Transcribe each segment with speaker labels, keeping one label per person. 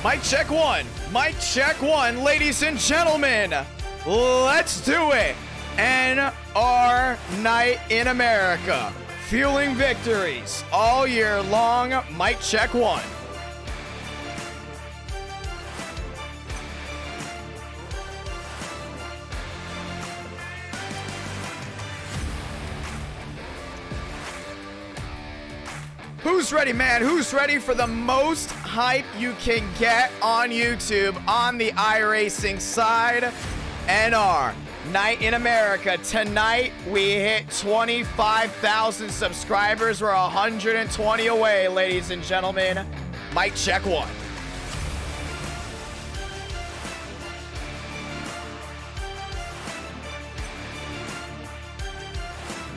Speaker 1: Mic check one. Mic check one, ladies and gentlemen. Let's do it. NR Night in America. Fueling victories all year long. Mic check one. Who's ready, man? Who's ready for the most hype you can get on YouTube on the iRacing side? NR Night in America. Tonight, we hit 25,000 subscribers. We're 120 away, ladies and gentlemen. Mic check one.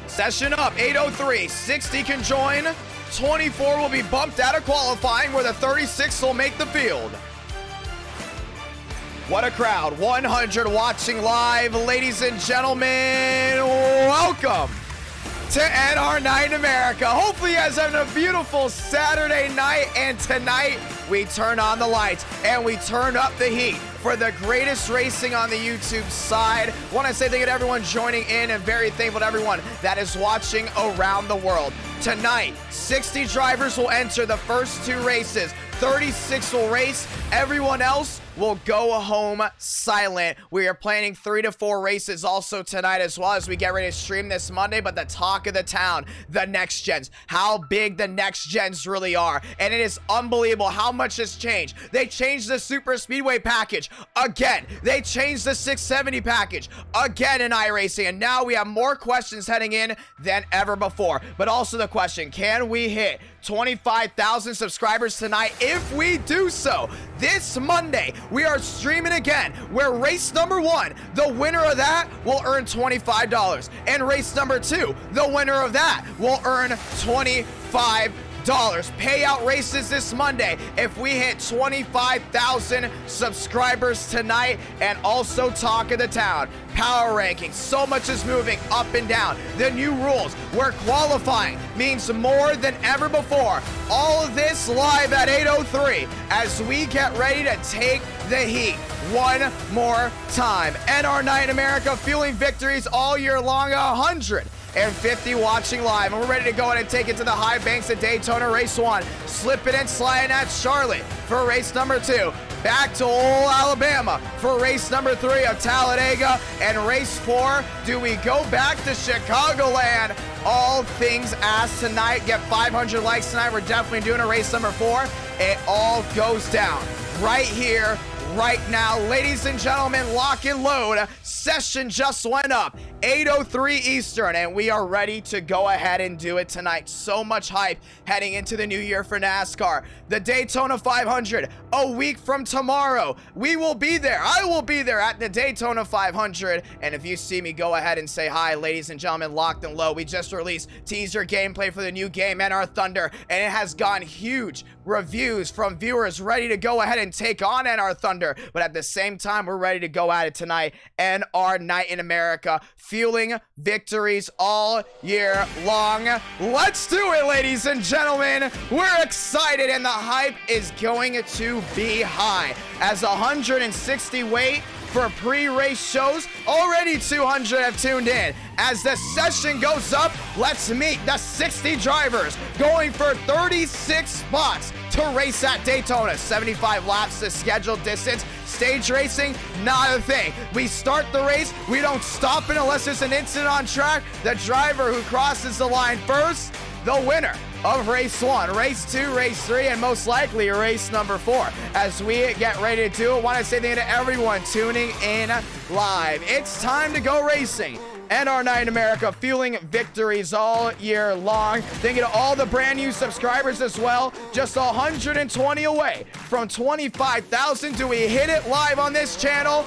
Speaker 1: Session up, 8:03. 60 can join. 24 will be bumped out of qualifying, where the 36 will make the field. What a crowd. 100 watching live. Ladies and gentlemen, welcome to NR Night in America. Hopefully you guys are having a beautiful Saturday night, and tonight we turn on the lights and we turn up the heat for the greatest racing on the YouTube side. Want to say thank you to everyone joining in, and very thankful to everyone that is watching around the world. Tonight, 60 drivers will enter the first two races. 36 will race. Everyone else will go home silent. We are planning 3 to 4 races also tonight, as well as we get ready to stream this Monday. But the talk of the town, the next gens, how big the next gens really are. And it is unbelievable how much has changed. They changed the super speedway package again. They changed the 670 package again in iRacing. And now we have more questions heading in than ever before. But also the question, can we hit 25,000 subscribers tonight? If we do so, this Monday, we are streaming again, where race number 1, the winner of that will earn $25. And race number 2, the winner of that will earn $25. Payout races this Monday if we hit 25,000 subscribers tonight. And also talk of the town, power rankings. So much is moving up and down. The new rules where qualifying means more than ever before. All of this live at 8:03 as we get ready to take the heat one more time. NR Night in America, fueling victories all year long. 150 watching live, and we're ready to go in and take it to the high banks at Daytona race 1. Slipping and sliding at Charlotte for race number 2. Back to old Alabama for race number 3 of Talladega. And race 4, do we go back to Chicagoland? All things asked tonight. Get 500 likes tonight. We're definitely doing a race number 4. It all goes down right here, right now. Ladies and gentlemen, lock and load. Session just went up, 8:03 Eastern, and we are ready to go ahead and do it tonight. So much hype heading into the new year for NASCAR. The Daytona 500, a week from tomorrow. We will be there. I will be there at the Daytona 500. And if you see me, go ahead and say hi, ladies and gentlemen, locked and low. We just released teaser gameplay for the new game, NR Thunder, and it has gotten huge reviews from viewers ready to go ahead and take on NR Thunder. But at the same time, we're ready to go at it tonight. NR Night in America, fueling victories all year long. Let's do it, ladies and gentlemen. We're excited, and the hype is going to be high as 160 wait for pre-race shows. Already 200 have tuned in. As the session goes up, let's meet the 60 drivers going for 36 spots to race at Daytona. 75 laps, the scheduled distance. Stage racing, not a thing. We start the race, we don't stop it unless there's an incident on track. The driver who crosses the line first, the winner of race 1, race 2, race 3, and most likely race number 4. As we get ready to do it, want to say thank you to everyone tuning in live. It's time to go racing. NR Night in America, fueling victories all year long. Thank you to all the brand new subscribers as well. Just 120 away from 25,000. Do we hit it live on this channel?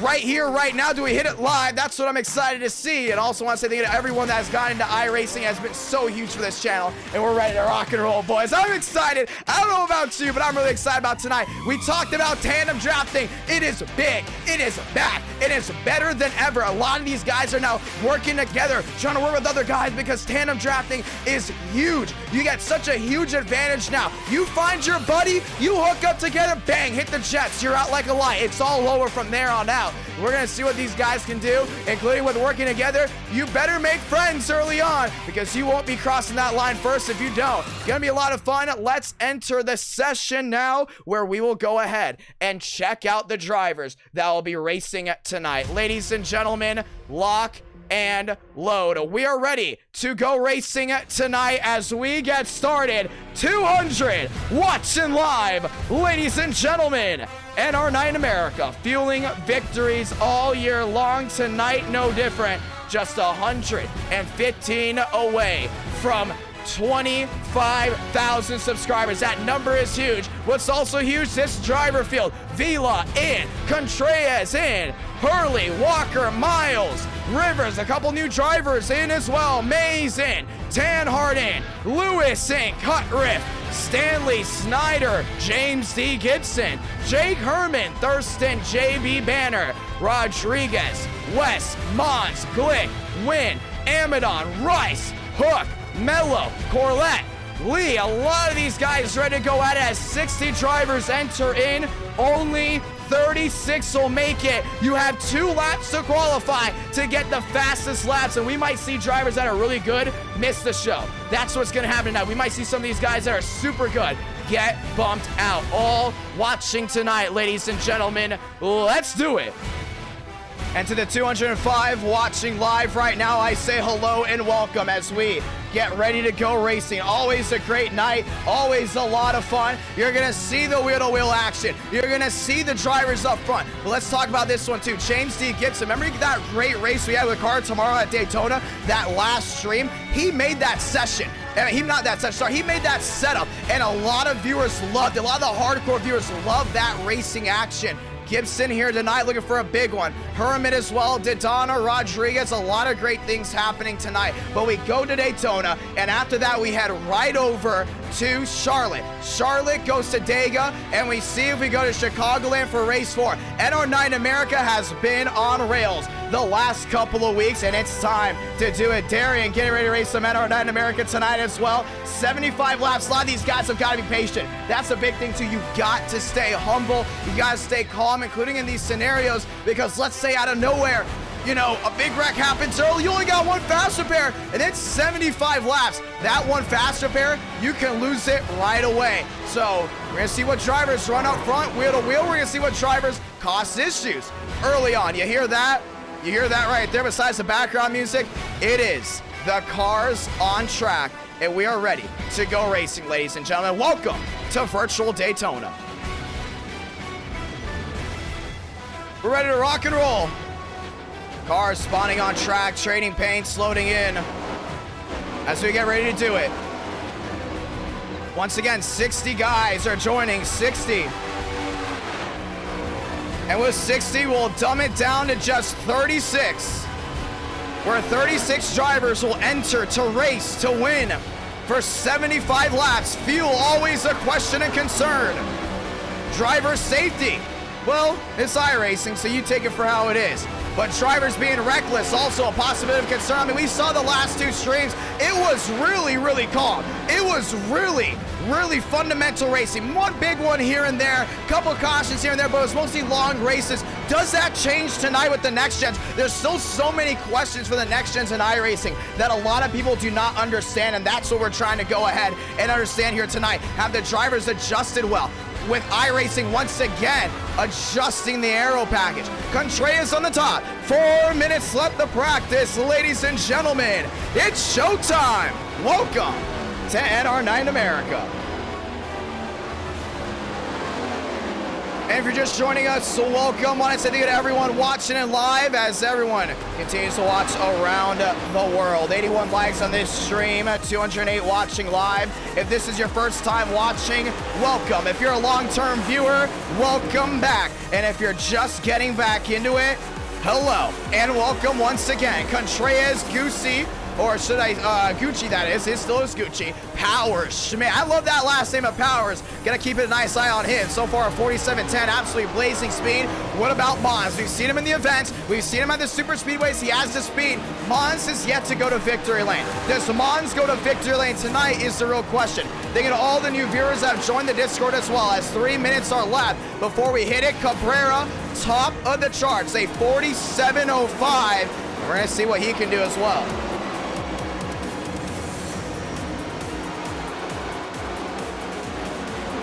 Speaker 1: right here, right now? Do we hit it live? That's what I'm excited to see. And also want to say thank you to everyone that has gotten into iRacing. It has been so huge for this channel, and we're ready to rock and roll, boys. I'm excited. I don't know about you, but I'm really excited about tonight. We talked about tandem drafting. It is big. It is back. It is better than ever. A lot of these guys are now working together, trying to work with other guys because tandem drafting is huge. You get such a huge advantage now. You find your buddy, you hook up together, bang, hit the jets. You're out like a light. It's all lower from there on out. We're going to see what these guys can do, including with working together. You better make friends early on because you won't be crossing that line first if you don't. It's going to be a lot of fun. Let's enter the session now where we will go ahead and check out the drivers that will be racing tonight. Ladies and gentlemen, lock and load. We are ready to go racing tonight as we get started. 200 watching live, ladies and gentlemen. NR9 America, fueling victories all year long. Tonight, no different. Just 115 away from 25,000 subscribers. That number is huge. What's also huge, this driver field. Vila in, Contreras in, Hurley, Walker, Miles, Rivers, a couple new drivers in as well. Mays in, Tanhart in, Lewis in, Cutriff, Stanley, Snyder, James D. Gibson, Jake Herman, Thurston, JB Banner, Rodriguez, West, Mons, Glick, Wynn, Amadon, Rice, Hook, Mello, Corlett, Lee. A lot of these guys ready to go at it as 60 drivers enter in. Only 36 will make it. You have 2 laps to qualify to get the fastest laps, and we might see drivers that are really good miss the show. That's what's going to happen tonight. We might see some of these guys that are super good get bumped out. All watching tonight, ladies and gentlemen. Let's do it. And to the 205 watching live right now, I say hello and welcome as we get ready to go racing. Always a great night, always a lot of fun. You're gonna see the wheel-to-wheel action. You're gonna see the drivers up front. But let's talk about this one too. James D. Gibson, remember that great race we had with car tomorrow at Daytona? That last stream, he made that session. He made that setup, and a lot of viewers loved it. A lot of the hardcore viewers love that racing action. Gibson here tonight looking for a big one. Herman as well, Daytona, Rodriguez, a lot of great things happening tonight. But we go to Daytona, and after that we head right over to Charlotte. Charlotte goes to Dega, and we see if we go to Chicagoland for race 4. NR9 America has been on rails the last couple of weeks, and it's time to do it. Darian getting ready to race some NR9 America tonight as well. 75 laps. A lot of these guys have got to be patient. That's a big thing too. You got to stay humble. You got to stay calm, including in these scenarios, because let's say out of nowhere, you know, a big wreck happens early, you only got one fast repair, and it's 75 laps. That one fast repair, you can lose it right away. So we're gonna see what drivers run up front, wheel to wheel. We're gonna see what drivers cause issues early on. You hear that? You hear that right there besides the background music? It is the cars on track, and we are ready to go racing, ladies and gentlemen. Welcome to Virtual Daytona. We're ready to rock and roll. Cars spawning on track, trading paints, loading in as we get ready to do it. Once again, 60 guys are joining, 60. And with 60, we'll dumb it down to just 36, where 36 drivers will enter to race to win for 75 laps. Fuel, always a question and concern. Driver safety. Well, it's iRacing, so you take it for how it is. But drivers being reckless, also a possibility of concern. I mean, we saw the last 2 streams. It was really, really calm. It was really fundamental racing. One big one here and there, couple cautions here and there, but it was mostly long races. Does that change tonight with the next gens? There's still so many questions for the next gens in iRacing that a lot of people do not understand, and that's what we're trying to go ahead and understand here tonight. Have the drivers adjusted well? With iRacing once again adjusting the aero package. Contreras on the top. 4 minutes left to practice, ladies and gentlemen. It's showtime. Welcome to NR9 America. And if you're just joining us, welcome. Want to say thank you to everyone watching it live as everyone continues to watch around the world. 81 likes on this stream, 208 watching live. If this is your first time watching, welcome. If you're a long-term viewer, welcome back. And if you're just getting back into it, hello and welcome once again. Contreras, Goosey, or should I, Gucci that is, it still is Gucci. Powers, Schmidt, I love that last name of Powers. Gotta keep a nice eye on him. So far, 47.10, absolutely blazing speed. What about Mons? We've seen him in the events. We've seen him at the super speedways. He has the speed. Mons is yet to go to victory lane. Does Mons go to victory lane tonight is the real question. Thank you to all the new viewers that have joined the Discord as well, as 3 minutes are left before we hit it. Cabrera, top of the charts, a 47.05. We're gonna see what he can do as well.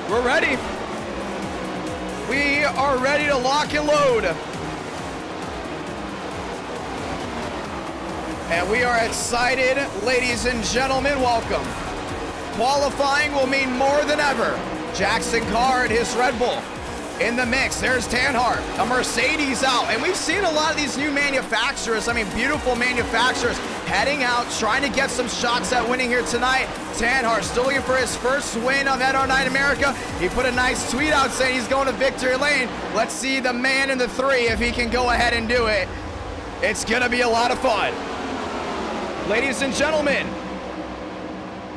Speaker 1: We're ready. We are ready to lock and load. And we are excited, ladies and gentlemen, welcome. Qualifying will mean more than ever. Jackson Carr and his Red Bull in the mix. There's Tanhart, a Mercedes out. And we've seen a lot of these new manufacturers, I mean, beautiful manufacturers, heading out, trying to get some shots at winning here tonight. Tanhart still looking for his first win of NASCAR America. He put a nice tweet out saying he's going to victory lane. Let's see the man in the 3 if he can go ahead and do it. It's going to be a lot of fun. Ladies and gentlemen,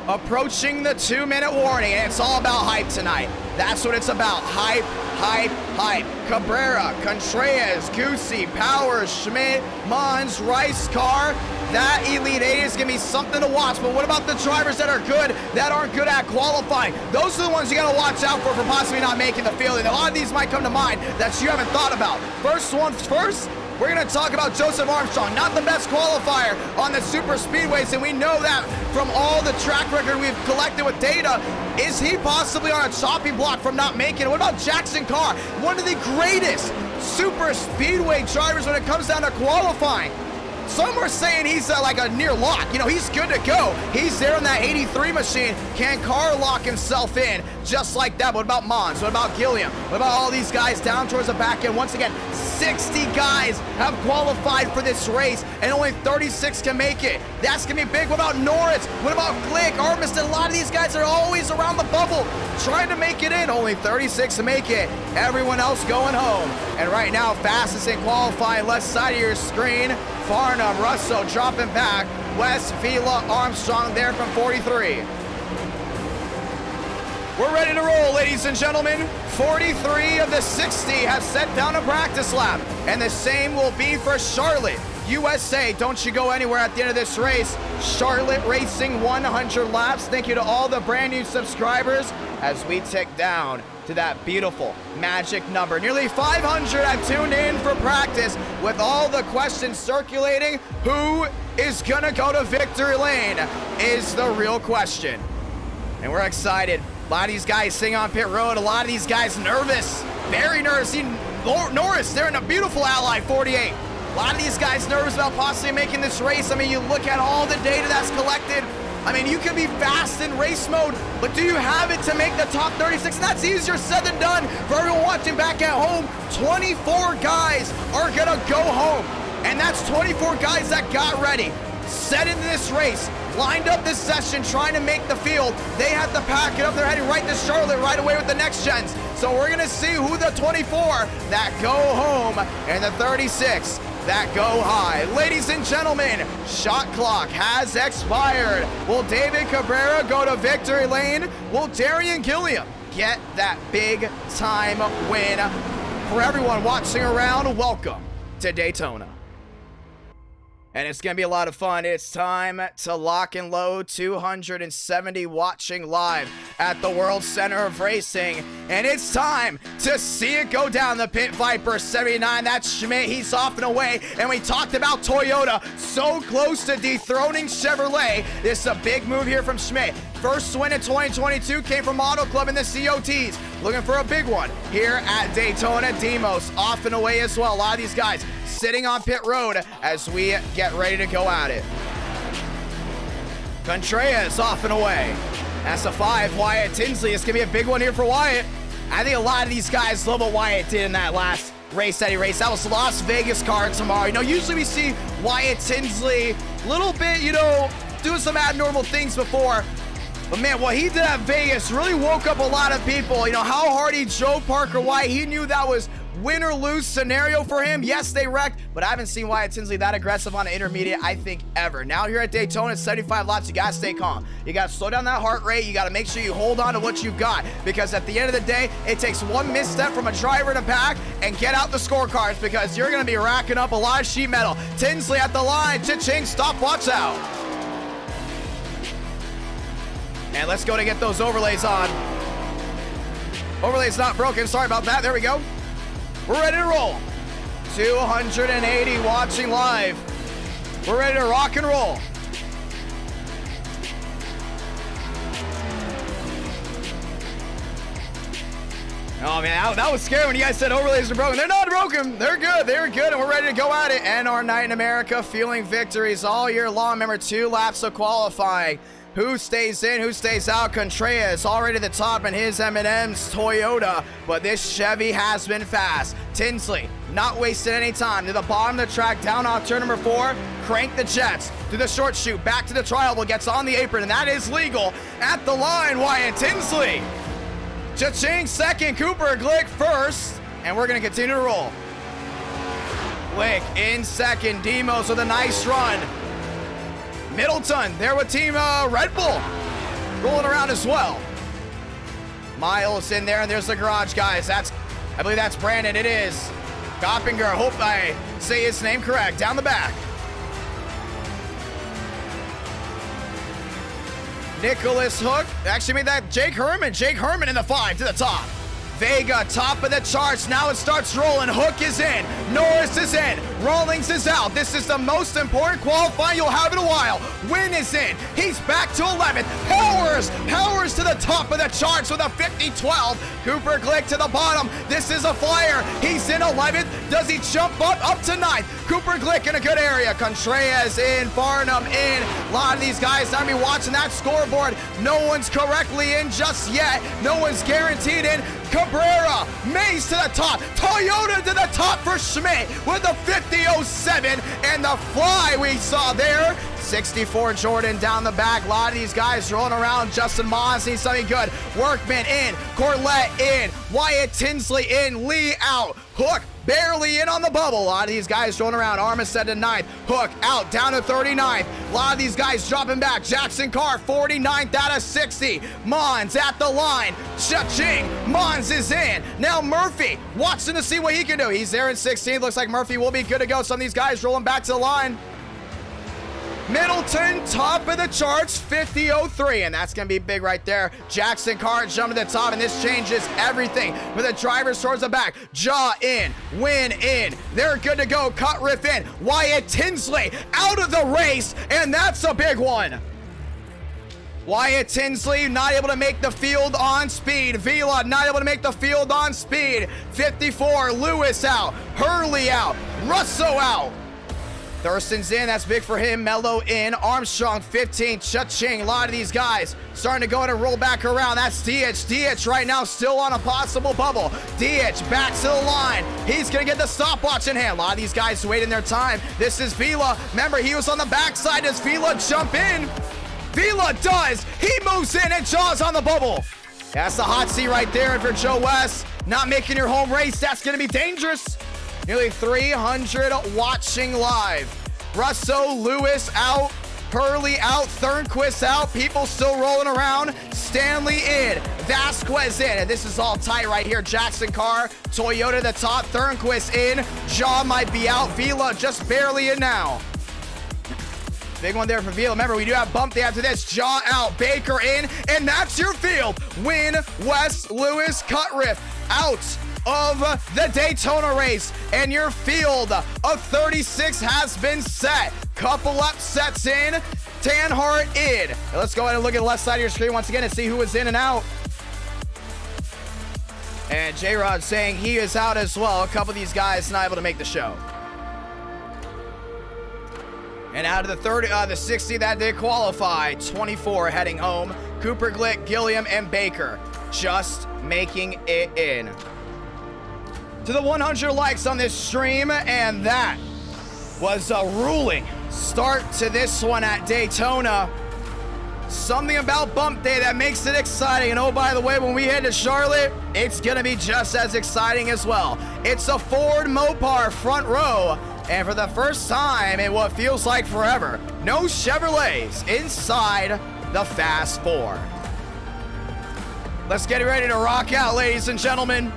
Speaker 1: approaching the 2-minute warning, and it's all about hype tonight. That's what it's about. Hype, hype, hype. Cabrera, Contreras, Goosey, Powers, Schmidt, Mons, Rice, Carr. That Elite 8 is going to be something to watch. But what about the drivers that are good, that aren't good at qualifying? Those are the ones you got to watch out for possibly not making the field. And a lot of these might come to mind that you haven't thought about. First one's first. We're going to talk about Joseph Armstrong, not the best qualifier on the super speedways, and we know that from all the track record we've collected with data. Is he possibly on a chopping block from not making it? What about Jackson Carr, one of the greatest super speedway drivers when it comes down to qualifying? Some are saying he's like a near lock. You know, he's good to go. He's there in that 83 machine. Can Carr lock himself in just like that? What about Mons? What about Gilliam? What about all these guys down towards the back end? Once again, 60 guys have qualified for this race, and only 36 can make it. That's going to be big. What about Norris? What about Glick, Armiston? A lot of these guys are always around the bubble trying to make it in. Only 36 to make it. Everyone else going home. And right now, fastest in qualifying, left side of your screen. Farnham, Russo dropping back. West, Vila, Armstrong there from 43. We're ready to roll, ladies and gentlemen. 43 of the 60 have set down a practice lap. And the same will be for Charlotte. USA, don't you go anywhere at the end of this race. Charlotte Racing 100 laps. Thank you to all the brand new subscribers as we tick down to that beautiful magic number. Nearly 500 have tuned in for practice with all the questions circulating. Who is gonna go to victory lane is the real question. And we're excited. A lot of these guys sitting on pit road. A lot of these guys nervous, very nervous. See Norris, they're in a beautiful Ally 48. A lot of these guys nervous about possibly making this race. I mean, you look at all the data that's collected. I mean, you can be fast in race mode, but do you have it to make the top 36? And that's easier said than done for everyone watching back at home. 24 guys are gonna go home. And that's 24 guys that got ready, set into this race, lined up this session, trying to make the field. They have to pack it up. They're heading right to Charlotte right away with the next gens. So we're gonna see who the 24 that go home and the 36 that go high. Ladies and gentlemen, shot clock has expired. Will David Cabrera go to victory lane? Will Darian Gilliam get that big time win? For everyone watching around, welcome to Daytona. And it's going to be a lot of fun. It's time to lock and load. 270 watching live at the World Center of Racing. And it's time to see it go down. The Pit Viper 79. That's Schmidt. He's off and away. And we talked about Toyota. So close to dethroning Chevrolet. This is a big move here from Schmidt. First win in 2022 came from Auto Club in the COTs. Looking for a big one here at Daytona. Demos off and away as well. A lot of these guys sitting on pit road as we get ready to go at it. Contreras off and away. That's a 5. Wyatt Tinsley. It's going to be a big one here for Wyatt. I think a lot of these guys love what Wyatt did in that last race that he raced. That was Las Vegas car tomorrow. You know, usually we see Wyatt Tinsley a little bit, you know, doing some abnormal things before. But man, what he did at Vegas really woke up a lot of people. You know, how hard he drove Parker White. He knew that was win or lose scenario for him. Yes, they wrecked, but I haven't seen Wyatt Tinsley that aggressive on an intermediate, I think, ever. Now here at Daytona, 75 laps, you gotta stay calm. You gotta slow down that heart rate. You gotta make sure you hold on to what you've got, because at the end of the day, it takes one misstep from a driver in a pack and get out the scorecards, because you're gonna be racking up a lot of sheet metal. Tinsley at the line, cha-ching, stopwatch out. And let's go to get those overlays on. Overlay's not broken, sorry about that, there we go. We're ready to roll. 280 watching live. We're ready to rock and roll. Oh man, that was scary when you guys said overlays are broken. They're not broken. They're good. They're good, and we're ready to go at it. NR Night in America, feeling victories all year long. Remember, 2 laps of qualifying. Who stays in, who stays out? Contreras already at the top in his M&M's Toyota, but this Chevy has been fast. Tinsley not wasting any time. To the bottom of the track, down off turn number 4, crank the jets. To the short chute, back to the trial, gets on the apron, and that is legal. At the line, Wyatt Tinsley. Cha-ching second, Cooper Glick first, and we're gonna continue to roll. Glick in second, Demos with a nice run. Middleton there with Team Red Bull rolling around as well. Miles in there, and there's the garage guys. I believe that's Brandon. It is Goppinger. Hope I say his name correct. Down the back. Nicholas Hook actually made that Jake Herman. Jake Herman in the 5 to the top. Vega, top of the charts. Now it starts rolling. Hook is in. Norris is in. Rawlings is out. This is the most important qualifying you'll have in a while. Wynn is in. He's back to 11th. Powers to the top of the charts with a 50-12. Cooper Glick to the bottom. This is a flyer. He's in 11th. Does he jump up to 9th? Cooper Glick in a good area. Contreras in. Farnham in. A lot of these guys are going to be watching that scoreboard. No one's correctly in just yet. No one's guaranteed in. Cabrera, Mays to the top, Toyota to the top for Schmidt with the 50-07, and the fly we saw there. 64 Jordan down the back. A lot of these guys rolling around. Justin Moss needs something good. Workman in, Corlett in, Wyatt Tinsley in, Lee out, Hook barely in on the bubble. A lot of these guys rolling around. Armistead to 9th. Hook out, down to 39th. A lot of these guys dropping back. Jackson Carr, 49th out of 60. Mons at the line. Cha-ching. Mons is in. Now Murphy watching to see what he can do. He's there in 16th. Looks like Murphy will be good to go. Some of these guys rolling back to the line. Middleton, top of the charts, 50-03, and that's going to be big right there. Jackson Carr jumping to the top, and this changes everything. With the drivers towards the back, Jaw in, Win in, they're good to go. Cut Riff in, Wyatt Tinsley out of the race, and that's a big one. Wyatt Tinsley not able to make the field on speed. Vila not able to make the field on speed. 54, Lewis out, Hurley out, Russo out. Thurston's in, that's big for him. Mello in, Armstrong 15, Cha-ching. A lot of these guys starting to go in and roll back around. That's DH. DH right now still on a possible bubble. DH back to the line. He's gonna get the stopwatch in hand. A lot of these guys waiting their time. This is Vila. Remember, he was on the backside. Does Vila jump in? Vila does. He moves in, and Jaw's on the bubble. That's the hot seat right there. If you're Joe West, not making your home race, that's gonna be dangerous. Nearly 300 watching live. Russo, Lewis out, Hurley out, Thornquist out, people still rolling around. Stanley in, Vasquez in, and this is all tight right here. Jackson Carr, Toyota the top, Thornquist in, Jaw might be out, Vila just barely in now. Big one there for Vila. Remember, we do have bump day after this. Jaw out, Baker in, and that's your field. Win, West, Lewis, Cutriff out of the Daytona race, and your field of 36 has been set. Couple upsets in, Tanhart in. Now let's go ahead and look at the left side of your screen once again and see who is in and out. And J-Rod saying he is out as well. A couple of these guys not able to make the show. And out of the 60 that did qualify, 24 heading home. Cooper Glick, Gilliam, and Baker. just making it in to the 100 likes on this stream, and that was a ruling start to this one at Daytona. Something about bump day that makes it exciting. And oh, by the way, when we head to Charlotte, it's gonna be just as exciting as well. It's a Ford Mopar front row, and for the first time in what feels like forever, no Chevrolets inside the Fast Four. Let's get ready to rock out, ladies and gentlemen.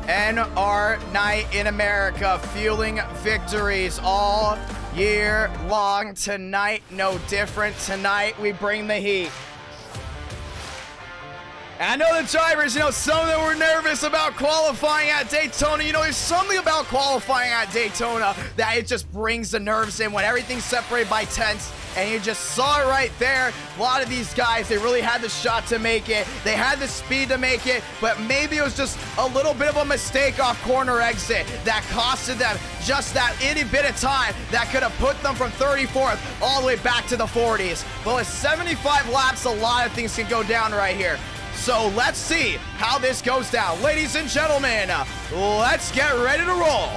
Speaker 1: NR Night in America, fueling victories all year long. Tonight, no different. Tonight, we bring the heat. And I know the drivers, some of them were nervous about qualifying at Daytona. There's something about qualifying at Daytona that it just brings the nerves in when everything's separated by tenths. And you just saw it right there. A lot of these guys, they really had the shot to make it. They had the speed to make it, but maybe it was just a little bit of a mistake off corner exit that costed them just that itty bit of time that could have put them from 34th all the way back to the 40s. But with 75 laps, a lot of things can go down right here. So let's see how this goes down. Ladies and gentlemen, let's get ready to roll.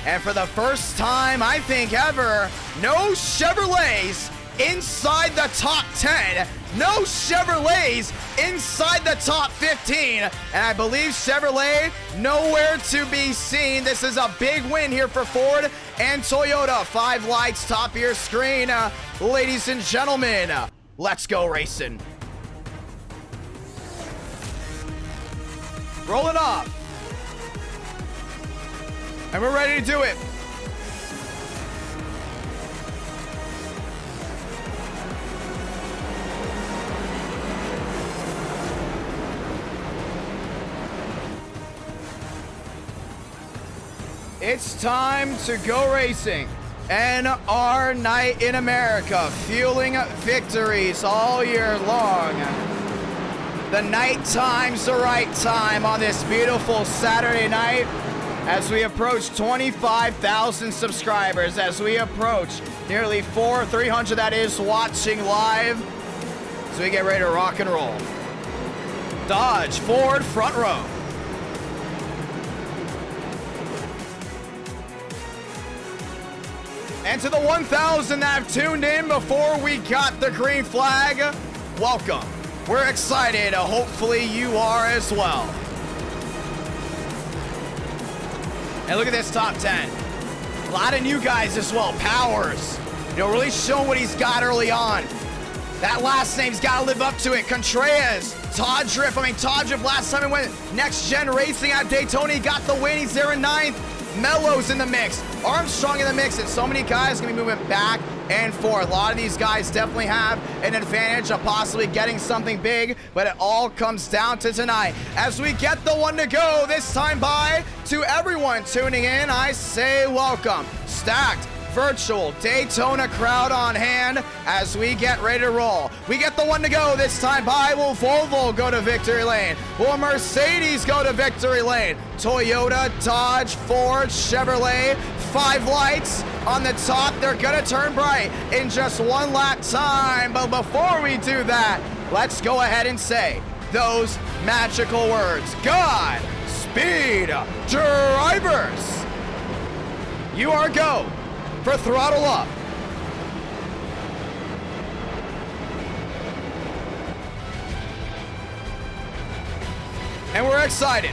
Speaker 1: And for the first time, I think ever, no Chevrolets inside the top 10. No Chevrolets inside the top 15. And I believe Chevrolet nowhere to be seen. This is a big win here for Ford and Toyota. 5 lights, top of your screen. Ladies and gentlemen, let's go racing. Roll it off. And we're ready to do it. It's time to go racing. NR Night in America, fueling victories all year long. The night time's the right time on this beautiful Saturday night as we approach 25,000 subscribers, as we approach nearly 300 that is watching live, as we get ready to rock and roll. Dodge Ford front row. And to the 1,000 that have tuned in before we got the green flag, welcome. We're excited. Hopefully you are as well. And look at this top 10. A lot of new guys as well. Powers, really showing what he's got early on. That last name's got to live up to it. Contreras, Todd Drift. Todd Drift last time he went Next Gen Racing at Daytona, he got the win. He's there in 9th. Mello's in the mix. Armstrong in the mix. And so many guys going to be moving back and forth. A lot of these guys definitely have an advantage of possibly getting something big, but it all comes down to tonight. As we get the one to go this time by, to everyone tuning in, I say welcome. Stacked virtual Daytona crowd on hand as we get ready to roll. We get the one to go this time by. Will Volvo go to victory lane? Will Mercedes go to victory lane? Toyota, Dodge, Ford, Chevrolet, 5 lights on the top. They're gonna turn bright in just 1 lap time. But before we do that, let's go ahead and say those magical words. God speed drivers. You are go for throttle up. And we're excited.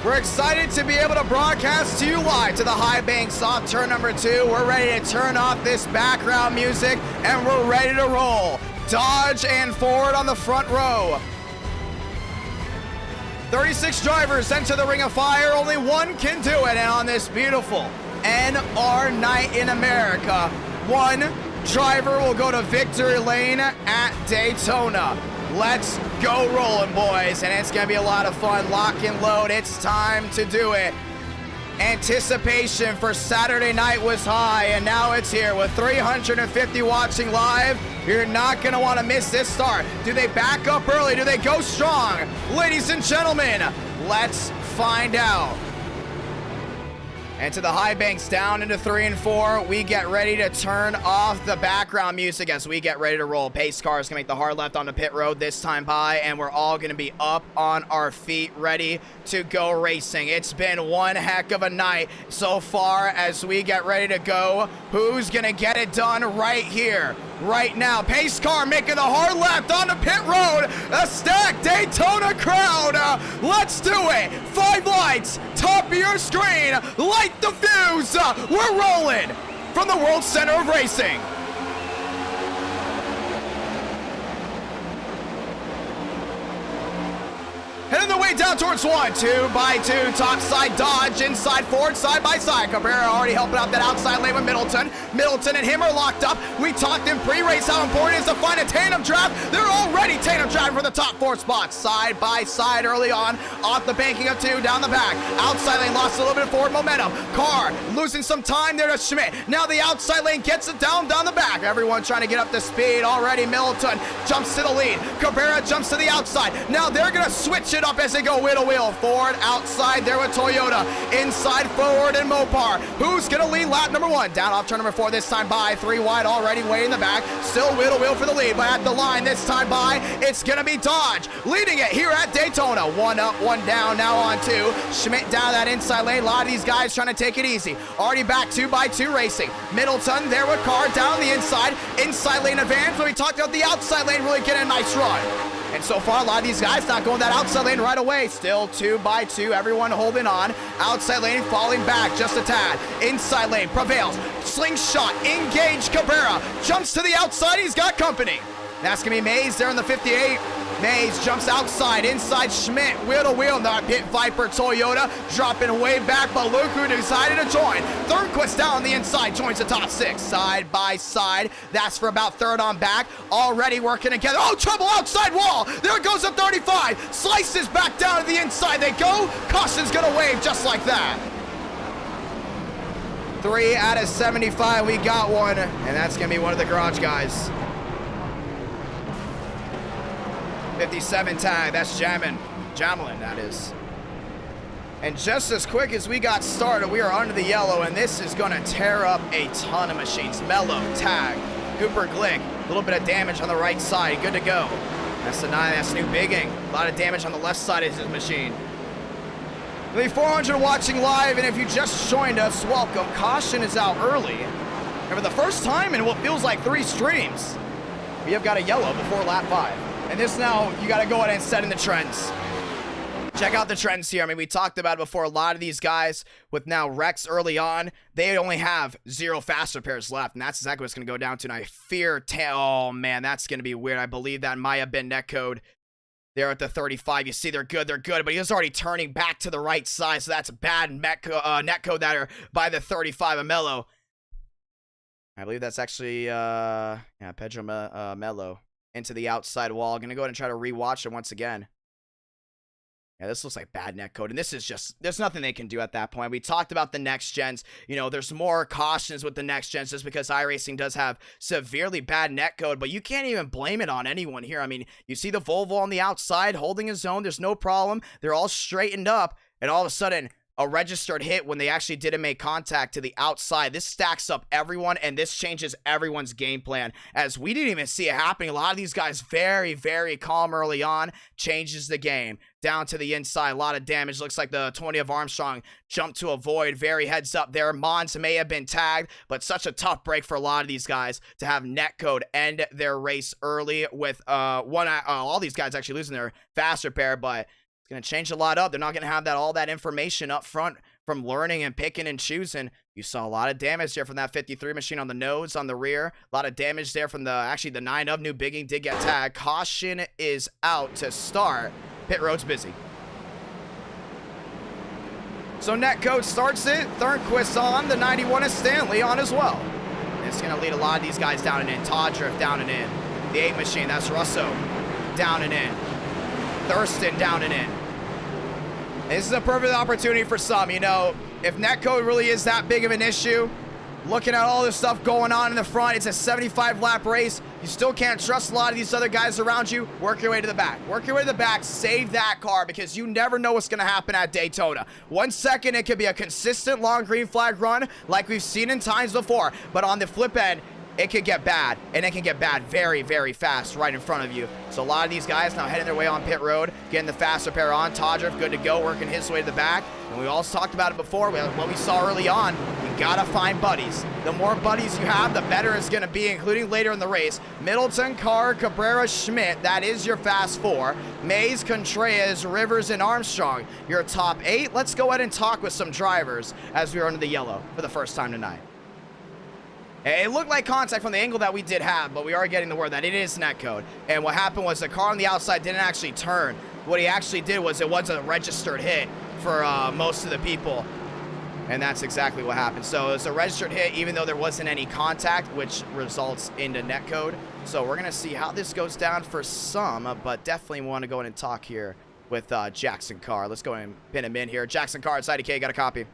Speaker 1: We're excited to be able to broadcast to you live to the high banks off turn number 2. We're ready to turn off this background music and we're ready to roll. Dodge and Ford on the front row. 36 drivers enter the ring of fire. Only one can do it. And on this beautiful NR Night in America, 1 driver will go to victory lane at Daytona. Let's go rolling, boys, and it's gonna be a lot of fun. Lock and load, it's time to do it. Anticipation for Saturday night was high, and now it's here with 350 watching live. You're not gonna wanna miss this start. Do they back up early? Do they go strong? Ladies and gentlemen, let's find out. And to the high banks, down into 3 and 4. We get ready to turn off the background music as we get ready to roll. Pace cars can make the hard left on the pit road this time by, and we're all going to be up on our feet, ready to go racing. It's been one heck of a night so far as we get ready to go. Who's going to get it done right here, right now? Pace car making the hard left on the pit road. A stacked Daytona crowd. Let's do it. 5 lights, top of your screen. Light the fuse. We're rolling from the World Center of Racing. Heading the way down towards 1, 2 by 2, top side Dodge, inside Ford, side by side. Cabrera already helping out that outside lane with Middleton. Middleton and him are locked up. We talked in pre-race how important it is to find a tandem draft. They're already tandem driving for the top 4 spots. Side by side early on, off the banking of 2, down the back. Outside lane lost a little bit of forward momentum. Carr losing some time there to Schmidt. Now the outside lane gets it down the back. Everyone trying to get up to speed already. Middleton jumps to the lead. Cabrera jumps to the outside. Now they're going to switch it up as they go wheel to wheel. Ford outside there with Toyota. Inside Ford and Mopar. Who's going to lead lap number 1? Down off turn number 4 this time by. 3 wide already way in the back. Still wheel to wheel for the lead. But at the line this time by, it's going to be Dodge leading it here at Daytona. 1 up, 1 down, now on 2. Schmidt down that inside lane. A lot of these guys trying to take it easy. Already back 2 by 2 racing. Middleton there with Carr down the inside. Inside lane advance. When we talked about the outside lane really getting a nice run. And so far, a lot of these guys not going that outside lane right away. Still 2 by 2, everyone holding on. Outside lane falling back just a tad. Inside lane prevails. Slingshot, engage Cabrera. Jumps to the outside, he's got company. That's going to be Mays there in the 58. Mays jumps outside, inside Schmidt, wheel to wheel, not Pit Viper Toyota, dropping way back, but look who decided to join. Thornquist down the inside, joins the top 6, side by side. That's for about 3rd on back, already working together. Oh, trouble outside wall, there goes a 35, slices back down to the inside, they go, Caution's gonna wave just like that. 3 out of 75, we got one, and that's gonna be one of the garage guys. 57 tag, that's Jamelin, that is. And just as quick as we got started, we are under the yellow, and this is going to tear up a ton of machines. Mello, tag, Cooper Glick, a little bit of damage on the right side, good to go. That's the 9, that's New Bigging, a lot of damage on the left side of his machine. The 400 watching live, and if you just joined us, welcome. Caution is out early, and for the first time in what feels like 3 streams, we have got a yellow before lap 5. And this now, you got to go ahead and set in the trends. Check out the trends here. I mean, we talked about it before. A lot of these guys with now wrecks early on, they only have 0 fast repairs left. And that's exactly what it's going to go down to. And I fear, oh man, that's going to be weird. I believe that might have been netcode there at the 35. You see, they're good, but he was already turning back to the right side. So that's bad netcode that are by the 35 of Mello. I believe that's actually, yeah, Pedro Mello. Into the outside wall. Gonna go ahead and try to rewatch it once again. Yeah, this looks like bad netcode, and this is just, there's nothing they can do at that point. We talked about the next gens. You know, there's more cautions with the next gens just because iRacing does have severely bad netcode, but you can't even blame it on anyone here. I mean, you see the Volvo on the outside holding his own. There's no problem. They're all straightened up, and all of a sudden, a registered hit when they actually didn't make contact to the outside. This stacks up everyone, and this changes everyone's game plan, as we didn't even see it happening. A lot of these guys very, very calm early on, changes the game. Down to the inside, a lot of damage. Looks like the 20 of Armstrong jumped to avoid. Very heads up there. Mons may have been tagged, but such a tough break for a lot of these guys to have netcode end their race early with all these guys actually losing their fast repair, but it's going to change a lot up. They're not going to have all that information up front from learning and picking and choosing. You saw a lot of damage there from that 53 machine on the nose, on the rear. A lot of damage there from the 9 of New Bigging did get tagged. Caution is out to start. Pit road's busy. So netcode starts it. Thornquist on. The 91 is Stanley on as well. It's going to lead a lot of these guys down and in. Todd Drift down and in. The 8 machine, that's Russo. Down and in. Thurston down and in. This is a perfect opportunity for some. You know, if netcode really is that big of an issue, looking at all this stuff going on in the front. It's a 75-lap race. You still can't trust a lot of these other guys around you. Work your way to the back. Work your way to the back. Save that car because you never know what's going to happen at Daytona. 1 second, it could be a consistent long green flag run like we've seen in times before. But on the flip end, it could get bad, and it can get bad very, very fast right in front of you. So a lot of these guys now heading their way on pit road, getting the fast repair on. Todriff good to go, working his way to the back. And we also talked about it before, what we saw early on, you gotta find buddies. The more buddies you have, the better it's gonna be, including later in the race. Middleton, Carr, Cabrera, Schmidt, that is your fast 4. Mays, Contreras, Rivers, and Armstrong, your top 8. Let's go ahead and talk with some drivers as we are under the yellow for the first time tonight. It looked like contact from the angle that we did have, but we are getting the word that it is netcode. And what happened was the car on the outside didn't actually turn. What he actually did was it was a registered hit for most of the people. And that's exactly what happened. So it was a registered hit even though there wasn't any contact, which results into netcode. So we're going to see how this goes down for some, but definitely want to go in and talk here with Jackson Carr. Let's go and pin him in here. Jackson Carr, it's IDK, got a copy.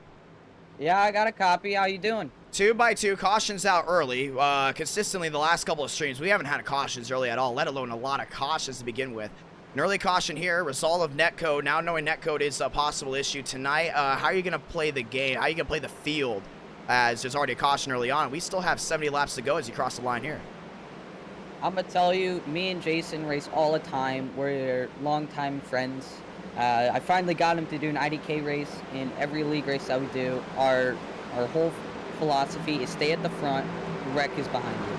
Speaker 2: Yeah, I got a copy. How you doing?
Speaker 1: 2x2, cautions out early. Consistently the last couple of streams, we haven't had cautions early at all, let alone a lot of cautions to begin with. An early caution here, result of netcode. Now knowing netcode is a possible issue tonight, how are you going to play the game? How are you going to play the field as there's already a caution early on? We still have 70 laps to go as you cross the line here.
Speaker 2: I'm going to tell you, me and Jason race all the time. We're longtime friends. I finally got him to do an IDK race in every league race that we do. Our whole philosophy is stay at the front, wreck is behind you.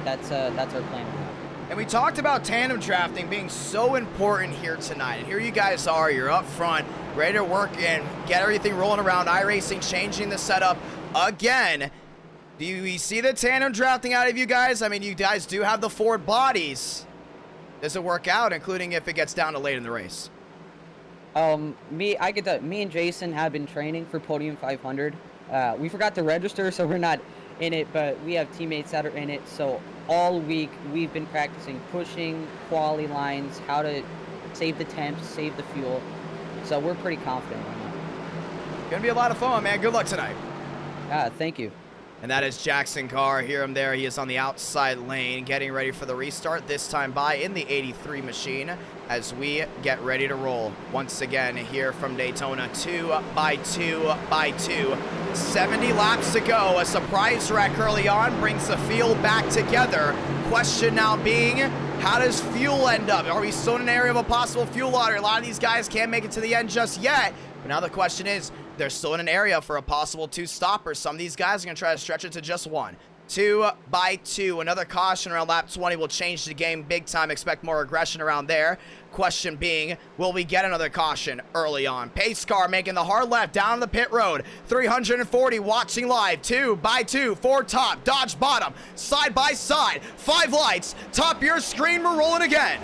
Speaker 2: That's our plan.
Speaker 1: And we talked about tandem drafting being so important here tonight. And here you guys are, you're up front, ready to work and get everything rolling around. Iracing changing the setup again. Do we see the tandem drafting out of you guys? I mean, you guys do have the Ford bodies. Does it work out, including if it gets down to late in the race?
Speaker 2: Me and Jason have been training for Podium 500. We forgot to register, so we're not in it, but we have teammates that are in it. So all week we've been practicing pushing, quality lines, how to save the temps, save the fuel. So we're pretty confident on that.
Speaker 1: Gonna be a lot of fun, man. Good luck tonight.
Speaker 2: Thank you.
Speaker 1: And that is Jackson Carr. Hear him there. He is on the outside lane, getting ready for the restart. This time by in the 83 machine as we get ready to roll. Once again, here from Daytona, 2x2. 70 laps to go. A surprise wreck early on brings the field back together. Question now being, how does fuel end up? Are we still in an area of a possible fuel lottery? A lot of these guys can't make it to the end just yet. But now the question is, they're still in an area for a possible 2 stoppers. Some of these guys are going to try to stretch it to just 1. 2x2. Another caution around lap 20 will change the game big time. Expect more aggression around there. Question being, will we get another caution early on? Pace car making the hard left down the pit road. 340 watching live. 2x2. 4 top. Dodge bottom. Side by side. 5 lights. Top your screen. We're rolling again.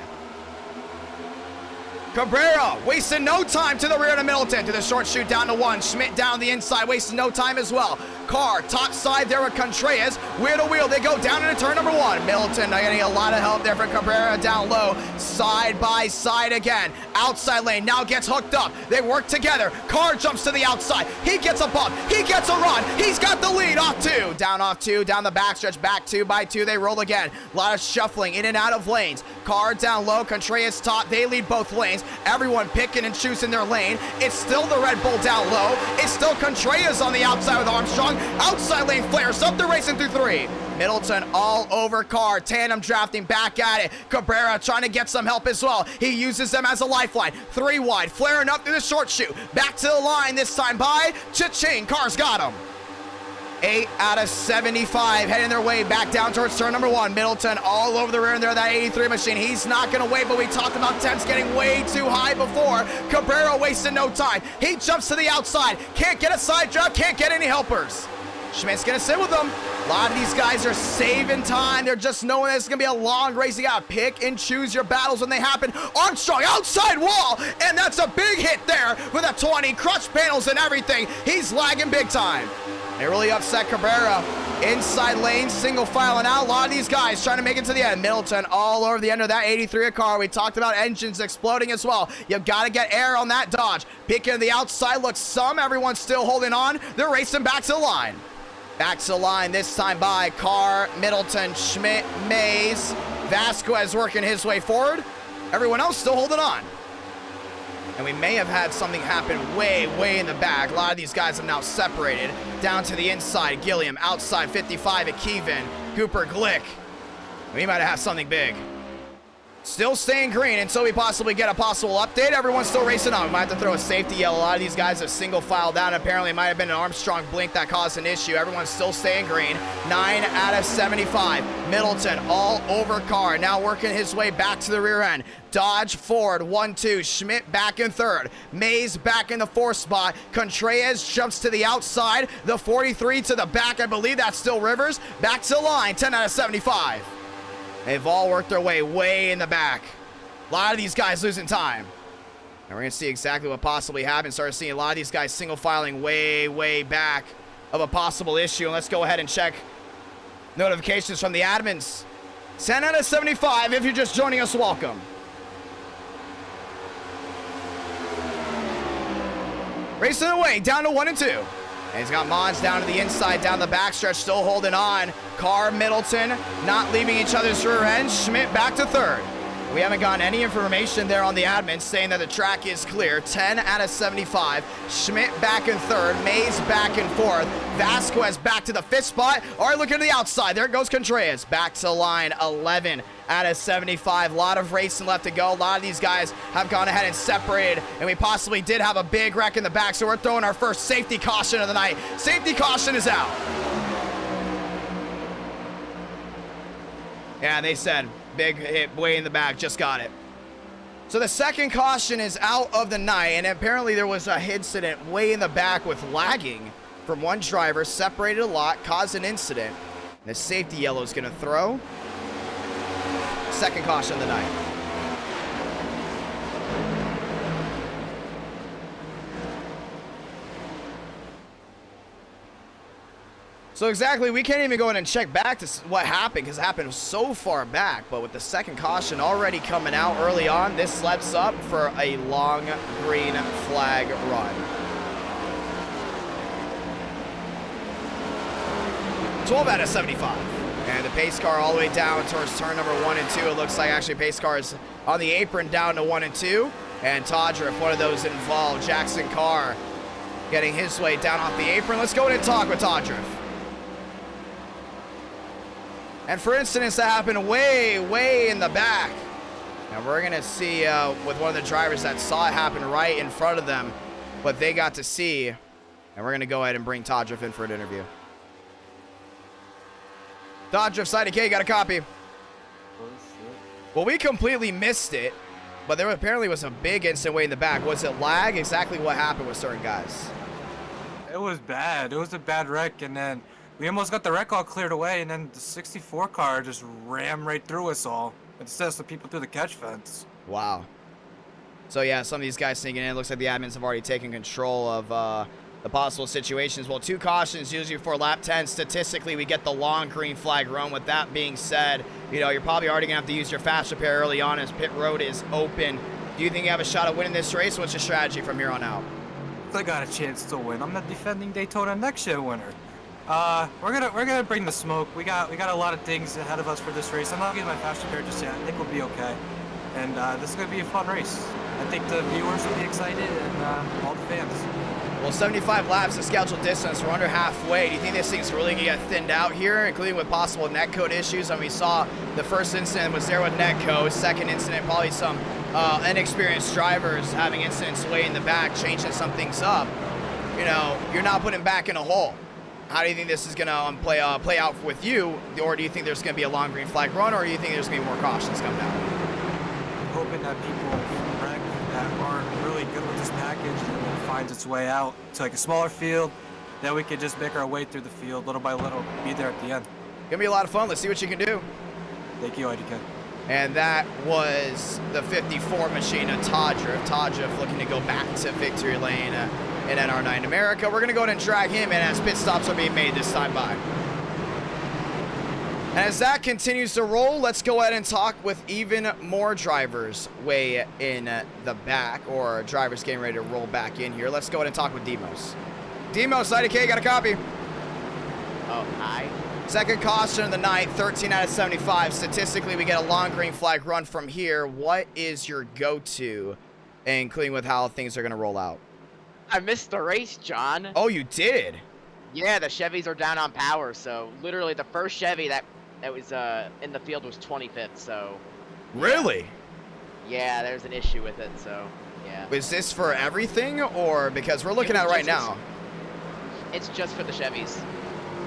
Speaker 1: Cabrera wasting no time to the rear to Middleton, to the short shoot down to 1. Schmidt down the inside, wasting no time as well. Carr top side there with Contreras, wheel to wheel, they go down into turn number 1. Middleton getting a lot of help there for Cabrera down low, side by side again. Outside lane now gets hooked up, they work together. Carr jumps to the outside, he gets a bump, he gets a run, he's got the lead. Off 2, down off 2, down the backstretch, back 2x2, they roll again. A lot of shuffling in and out of lanes. Carr down low, Contreras top, they lead both lanes. Everyone picking and choosing their lane. It's still the Red Bull down low. It's still Contreras on the outside with Armstrong. Outside lane flares up, they're racing through 3. Middleton all over Carr, tandem drafting back at it. Cabrera trying to get some help as well. He uses them as a lifeline. 3 wide, flaring up through the short shoot. Back to the line this time by Cha-ching. Carr's got him. 8 out of 75 heading their way back down towards turn number 1. Middleton all over the rear and there, that 83 machine. He's not going to wait, but we talked about temps getting way too high before. Cabrera wasting no time. He jumps to the outside. Can't get a side drop, can't get any helpers. Schmidt's going to sit with them. A lot of these guys are saving time. They're just knowing that it's going to be a long race. You got to pick and choose your battles when they happen. Armstrong outside wall, and that's a big hit there with a 20. Crutch panels and everything. He's lagging big time. They really upset Cabrera. Inside lane, single filing out. A lot of these guys trying to make it to the end. Middleton all over the end of that 83 car. We talked about engines exploding as well. You've got to get air on that Dodge. Picking the outside looks some. Everyone's still holding on. They're racing back to the line. Back to the line, this time by Carr, Middleton, Schmidt, Mays. Vasquez working his way forward. Everyone else still holding on. And we may have had something happen way in the back. A lot of these guys have now separated. Down to the inside, Gilliam. Outside, 55 at Kevin. Cooper Glick. We might have had something big. Still staying green until we possibly get a possible update. Everyone's still racing on. We might have to throw a safety yellow. A lot of these guys have single filed down. Apparently, it might have been an Armstrong blink that caused an issue. Everyone's still staying green. 9 out of 75. Middleton all over Carr. Now working his way back to the rear end. Dodge forward, 1-2. Schmidt back in third. Mays back in the fourth spot. Contreras jumps to the outside. The 43 to the back. I believe that's still Rivers. Back to the line. 10 out of 75. They've all worked their way in the back. A lot of these guys losing time. And we're going to see exactly what possibly happened. Start seeing a lot of these guys single filing way back of a possible issue. And let's go ahead and check notifications from the admins. 10 out of 75. If you're just joining us, welcome. Racing away, down to 1 and 2. And he's got Mons down to the inside, down the backstretch, still holding on. Carr, Middleton, not leaving each other's rear ends. Schmidt back to third. We haven't gotten any information there on the admin saying that the track is clear. 10 out of 75. Schmidt back in third. Mays back in fourth. Vasquez back to the fifth spot. All right, look at the outside. There goes Contreras. Back to line 11 out of 75. A lot of racing left to go. A lot of these guys have gone ahead and separated, and we possibly did have a big wreck in the back, so we're throwing our first safety caution of the night. Safety caution is out. Yeah, they said big hit way in the back, just got it. So the second caution is out of the night, and apparently there was a incident way in the back with lagging from one driver, separated a lot, caused an incident. The safety yellow is going to throw. Second caution of the night. So exactly, we can't even go in and check back to what happened because it happened so far back. But with the second caution already coming out early on, this sets up for a long green flag run. 12 out of 75. And the pace car all the way down towards turn number 1 and 2. It looks like actually pace car is on the apron down to 1 and 2. And Todriff, one of those involved. Jackson Carr getting his way down off the apron. Let's go in and talk with Todriff. And for instance, that happened way in the back. And we're going to see with one of the drivers that saw it happen right in front of them what they got to see. And we're going to go ahead and bring Todriff in for an interview. Todriff, IDK, got a copy. Well, we completely missed it, but there apparently was a big incident way in the back. Was it lag? Exactly what happened with certain guys?
Speaker 3: It was bad. It was a bad wreck, and then we almost got the wreck all cleared away, and then the 64 car just rammed right through us all. It sent the people through the catch fence.
Speaker 1: Wow. So yeah, some of these guys sinking in. It looks like the admins have already taken control of the possible situations. Well, 2 cautions usually for lap 10. Statistically, we get the long green flag run. With that being said, you know, you're probably already gonna have to use your fast repair early on as pit road is open. Do you think you have a shot at winning this race? What's your strategy from here on out?
Speaker 3: I got a chance to win. I'm the defending Daytona next year winner. We're gonna bring the smoke. We got a lot of things ahead of us for this race. I'm not getting my fast repair just yet. I think we'll be okay. And this is gonna be a fun race. I think the viewers will be excited and all the fans.
Speaker 1: Well, 75 laps of scheduled distance. We're under halfway. Do you think this thing's really going to get thinned out here, including with possible netcode issues? I mean, we saw the first incident was there with netcode. Second incident, probably some inexperienced drivers having incidents way in the back, changing some things up. You know, you're not putting back in a hole. How do you think this is going to play out with you? Or do you think there's going to be a long green flag run, or do you think there's going to be more cautions coming out?
Speaker 3: I'm hoping that people wreck that aren't really good with this package and it finds its way out to like a smaller field, then we can just make our way through the field little by little, be there at the end.
Speaker 1: Gonna be a lot of fun. Let's see what you can do.
Speaker 3: Thank you, IDK.
Speaker 1: And that was the 54 machine of Todriff. Todriff looking to go back to victory lane in NR9 America. We're gonna go ahead and drag him in as pit stops are being made this time by. And as that continues to roll, let's go ahead and talk with even more drivers way in the back, or drivers getting ready to roll back in here. Let's go ahead and talk with Demos. Demos, IDK, got a copy.
Speaker 4: Oh, hi.
Speaker 1: Second caution of the night, 13 out of 75. Statistically, we get a long green flag run from here. What is your go-to, including with how things are going to roll out?
Speaker 4: I missed the race, John.
Speaker 1: Oh, you did?
Speaker 4: Yeah, the Chevys are down on power, so literally the first Chevy that was in the field was 25th, so...
Speaker 1: Really?
Speaker 4: Yeah, there's an issue with it, so, yeah.
Speaker 1: Is this for everything, or because we're looking at it right now?
Speaker 4: It's just for the Chevys.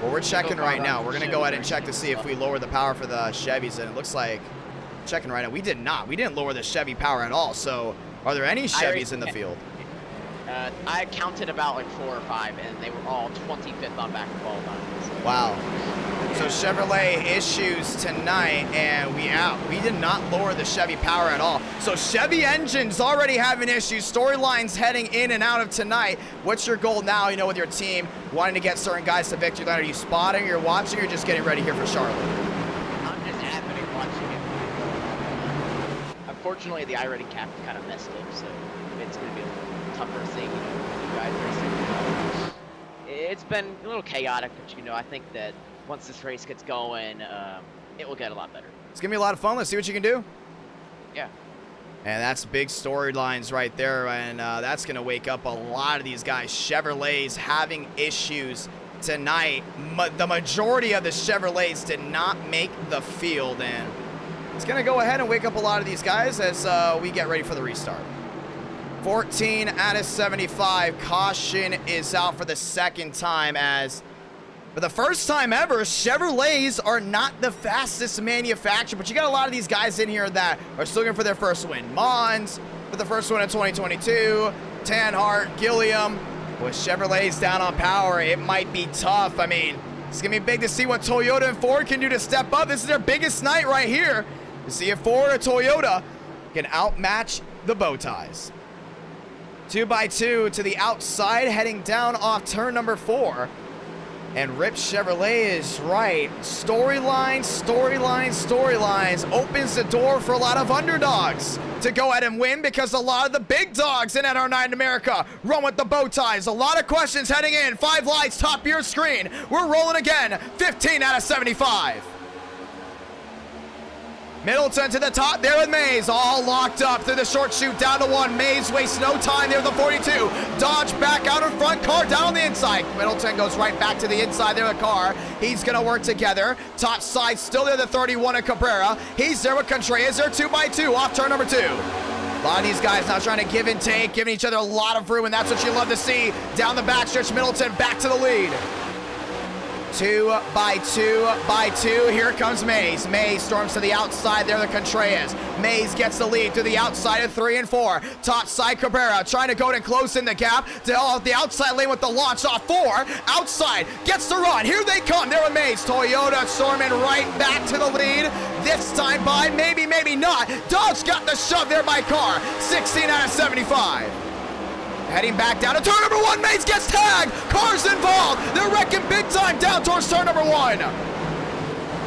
Speaker 1: Well, we're checking right now. We're going to go ahead and check to see if we lower the power for the Chevys, and it looks like, checking right now, we did not. We didn't lower the Chevy power at all, so are there any Chevys in the field?
Speaker 4: I counted about like 4 or 5, and they were all 25th on back of all times. So.
Speaker 1: Wow. So Chevrolet issues tonight, and we did not lower the Chevy power at all. So Chevy engines already having issues. Storylines heading in and out of tonight. What's your goal now, you know, with your team, wanting to get certain guys to victory lane? Are you spotting, you're watching, or just getting ready here for Charlotte?
Speaker 4: I'm just happening watching it. Unfortunately, the iRating cap kind of messed up, so it's going to be a little tougher thing, you know, with you guys racing. It's been a little chaotic, but, you know, I think that once this race gets going, it will get a lot better.
Speaker 1: It's going to be a lot of fun. Let's see what you can do.
Speaker 4: Yeah.
Speaker 1: And that's big storylines right there, and that's going to wake up a lot of these guys. Chevrolets having issues tonight. The majority of the Chevrolets did not make the field, and it's going to go ahead and wake up a lot of these guys as we get ready for the restart. 14 out of 75. Caution is out for the second time, as for the first time ever, Chevrolets are not the fastest manufacturer, but you got a lot of these guys in here that are still looking for their first win. Mons for the first one in 2022. Tanhart, Gilliam. With Chevrolets down on power, it might be tough. I mean, it's going to be big to see what Toyota and Ford can do to step up. This is their biggest night right here. To see if Ford or Toyota can outmatch the bow ties. 2x2 to the outside, heading down off turn number 4. And Rip Chevrolet is right. Storylines, storylines, storylines. Opens the door for a lot of underdogs to go ahead and win, because a lot of the big dogs in NR9 in America run with the bow ties. A lot of questions heading in. 5 lights, top of your screen. We're rolling again. 15 out of 75. Middleton to the top there with Mays, all locked up through the short chute down to 1. Mays wastes no time there with the 42. Dodge back out in front, car down on the inside. Middleton goes right back to the inside there with the car. He's going to work together. Top side still there, the 31 of Cabrera. He's there with Contreras there, 2x2 off turn number 2. A lot of these guys now trying to give and take, giving each other a lot of room, and that's what you love to see. Down the backstretch, Middleton back to the lead. 2x2. Here comes Mays. Mays storms to the outside there, the Contreras. Mays gets the lead to the outside of 3 and 4. Top side Cabrera trying to go and close in the gap to the outside lane with the launch off 4. Outside gets the run. Here they come. There with Mays. Toyota storming right back to the lead. This time by maybe, maybe not. Dodge got the shove there by Carr. 16 out of 75. Heading back down to turn number 1. Mays gets tagged. Car's involved. They're wrecking big time down towards turn number 1.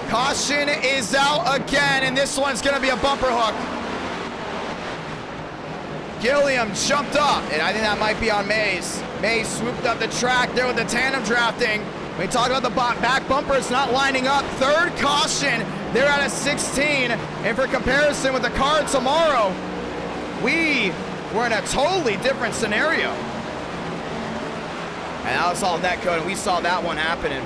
Speaker 1: Caution is out again, and this one's going to be a bumper hook. Gilliam jumped up, and I think that might be on Mays. Mays swooped up the track there with the tandem drafting. We talk about the back bumper, it's not lining up. Third caution. They're at a 16. And for comparison with the car tomorrow, we're in a totally different scenario. And that was all net code, and we saw that one happening.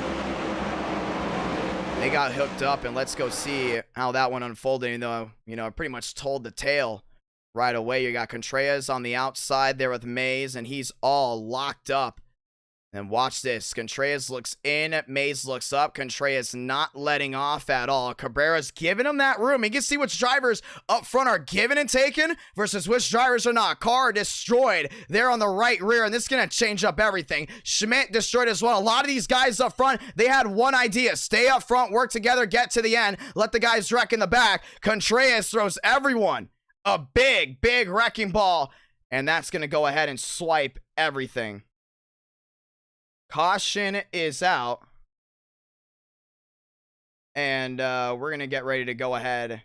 Speaker 1: They got hooked up, and let's go see how that one unfolded. Even though, you know, it pretty much told the tale right away. You got Contreras on the outside there with Mays, and he's all locked up. And watch this. Contreras looks in. Mays looks up. Contreras not letting off at all. Cabrera's giving him that room. You can see which drivers up front are given and taken versus which drivers are not. Carr destroyed there on the right rear, and this is going to change up everything. Schmidt destroyed as well. A lot of these guys up front, they had one idea. Stay up front, work together, get to the end, let the guys wreck in the back. Contreras throws everyone a big, big wrecking ball, and that's going to go ahead and swipe everything. Caution is out, and we're going to get ready to go ahead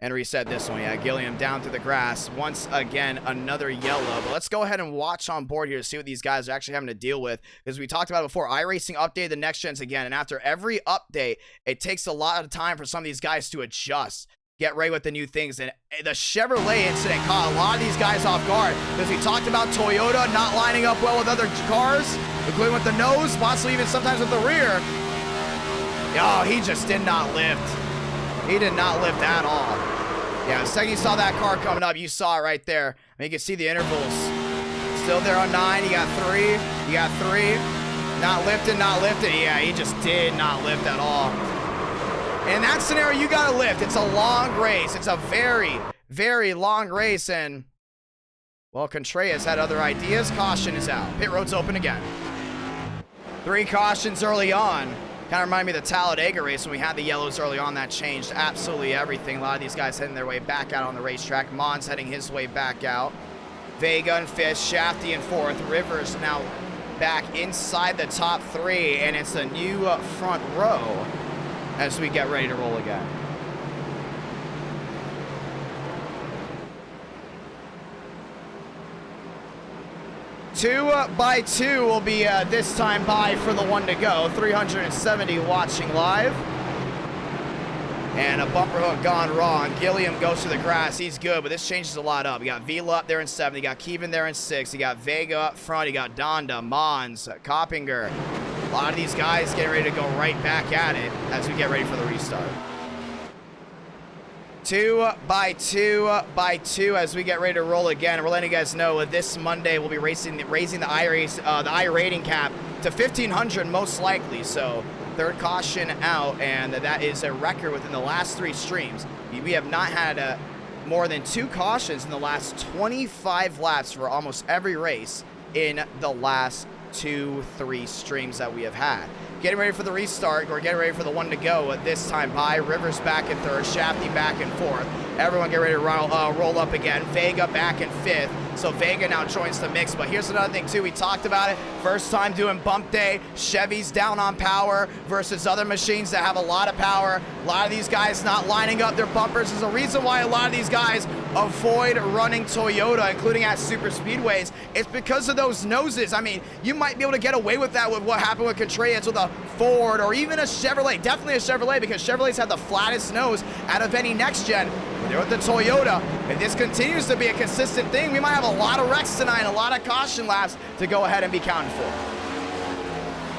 Speaker 1: and reset this one. Yeah, Gilliam down through the grass. Once again, another yellow. But let's go ahead and watch on board here to see what these guys are actually having to deal with. Because we talked about it before, iRacing updated the next gens again. And after every update, it takes a lot of time for some of these guys to adjust, get ready with the new things. And the Chevrolet incident caught a lot of these guys off guard. Because we talked about Toyota not lining up well with other cars, including with the nose, possibly even sometimes with the rear. Oh, he just did not lift. He did not lift at all. Yeah, the second you saw that car coming up, you saw it right there. I mean, you can see the intervals. Still there on 9. You got 3. You got 3. Not lifted, not lifted. Yeah, he just did not lift at all. In that scenario, you got to lift. It's a long race. It's a very, very long race. And, well, Contreras had other ideas. Caution is out. Pit road's open again. 3 cautions early on. Kind of remind me of the Talladega race when we had the yellows early on. That changed absolutely everything. A lot of these guys heading their way back out on the racetrack. Mons heading his way back out. Vega in 5th, Shafty in 4th. Rivers now back inside the top 3, and it's a new front row as we get ready to roll again. 2 by 2 will be this time by for the one to go. 370 watching live. And a bumper hook gone wrong. Gilliam goes to the grass. He's good, but this changes a lot up. You got Vila up there in 7. You got Kevin there in 6. You got Vega up front. You got Donda, Mons, Coppinger. A lot of these guys getting ready to go right back at it as we get ready for the restart. 2 by 2 by 2 as we get ready to roll again. We're letting you guys know this Monday we'll be raising the iRating cap to 1,500 most likely. So 3rd caution out, and that is a record within the last 3 streams. We have not had more than 2 cautions in the last 25 laps for almost every race in the last 2-3 streams that we have had. Getting ready for the restart. We're getting ready for the one to go this time by. Rivers back in 3rd, Shafty back in 4th. Everyone get ready to roll up again. Vega back in 5th. So Vega now joins the mix. But here's another thing too. We talked about it. First time doing bump day. Chevy's down on power versus other machines that have a lot of power. A lot of these guys not lining up their bumpers. There's a reason why a lot of these guys avoid running Toyota, including at super speedways. It's because of those noses. I mean, you might be able to get away with that with what happened with Contreras with a Ford or even a Chevrolet. Definitely a Chevrolet, because Chevrolets have the flattest nose out of any next gen. But they're with the Toyota. If this continues to be a consistent thing, we might have a lot of wrecks tonight, a lot of caution laps to go ahead and be counted for.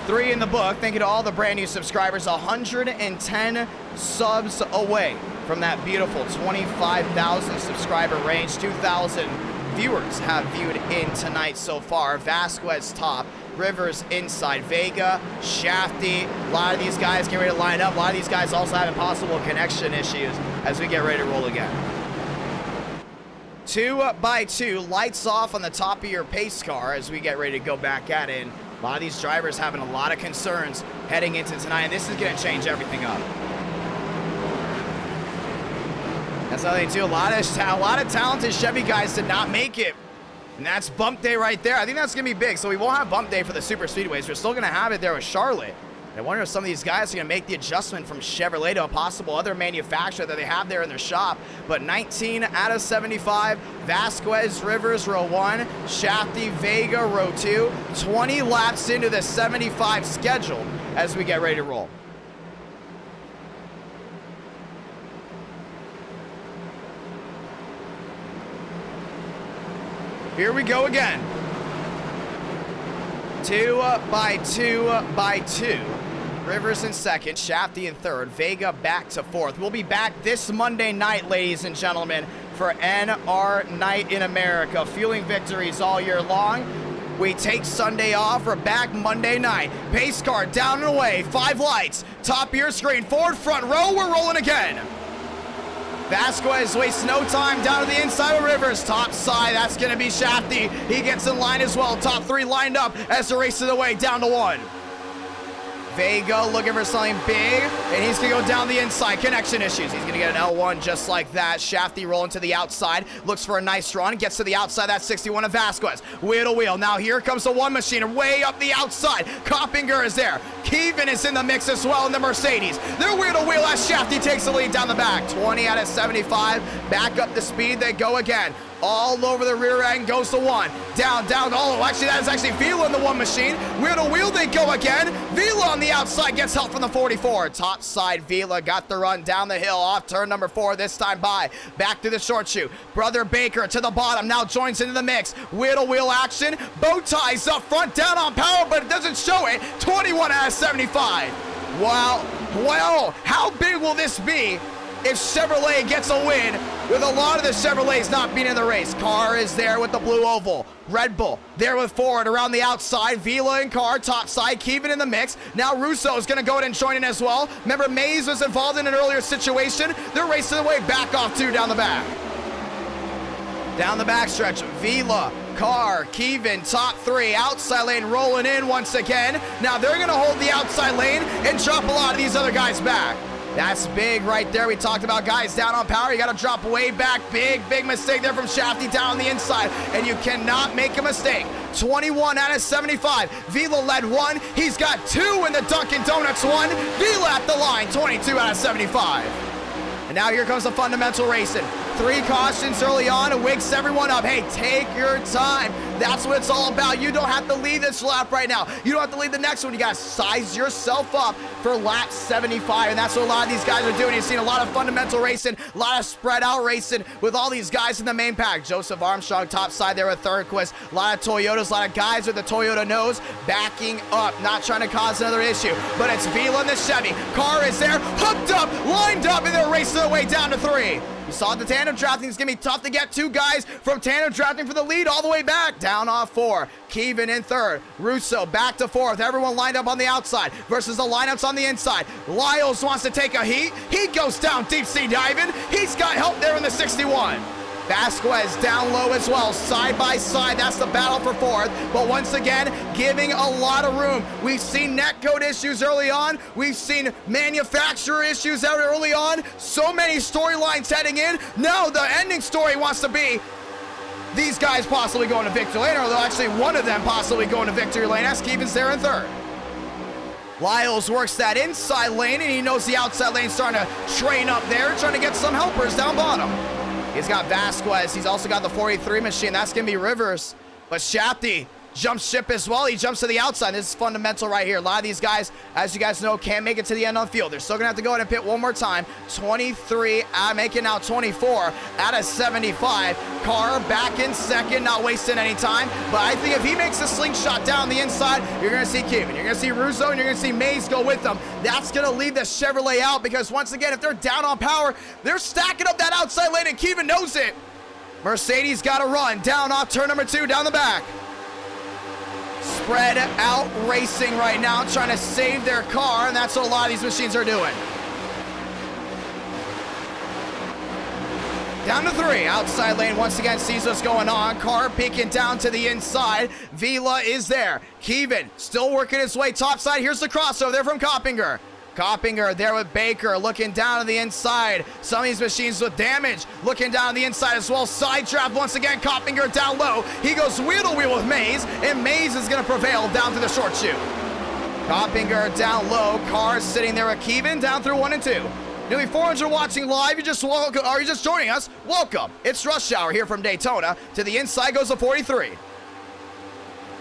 Speaker 1: 3 in the book. Thank you to all the brand new subscribers. 110 subs away from that beautiful 25,000 subscriber range. 2,000 viewers have viewed in tonight so far. Vasquez top, Rivers inside, Vega, Shafty. A lot of these guys get ready to line up. A lot of these guys also have impossible connection issues as we get ready to roll again. 2 by 2, lights off on the top of your pace car as we get ready to go back at it. And a lot of these drivers having a lot of concerns heading into tonight, and this is going to change everything up. That's another thing too. A lot of talented Chevy guys did not make it, and that's bump day right there. I think that's gonna be big. So we won't have bump day for the super speedways. We're still gonna have it there with Charlotte. I wonder if some of these guys are gonna make the adjustment from Chevrolet to a possible other manufacturer that they have there in their shop. But 19 out of 75. Vasquez, Rivers, row 1. Shafty, Vega, row 2. 20 laps into the 75 schedule as we get ready to roll. Here we go again. 2 by 2 by 2. Rivers in 2nd, Shafty in 3rd, Vega back to 4th. We'll be back this Monday night, ladies and gentlemen, for NR Night in America. Fueling victories all year long. We take Sunday off. We're back Monday night. Pace car down and away. 5 lights. Top of your screen. Forward front row. We're rolling again. Vasquez wastes no time down to the inside of Rivers. Top side, that's going to be Shafty. He gets in line as well. Top 3 lined up as the race is away down to 1. Vega looking for something big, and he's gonna go down the inside. Connection issues. He's gonna get an L1 just like that. Shafty rolling to the outside, looks for a nice run, gets to the outside. That's 61 of Vasquez. Wheel to wheel. Now here comes the one machine way up the outside. Coppinger is there. Kevin is in the mix as well in the Mercedes. They're wheel to wheel as Shafty takes the lead down the back. 20 out of 75. Back up the speed. They go again. All over the rear end goes the one. Down, down. Oh, actually, that is actually Vila in the one machine. Wheel to wheel, they go again. Vila on the outside gets help from the 44. Top side, Vila got the run down the hill off turn number 4 this time by. Back to the short shoot. Brother Baker to the bottom, now joins into the mix. Wheel to wheel action. Bow ties up front, down on power, but it doesn't show it. 21 out of 75. Wow. Well, how big will this be if Chevrolet gets a win with a lot of the Chevrolets not being in the race? Carr is there with the blue oval. Red Bull there with Ford around the outside. Vila and Carr top side, keeping in the mix. Now Russo is going to go in and join in as well. Remember, Mays was involved in an earlier situation. They're racing their way back off two down the back. Down the backstretch, Vila, Carr, Kevin, top 3, outside lane rolling in once again. Now they're going to hold the outside lane and drop a lot of these other guys back. That's big right there. We talked about guys down on power. You got to drop way back. Big mistake there from Shafty down on the inside. And you cannot make a mistake. 21 out of 75. Vila led 1. He's got 2 in the Dunkin' Donuts 1. Vila at the line, 22 out of 75. And now here comes the fundamental racing. 3 cautions early on. It wakes everyone up. Hey, take your time. That's what it's all about. You don't have to lead this lap right now. You don't have to lead the next one. You got to size yourself up for lap 75. And that's what a lot of these guys are doing. You've seen a lot of fundamental racing, a lot of spread out racing with all these guys in the main pack. Joseph Armstrong top side there with Thornquist. A lot of Toyotas, a lot of guys with the Toyota nose backing up, not trying to cause another issue. But it's Vila and the Chevy. Carr is there, hooked up, lined up, and they're racing their way down to 3. You saw the tandem drafting. It's going to be tough to get 2 guys from tandem drafting for the lead all the way back. Down off 4. Kevin in 3rd. Russo back to 4th. Everyone lined up on the outside versus the lineups on the inside. Lyles wants to take a heat. He goes down deep sea diving. He's got help there in the 61. Vasquez down low as well, side by side. That's the battle for 4th, but once again, giving a lot of room. We've seen netcode issues early on. We've seen manufacturer issues out early on. So many storylines heading in. Now the ending story wants to be these guys possibly going to victory lane, or actually one of them possibly going to victory lane. As Kevin's there in 3rd. Lyles works that inside lane, and he knows the outside lane's starting to train up there, trying to get some helpers down bottom. He's got Vasquez. He's also got the 43 machine. That's going to be Rivers. But Shafty jumps ship as well. He jumps to the outside. This is fundamental right here. A lot of these guys, as you guys know, can't make it to the end on the field. They're still going to have to go ahead and pit one more time. 23, making now 24 out of 75. Carr back in 2nd, not wasting any time. But I think if he makes a slingshot down the inside, you're going to see Kevin. You're going to see Russo, and you're going to see Mays go with them. That's going to leave the Chevrolet out because, once again, if they're down on power, they're stacking up that outside lane, and Kevin knows it. Mercedes got to run down off turn number 2 down the back. Spread out racing right now, trying to save their car, and that's what a lot of these machines are doing. Down to 3, outside lane once again sees what's going on. Carr peeking down to the inside. Vila is there. Kevin still working his way topside. Here's the crossover there from Coppinger. Coppinger there with Baker, looking down to the inside. Some of these machines with damage, looking down the inside as well. Side trap once again, Coppinger down low. He goes wheel to wheel with Mays, and Mays is going to prevail down to the short chute. Coppinger down low. Carr sitting there with Kevin down through 1 and 2. Nearly 400 watching live. Are you just joining us? Welcome. It's rush hour here from Daytona. To the inside goes the 43.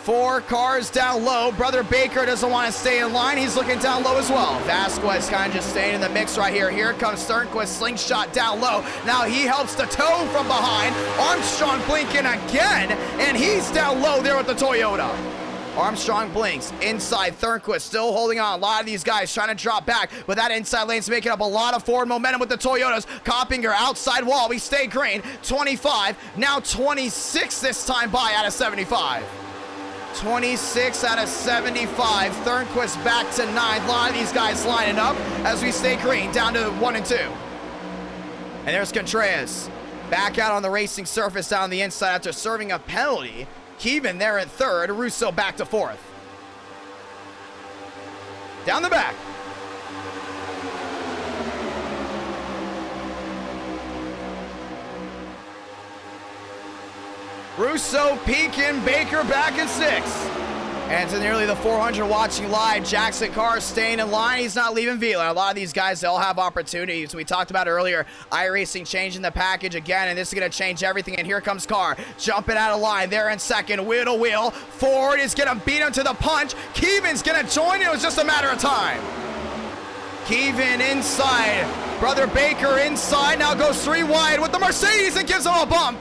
Speaker 1: 4 cars down low. Brother Baker doesn't want to stay in line. He's looking down low as well. Vasquez kind of just staying in the mix right here. Here comes Sternquist, slingshot down low. Now he helps to tow from behind. Armstrong blinking again, and he's down low there with the Toyota. Armstrong blinks inside. Thornquist still holding on. A lot of these guys trying to drop back, but that inside lane's making up a lot of forward momentum with the Toyotas. Coppinger outside wall. We stay green. 25, now 26 this time by out of 75. 26 out of 75. Thornquist back to 9. A lot of these guys lining up as we stay green down to 1 and 2. And there's Contreras back out on the racing surface down the inside after serving a penalty. Kevin there at 3rd. Russo back to 4th. down the back. Russo, Pekin, Baker back in 6th. And to nearly the 400 watching live, Jackson Carr staying in line. He's not leaving Vila. A lot of these guys, they'll have opportunities. We talked about earlier, Iracing changing the package again, and this is going to change everything. And here comes Carr, jumping out of line. There in second, wheel to wheel. Ford is going to beat him to the punch. Keevan's going to join. It was just a matter of time. Keevan inside. Brother Baker inside. Now goes 3 wide with the Mercedes and gives him a bump.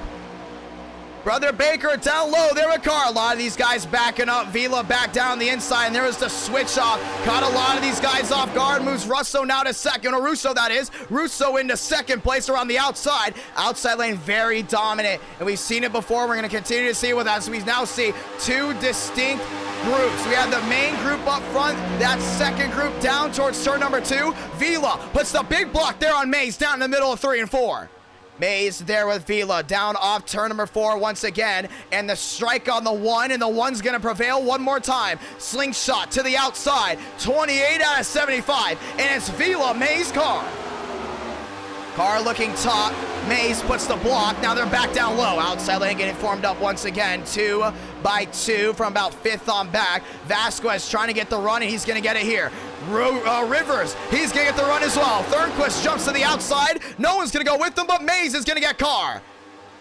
Speaker 1: Brother Baker down low there with Carr. A lot of these guys backing up. Vila back down the inside, and there was the switch off. Caught a lot of these guys off guard. Moves Russo now to second, or Russo that is. Russo into second place around the outside. Outside lane very dominant, and we've seen it before. We're going to continue to see it with us. We now see 2 distinct groups. We have the main group up front, that second group down towards turn number 2. Vila puts the big block there on Mays down in the middle of 3 and 4. Mays there with Vila down off turn number 4 once again, and the strike on the 1, and the 1's gonna prevail one more time. Slingshot to the outside, 28 out of 75, and it's Vila, Mays, Carr. Carr looking top, Mays puts the block, now they're back down low. Outside lane getting formed up once again, 2 by 2 from about 5th on back. Vasquez trying to get the run, and he's gonna get it here. Rivers, he's gonna get the run as well. Thornquist jumps to the outside. No one's gonna go with them, but Mays is gonna get Carr.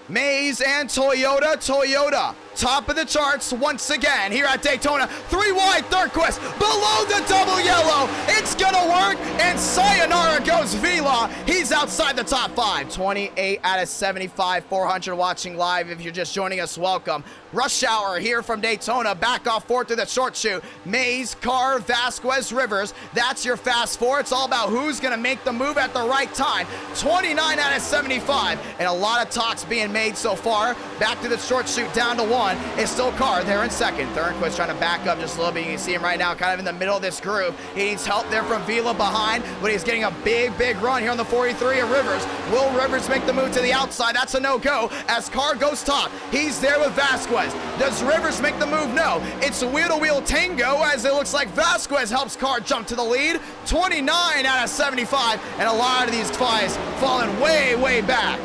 Speaker 1: Mays and Toyota, top of the charts once again here at Daytona. 3 wide, Thornquist below the double yellow. It's gonna work, and sayonara goes Vila. He's outside the top 5. 28 out of 75, 400 watching live. If you're just joining us, welcome. Rush hour here from Daytona. Back off 4 through the short shoot. Mays, Carr, Vasquez, Rivers. That's your fast 4. It's all about who's gonna make the move at the right time. 29 out of 75, and a lot of talks being made so far. Back to the short shoot, down to 1. It's still Carr there in second. Thornquist trying to back up just a little bit. You can see him right now kind of in the middle of this group. He needs help there from Vila behind, but he's getting a big run here on the 43 of Rivers. Will Rivers make the move to the outside? That's a no-go as Carr goes top. He's there with Vasquez. Does Rivers make the move? No. It's a wheel-to-wheel tango as it looks like Vasquez helps Carr jump to the lead. 29 out of 75, and a lot of these guys falling way back.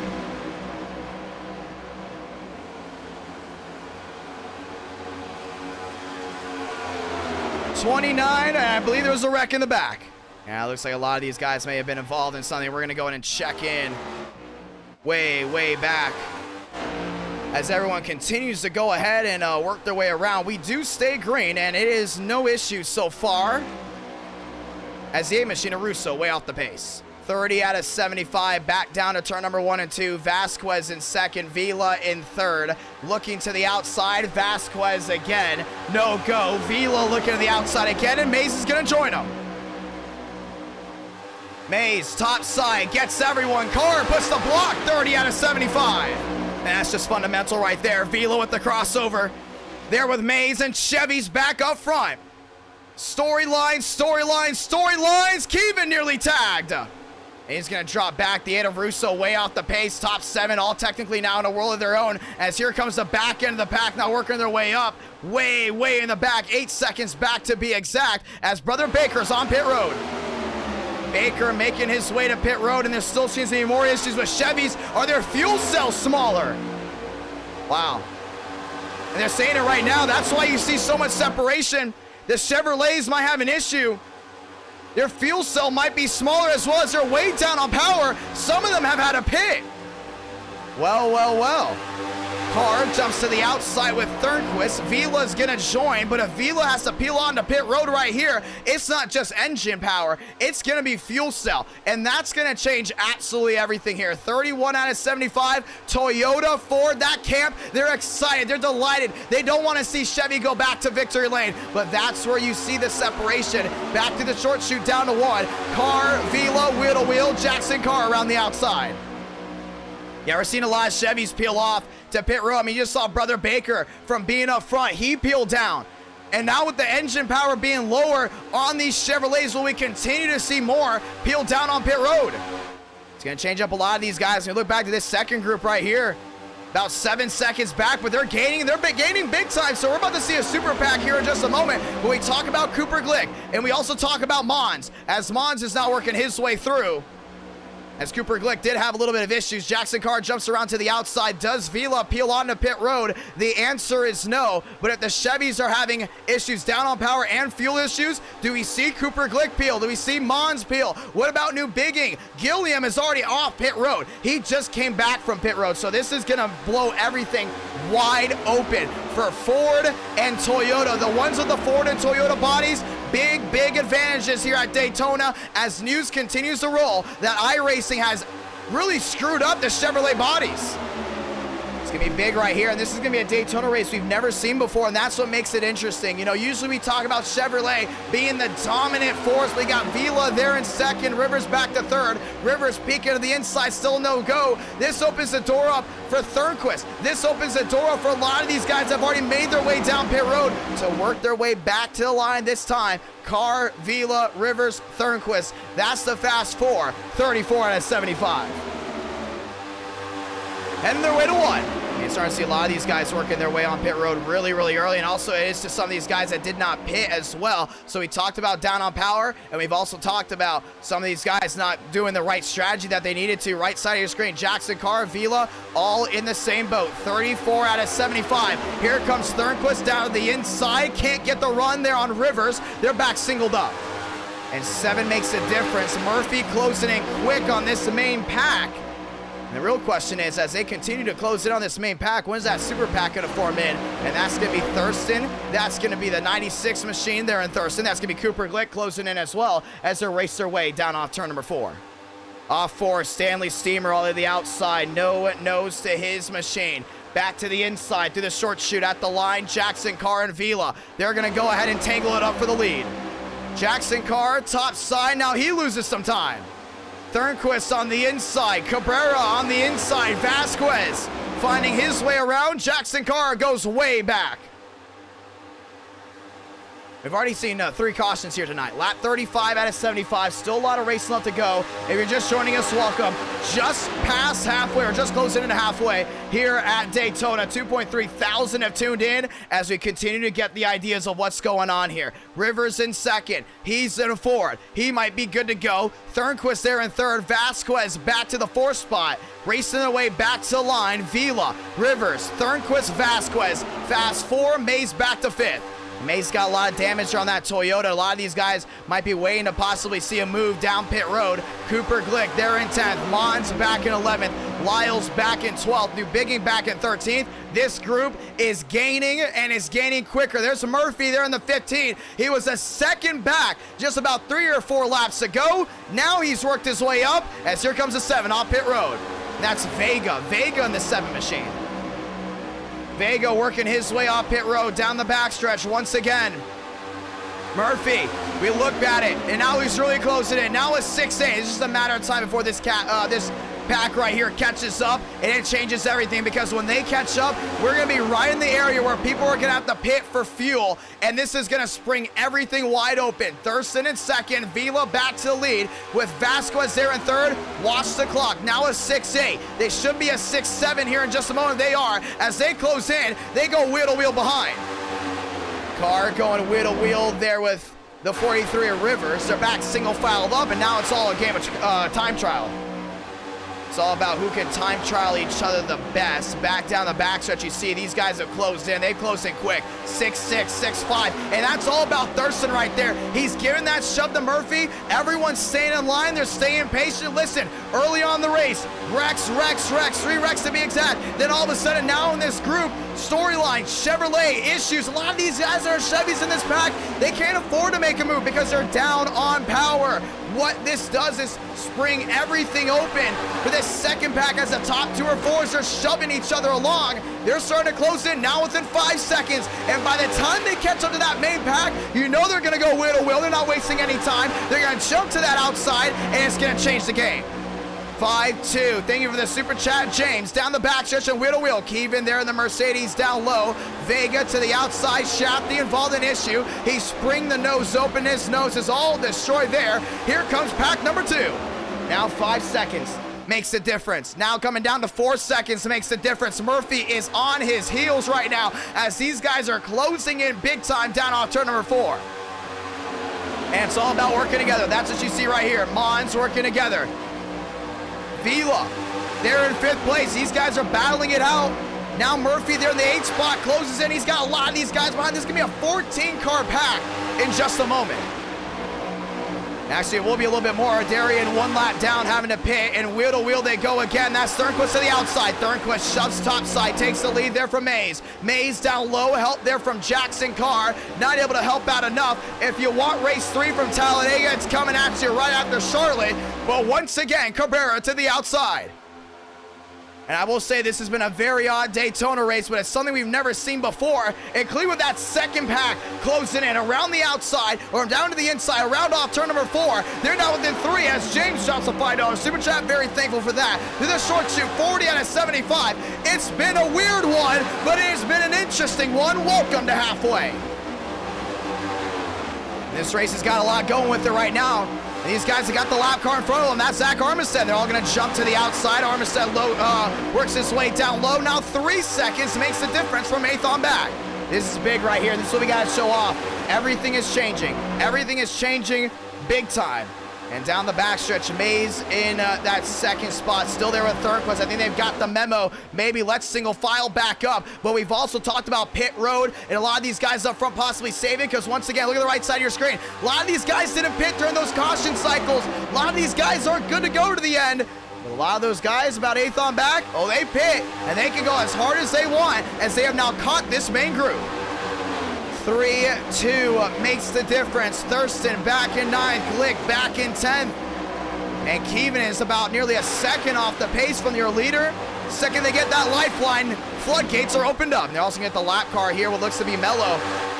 Speaker 1: .29, and I believe there was a wreck in the back. Yeah, it looks like a lot of these guys may have been involved in something. We're going to go in and check in way back as everyone continues to go ahead and work their way around. We do stay green, and it is no issue so far as the A-Machine of Russo way off the pace. 30 out of 75, back down to turn number 1 and 2. Vasquez in second, Vila in third. Looking to the outside, Vasquez again. No go. Vila looking to the outside again, and Mays is going to join him. Mays, top side, gets everyone. Carr puts the block, 30 out of 75. And that's just fundamental right there. Vila with the crossover. There with Mays, and Chevy's back up front. Storylines. Keevan nearly tagged. He's going to drop back. The 8 of Russo way off the pace. Top 7 all technically now in a world of their own as here comes the back end of the pack now working their way up. Way in the back. 8 seconds back to be exact as Brother Baker's on pit road. Baker making his way to pit road, and there still seems to be more issues with Chevys. Are their fuel cells smaller? Wow. And they're saying it right now. That's why you see so much separation. The Chevrolets might have an issue. Their fuel cell might be smaller as well as they're way down on power. Some of them have had a pit. Well. Carr jumps to the outside with Thornquist. Vila's gonna join, but if Vila has to peel onto pit road right here, it's not just engine power, it's gonna be fuel cell, and that's gonna change absolutely everything here. 31 out of 75, Toyota, Ford, that camp, they're excited, they're delighted. They don't want to see Chevy go back to victory lane, but that's where you see the separation. Back to the short shoot, down to 1. Carr, Vila, wheel to wheel, Jackson Carr around the outside. Yeah, we're seeing a lot of Chevys peel off to pit road. I mean, you just saw Brother Baker from being up front. He peeled down. And now with the engine power being lower on these Chevrolets, will we continue to see more peel down on pit road? It's going to change up a lot of these guys. We look back to this second group right here. About 7 seconds back, but they're gaining big time. So we're about to see a super pack here in just a moment when we talk about Cooper Glick, and we also talk about Mons, as Mons is now working his way through. As Cooper Glick did have a little bit of issues. Jackson Carr jumps around to the outside. Does Vila peel onto pit road? The answer is no. But if the Chevys are having issues down on power and fuel issues, do we see Cooper Glick peel? Do we see Mons peel? What about New Bigging? Gilliam is already off pit road. He just came back from pit road. So this is going to blow everything wide open for Ford and Toyota. The ones with the Ford and Toyota bodies, big advantages here at Daytona, as news continues to roll that Iracing has really screwed up the Chevrolet bodies. It's gonna be big right here, and this is gonna be a Daytona race we've never seen before, and that's what makes it interesting. You know, usually we talk about Chevrolet being the dominant force. We got Vila there in second, Rivers back to third. Rivers peeking to the inside, still no go. This opens the door up for Thornquist. This opens the door up for a lot of these guys that have already made their way down pit road to work their way back to the line this time. Carr, Vila, Rivers, Thornquist. That's the fast four, 34 out of 75. Heading their way to one. You're starting to see a lot of these guys working their way on pit road really early, and also it is to some of these guys that did not pit as well. So we talked about down on power, and we've also talked about some of these guys not doing the right strategy that they needed to. Right side of your screen, Jackson Carr, Vila, all in the same boat, 34 out of 75. Here comes Thornquist down to the inside, can't get the run there on Rivers. They're back singled up. And 7 makes a difference. Murphy closing in quick on this main pack. And the real question is, as they continue to close in on this main pack, when's that super pack going to form in? And that's going to be Thurston. That's going to be the 96 machine there in Thurston. That's going to be Cooper Glick closing in as well as they race their way down off turn number 4. Off 4, Stanley Steamer all to the outside. No nose to his machine. Back to the inside through the short chute at the line. Jackson Carr and Vila. They're going to go ahead and tangle it up for the lead. Jackson Carr, top side. Now he loses some time. Thornquist on the inside, Cabrera on the inside, Vasquez finding his way around. Jackson Carr goes way back. We've already seen 3 cautions here tonight. Lap 35 out of 75. Still a lot of racing left to go. If you're just joining us, welcome. Just past halfway, or just closing into halfway here at Daytona. 2.3 thousand have tuned in as we continue to get the ideas of what's going on here. Rivers in second. He's in fourth. He might be good to go. Thornquist there in third. Vasquez back to the 4th spot. Racing their way back to the line. Vila, Rivers, Thornquist, Vasquez. Fast 4, Mays back to 5th. May's got a lot of damage on that Toyota. A lot of these guys might be waiting to possibly see a move down pit road. Cooper Glick there in 10th. Mons back in 11th. Lyles back in 12th. New Bigging back in 13th. This group is gaining, and is gaining quicker. There's Murphy there in the 15th. He was a second back, just about 3 or 4 laps to go. Now he's worked his way up, as here comes the 7 off pit road. And that's Vega. Vega in the 7 machine. Vega working his way off pit road down the backstretch once again. Murphy, we look at it, and now he's really closing in. Now it's 6-8. It's just a matter of time before this pack right here catches up, and it changes everything, because when they catch up, we're going to be right in the area where people are going to have to pit for fuel, and this is going to spring everything wide open. Thurston in second, Vila back to the lead with Vasquez there in third. Watch the clock. Now a 6-8. They should be a 6-7 here in just a moment. They are. As they close in, they go wheel to wheel behind. Carr going wheel to wheel there with the 43 of Rivers. They're back single filed up, and now it's all a game of time trial. It's all about who can time trial each other the best. Back down the backstretch, you see these guys have closed in. They've closed in quick. 6-6, 6-5. And that's all about Thurston right there. He's giving that shove to Murphy. Everyone's staying in line. They're staying patient. Listen, early on the race, Rex, 3 wrecks to be exact. Then all of a sudden, now in this group, storyline, Chevrolet, issues. A lot of these guys that are Chevys in this pack, they can't afford to make a move because they're down on power. What this does is spring everything open for this second pack, as the top 2 or 4s are shoving each other along. They're starting to close in now within 5 seconds, and by the time they catch up to that main pack, you know they're going to go wheel to wheel. They're not wasting any time. They're going to jump to that outside, and it's going to change the game. 5-2. Thank you for the super chat, James. Down the backstretch and wheel to wheel. Keevan there in the Mercedes down low. Vega to the outside. Shafty involved in issue. He spring the nose open. His nose is all destroyed there. Here comes pack number 2. Now 5 seconds. makes the difference. Now coming down to 4 seconds makes the difference. Murphy is on his heels right now as these guys are closing in big time down off turn number 4. And it's all about working together. That's what you see right here. Mons working together. Vila, they're in 5th place. These guys are battling it out. Now Murphy there in the 8th spot closes in. He's got a lot of these guys behind. This is going to be a 14-car pack in just a moment. Actually, it will be a little bit more. Darian 1 lap down, having to pit, and wheel to wheel they go again. That's Thornquist to the outside. Thornquist shoves topside, takes the lead there from Mays. Mays down low, help there from Jackson Carr. Not able to help out enough. If you want race 3 from Talladega, it's coming at you right after Charlotte. But once again, Cabrera to the outside. And I will say this has been a very odd Daytona race, but it's something we've never seen before, including with that second pack closing in around the outside or down to the inside, around off turn number 4. They're now within 3 as James drops a $5 super chat. Very thankful for that. To the short shoot, 40 out of 75. It's been a weird one, but it has been an interesting one. Welcome to halfway. This race has got a lot going with it right now. These guys have got the lap car in front of them. That's Zach Armistead. They're all going to jump to the outside. Armistead works his way down low. Now 3 seconds makes the difference from 8th on back. This is big right here. This is what we got to show off. Everything is changing. Everything is changing big time. And down the backstretch, Mays in that 2nd spot. Still there with Thornquist. I think they've got the memo. Maybe let's single file back up. But we've also talked about pit road and a lot of these guys up front possibly saving, because once again, look at the right side of your screen. A lot of these guys didn't pit during those caution cycles. A lot of these guys aren't good to go to the end. But a lot of those guys about 8th on back, oh, they pit. And they can go as hard as they want as they have now caught this main group. 3-2 makes the difference. Thurston back in 9th, Glick back in 10th. And Keevan is about nearly a second off the pace from your leader. Second they get that lifeline, floodgates are opened up. They're also going to get the lap car here, what looks to be Mello.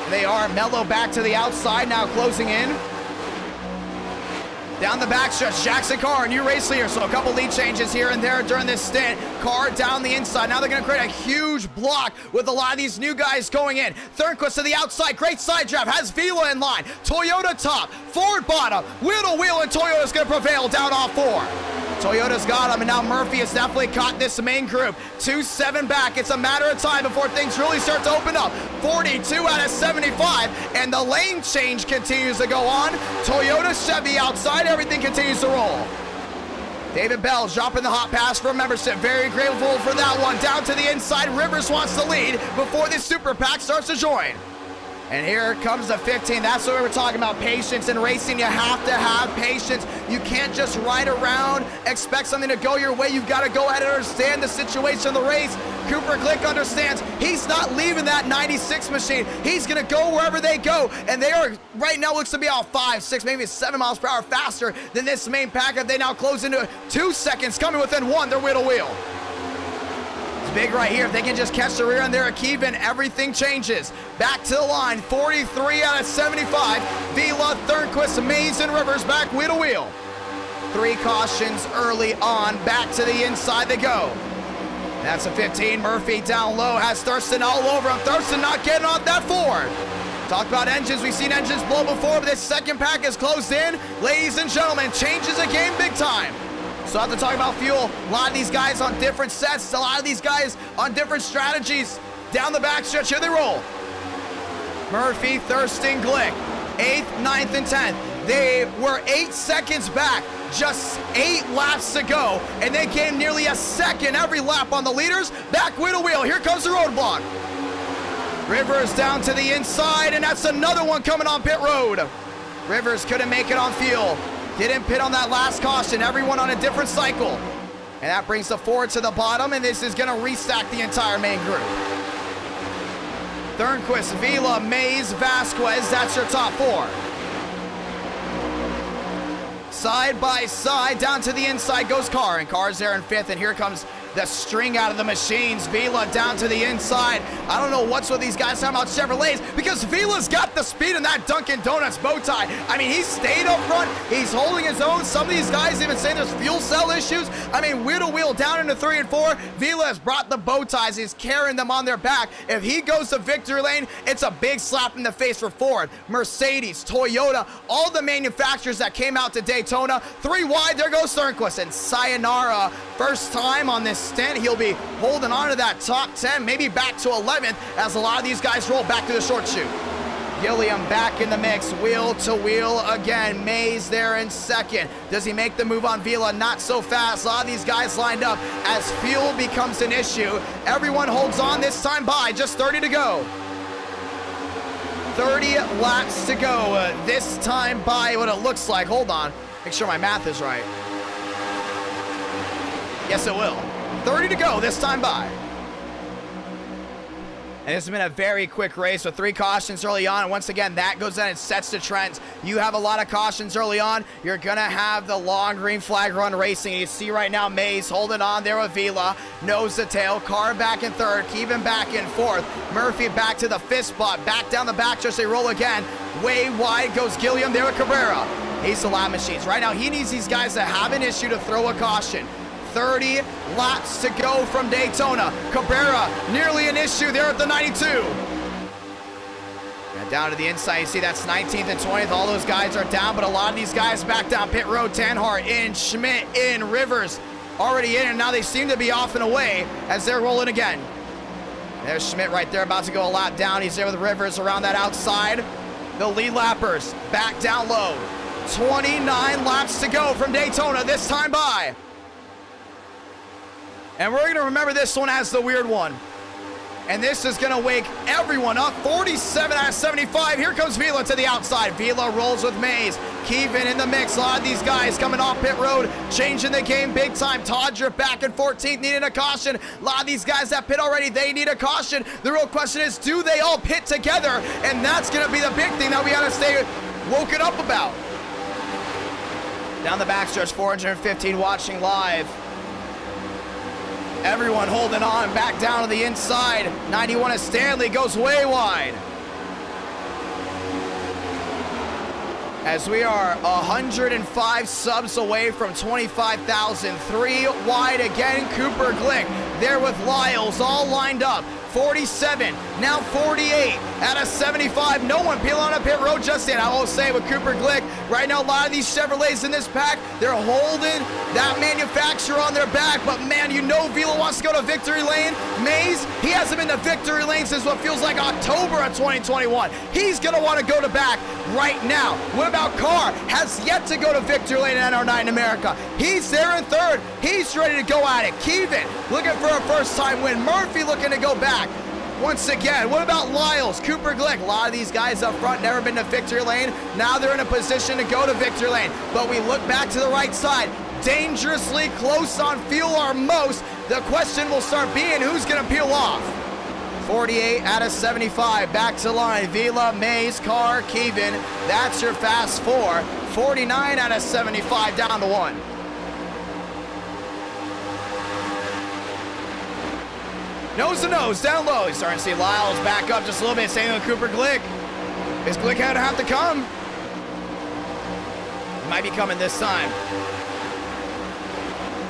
Speaker 1: They are. Mello back to the outside, now closing in. Down the backstretch, Jackson Carr, new race leader, so a couple lead changes here and there during this stint. Carr down the inside. Now they're going to create a huge block with a lot of these new guys going in. Thornquist to the outside, great side draft, has Vila in line. Toyota top, Ford bottom, wheel to wheel, and Toyota's going to prevail down off 4. Toyota's got him, and now Murphy has definitely caught this main group. 2-7 back. It's a matter of time before things really start to open up. 42 out of 75, and the lane change continues to go on. Toyota, Chevy outside, everything continues to roll. David Bell dropping the hot pass for membership. Very grateful for that one. Down to the inside, Rivers wants to lead before this super pack starts to join. And here comes the 15. That's what we were talking about, patience in racing. You have to have patience. You can't just ride around, expect something to go your way. You've got to go ahead and understand the situation of the race. Cooper Glick understands he's not leaving that 96 machine. He's going to go wherever they go. And they are, right now, looks to be out 5, 6, maybe 7 miles per hour faster than this main pack. They now close into 2 seconds, coming within 1. They're wheel to wheel. Big right here. If they can just catch the rear end there at Keevan, everything changes. Back to the line, 43 out of 75. Vila, Thornquist, Mays, and Rivers back wheel to wheel. 3 cautions early on. Back to the inside they go. That's a 15. Murphy down low, has Thurston all over him. Thurston not getting off that Ford. Talk about engines. We've seen engines blow before, but this second pack is closed in. Ladies and gentlemen, changes the game big time. So I have to talk about fuel. A lot of these guys on different sets. A lot of these guys on different strategies. Down the backstretch, here they roll. Murphy, Thurston, Glick. 8th, 9th, and 10th. They were 8 seconds back. Just 8 laps to go. And they gained nearly a second every lap on the leaders. Back wheel to wheel. Here comes the roadblock. Rivers down to the inside, and that's another one coming on pit road. Rivers couldn't make it on fuel. Didn't pit on that last caution. Everyone on a different cycle. And that brings the Ford to the bottom, and this is going to restack the entire main group. Thornquist, Vila, Mays, Vasquez, that's your top 4. Side by side, down to the inside goes Carr, and Carr's there in 5th, and here comes the string out of the machines. Vila down to the inside. I don't know what's with these guys talking about Chevrolets, because Vila's got the speed in that Dunkin' Donuts bow tie. I mean, he stayed up front. He's holding his own. Some of these guys even say there's fuel cell issues. I mean, wheel to wheel down into 3 and 4. Vila has brought the bow ties. He's carrying them on their back. If he goes to victory lane, it's a big slap in the face for Ford, Mercedes, Toyota, all the manufacturers that came out to Daytona. 3 wide, there goes Sternquist, and sayonara. First time on this stint, he'll be holding on to that top 10, maybe back to 11th, as a lot of these guys roll back to the short chute. Gilliam back in the mix, wheel to wheel again. Mays there in second. Does he make the move on Vila? Not so fast. A lot of these guys lined up as fuel becomes an issue. Everyone holds on this time by, just 30 to go. 30 laps to go. This time by what it looks like. Hold on, make sure my math is right. Yes, it will. 30 to go this time by. And this has been a very quick race with 3 cautions early on. And once again, that goes in and sets the trends. You have a lot of cautions early on. You're going to have the long green flag run racing. You see right now Mays holding on there with Vila. Nose to tail. Carr back in third. Keevan back in fourth. Murphy back to the 5th spot. Back down the back stretch. They roll again. Way wide goes Gilliam there with Cabrera. He's the lap machines. Right now, he needs these guys to have an issue to throw a caution. 30 laps to go from Daytona. Cabrera, nearly an issue there at the 92. And down to the inside, you see that's 19th and 20th. All those guys are down, but a lot of these guys back down pit road. Tanhart in, Schmidt in, Rivers already in, and now they seem to be off and away as they're rolling again. There's Schmidt right there, about to go a lap down. He's there with Rivers around that outside. The lead lappers back down low. 29 laps to go from Daytona this time by. And we're going to remember this one as the weird one. And this is going to wake everyone up. 47 out of 75. Here comes Vila to the outside. Vila rolls with Mays. Keevan in the mix. A lot of these guys coming off pit road, changing the game big time. Todrick back in 14th, needing a caution. A lot of these guys that pit already, they need a caution. The real question is, do they all pit together? And that's going to be the big thing that we got to stay woken up about. Down the backstretch, 415 watching live. Everyone holding on, back down to the inside. 91 of Stanley goes way wide. As we are 105 subs away from 25,000. 3 wide again, Cooper Glick there with Lyles all lined up. 47, now 48 out of 75. No one peeling on a pit road just yet. I will say with Cooper Glick, right now a lot of these Chevrolets in this pack, they're holding that manufacturer on their back, but man, you know Vila wants to go to victory lane. Mays, he hasn't been to victory lane since what feels like October of 2021. He's gonna want to go to back right now. What about Carr? Has yet to go to victory lane in NR9 in America. He's there in third. He's ready to go at it. Keevan looking for a first time win. Murphy looking to go back. Once again, what about Lyles, Cooper Glick? A lot of these guys up front never been to victory lane. Now they're in a position to go to victory lane. But we look back to the right side, dangerously close on fuel or most. The question will start being, who's gonna peel off? 48 out of 75, back to line. Vila, Mays, Carr, Keevan. That's your fast 4. 49 out of 75, down to 1. Nose to nose, down low. You're starting to see Lyles back up just a little bit. Same with Cooper Glick. Is Glick going to have to come? He might be coming this time.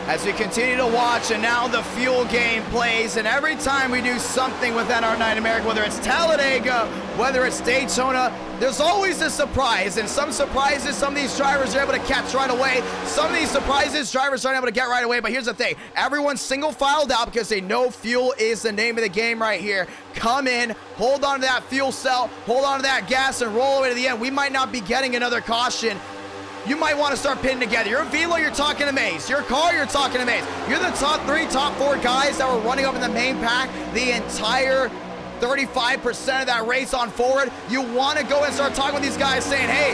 Speaker 1: As we continue to watch, and now the fuel game plays, and every time we do something with NR9 America, whether it's Talladega, whether it's Daytona, there's always a surprise, and some surprises, some of these drivers are able to catch right away. Some of these surprises, drivers aren't able to get right away, but here's the thing. Everyone's single filed out because they know fuel is the name of the game right here. Come in, hold on to that fuel cell, hold on to that gas, and roll away to the end. We might not be getting another caution. You might want to start pitting together. You're Vila, you're talking to Mays. Your car, you're talking to Mays. You're the top 3, top 4 guys that were running up in the main pack the entire 35% of that race on forward. You want to go and start talking with these guys saying, hey,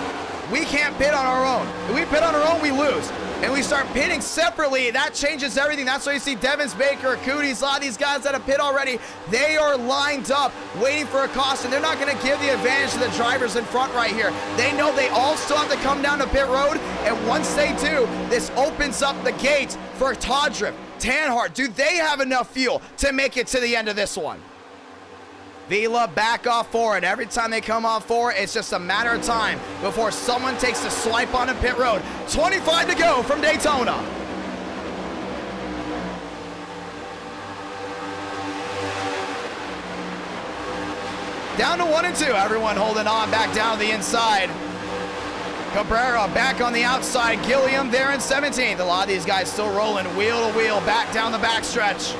Speaker 1: we can't pit on our own. If we pit on our own, we lose. And we start pitting separately, that changes everything. That's why you see Devins, Baker, Cooties, a lot of these guys that have pit already, they are lined up waiting for a caution. They're not going to give the advantage to the drivers in front right here. They know they all still have to come down to pit road, and once they do, this opens up the gate for Todrick, Tanhart, do they have enough fuel to make it to the end of this one? Vila back off forward. Every time they come off forward, it's just a matter of time before someone takes a swipe on a pit road. 25 to go from Daytona. Down to 1 and 2. Everyone holding on back down to the inside. Cabrera back on the outside. Gilliam there in 17th. A lot of these guys still rolling wheel to wheel back down the backstretch.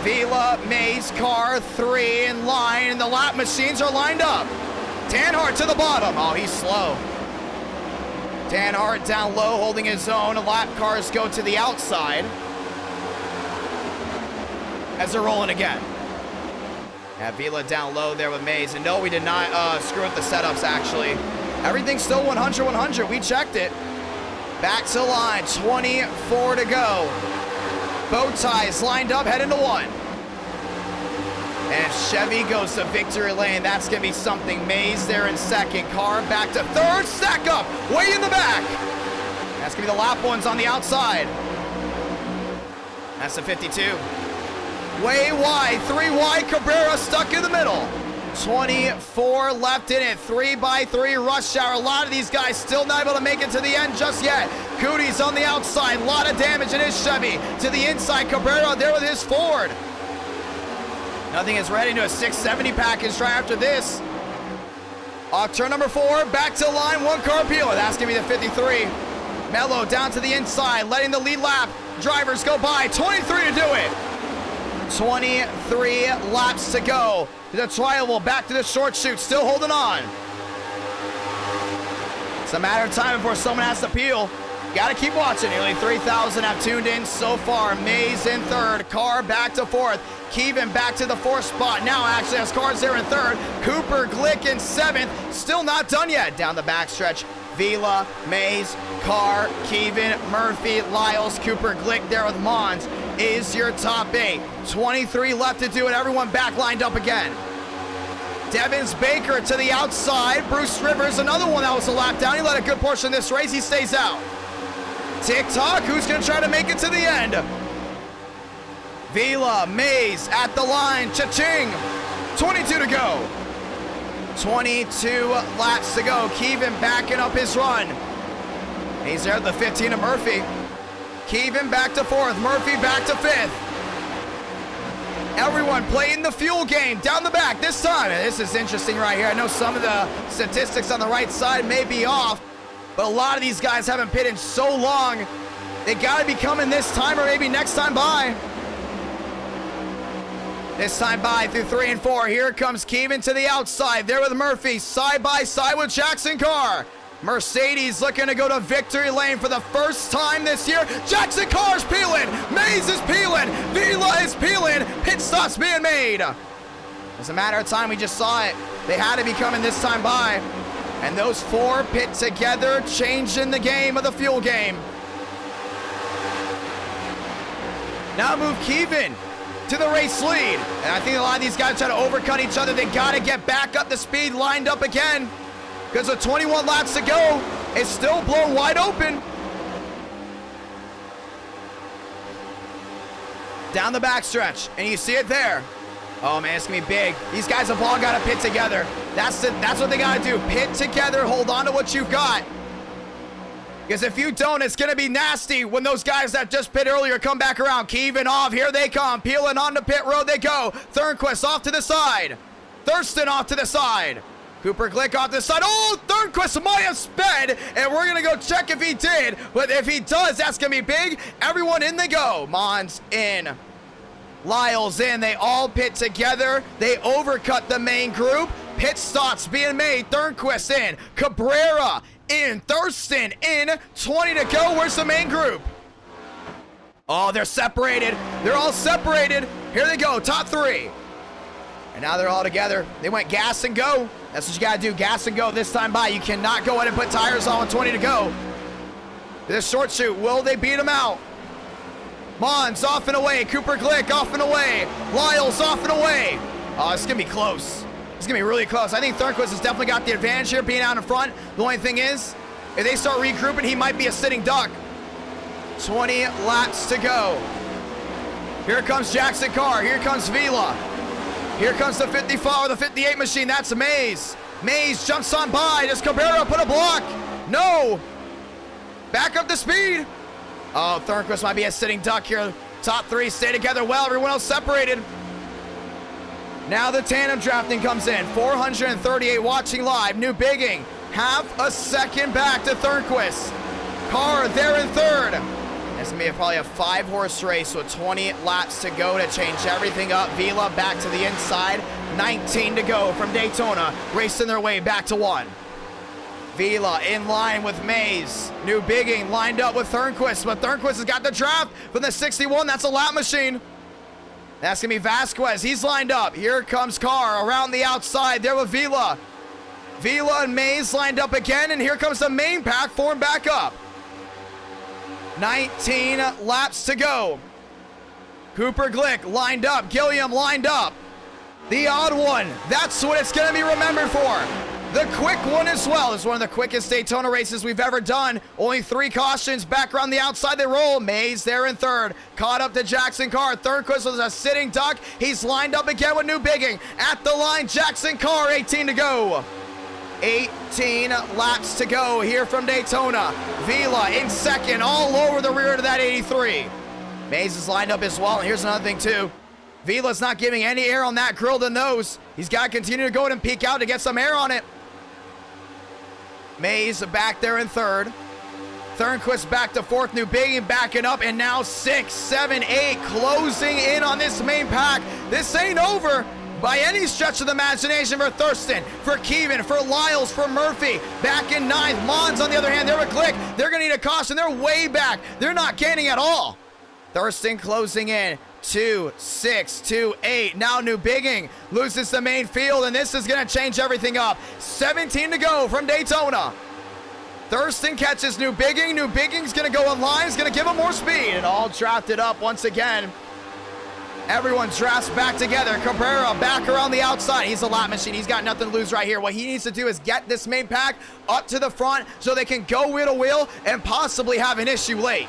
Speaker 1: Vila, Mays, Carr, 3 in line, and the lap machines are lined up. Tanhart to the bottom. Oh, he's slow. Tanhart down low, holding his own. Lap cars go to the outside as they're rolling again. Yeah, Vila down low there with Mays. And no, we did not screw up the setups, actually. Everything's still 100-100. We checked it. Back to line, 24 to go. Bow ties lined up, heading to 1. And Chevy goes to victory lane. That's going to be something. Mays there in second. Carr back to third. Stack up, way in the back. That's going to be the lap ones on the outside. That's the 52. Way wide, 3 wide. Cabrera stuck in the middle. 24 left in it, 3x3 rush hour. A lot of these guys still not able to make it to the end just yet. Cootie's on the outside, a lot of damage in his Chevy. To the inside, Cabrera there with his Ford. Nothing is ready to a 670 package right after this. Off turn number 4, back to line, 1 car peeler. That's gonna be the 53. Mello down to the inside, letting the lead lap drivers go by. 23 to do it. 23 laps to go. The trial back to the short chute, still holding on. It's a matter of time before someone has to peel. Got to keep watching. Nearly 3,000 have tuned in so far. Mays in third, Carr back to fourth. Keevan back to the 4th spot. Now actually has cars there in third. Cooper Glick in 7th. Still not done yet. Down the backstretch, Vila, Mays, Carr, Keevan, Murphy, Lyles, Cooper Glick there with Mons is your top 8. 23 left to do it. Everyone back lined up again. Devins Baker to the outside. Bruce Rivers, another one that was a lap down. He led a good portion of this race. He stays out. TikTok, who's going to try to make it to the end? Vila, Mays at the line. Cha-ching. 22 to go. 22 laps to go. Keevan backing up his run. He's there at the 15 of Murphy. Keevan back to 4th. Murphy back to 5th. Everyone playing the fuel game down the back this time. And this is interesting right here. I know some of the statistics on the right side may be off, but a lot of these guys haven't pitted so long. They got to be coming this time or maybe next time by. This time by through 3 and 4. Here comes Keevan to the outside. There with Murphy. Side by side with Jackson Carr. Mercedes looking to go to victory lane for the first time this year. Jackson Carr's peeling. Mays is peeling. Vila is peeling. Pit stops being made. It's a matter of time. We just saw it. They had to be coming this time by. And those 4 pit together, changing the game of the fuel game. Now move Keevan to the race lead. And I think a lot of these guys try to overcut each other. They got to get back up to speed, lined up again. Because with 21 laps to go, it's still blown wide open. Down the backstretch, and you see it there. Oh man, it's gonna be big. These guys have all got to pit together. That's what they got to do. Pit together, hold on to what you've got. Because if you don't, it's gonna be nasty when those guys that just pit earlier come back around. Keevan off, here they come. Peeling on the pit road they go. Thornquist off to the side. Thurston off to the side. Cooper Glick off the side. Oh, Thornquist might have sped, and we're going to go check if he did. But if he does, that's going to be big. Everyone in they go. Mons in. Lyles in. They all pit together. They overcut the main group. Pit stops being made. Thornquist in. Cabrera in. Thurston in. 20 to go. Where's the main group? Oh, they're separated. They're all separated. Here they go. Top 3. And now they're all together. They went gas and go. That's what you got to do. Gas and go this time by. You cannot go ahead and put tires on with 20 to go. This short shoot. Will they beat him out? Mons off and away. Cooper Glick off and away. Lyles off and away. Oh, it's going to be close. It's going to be really close. I think Thornquist has definitely got the advantage here being out in front. The only thing is, if they start regrouping, he might be a sitting duck. 20 laps to go. Here comes Jackson Carr. Here comes Vila. Here comes the 54 or the 58 machine. That's Mays. Mays jumps on by. Does Cabrera put a block? No. Back up to speed. Oh, Thornquist might be a sitting duck here. Top three stay together well. Everyone else separated. Now the tandem drafting comes in. 438 watching live. New Bigging. Half a second back to Thornquist. Carr there in third. It's going to be probably a 5-horse race with 20 laps to go to change everything up. Vila back to the inside. 19 to go from Daytona. Racing their way back to 1. Vila in line with Mays. New Bigging lined up with Thornquist, but Thornquist has got the draft from the 61. That's a lap machine. That's going to be Vasquez. He's lined up. Here comes Carr around the outside there with Vila. Vila and Mays lined up again, and here comes the main pack formed back up. 19 laps to go. Cooper Glick lined up. Gilliam lined up. The odd one. That's what it's going to be remembered for. The quick one as well. It's one of the quickest Daytona races we've ever done. Only 3 cautions. Back around the outside they roll. Mays there in third. Caught up to Jackson Carr. Thornquist was a sitting duck. He's lined up again with New Bigging. At the line, Jackson Carr, 18 to go. 18 laps to go here from Daytona. Vila in second, all over the rear to that 83. Mays is lined up as well. And here's another thing too. Vila's not giving any air on that grill to nose. He's got to continue to go and peek out to get some air on it. Mays back there in third. Thornquist back to fourth. New Bigging backing up, and now 6, 7, 8 closing in on this main pack. This ain't over by any stretch of the imagination for Thurston, for Keevan, for Lyles, for Murphy. Back in ninth. Mons on the other hand, they're a click. They're going to need a caution. They're way back. They're not gaining at all. Thurston closing in. 2, 6, 2, 8. Now New Bigging loses the main field, and this is going to change everything up. 17 to go from Daytona. Thurston catches New Bigging. New Bigging's going to go in line. He's going to give him more speed. And all drafted up once again. Everyone drafts back together. Cabrera back around the outside. He's a lap machine. He's got nothing to lose right here. What he needs to do is get this main pack up to the front so they can go wheel to wheel and possibly have an issue late.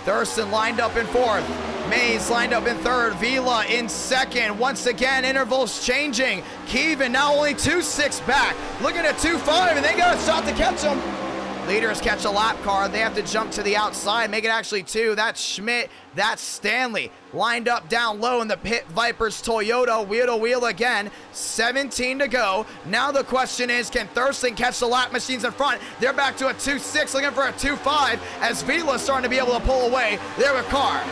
Speaker 1: Thurston lined up in fourth. Mays lined up in third. Vila in second. Once again, intervals changing. Keevan now only 2-6 back. Looking at 2-5, and they got a shot to catch him. Leaders catch a lap car. They have to jump to the outside, make it actually 2. That's Schmidt. That's Stanley. Lined up down low in the Pit Vipers Toyota. Wheel to wheel again. 17 to go. Now the question is, can Thurston catch the lap machines in front? They're back to a 2-6, looking for a 2-5 as Vila's starting to be able to pull away. There with Carr.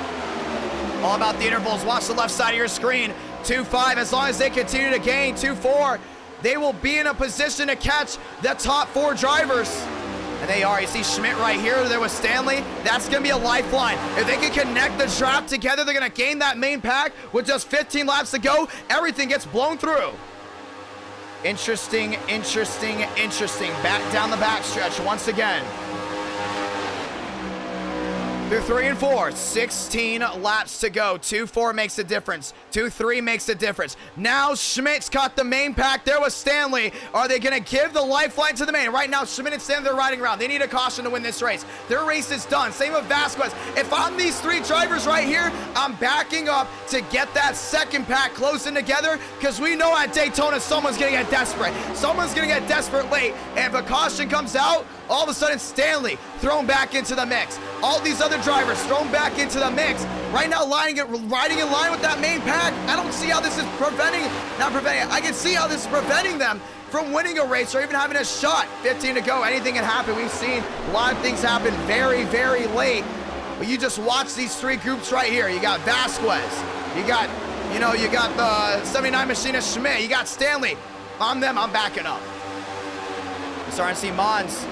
Speaker 1: All about the intervals. Watch the left side of your screen. 2-5, as long as they continue to gain. 2-4, they will be in a position to catch the top 4 drivers. And they are. You see Schmidt right here. There was Stanley. That's going to be a lifeline. If they can connect the draft together, they're going to gain that main pack with just 15 laps to go. Everything gets blown through. Interesting, interesting, interesting. Back down the backstretch once again. Through 3 and 4, 16 laps to go. 2-4 makes a difference. 2-3 makes a difference. Now Schmidt's caught the main pack. There was Stanley. Are they going to give the lifeline to the main? Right now, Schmidt and Stanley are riding around. They need a caution to win this race. Their race is done. Same with Vasquez. If I'm these 3 drivers right here, I'm backing up to get that second pack closing together, because we know at Daytona someone's going to get desperate. Someone's going to get desperate late. And if a caution comes out, all of a sudden Stanley thrown back into the mix. All these other drivers thrown back into the mix. Right now riding in line with that main pack. I don't see how this is I can see how this is preventing them from winning a race or even having a shot. 15 to go, anything can happen. We've seen a lot of things happen very, very late. But you just watch these 3 groups right here. You got Vasquez. You got the 79 machinist Schmidt. You got Stanley. On them, I'm backing up. We're starting to see Mons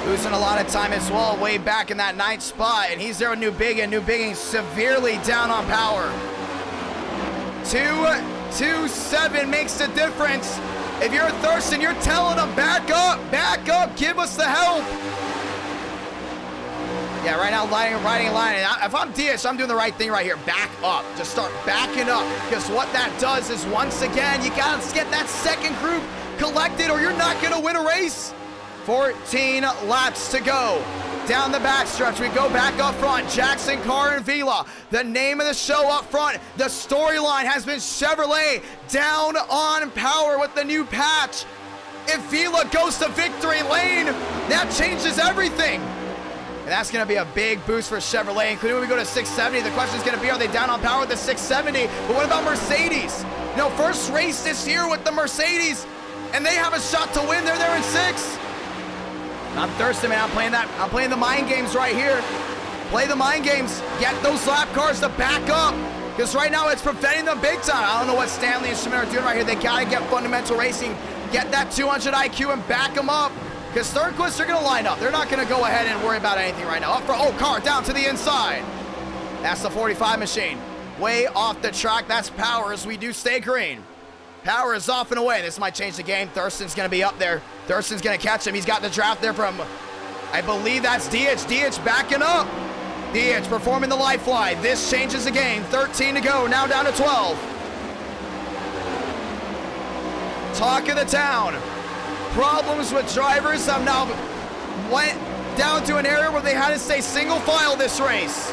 Speaker 1: losing a lot of time as well, way back in that 9th spot, and he's there with New Bigging. New Bigging severely down on power. 2-7 makes a difference. If you're Thurston, you're telling them, back up, give us the help. Yeah, right now, riding in line. If I'm Diaz, I'm doing the right thing right here. Back up. Just start backing up, because what that does is, once again, you got to get that second group collected or you're not going to win a race. 14 laps to go. down the backstretch. We go back up front. Jackson Carr and Vila. The name of the show up front. The storyline has been Chevrolet down on power with the new patch. If Vila goes to victory lane, that changes everything. And that's going to be a big boost for Chevrolet, including when we go to 670. The question is going to be, are they down on power with the 670? But what about Mercedes? You know, first race this year with the Mercedes, and they have a shot to win. They're there in 6. I'm thirsty, man. I'm playing the mind games right here. Play the mind games. Get those lap cars to back up. Because right now it's preventing them big time. I don't know what Stanley and Schmidt are doing right here. They got to get fundamental racing. Get that 200 IQ and back them up. Because Thornquist are going to line up. They're not going to go ahead and worry about anything right now. Up for, oh, car down to the inside. That's the 45 machine. Way off the track. That's Powers. We do stay green. Power is off and away. This might change the game. Thurston's going to be up there. Thurston's going to catch him. He's got the draft there from, I believe that's DH. DH backing up. DH performing the lifeline. This changes the game. 13 to go. Now down to 12. Talk of the town. Problems with drivers have now went down to an area where they had to stay single file this race.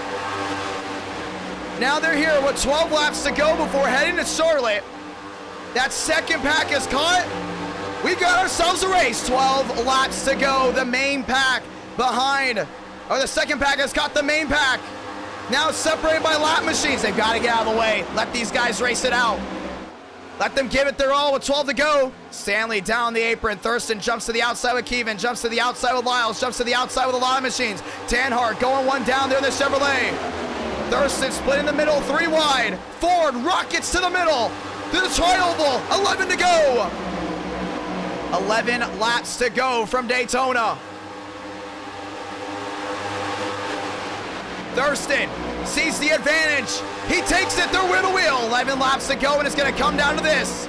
Speaker 1: Now they're here with 12 laps to go before heading to Charlotte. That second pack is caught. We got ourselves a race. 12 laps to go. The main pack behind, or the second pack has got the main pack. Now separated by lap machines. They've got to get out of the way. Let these guys race it out. Let them give it their all with 12 to go. Stanley down the apron. Thurston jumps to the outside with Kevin. Jumps to the outside with Lyles. Jumps to the outside with a lot of machines. Tanhart going one down there in the Chevrolet. Thurston split in the middle, 3 wide. Ford rockets to the middle. To the tri-oval, 11 to go. 11 laps to go from Daytona. Thurston sees the advantage. He takes it through wheel to wheel. 11 laps to go, and it's going to come down to this.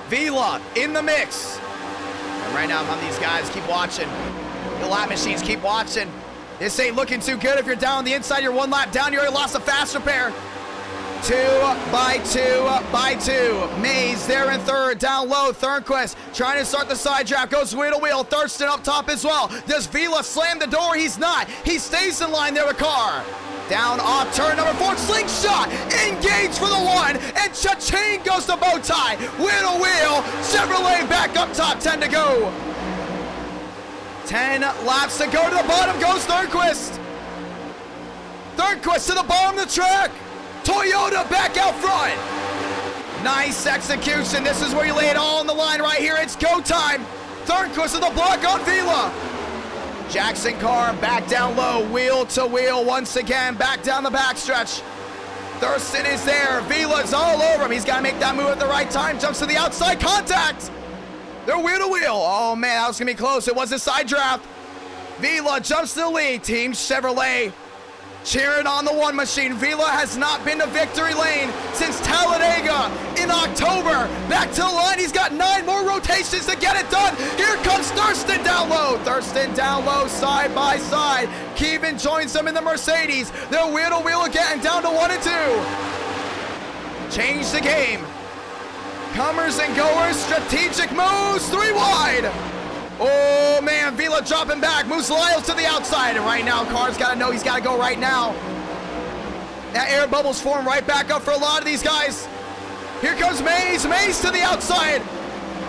Speaker 1: Vila in the mix. And right now, these guys keep watching. The lap machines keep watching. This ain't looking too good. If you're down on the inside, you're 1 lap down. You already lost a fast repair. 2 by 2 by 2. Mays there in third, down low. Thornquist trying to start the side draft, goes wheel to wheel. Thurston up top as well. Does Vila slam the door? He's not. He stays in line there with Carr. Down off turn number 4, slingshot, engage for the 1, and cha-ching goes to bow tie. Wheel to wheel, Chevrolet back up top, 10 to go. 10 laps to go. To the bottom goes Thornquist. Thornquist to the bottom of the track. Toyota back out front. Nice execution. This is where you lay it all on the line right here. It's go time. Thornquist to the block on Vila. Jackson Carr back down low, wheel to wheel once again, back down the backstretch. Thurston is there. Vila's all over him. He's got to make that move at the right time. Jumps to the outside, contact. They're wheel to wheel. Oh man, that was going to be close. It was a side draft. Vila jumps to the lead. Team Chevrolet cheering on the 1 machine. Vila has not been to victory lane since Talladega in October. Back to the line. He's got 9 more rotations to get it done. Here comes Thurston down low. Thurston down low, side by side. Kevin joins them in the Mercedes. They're wheel to wheel again, down to 1 and 2. Change the game. Comers and goers, strategic moves, 3 wide. Oh man, Vila dropping back, moves Lyles to the outside, and right now Carr's got to know he's got to go right now. That air bubbles form right back up for a lot of these guys. Here comes Mays, Mays to the outside.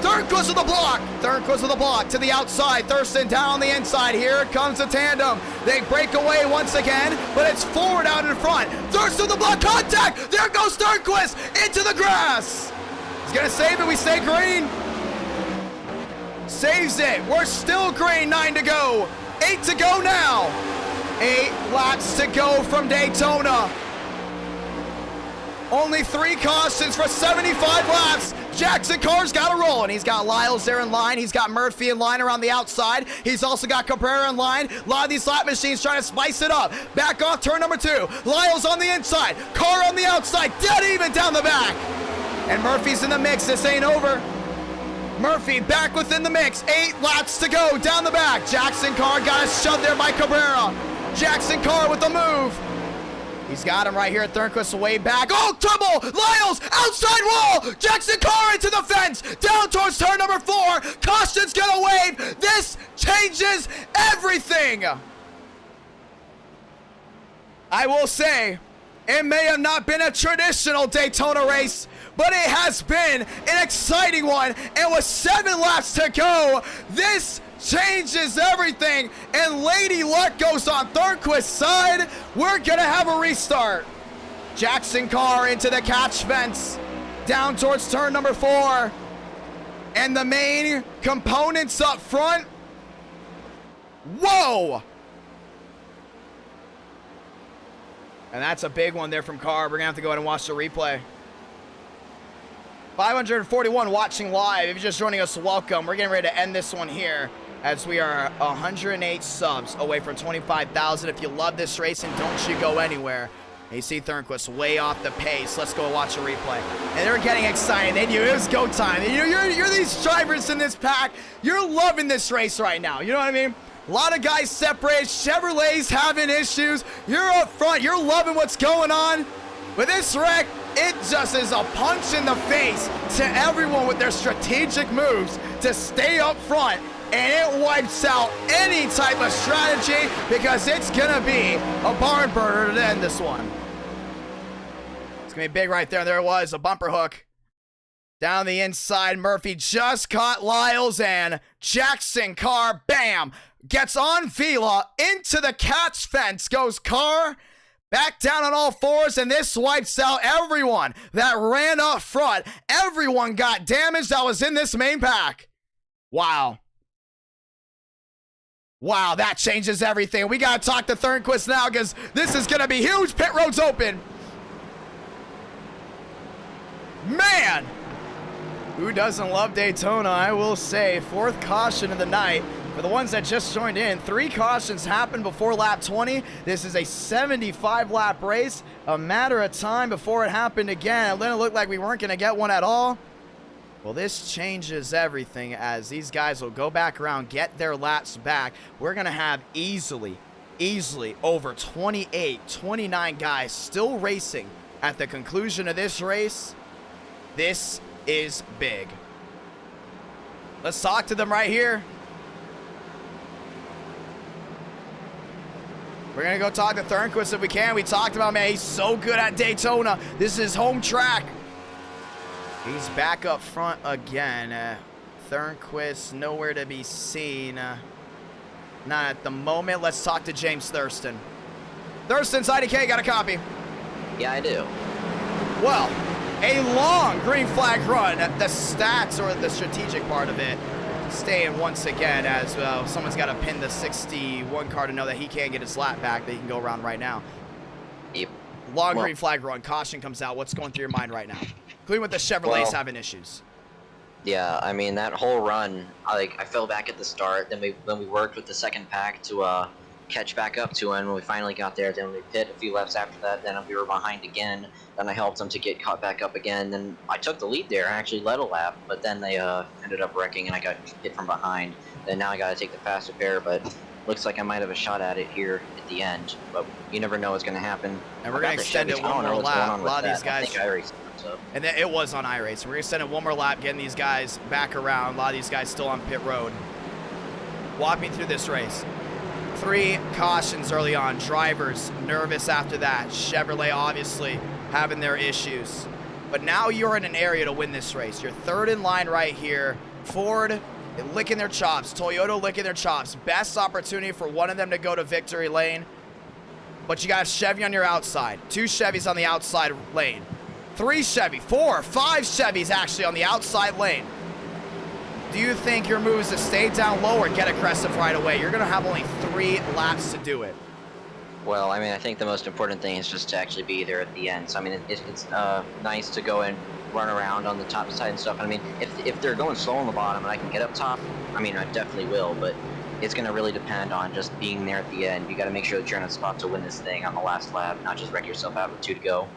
Speaker 1: Thornquist with the block. Thornquist with the block to the outside. Thurston down on the inside. Here comes the tandem. They break away once again, but it's forward out in front. Thurston with the block, contact. There goes Thornquist into the grass. He's gonna save it. We stay green. Saves it. We're still green. 9 to go. 8 to go now. 8 laps to go from Daytona. Only 3 cautions for 75 laps. Jackson Carr's got to roll, and he's got Lyles there in line. He's got Murphy in line around the outside. He's also got Cabrera in line. A lot of these lap machines trying to spice it up. Back off turn number 2. Lyles on the inside. Carr on the outside. Dead even down the back. And Murphy's in the mix. This ain't over. Murphy back within the mix. 8 laps to go down the back. Jackson Carr got shoved there by Cabrera. Jackson Carr with the move. He's got him right here at Thornquist, way back. Oh, trouble! Lyles, outside wall! Jackson Carr into the fence! Down towards turn number 4. Caution's gonna wave. This changes everything. I will say, it may have not been a traditional Daytona race, but it has been an exciting one. And with 7 laps to go, this changes everything. And Lady Luck goes on Thornquist's side. We're gonna have a restart. Jackson car into the catch fence, down towards turn number 4. And the main components up front. Whoa! And that's a big one there from Carr. We're going to have to go ahead and watch the replay. 541 watching live. If you're just joining us, welcome. We're getting ready to end this one here as we are 108 subs away from 25,000. If you love this racing, don't you go anywhere. You see Thornquist way off the pace. Let's go watch a replay. And they're getting excited. They knew it was go time. You're these drivers in this pack. You're loving this race right now. You know what I mean? A lot of guys separated. Chevrolet's having issues. You're up front. You're loving what's going on. With this wreck, it just is a punch in the face to everyone with their strategic moves to stay up front. And it wipes out any type of strategy because it's going to be a barn burner to end this one. It's going to be big right there. There it was, a bumper hook. Down the inside, Murphy just caught Lyles, and Jackson Carr, bam, gets on Vila, into the catch fence goes Carr, back down on all fours, and this wipes out everyone that ran up front. Everyone got damaged that was in this main pack. Wow. Wow, that changes everything. We got to talk to Thornquist now because this is going to be huge. Pit road's open. Man. Who doesn't love Daytona? I will say, 4th caution of the night. For the ones that just joined in, 3 cautions happened before lap 20. This is a 75-lap race. A matter of time before it happened again. It didn't look like we weren't going to get one at all. Well, this changes everything as these guys will go back around, get their laps back. We're going to have easily over 28, 29 guys still racing at the conclusion of this race. This is big. Let's talk to them right here. We're gonna go talk to Thornquist if we can. We talked about, man, he's so good at Daytona. This is his home track. He's back up front again. Thornquist nowhere to be seen. Not at the moment. Let's talk to James Thurston. Thurston's IDK, got a copy?
Speaker 5: Yeah, I do.
Speaker 1: Well, a long green flag run. The stats or the strategic part of it staying once again as someone's got to pin the 61 car to know that he can't get his lap back, that he can go around right now.
Speaker 5: Yep.
Speaker 1: Long green flag run. Caution comes out. What's going through your mind right now? Including with the Chevrolets having issues.
Speaker 5: Yeah, I mean, that whole run, I fell back at the start. Then we worked with the second pack to catch back up to him. When we finally got there, then we pit a few laps after that. Then we were behind again. Then I helped them to get caught back up again. Then I took the lead there. I actually led a lap, but then they ended up wrecking, and I got hit from behind. Then now I got to take the faster pair, but looks like I might have a shot at it here at the end. But you never know what's going to happen.
Speaker 1: And we're going to extend it one more lap. A lot of these guys.
Speaker 5: I think Iracing.
Speaker 1: And then it was on Iracing. We're going to extend it one more lap, getting these guys back around. A lot of these guys still on pit road. Walk me through this race. 3 cautions early on. Drivers nervous after that. Chevrolet obviously having their issues. But now you're in an area to win this race. You're 3rd in line right here. Ford licking their chops. Toyota licking their chops. Best opportunity for one of them to go to victory lane. But you got Chevy on your outside. 2 Chevys on the outside lane. 3 Chevy, 4, 5 Chevys actually on the outside lane. Do you think your move is to stay down low or get aggressive right away? You're going to have only 3 laps to do it.
Speaker 5: Well, I mean, I think the most important thing is just to actually be there at the end. So, I mean, it's nice to go and run around on the top side and stuff. I mean, if they're going slow on the bottom and I can get up top, I mean, I definitely will. But it's going to really depend on just being there at the end. You got to make sure that you're in a spot to win this thing on the last lap, not just wreck yourself out with 2 to go.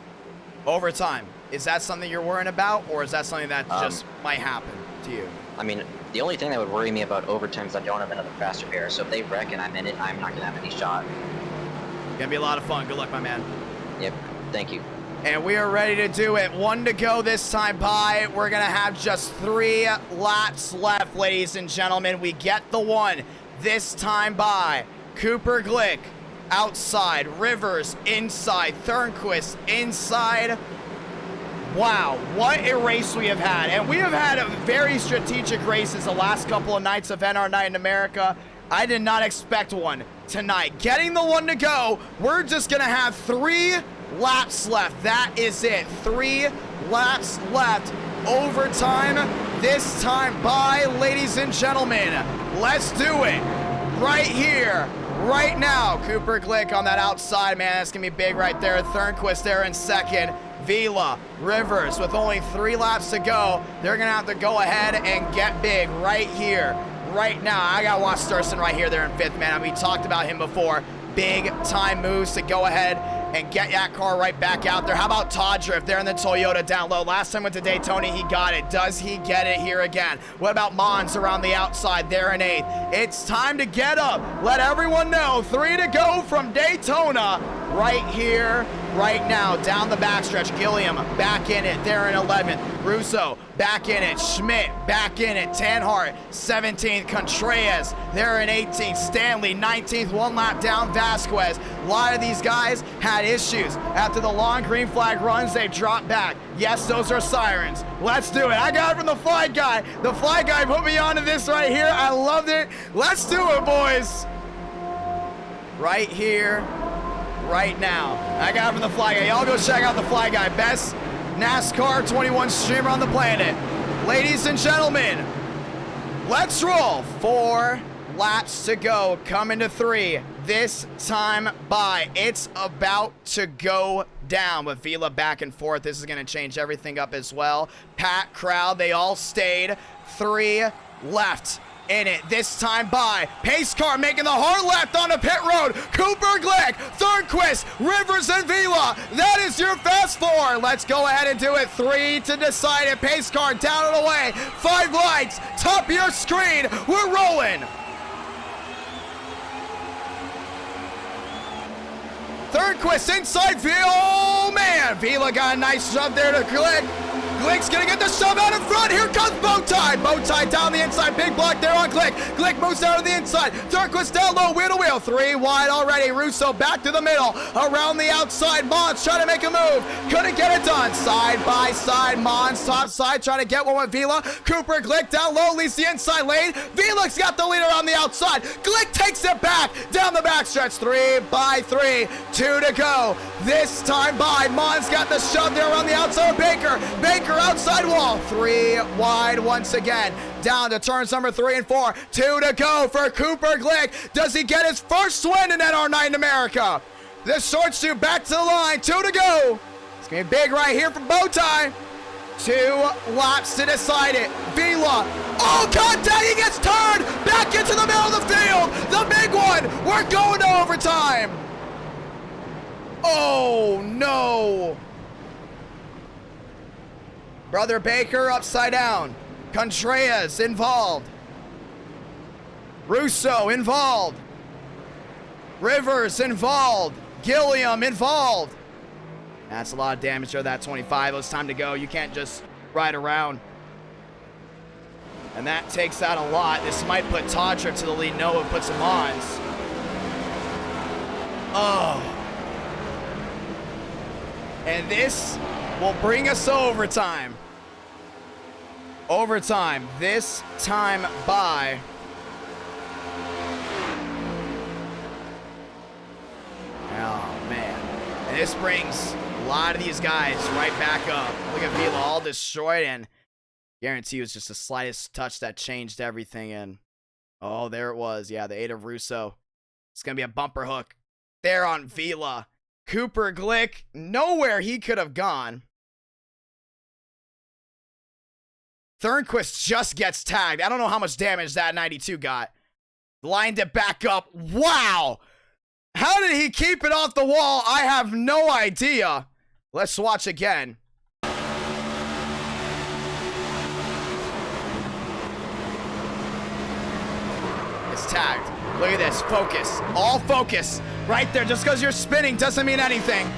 Speaker 5: Overtime.
Speaker 1: Is that something you're worrying about, or is that something that just might happen to you?
Speaker 5: I mean, the only thing that would worry me about overtime is I don't have another faster pair. So if they wreck and I'm in it, I'm not going to have any shot.
Speaker 1: Gonna be a lot of fun. Good luck, my man.
Speaker 5: Yep. Thank you.
Speaker 1: And we are ready to do it. 1 to go this time by. We're going to have just 3 laps left, ladies and gentlemen. We get the one. this time by Cooper Glick. Outside, Rivers inside, Thornquist inside. Wow, what a race we have had. And we have had very strategic races the last couple of nights of NR Night in America. I did not expect one tonight. Getting the one to go, we're just gonna have 3 laps left. That is it, 3 laps left. Overtime, this time by, ladies and gentlemen. Let's do it right here. Right now, Cooper Glick on that outside, man. That's gonna be big right there. Thornquist there in second. Vila, Rivers with only 3 laps to go. They're gonna have to go ahead and get big right here, right now. I gotta watch Thurston right here there in 5th, man. I mean, we talked about him before. Big time moves to go ahead and get that car right back out there. How about Todriff there in the Toyota down low? Last time went to Daytona, he got it. Does he get it here again? What about Mons around the outside there in 8th? It's time to get up. Let everyone know, 3 to go from Daytona right here, right now. Down the backstretch, Gilliam back in it there in 11th. Russo back in it. Schmidt back in it. Tanhart 17th. Contreras there in 18th. Stanley 19th. 1 lap down. Vasquez. A lot of these guys had issues. After the long green flag runs, they've dropped back. Yes, those are sirens. Let's do it. I got it from the flag guy. The flag guy put me onto this right here. I loved it. Let's do it, boys. Right here, right now. I got it from the flag guy. Y'all go check out the flag guy. Best NASCAR 21 streamer on the planet. Ladies and gentlemen, let's roll. 4 laps to go. Coming to 3. This time by. It's about to go down with Vila back and forth. This is going to change everything up as well. Pat, crowd, they all stayed. 3 left in it. This time by. Pace car making the hard left on the pit road. Cooper Glick, Thornquist, Rivers, and Vila. That is your fast 4. Let's go ahead and do it. 3 to decide it. Pace car down and away. 5 lights. Top of your screen. We're rolling. Thornquist inside Vila. Oh, man. Vila got a nice shove there to Glick. Glick's gonna get the shove out in front. Here comes Bowtie. Bowtie down the inside. Big block there on Glick. Glick moves down to the inside. Thornquist down low. Wheel to wheel. 3 wide already. Russo back to the middle. Around the outside. Mons trying to make a move. Couldn't get it done. Side by side. Mons top side trying to get one with Vila. Cooper Glick down low. Leads the inside lane. Vila's got the leader on the outside. Glick takes it back. Down the backstretch. 3 by 3. 2 to go. This time by. Mons got the shove there around the outside of Baker. Baker outside wall. 3 wide once again. Down to turns number 3 and 4. 2 to go for Cooper Glick. Does he get his first win in NR Night in America? The short shoot back to the line. 2 to go. It's going to be big right here for Bowtie. 2 laps to decide it. Vila. Oh, God, he gets turned back into the middle of the field. The big one. We're going to overtime. Oh, no. Brother Baker upside down. Contreras involved. Russo involved. Rivers involved. Gilliam involved. That's a lot of damage there, that 25. It's time to go. You can't just ride around. And that takes out a lot. This might put Todriff to the lead. No, it puts him on. Oh. And this will bring us to overtime. Overtime. This time by. Oh, man. And this brings a lot of these guys right back up. Look at Vila all destroyed, and guarantee it was just the slightest touch that changed everything. And oh, there it was. Yeah, the 8 of Russo. It's going to be a bumper hook there on Vila. Cooper Glick, nowhere he could have gone. Thornquist just gets tagged. I don't know how much damage that 92 got. Lined it back up. Wow. How did he keep it off the wall? I have no idea. Let's watch again. It's tagged. Look at this. Focus. All focus. Right there. Just because you're spinning doesn't mean anything.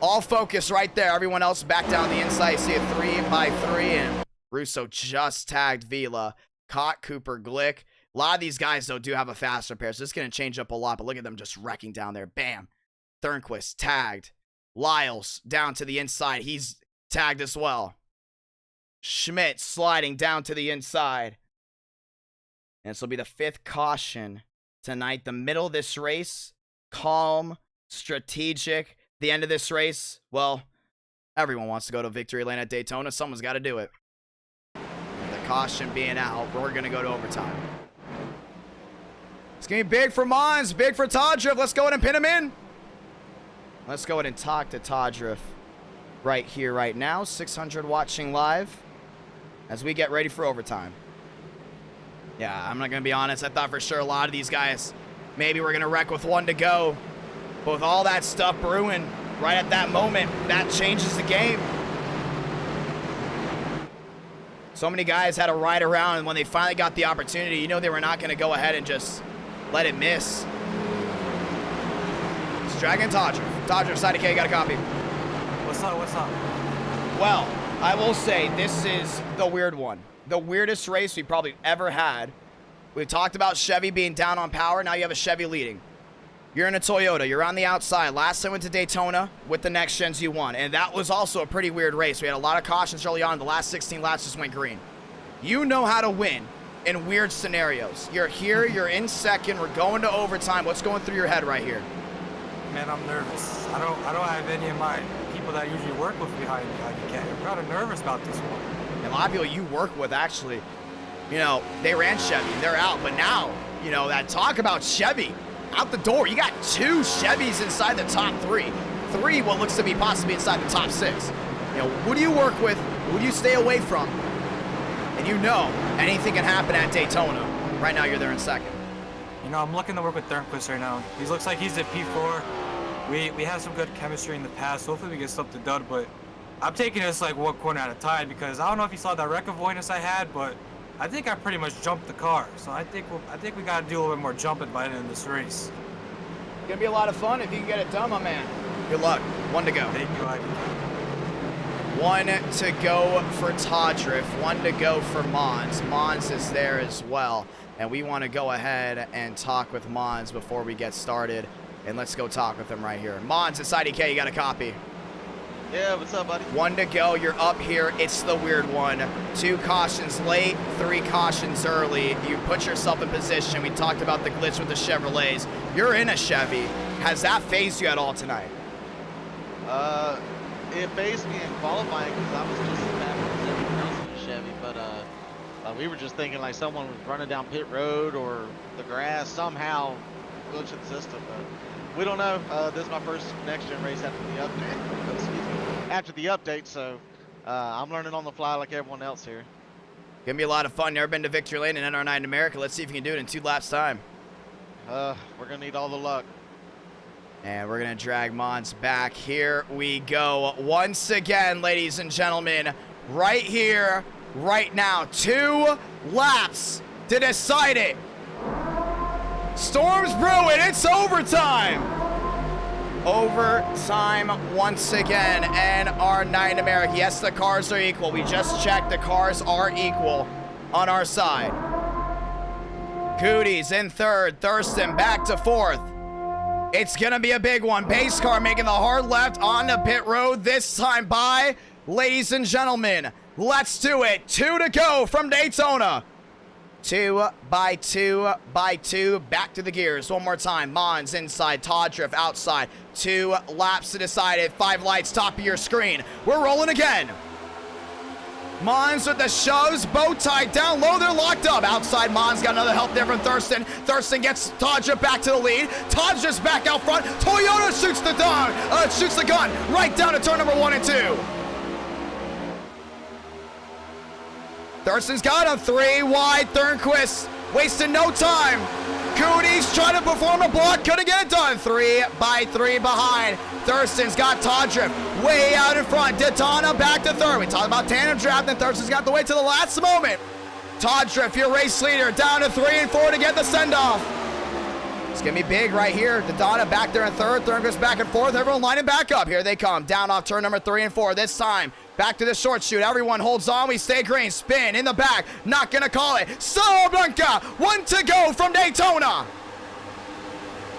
Speaker 1: All focus right there. Everyone else back down the inside. See a 3 by 3. And Russo just tagged Vila. Caught Cooper Glick. A lot of these guys, though, do have a faster pair, so this is going to change up a lot. But look at them just wrecking down there. Bam. Thornquist tagged. Lyles down to the inside. He's tagged as well. Schmidt sliding down to the inside. And this will be the 5th caution tonight. The middle of this race, calm, strategic. The end of this race, well, everyone wants to go to victory lane at Daytona. Someone's got to do it. The caution being out, we're going to go to overtime. It's going to be big for Mons, big for Todriff. Let's go ahead and pin him in. Let's go ahead and talk to Todriff right here, right now. 600 watching live as we get ready for overtime. Yeah, I'm not going to be honest. I thought for sure a lot of these guys maybe we're going to wreck with 1 to go. But with all that stuff brewing right at that moment, that changes the game. So many guys had to ride around, and when they finally got the opportunity, you know they were not going to go ahead and just let it miss. It's Dragon Todriff. Todriff, side of K, got a copy.
Speaker 3: What's up? What's up?
Speaker 1: Well, I will say this is the weird one. The weirdest race we probably ever had. We've talked about Chevy being down on power. Now you have a Chevy leading. You're in a Toyota. You're on the outside. Last time we went to Daytona with the next gens you won. And that was also a pretty weird race. We had a lot of cautions early on. The last 16 laps just went green. You know how to win in weird scenarios. You're here. You're in second. We're going to overtime. What's going through your head right here?
Speaker 3: Man, I'm nervous. I don't have any of my people that I usually work with behind me. I'm kind of nervous about this one.
Speaker 1: And a lot of people you work with actually, you know, they ran Chevy. They're out. But now, you know, that talk about Chevy out the door. You got 2 Chevys inside the top 3. 3 what looks to be possibly inside the top 6. You know, who do you work with? Who do you stay away from? And you know anything can happen at Daytona. Right now you're there in second.
Speaker 3: You know, I'm looking to work with Thornquist right now. He looks like he's at P4. We have some good chemistry in the past. Hopefully we get something done, but I'm taking this like 1 corner at a time because I don't know if you saw that wreck avoidance I had, but I think I pretty much jumped the car. So I think we got to do a little bit more jumping by the end of this race.
Speaker 1: It's going to be a lot of fun if you can get it done, my man. Good luck. 1 to go.
Speaker 3: Thank you, Idk.
Speaker 1: 1 to go for Todriff. 1 to go for Mons. Mons is there as well. And we want to go ahead and talk with Mons before we get started. And let's go talk with him right here. Mons, it's IDK. You got a copy.
Speaker 6: Yeah, what's up, buddy?
Speaker 1: 1 to go. You're up here. It's the weird one. 2 cautions late, 3 cautions early. You put yourself in position. We talked about the glitch with the Chevrolets. You're in a Chevy. Has that phased you at all tonight?
Speaker 6: It phased me in qualifying because I was just as bad as everyone else in the Chevy, but we were just thinking like someone was running down pit road or the grass somehow glitching the system, but we don't know. This is my first next-gen race after the update. Excuse me. After the update, so I'm learning on the fly like everyone else here.
Speaker 1: Gonna be a lot of fun. Never been to victory lane in NR9 in America. Let's see if you can do it in 2 laps time.
Speaker 6: We're gonna need all the luck.
Speaker 1: And we're gonna drag Mons back. Here we go. Once again, ladies and gentlemen, right here, right now. 2 laps to decide it. Storm's brewing. It's overtime. Overtime once again. NR9 in America. Yes, the cars are equal. We just checked. The cars are equal on our side. Cooties in 3rd. Thurston back to 4th. It's going to be a big one. Pace car making the hard left on the pit road this time by, ladies and gentlemen. Let's do it. 2 to go from Daytona. 2 by 2 by 2. Back to the gears. One more time. Mons inside. Todriff outside. 2 laps to decide it. 5 lights top of your screen. We're rolling again. Mons with the shoves, bow tied down low, they're locked up. Outside, Mons got another help there from Thurston. Thurston gets Todriff back to the lead. Todriff's back out front. Toyota shoots the gun right down to turn number 1 and 2. Thurston's got him 3 wide. Thornquist wasting no time. Cooties trying to perform a block, couldn't get it done. 3 by 3 behind. Thurston's got Todriff way out in front. Daytona back to 3rd. We talked about tandem draft, and Thurston's got the way to the last moment. Todriff, your race leader, down to 3 and 4 to get the send-off. It's going to be big right here. Daytona back there in 3rd. Thornquist back and 4th. Everyone lining back up. Here they come. Down off turn number 3 and 4. This time, Back to the short shoot. Everyone holds on. We stay green. Spin in the back. Not going to call it. Solo Blanca. 1 to go from Daytona.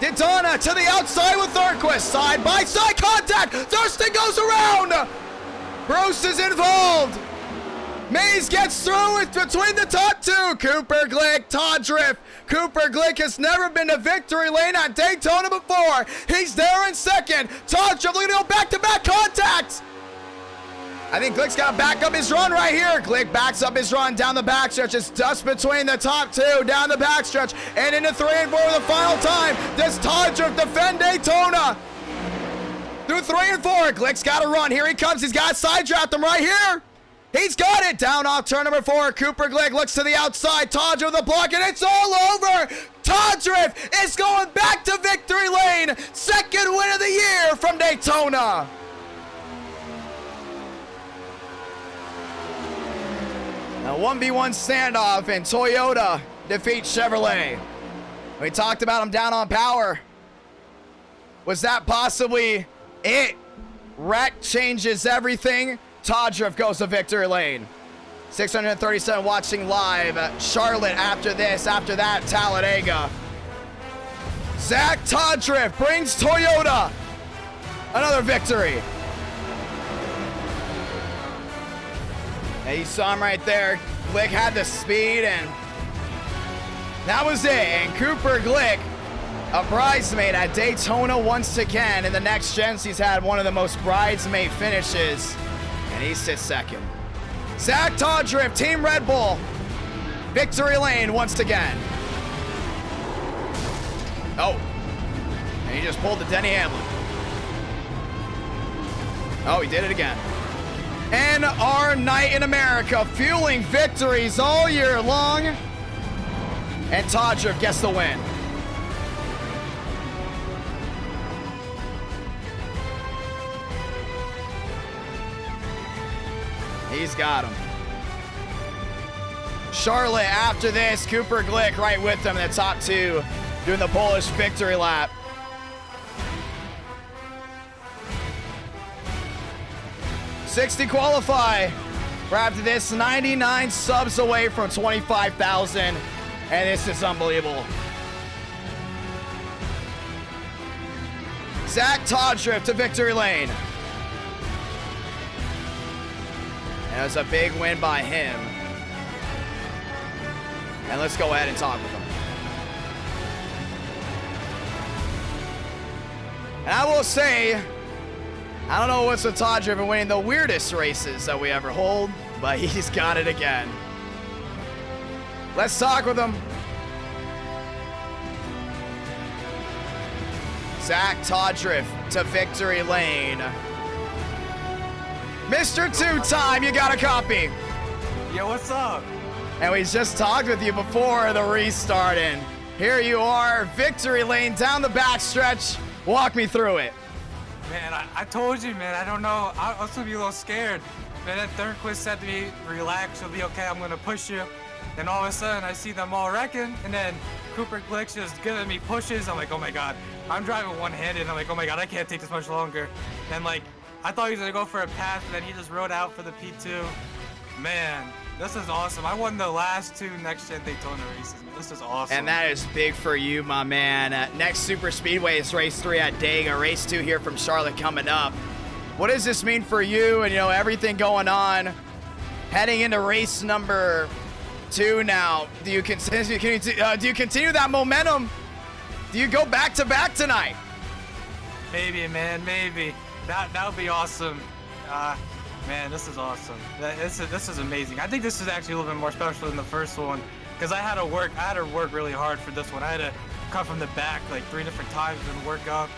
Speaker 1: Daytona to the outside with Thornquist. Side by side contact. Thurston goes around. Bruce is involved. Mays gets through it between the top two. Cooper Glick, Todd Drift. Cooper Glick has never been to victory lane at Daytona before. He's there in second. Todd Drift looking to go back-to-back contacts. I think Glick's got to back up his run right here. Glick backs up his run down the backstretch. It's dust between the top two, down the backstretch, and into 3 and 4 for the final time. Does Todd Drift defend Daytona? Through 3 and 4, Glick's got to run. Here he comes. He's got to side draft him right here. He's got it. Down off turn number 4. Cooper Glick looks to the outside. Todd Drift with the block, and it's all over. Todd Drift is going back to victory lane. Second win of the year from Daytona. A 1v1 standoff, and Toyota defeats Chevrolet. We talked about him down on power. Was that possibly it? Wreck changes everything. Todd Drift goes to victory lane. 637 watching live. Charlotte after this. After that, Talladega. Zach Todd Drift brings Toyota another victory. And you saw him right there. Glick had the speed, and that was it. And Cooper Glick, a bridesmaid at Daytona once again. In the next gens, he's had one of the most bridesmaid finishes, and he sits second. Zach Todd Drift, Team Red Bull, victory lane once again. Oh, and he just pulled the Denny Hamlin. Oh, he did it again. And our night in America, fueling victories all year long. And Todd Drift gets the win. He's got him. Charlotte after this, Cooper Glick right with them in the top two, doing the Polish victory lap. $60 qualify. We're after this, 99 subs away from 25,000, and this is unbelievable. Zach Todd Drift to victory lane. And it was a big win by him. And let's go ahead and talk with him. And I will say, I don't know what's with Todd Drift winning the weirdest races that we ever hold, but he's got it again. Let's talk with him. Zach Todd Drift to victory lane. Mr. Two-Time, you got a copy.
Speaker 3: Yo, what's up?
Speaker 1: And we just talked with you before the restart, and here you are, victory lane down the backstretch. Walk me through it.
Speaker 3: Man, I told you, man. I don't know. I was gonna be a little scared. Man, that Thornquist said to me, relax, you'll be okay, I'm gonna push you. Then all of a sudden, I see them all wrecking, and then Cooper Glick's just giving me pushes. I'm like, oh my God. I'm driving one-handed, and I'm like, oh my God, I can't take this much longer. And like, I thought he was gonna go for a pass, but then he just rode out for the P2. Man, this is awesome. I won the last 2 next-gen Daytona races. Man. This is awesome.
Speaker 1: And that is big for you, my man. Next Super Speedway is race 3 at Daytona. Race 2 here from Charlotte coming up. What does this mean for you and, you know, everything going on heading into race number 2 now? Do you continue that momentum? Do you go back-to-back tonight?
Speaker 3: Maybe, man, maybe. That would be awesome. Man, this is awesome. This is amazing. I think this is actually a little bit more special than the first one, because I had to work really hard for this one. I had to come from the back like 3 different times and work up,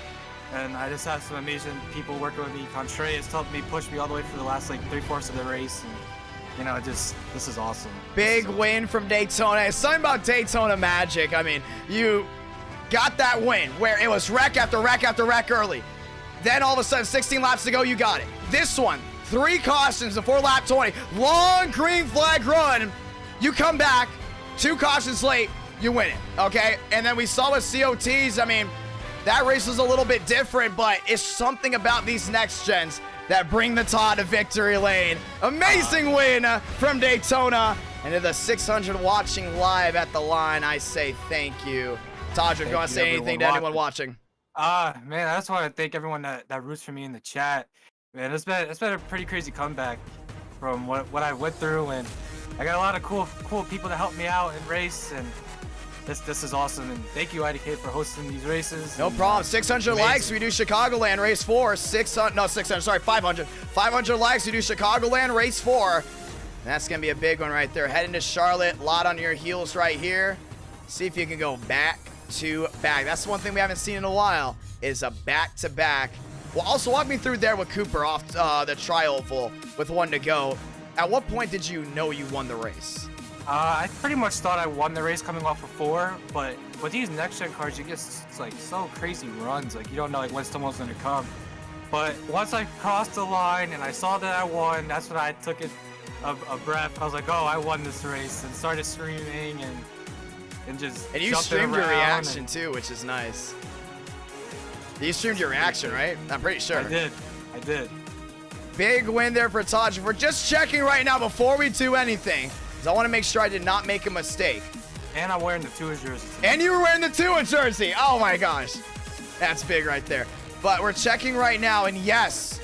Speaker 3: and I just had some amazing people working with me. Contreras helped me push me all the way for the last like 3/4 of the race, and you know, this is awesome.
Speaker 1: Big win from Daytona. It's something about Daytona magic. I mean, you got that win where it was wreck after wreck after wreck early. Then all of a sudden, 16 laps to go, you got it. This one, 3 cautions before lap 20. Long green flag run. You come back, 2 cautions late, you win it, okay? And then we saw with COTs, I mean, that race was a little bit different, but it's something about these next gens that bring the Todd to victory lane. Amazing win from Daytona. And to the 600 watching live at the line, I say thank you. Todd, if you want to say anything to anyone watching.
Speaker 3: Man, I just want to thank everyone that roots for me in the chat. Man, it's been a pretty crazy comeback from what I went through, and I got a lot of cool people to help me out and race, and this is awesome. And thank you, IDK, for hosting these races.
Speaker 1: No problem. 600 likes, we do Chicagoland race 4. 500. 500 likes, we do Chicagoland race 4. And that's gonna be a big one right there. Heading to Charlotte, lot on your heels right here. See if you can go back to back. That's the one thing we haven't seen in a while, is a back-to-back. Well, also walk me through there with Cooper off the tri-oval with 1 to go. At what point did you know you won the race?
Speaker 3: I pretty much thought I won the race coming off of 4, but with these next-gen cars, you get like so crazy runs. Like you don't know like when someone's gonna come. But once I crossed the line and I saw that I won, that's when I took it a breath. I was like, oh, I won this race, and started screaming and just.
Speaker 1: And you streamed your reaction too, which is nice. You streamed your reaction, right? I'm pretty sure.
Speaker 3: I did.
Speaker 1: Big win there for Taj. We're just checking right now before we do anything, because I want to make sure I did not make a mistake.
Speaker 3: And I'm wearing the Tua jersey.
Speaker 1: And you were wearing the Tua jersey. Oh my gosh. That's big right there. But we're checking right now, and yes,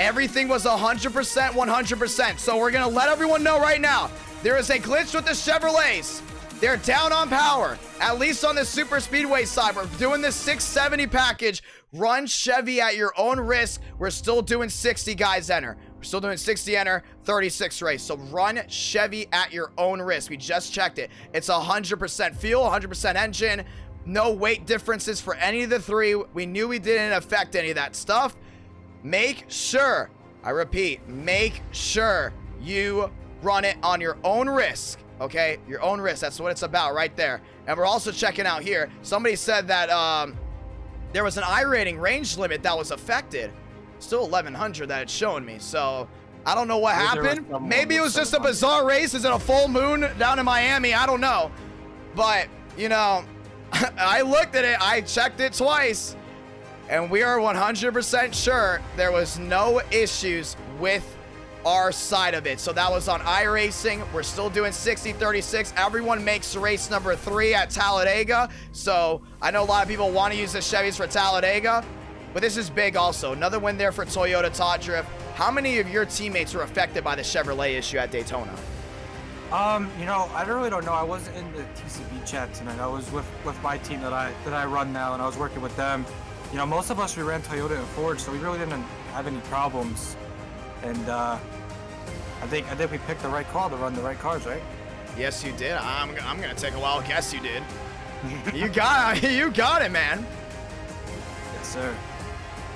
Speaker 1: everything was 100%, 100%. So we're going to let everyone know right now, there is a glitch with the Chevrolets. They're down on power, at least on the super speedway side. We're doing this 670 package. Run Chevy at your own risk. We're still doing 60 guys enter. We're still doing 60 enter, 36 race. So run Chevy at your own risk. We just checked it. It's 100% fuel, 100% engine. No weight differences for any of the 3. We knew we didn't affect any of that stuff. Make sure, I repeat, make sure you run it on your own risk. Okay, your own risk. That's what it's about right there. And we're also checking out here. Somebody said that there was an iRating range limit that was affected. Still 1100 that it's showing me. So I don't know what happened. Maybe it was just a bizarre race. Is it a full moon down in Miami? I don't know. But, you know, I looked at it. I checked it twice. And we are 100% sure there was no issues with our side of it. So that was on iRacing. We're still doing 60-36. Everyone makes race number 3 at Talladega. So I know a lot of people want to use the Chevys for Talladega, but this is big also. Another win there for Toyota Todd Drift. How many of your teammates were affected by the Chevrolet issue at Daytona?
Speaker 3: You know, I really don't know. I wasn't in the TCB chat tonight. I was with my team that I run now, and I was working with them. You know, most of us, we ran Toyota and Ford, so we really didn't have any problems. And I think we picked the right call to run the right cars, right?
Speaker 1: Yes, you did. I'm gonna take a wild guess you did. You got it, man.
Speaker 3: Yes, sir.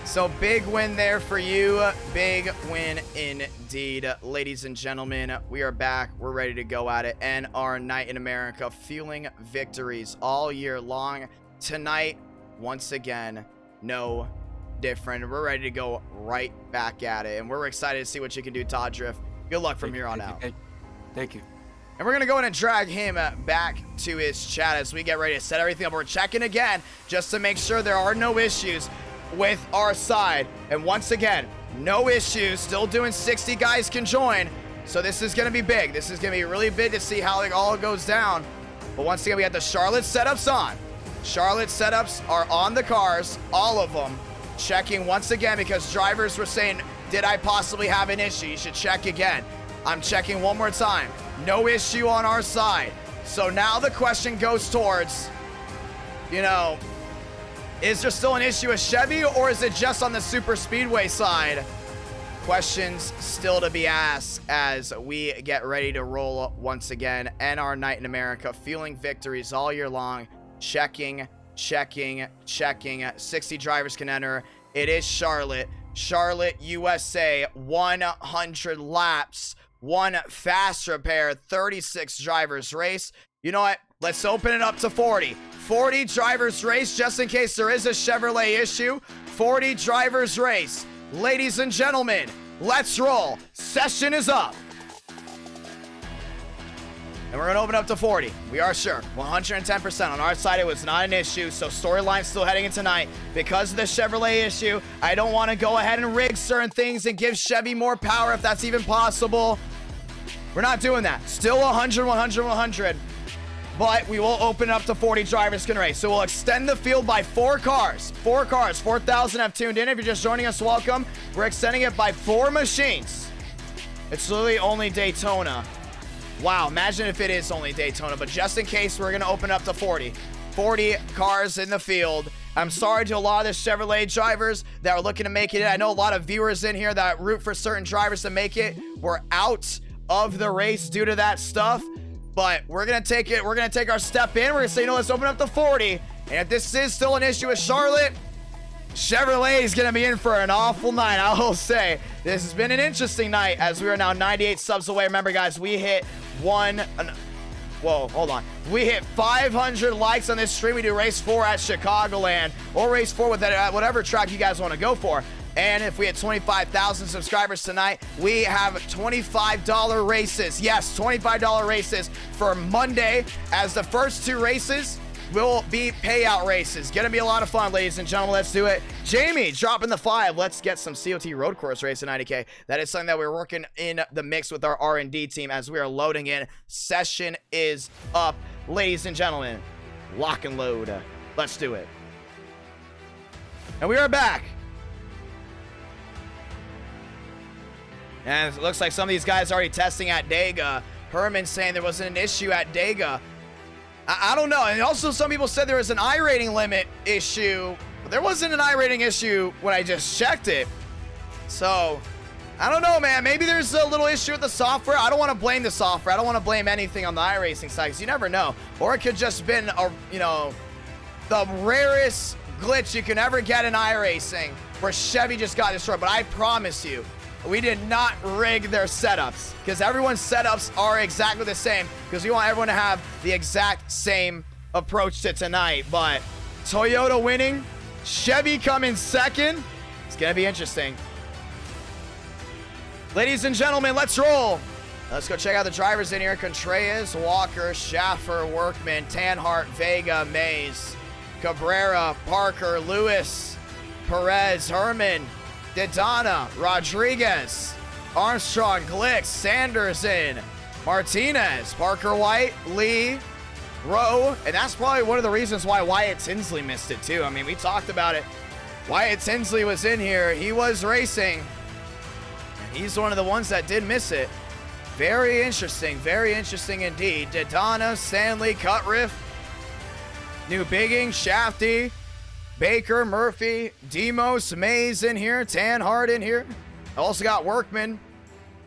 Speaker 1: So big win there for you. Big win indeed. Ladies and gentlemen, we are back. We're ready to go at it. And our night in America, fueling victories all year long. Tonight, once again, no different. We're ready to go right back at it. And we're excited to see what you can do, Todd Drift. Good luck from here on out.
Speaker 3: Thank you.
Speaker 1: And we're going to go in and drag him back to his chat as we get ready to set everything up. We're checking again just to make sure there are no issues with our side. And once again, no issues. Still doing 60 guys can join. So this is going to be big. This is going to be really big to see how it all goes down. But once again, we have the Charlotte setups on. Charlotte setups are on the cars, all of them. Checking once again because drivers were saying, did I possibly have an issue? You should check again. I'm checking one more time. No issue on our side. So now the question goes towards, you know, is there still an issue with Chevy or is it just on the super speedway side? Questions still to be asked as we get ready to roll once again. And our night in America, fueling victories all year long. Checking. 60 drivers can enter. It is Charlotte, USA, 100 laps, 1 fast repair, 36 drivers race. You know what? Let's open it up to 40. 40 drivers race just in case there is a Chevrolet issue. 40 drivers race. Ladies and gentlemen, let's roll. Session is up. And we're going to open up to 40. We are sure. 110%. On our side, it was not an issue. So storyline still heading in tonight. Because of the Chevrolet issue, I don't want to go ahead and rig certain things and give Chevy more power if that's even possible. We're not doing that. Still 100, 100, 100. But we will open up to 40 drivers can race. So we'll extend the field by 4 cars. 4 cars. 4,000 have tuned in. If you're just joining us, welcome. We're extending it by 4 machines. It's literally only Daytona. Wow, imagine if it is only Daytona, but just in case, we're going to open up to 40. 40 cars in the field. I'm sorry to a lot of the Chevrolet drivers that are looking to make it in. I know a lot of viewers in here that root for certain drivers to make it. We're out of the race due to that stuff, but we're going to take it. We're going to take our step in. We're going to say, you know, let's open up to 40. And if this is still an issue with Charlotte, Chevrolet is going to be in for an awful night. I will say this has been an interesting night as we are now 98 subs away. Remember, guys, we hit we hit 500 likes on this stream. We do race 4 at Chicagoland or race 4 with that, whatever track you guys want to go for. And if we hit 25,000 subscribers tonight, we have $25 races. Yes, $25 races for Monday, as the first 2 races will be payout races. Gonna be a lot of fun, ladies and gentlemen. Let's do it. Jamie dropping the 5. Let's get some COT road course race in IDK. That is something that we're working in the mix with our R&D team as we are loading in. Session is up, ladies and gentlemen. Lock and load. Let's do it. And we are back. And it looks like some of these guys are already testing at Daytona. Herman saying there wasn't an issue at Daytona. I don't know. And also some people said there was an iRating limit issue. But there wasn't an iRating issue when I just checked it. So, I don't know, man. Maybe there's a little issue with the software. I don't want to blame the software. I don't want to blame anything on the iRacing side, because you never know. Or it could just been, the rarest glitch you can ever get in iRacing where Chevy just got destroyed. But I promise you, we did not rig their setups, because everyone's setups are exactly the same, because we want everyone to have the exact same approach to tonight. But Toyota winning, Chevy coming second. It's going to be interesting. Ladies and gentlemen, let's roll. Let's go check out the drivers in here. Contreras, Walker, Schaffer, Workman, Tanhart, Vega, Mays, Cabrera, Parker, Lewis, Perez, Herman, Daytona, Rodriguez, Armstrong, Glick, Sanders in, Martinez, Parker White, Lee, Rowe, and that's probably one of the reasons why Wyatt Tinsley missed it too. I mean, we talked about it. Wyatt Tinsley was in here. He was racing. He's one of the ones that did miss it. Very interesting indeed. Daytona, Stanley, Cutriff, New Bigging, Shafty, Baker, Murphy, Demos, Mays in here, Tanhart in here. Also got Workman.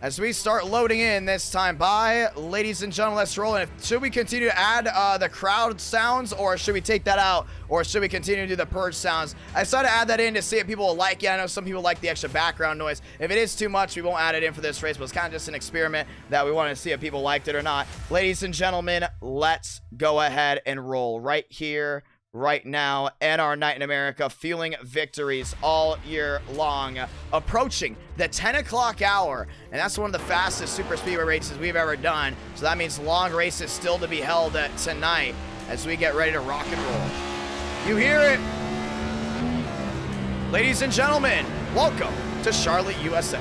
Speaker 1: As we start loading in this time by, ladies and gentlemen, let's roll in. Should we continue to add the crowd sounds, or should we take that out, or should we continue to do the purge sounds? I decided to add that in to see if people will like it. I know some people like the extra background noise. If it is too much, we won't add it in for this race, but it's kind of just an experiment that we wanted to see if people liked it or not. Ladies and gentlemen, let's go ahead and roll right here, right now. NR Night in America, fueling victories all year long, approaching the 10 o'clock hour, and that's one of the fastest super speedway races we've ever done. So that means long races still to be held tonight as we get ready to rock and roll. You hear it, ladies and gentlemen. Welcome to Charlotte, USA.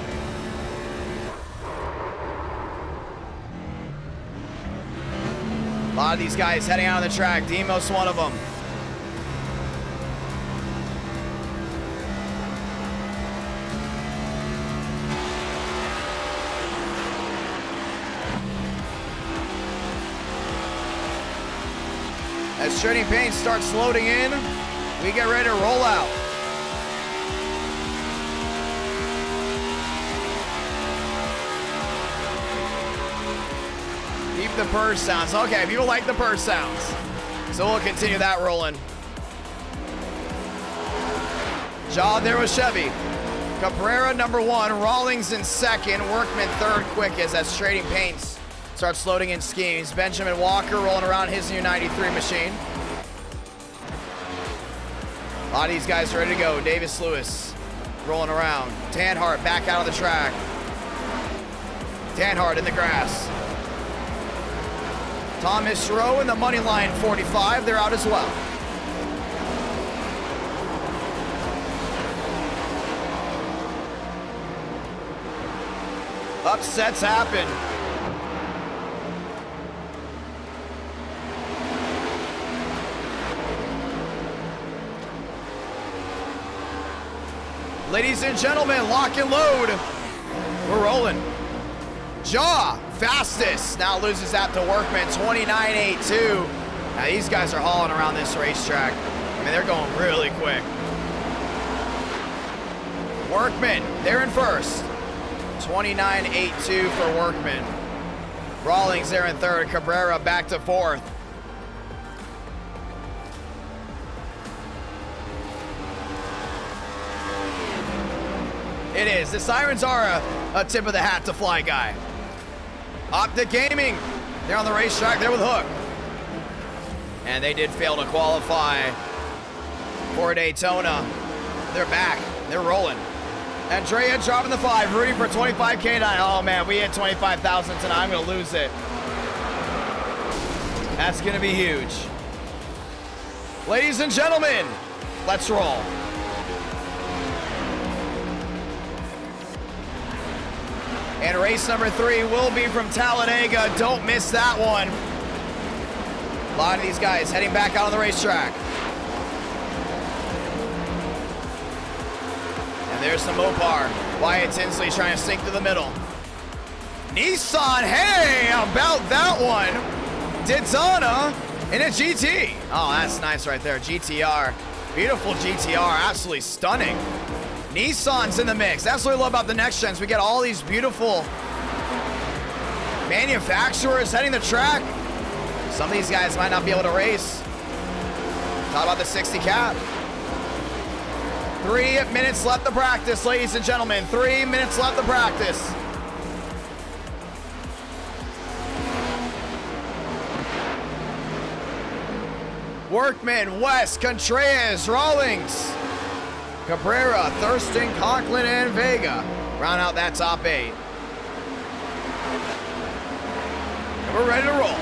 Speaker 1: A lot of these guys heading out on the track. Demos one of them. As Trading Paint starts loading in, we get ready to roll out. Keep the purge sounds. Okay, people like the purge sounds. So we'll continue that rolling. Job there with Chevy. Cabrera number 1, Rawlings in second, Workman third quickest as Trading Paints starts loading in schemes. Benjamin Walker rolling around his new 93 machine. A lot of these guys are ready to go. Davis Lewis rolling around. Tanhart back out of the track. Tanhart in the grass. Thomas Rowe and the money line 45, they're out as well. Upsets happen. Ladies and gentlemen, lock and load. We're rolling. Jaw, fastest. Now loses that to Workman, 29.82. Now these guys are hauling around this racetrack. I mean, they're going really quick. Workman, they're in first. 29.82 for Workman. Rawlings there in third. Cabrera back to fourth. It is. The sirens are a tip of the hat to Fly Guy. Optic Gaming, they're on the racetrack there with Hook. And they did fail to qualify for Daytona. They're back. They're rolling. Andrea dropping the 5, rooting for 25K tonight. Oh man, we hit 25,000 tonight. I'm gonna lose it. That's gonna be huge. Ladies and gentlemen, let's roll. And race number 3 will be from Talladega. Don't miss that one. A lot of these guys heading back out on the racetrack. And there's the Mopar. Wyatt Tinsley trying to sink to the middle. Nissan, hey, about that one. Daytona in a GT. Oh, that's nice right there, GTR. Beautiful GTR, absolutely stunning. Nissan's in the mix. That's what I love about the next gens. We get all these beautiful manufacturers heading the track. Some of these guys might not be able to race. Talk about the 60 cap. 3 minutes left to practice, ladies and gentlemen. 3 minutes left to practice. Workman, West, Contreras, Rawlings, Cabrera, Thurston, Conklin, and Vega round out that top 8. And we're ready to roll.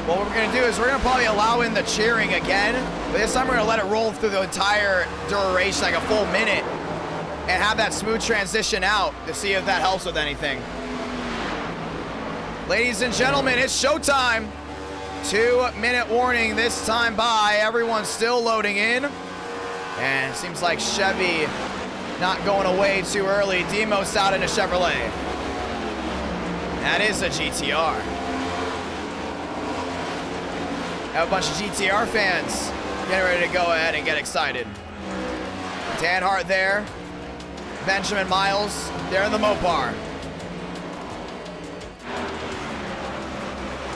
Speaker 1: What we're going to do is we're going to probably allow in the cheering again, but this time we're going to let it roll through the entire duration, like a full minute, and have that smooth transition out to see if that helps with anything. Ladies and gentlemen, it's showtime. 2-minute warning this time by. Everyone's still loading in. And it seems like Chevy not going away too early. Demos out in a Chevrolet. That is a GTR. Have a bunch of GTR fans getting ready to go ahead and get excited. Dan Hart there. Benjamin Miles there in the Mopar.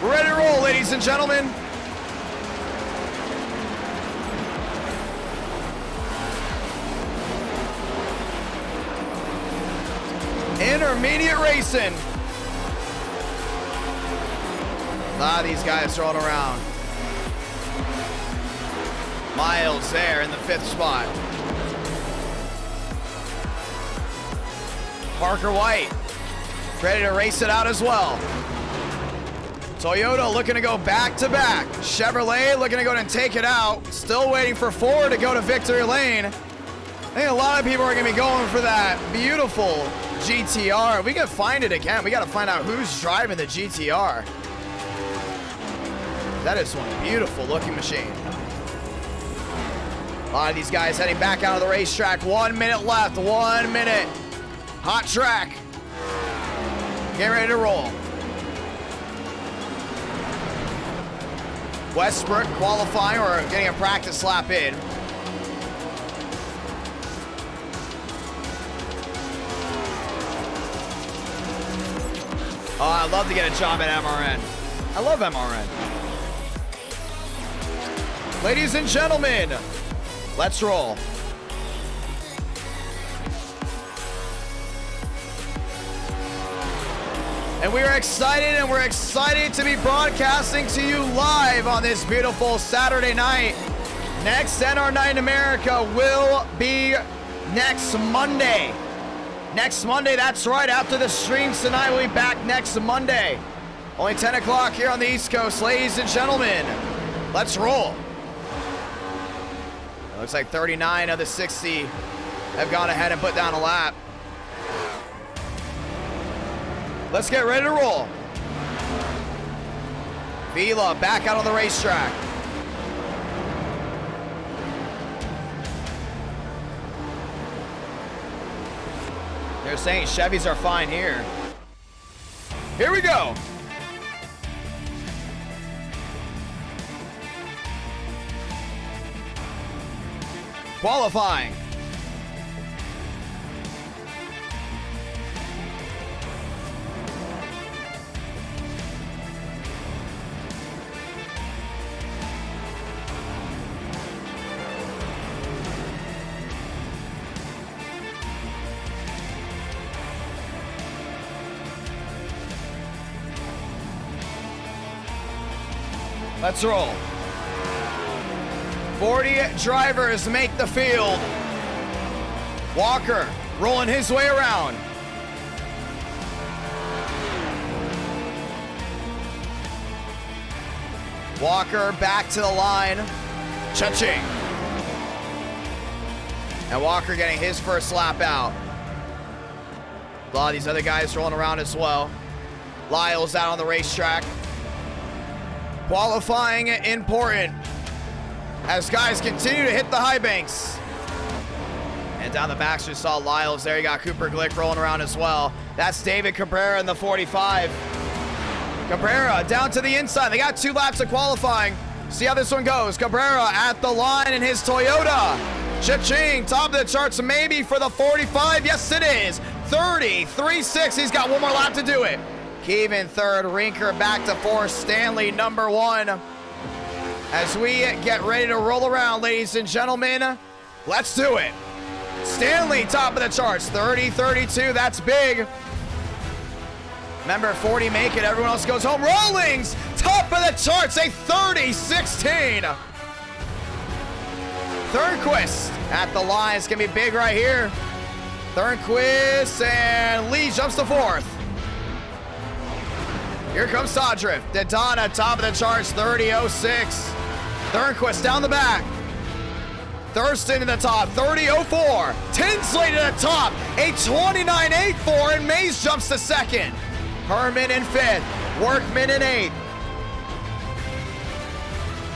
Speaker 1: We're ready to roll, ladies and gentlemen. Intermediate racing. A lot of these guys rolling around. Miles there in the 5th spot. Parker White ready to race it out as well. Toyota looking to go back-to-back. Chevrolet looking to go and take it out. Still waiting for Ford to go to victory lane. I think a lot of people are going to be going for that beautiful GTR. We can find it again. We got to find out who's driving the GTR. That is one beautiful looking machine. A lot of these guys heading back out of the racetrack. 1 minute left. 1 minute. Hot track. Get ready to roll. Westbrook qualifying or getting a practice lap in. Oh, I'd love to get a job at MRN. I love MRN. Ladies and gentlemen, let's roll. And we are excited, and we're excited to be broadcasting to you live on this beautiful Saturday night. Next NR9 America will be next Monday. next Monday. That's right. After the streams tonight, we'll be back next Monday. Only 10 o'clock here on the East Coast, ladies and gentlemen. Let's roll. It looks like 39 of the 60 have gone ahead and put down a lap. Let's get ready to roll. Vila back out on the racetrack. They're saying Chevys are fine here. Here we go. Qualifying. Let's roll. 40 drivers make the field. Walker rolling his way around. Walker back to the line. Cha-ching. And Walker getting his first lap out. A lot of these other guys rolling around as well. Lyle's out on the racetrack. Qualifying important as guys continue to hit the high banks. And down the back, we saw Lyles there. You got Cooper Glick rolling around as well. That's David Cabrera in the 45. Cabrera down to the inside. They got 2 laps of qualifying. See how this one goes. Cabrera at the line in his Toyota. Cha-ching, top of the charts maybe for the 45. Yes, it is. 33.6. He's got one more lap to do it. Keevan third, Rinker back to 4th, Stanley number 1. As we get ready to roll around, ladies and gentlemen, let's do it. Stanley top of the charts, 30-32, that's big. Remember, 40 make it, everyone else goes home. Rawlings, top of the charts, a 30-16. Thornquist at the line, it's gonna be big right here. Thornquist and Lee jumps to 4th. Here comes Todriff. Daytona, top of the charts, 30.06. Thornquist down the back. Thurston in the top, 30.04. Tinsley to the top, a 29.84, and Mays jumps to 2nd. Herman in 5th. Workman in 8th.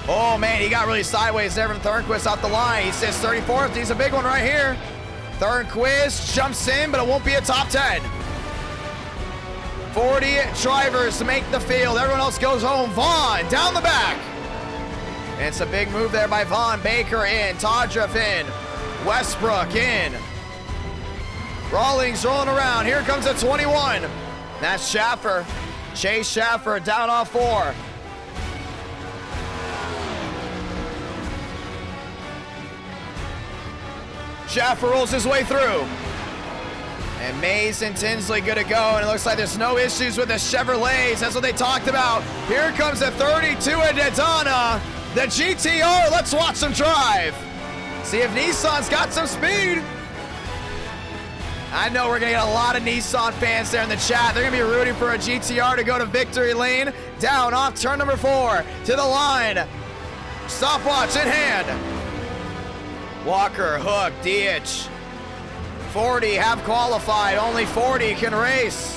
Speaker 1: Oh, man, he got really sideways there from Thornquist off the line. He says 34th. He's a big one right here. Thornquist jumps in, but it won't be a top 10. 40 drivers to make the field. Everyone else goes home. Vaughn down the back. And it's a big move there by Vaughn. Baker in. Todriff in. Westbrook in. Rawlings rolling around. Here comes a 21. That's Schaffer. Chase Schaffer down off 4. Schaffer rolls his way through. And Mays and Tinsley good to go, and it looks like there's no issues with the Chevrolets. That's what they talked about. Here comes the 32 at Daytona. The GTR, let's watch them drive. See if Nissan's got some speed. I know we're gonna get a lot of Nissan fans there in the chat. They're gonna be rooting for a GTR to go to victory lane. Down off turn number 4 to the line. Stopwatch in hand. Walker, Hook, DH. 40 have qualified. Only 40 can race.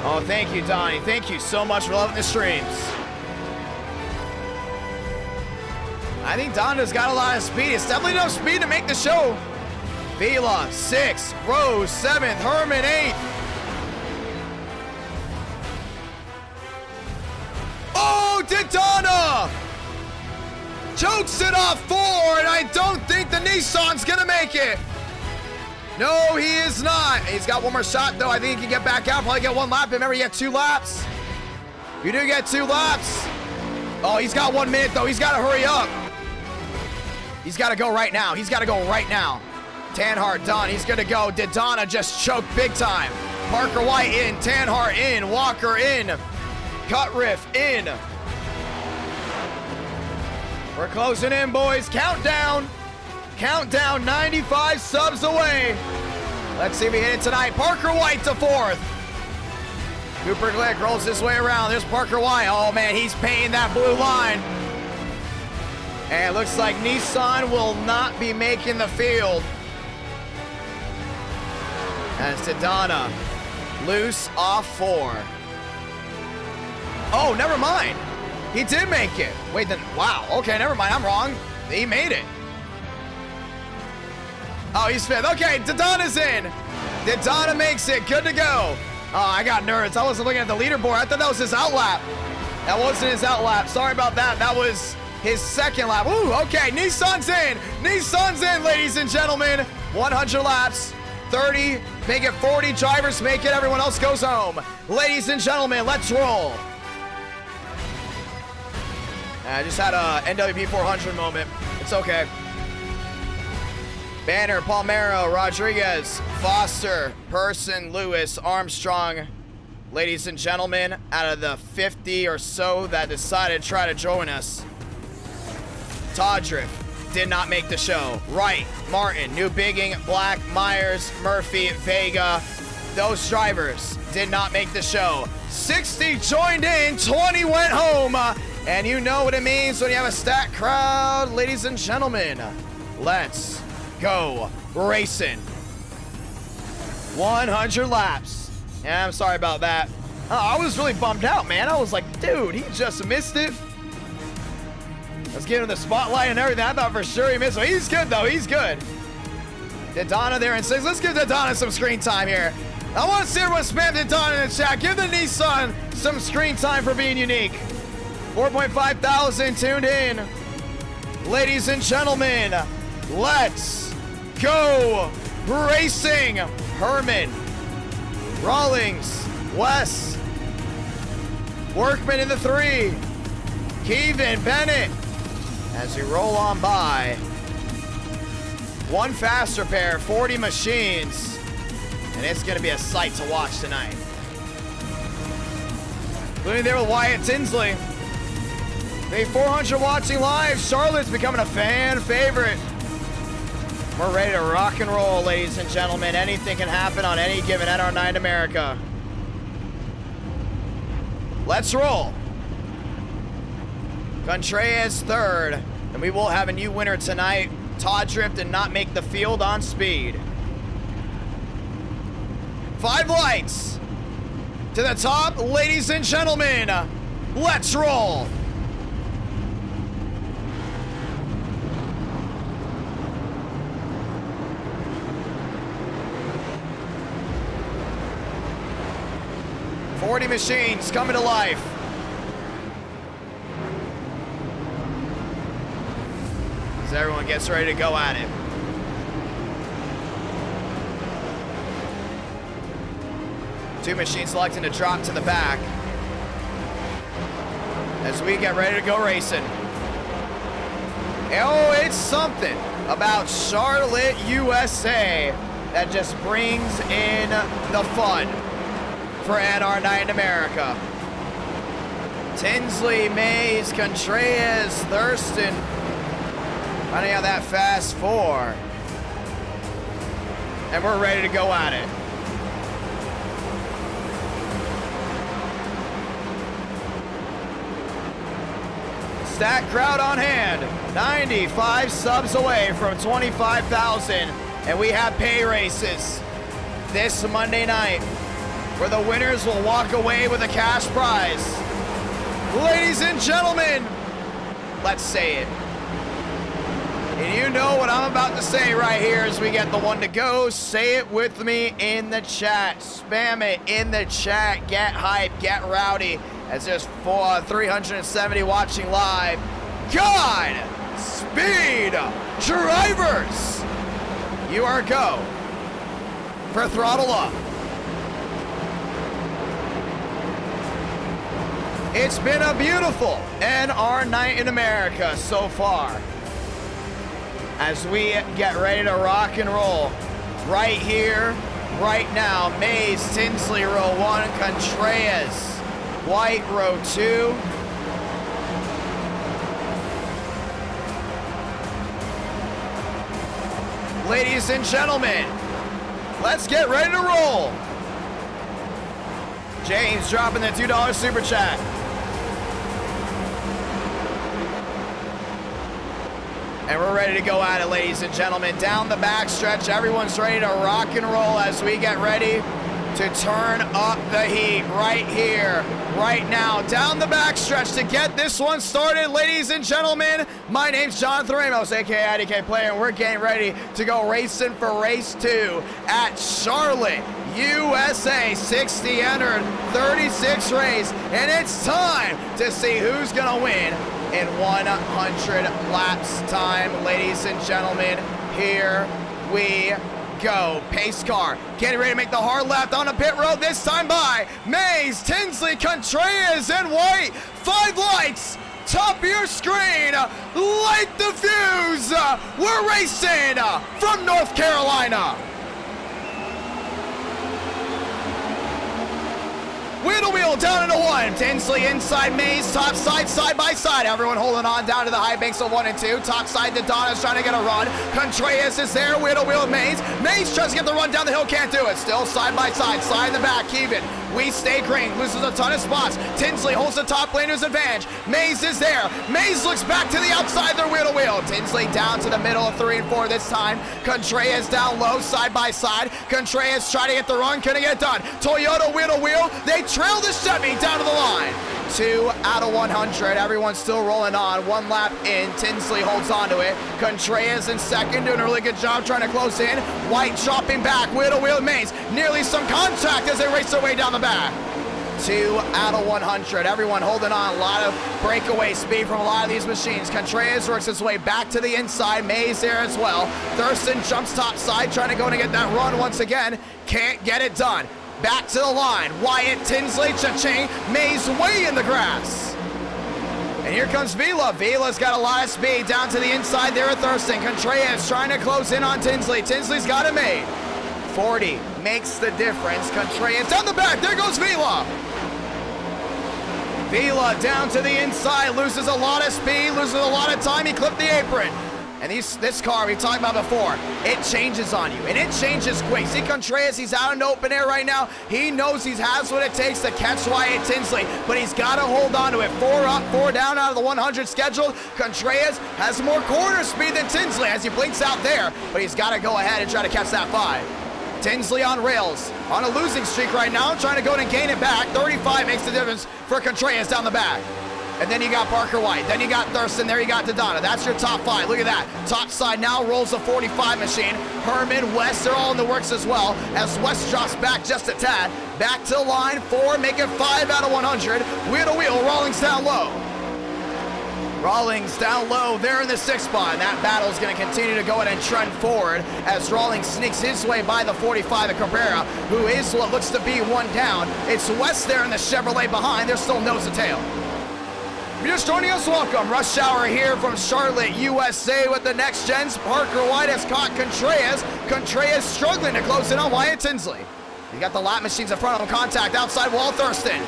Speaker 1: Oh, thank you, Donnie. Thank you so much for loving the streams. I think Donna's got a lot of speed. It's definitely enough speed to make the show. Vila, 6th. Rose, 7th. Herman, 8th. Oh, Daytona! Chokes it off 4, and I don't think the Nissan's gonna make it. No, he is not. He's got one more shot, though. I think he can get back out, probably get 1 lap. Remember, you get 2 laps. You do get 2 laps. Oh, he's got 1 minute, though. He's got to hurry up. He's got to go right now. He's got to go right now. Tanhart done. He's going to go. Daytona just choked big time. Parker White in. Tanhart in. Walker in. Cutriff in. We're closing in, boys. Countdown. Countdown, 95 subs away. Let's see if we hit it tonight. Parker White to fourth. Cooper Glick rolls his way around. There's Parker White. Oh, man, he's painting that blue line. And it looks like Nissan will not be making the field. As Daytona loose off 4. Oh, never mind. He did make it. Wait, then, wow. Okay, never mind. I'm wrong. He made it. Oh, he's 5th. Okay, Daytona's in. Daytona makes it. Good to go. Oh, I got nervous. I wasn't looking at the leaderboard. I thought that was his outlap. That wasn't his outlap. Sorry about that. That was his second lap. Ooh, okay. Nissan's in. Nissan's in, ladies and gentlemen. 100 laps. 30. Make it 40. Drivers make it. Everyone else goes home. Ladies and gentlemen, let's roll. I just had a NWP 400 moment. It's okay. Banner, Palmero, Rodriguez, Foster, Person, Lewis, Armstrong. Ladies and gentlemen, out of the 50 or so that decided to try to join us, Todrick did not make the show. Wright, Martin, New Bigging, Black, Myers, Murphy, Vega. Those drivers did not make the show. 60 joined in, 20 went home. And you know what it means when you have a stacked crowd. Ladies and gentlemen, let's go racing. 100 laps. Yeah, I'm sorry about that. I was really bummed out, man. I was like, dude, he just missed it. Let's give him the spotlight and everything. I thought for sure he missed it. He's good, though. He's good. Daytona there in 6th. Let's give Daytona some screen time here. I want to see everyone spam Daytona in the chat. Give the Nissan some screen time for being unique. 4.5 thousand tuned in. Ladies and gentlemen, let's go racing. Herman, Rawlings, Wes, Workman in the 3, Kevin, Bennett, as we roll on by. One faster pair, 40 machines, and it's going to be a sight to watch tonight. Including there with Wyatt Tinsley. The 400 watching live. Charlotte's becoming a fan favorite. We're ready to rock and roll, ladies and gentlemen. Anything can happen on any given NR9 America. Let's roll. Contreras 3rd, and we will have a new winner tonight. Todrick did not make the field on speed. 5 lights to the top, ladies and gentlemen. Let's roll. Machines coming to life. As everyone gets ready to go at it. Two machines selecting to drop to the back. As we get ready to go racing. Oh, it's something about Charlotte, USA that just brings in the fun for NR9 America. Tinsley, Mays, Contreras, Thurston. Finding out that fast 4. And we're ready to go at it. Stacked crowd on hand. 95 subs away from 25,000. And we have pay races this Monday night, where the winners will walk away with a cash prize. Ladies and gentlemen, let's say it. And you know what I'm about to say right here as we get the one to go. Say it with me in the chat. Spam it in the chat. Get hype, get rowdy, as there's 370 watching live. God speed drivers, you are go for throttle up. It's been a beautiful NR night in America so far, as we get ready to rock and roll right here, right now. Mays, Tinsley, row 1, Contreras, White, row 2. Ladies and gentlemen, Let's get ready to roll. James dropping the $2 super chat. And we're ready to go at it, ladies and gentlemen. Down the backstretch, everyone's ready to rock and roll as we get ready to turn up the heat right here, right now. Down the backstretch to get this one started, ladies and gentlemen. My name's Jonathan Ramos, aka Idk Player, and we're getting ready to go racing for race 2 at Charlotte, USA. 60 entered, 36 race, and it's time to see who's gonna win in 100 laps time, ladies and gentlemen. Here we go. Pace car getting ready to make the hard left on the pit road, this time by Mays, Tinsley, Contreras, and White. 5 lights, top of your screen, light the fuse. We're racing from North Carolina. Wheel to wheel down into 1. Tinsley inside Mays, top side, side by side. Everyone holding on down to the high banks of 1 and 2. Top side to Donna's trying to get a run. Contreras is there, wheel to wheel with Mays. Mays tries to get the run down the hill, can't do it. Still side by side, slide in the back, even. We stay green, loses a ton of spots. Tinsley holds the top lane to his advantage. Mays is there. Mays looks back to the outside, their wheel to wheel. Tinsley down to the middle of 3 and 4 this time. Contreras down low, side by side. Contreras trying to get the run, can it get done? Toyota wheel to wheel. They trail the Chevy down to the line. 2 out of 100. Everyone's still rolling on. 1 lap in. Tinsley holds on to it. Contreras in second, doing a really good job trying to close in. White dropping back. Wheel to wheel Mays. Nearly some contact as they race their way down the back. 2 out of 100. Everyone holding on. A lot of breakaway speed from a lot of these machines. Contreras works his way back to the inside. Mays there as well. Thurston jumps top side, trying to go and get that run once again. Can't get it done. Back to the line. Wyatt, Tinsley, Cha-ching. Mays way in the grass. And here comes Vila. Vila's got a lot of speed down to the inside there at Thurston. Contreras trying to close in on Tinsley. Tinsley's got it made. 40 makes the difference. Contreras down the back. There goes Vila. Vila down to the inside. Loses a lot of speed. Loses a lot of time. He clipped the apron. And this car we talked about before, it changes on you, and it changes quick. See Contreras, he's out in the open air right now. He knows he has what it takes to catch Wyatt Tinsley, but he's got to hold on to it. 4 up, 4 down out of the 100 scheduled. Contreras has more corner speed than Tinsley as he blinks out there, but he's got to go ahead and try to catch that 5. Tinsley on rails, on a losing streak right now, trying to go and gain it back. 35 makes the difference for Contreras down the back. And then you got Parker White. Then you got Thurston. There you got Dodonna. That's your top 5. Look at that. Top side now rolls a 45 machine. Herman, West, they're all in the works as well. As West drops back just a tad. Back to the line. 4, make it 5 out of 100. Wheel to wheel. Rawlings down low. Rawlings down low there in the 6th spot. And that battle is going to continue to go ahead and trend forward as Rawlings sneaks his way by the 45 of Cabrera, who is what looks to be 1 down. It's West there in the Chevrolet behind. They're still nose to tail. If you're just joining us, welcome. Rush Hour here from Charlotte, USA with the next gens. Parker White has caught Contreras. Contreras struggling to close in on Wyatt Tinsley. He got the lap machines in front of him. Contact outside wall, Thurston.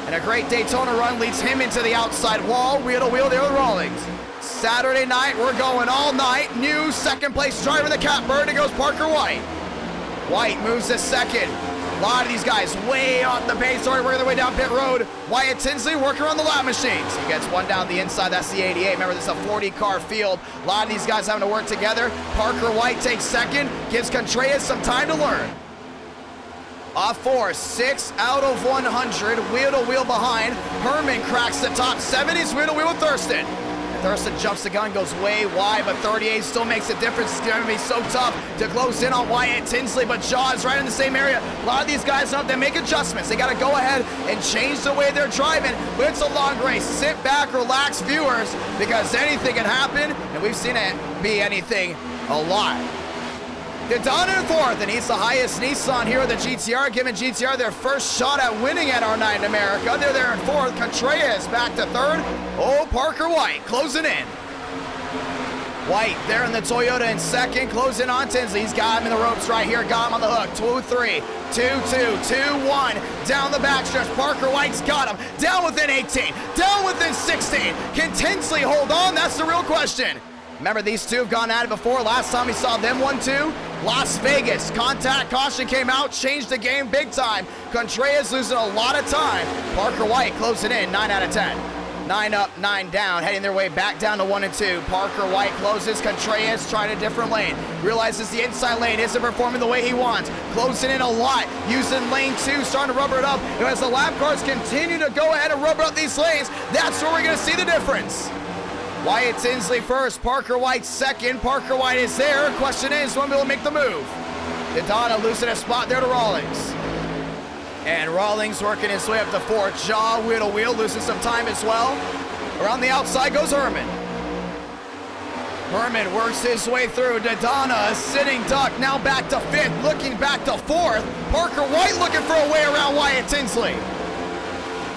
Speaker 1: And a great Daytona run leads him into the outside wall. Wheel to wheel there with Rawlings. Saturday night, we're going all night. New second place driver in the Catbird. It goes Parker White. White moves to second. A lot of these guys way off the pace, working their way down pit road. Wyatt Tinsley working around the lap machines. He gets 1 down the inside, that's the 88. Remember, this is a 40-car field. A lot of these guys having to work together. Parker White takes second, gives Contreras some time to learn. Off 4, 6 out of 100, wheel to wheel behind. Herman cracks the top 70s, wheel to wheel with Thurston. Thurston jumps the gun, goes way wide, but 38 still makes a difference. It's going to be so tough to close in on Wyatt Tinsley, but Jaws right in the same area. A lot of these guys have to make adjustments. They got to go ahead and change the way they're driving, but it's a long race. Sit back, relax, viewers, because anything can happen, and we've seen it be anything a lot. Dodonna in 4th, and he's the highest Nissan here at the GTR, giving GTR their first shot at winning at R9 in America. They're there in 4th. Contreras back to 3rd. Oh, Parker White closing in. White there in the Toyota in 2nd, closing on Tinsley. He's got him in the ropes right here, got him on the hook. 2-3, 2-2, 2-1. Down the backstretch, Parker White's got him. Down within 18, down within 16. Can Tinsley hold on? That's the real question. Remember, these two have gone at it before. Last time we saw them 1-2, Las Vegas. Contact caution came out, changed the game big time. Contreras losing a lot of time. Parker White closing in, 9 out of 10. 9 up, 9 down, heading their way back down to 1 and 2. Parker White closes. Contreras trying a different lane. Realizes the inside lane isn't performing the way he wants. Closing in a lot, using lane 2, starting to rubber it up. And as the lap cars continue to go ahead and rubber up these lanes, that's where we're going to see the difference. Wyatt Tinsley first, Parker White second. Parker White is there. Question is, when will he make the move? Daytona losing a spot there to Rawlings. And Rawlings working his way up to 4th. Jaw, wheel to wheel, losing some time as well. Around the outside goes Herman. Herman works his way through. Daytona, sitting duck, now back to 5th, looking back to 4th. Parker White looking for a way around Wyatt Tinsley.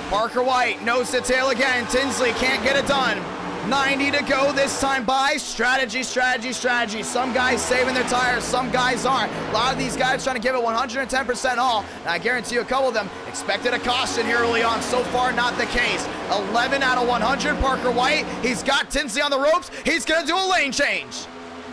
Speaker 1: Parker White, nose to tail again. Tinsley can't get it done. 90 to go this time by. Strategy, strategy, strategy. Some guys saving their tires, some guys aren't. A lot of these guys trying to give it 110% all. And I guarantee you a couple of them expected a caution here early on. So far, not the case. 11 out of 100, Parker White. He's got Tinsley on the ropes. He's going to do a lane change.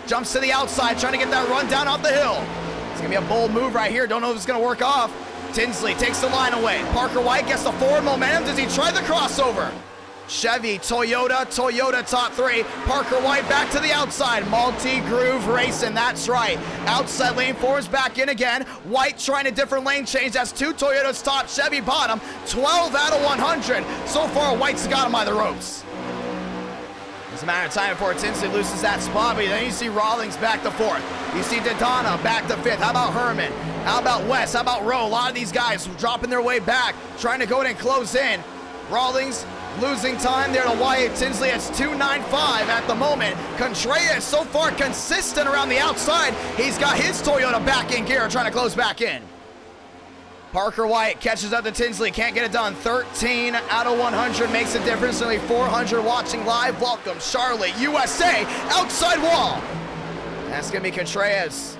Speaker 1: Jumps to the outside, trying to get that run down off the hill. It's going to be a bold move right here. Don't know if it's going to work off. Tinsley takes the line away. Parker White gets the forward momentum. Does he try the crossover? Chevy, Toyota top 3. Parker White back to the outside. Multi-groove racing, that's right. Outside lane 4 is back in again. White trying a different lane change. That's 2 Toyotas top, Chevy bottom. 12 out of 100. So far, White's got him by the ropes. It's a matter of time before Tinsley loses that spot, but then you see Rawlings back to 4th. You see Daytona back to 5th. How about Herman? How about West? How about Rowe? A lot of these guys dropping their way back, trying to go in and close in. Rawlings losing time there to Wyatt Tinsley. It's 2.95 at the moment. Contreras so far consistent around the outside. He's got his Toyota back in gear, trying to close back in. Parker White catches up to Tinsley, can't get it done. 13 out of 100 makes a difference. Nearly 400 watching live. Welcome, Charlotte, USA, outside wall. That's gonna be Contreras.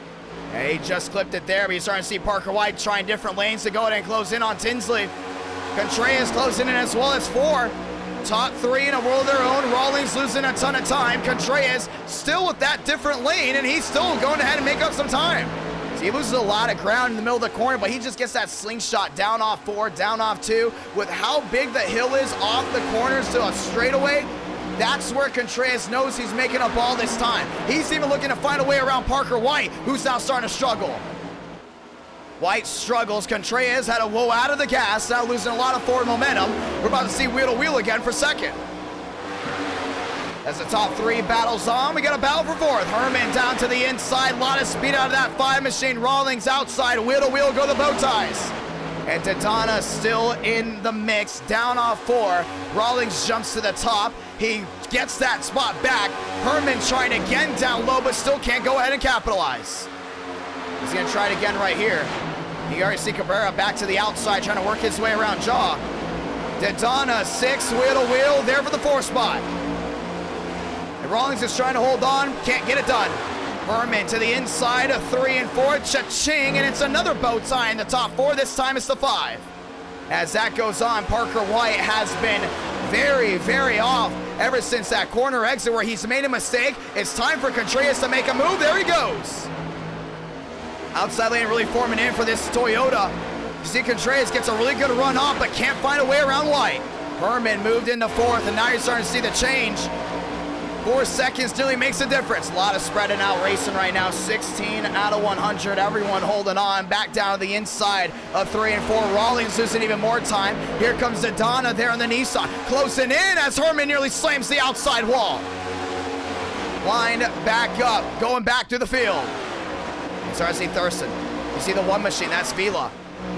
Speaker 1: Yeah, he just clipped it there, but you're starting to see Parker White trying different lanes to go ahead and close in on Tinsley. Contreras closing in as well as 4. Top 3 in a world of their own. Rawlings losing a ton of time. Contreras still with that different lane, and he's still going ahead and make up some time. So he loses a lot of ground in the middle of the corner, but he just gets that slingshot down off 4, down off 2. With how big the hill is off the corners to a straightaway, that's where Contreras knows he's making up all this time. He's even looking to find a way around Parker White, who's now starting to struggle. White struggles. Contreras had a whoa out of the gas, now losing a lot of forward momentum. We're about to see wheel to wheel again for 2nd. As the top 3 battles on, we got a battle for 4th. Herman down to the inside, a lot of speed out of that 5 machine. Rawlings outside, wheel to wheel go the bow ties. And Daytona still in the mix, down off 4. Rawlings jumps to the top. He gets that spot back. Herman trying again down low, but still can't go ahead and capitalize. He's gonna try it again right here. You already see Cabrera back to the outside, trying to work his way around Jaw. Daytona 6, wheel to wheel, there for the 4 spot. And Rawlings is trying to hold on, can't get it done. Herman to the inside of 3 and 4, cha-ching, and it's another bow tie in the top 4. This time it's the 5. As that goes on, Parker White has been very, very off ever since that corner exit where he's made a mistake. It's time for Contreras to make a move. There he goes. Outside lane really forming in for this Toyota. You see Contreras gets a really good run off, but can't find a way around White. Herman moved into 4th, and now you're starting to see the change. 4 seconds nearly makes a difference. A lot of spreading out racing right now. 16 out of 100. Everyone holding on. Back down to the inside of 3 and 4. Rawlings losing even more time. Here comes Daytona there on the Nissan. Closing in as Herman nearly slams the outside wall. Lined back up. Going back to the field. You start to see Thurston. You see the 1 machine. That's Vila.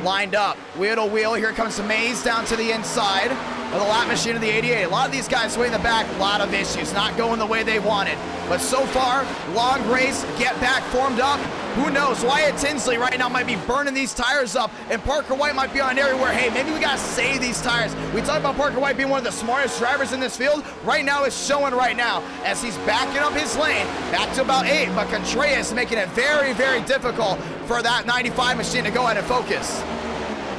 Speaker 1: Lined up. Wheel to wheel. Here comes Mays down to the inside of the lap machine of the 88. A lot of these guys way in the back. A lot of issues. Not going the way they wanted. But so far, long race. Get back formed up. Who knows? Wyatt Tinsley right now might be burning these tires up. And Parker White might be on an area where, hey, maybe we got to save these tires. We talk about Parker White being one of the smartest drivers in this field. Right now it's showing right now as he's backing up his lane. Back to about 8. But Contreras making it very, very difficult for that 95 machine to go ahead and focus.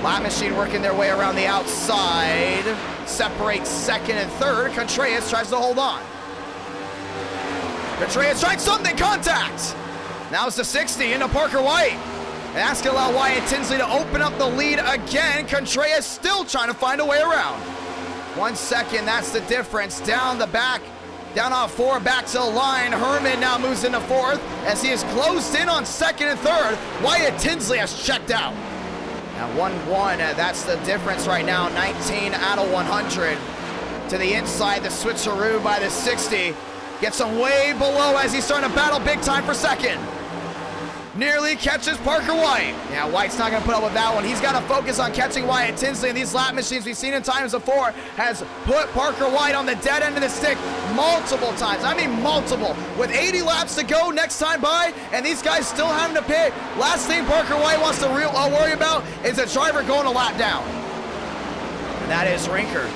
Speaker 1: Lap machine working their way around the outside. Separates 2nd and 3rd. Contreras tries to hold on. Contreras trying something, contact. Now it's the 60 into Parker White. And that's going to allow Wyatt Tinsley to open up the lead again. Contreras still trying to find a way around. 1 second, that's the difference. Down the back, down off 4, back to the line. Herman now moves into 4th as he is closed in on 2nd and 3rd. Wyatt Tinsley has checked out. Now 1-1, that's the difference right now. 19 out of 100. To the inside, the switcheroo by the 60. Gets him way below as he's starting to battle big time for 2nd. Nearly catches Parker White. Yeah, White's not going to put up with that one. He's got to focus on catching Wyatt Tinsley, and these lap machines we've seen in times before has put Parker White on the dead end of the stick multiple times. I mean multiple. With 80 laps to go next time by, and these guys still having to pit. Last thing Parker White wants to worry about is a driver going a lap down. And that is Rinker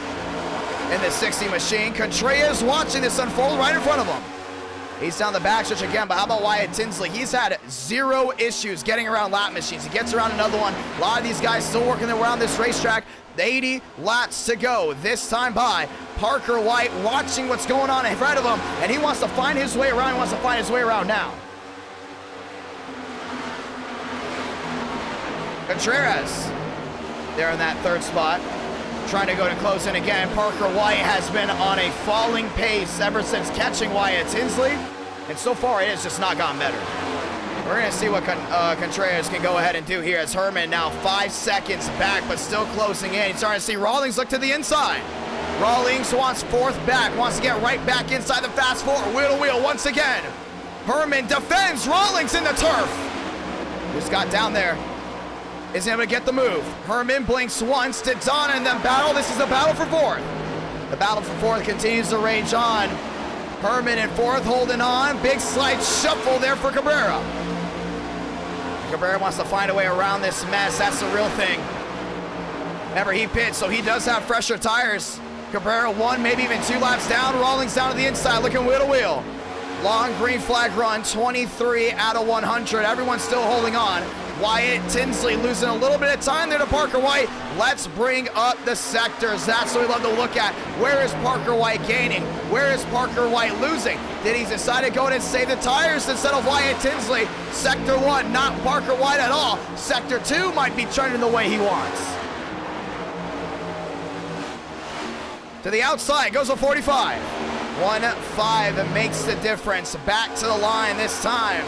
Speaker 1: in the 60 machine. Contreras watching this unfold right in front of him. He's down the backstretch again, but how about Wyatt Tinsley? He's had 0 issues getting around lap machines. He gets around another one. A lot of these guys still working around this racetrack. 80 laps to go this time by. Parker White watching what's going on in front of him, and he wants to find his way around. He wants to find his way around now. Contreras there in that 3rd spot. Trying to go to close in again. Parker White has been on a falling pace ever since catching Wyatt Tinsley, and so far it has just not gotten better. We're going to see what Contreras can go ahead and do here as Herman now 5 seconds back, but still closing in. He's starting to see Rawlings look to the inside. Rawlings wants 4th back, wants to get right back inside the fast 4. Wheel to wheel once again. Herman defends Rawlings in the turf. Who's got down there? Isn't able to get the move. Herman blinks once to Donna and then battle. This is the battle for 4th. The battle for 4th continues to rage on. Herman in 4th holding on. Big slight shuffle there for Cabrera. Cabrera wants to find a way around this mess. That's the real thing. Remember, he pits, so he does have fresher tires. Cabrera 1, maybe even 2 laps down. Rawlings down to the inside, looking wheel to wheel. Long green flag run, 23 out of 100. Everyone's still holding on. Wyatt Tinsley losing a little bit of time there to Parker White. Let's bring up the sectors. That's what we love to look at. Where is Parker White gaining? Where is Parker White losing? Did he decide to go in and save the tires instead of Wyatt Tinsley? Sector 1, not Parker White at all. Sector 2 might be turning the way he wants. To the outside, goes a 45. 1-5 makes the difference. Back to the line this time.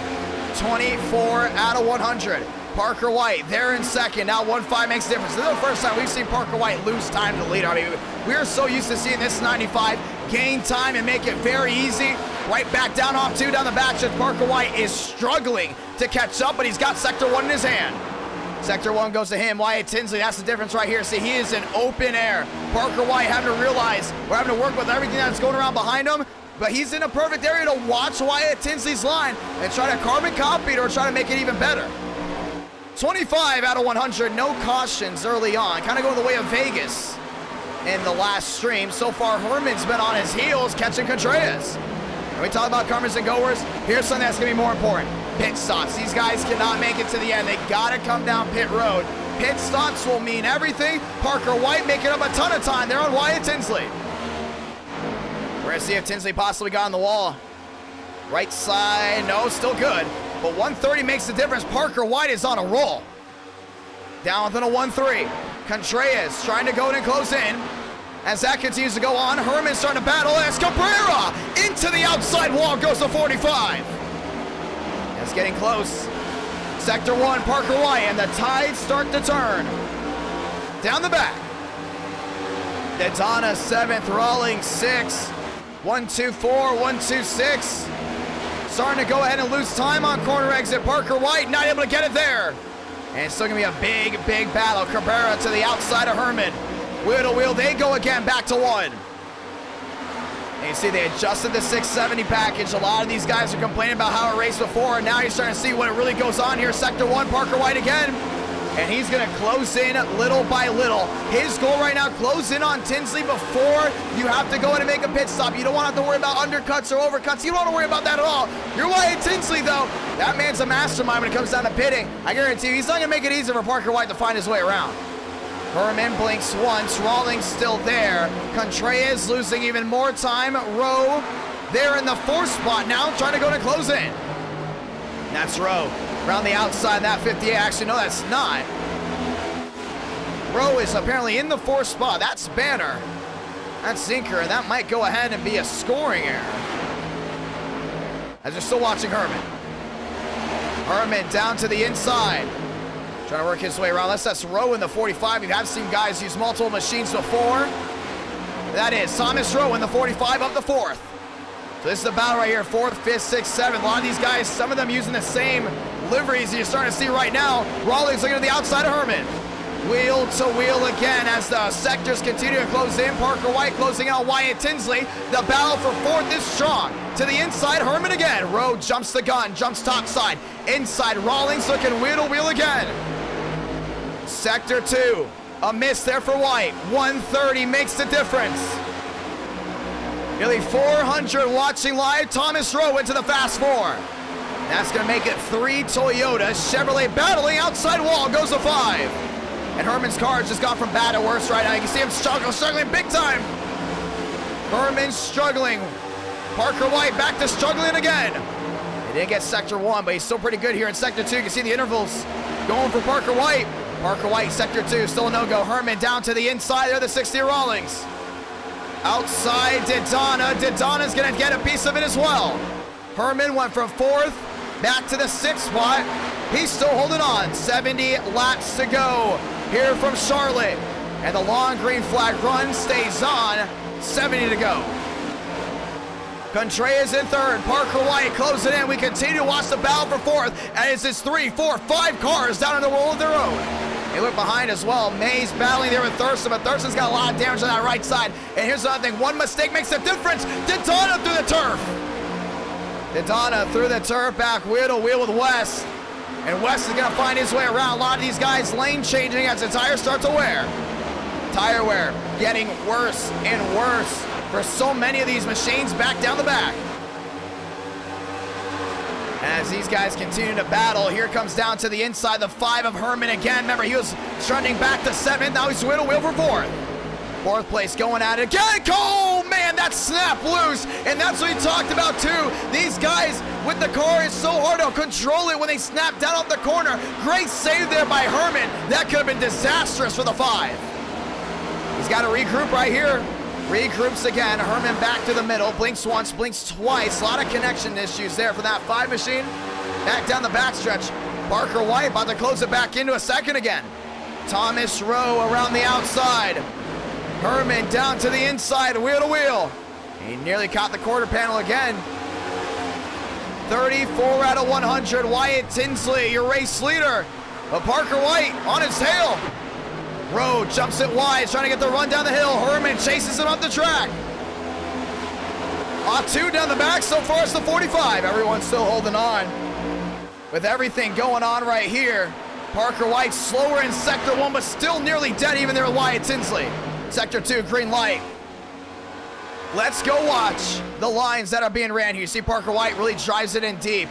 Speaker 1: 24 out of 100. Parker White there in 2nd. Now 1-5 makes a difference. This is the first time we've seen Parker White lose time to the lead. I mean, we are so used to seeing this 95 gain time and make it very easy. Right back down off 2 down the back. Parker White is struggling to catch up, but he's got Sector 1 in his hand. Sector 1 goes to him. Wyatt Tinsley, that's the difference right here. See, he is in open air. Parker White having to realize we're having to work with everything that's going around behind him, but he's in a perfect area to watch Wyatt Tinsley's line and try to carbon copy it or try to make it even better. 25 out of 100, no cautions early on. Kind of going the way of Vegas in the last stream. So far, Herman's been on his heels catching Contreras. When we talk about comers and goers, here's something that's going to be more important. Pit stops. These guys cannot make it to the end. They got to come down pit road. Pit stops will mean everything. Parker White making up a ton of time there on Wyatt Tinsley. We're going to see if Tinsley possibly got on the wall. Right side, no, still good. But 130 makes the difference. Parker White is on a roll. Down within a 1-3. Contreras trying to go in and close in. As that continues to go on, Herman's starting to battle as Cabrera into the outside wall goes to 45. It's getting close. Sector 1, Parker White, and the tides start to turn. Down the back. Daytona 7th, Rawlings 6. 1-2-4, 1-2-6. Starting to go ahead and lose time on corner exit. Parker White not able to get it there. And it's still going to be a big, big battle. Cabrera to the outside of Herman. Wheel to wheel, they go again, back to 1. And you see they adjusted the 670 package. A lot of these guys are complaining about how it raced before, and now you're starting to see what really goes on here. Sector 1, Parker White again. And he's going to close in little by little. His goal right now, close in on Tinsley before you have to go in and make a pit stop. You don't want to have to worry about undercuts or overcuts. You don't want to worry about that at all. You're Wyatt Tinsley, though. That man's a mastermind when it comes down to pitting. I guarantee you, he's not going to make it easy for Parker White to find his way around. Herman blinks once. Rawlings still there. Contreras losing even more time. Rowe They're in the 4th spot now, trying to go to close in. And that's Rowe. Around the outside, that 58. Actually, no, that's not. Rowe is apparently in the 4th spot. That's Banner. That's Zinker, and that might go ahead and be a scoring error. As you're still watching Herman. Herman down to the inside. Trying to work his way around. That's Rowe in the 45. We have seen guys use multiple machines before. That is Thomas Rowe in the 45 up the 4th. So this is the battle right here, 4th, 5th, 6th, 7th. A lot of these guys, some of them using the same liveries you're starting to see right now. Rawlings looking to the outside of Herman. Wheel to wheel again as the sectors continue to close in. Parker White closing out Wyatt Tinsley. The battle for 4th is strong. To the inside, Herman again. Rowe jumps the gun, jumps top side. Inside, Rawlings looking wheel to wheel again. Sector 2, a miss there for White. 130 makes the difference. Nearly 400 watching live. Thomas Rowe into the fast 4. That's going to make it 3 Toyotas. Chevrolet battling outside wall, goes to 5. And Herman's car has just gone from bad to worse right now. You can see him struggling big time. Herman struggling. Parker White back to struggling again. He didn't get Sector 1, but he's still pretty good here in Sector 2. You can see the intervals going for Parker White. Parker White, Sector 2, still a no-go. Herman down to the inside. They're the 60 Rawlings. Outside, Daytona. Daytona's going to get a piece of it as well. Herman went from 4th back to the 6th spot. He's still holding on. 70 laps to go here from Charlotte. And the long green flag run stays on. 70 to go. Contreras in 3rd. Parker White closing in. We continue to watch the battle for 4th. As it's 3, 4, 5 cars down in the roll of their own. They look behind as well. Mays battling there with Thurston, but Thurston's got a lot of damage on that right side. And here's another thing. One mistake makes a difference. Daytona through the turf. Daytona through the turf, back wheel to wheel with West. And West is going to find his way around. A lot of these guys lane changing as the tires start to wear. Tire wear getting worse and worse for so many of these machines back down the back. As these guys continue to battle, here comes down to the inside, the 5 of Herman again. Remember, he was trending back to 7th. Now he's wheel to wheel for 4th. 4th place going at it again. Oh, man, that snapped loose. And that's what he talked about, too. These guys with the car, it's so hard to control it when they snap down off the corner. Great save there by Herman. That could have been disastrous for the 5. He's got to regroup right here. Regroups again. Herman back to the middle. Blinks once, blinks twice. A lot of connection issues there for that 5 machine. Back down the backstretch. Parker White about to close it back into a 2nd again. Thomas Rowe around the outside. Herman down to the inside, wheel to wheel. He nearly caught the quarter panel again. 34 out of 100. Wyatt Tinsley, your race leader. But Parker White on his tail. Rowe jumps it wide, trying to get the run down the hill. Herman chases him up the track. 2 down the back, so far it's the 45. Everyone's still holding on. With everything going on right here, Parker White slower in Sector 1, but still nearly dead even there with Wyatt Tinsley. Sector 2, green light. Let's go watch the lines that are being ran here. You see Parker White really drives it in deep.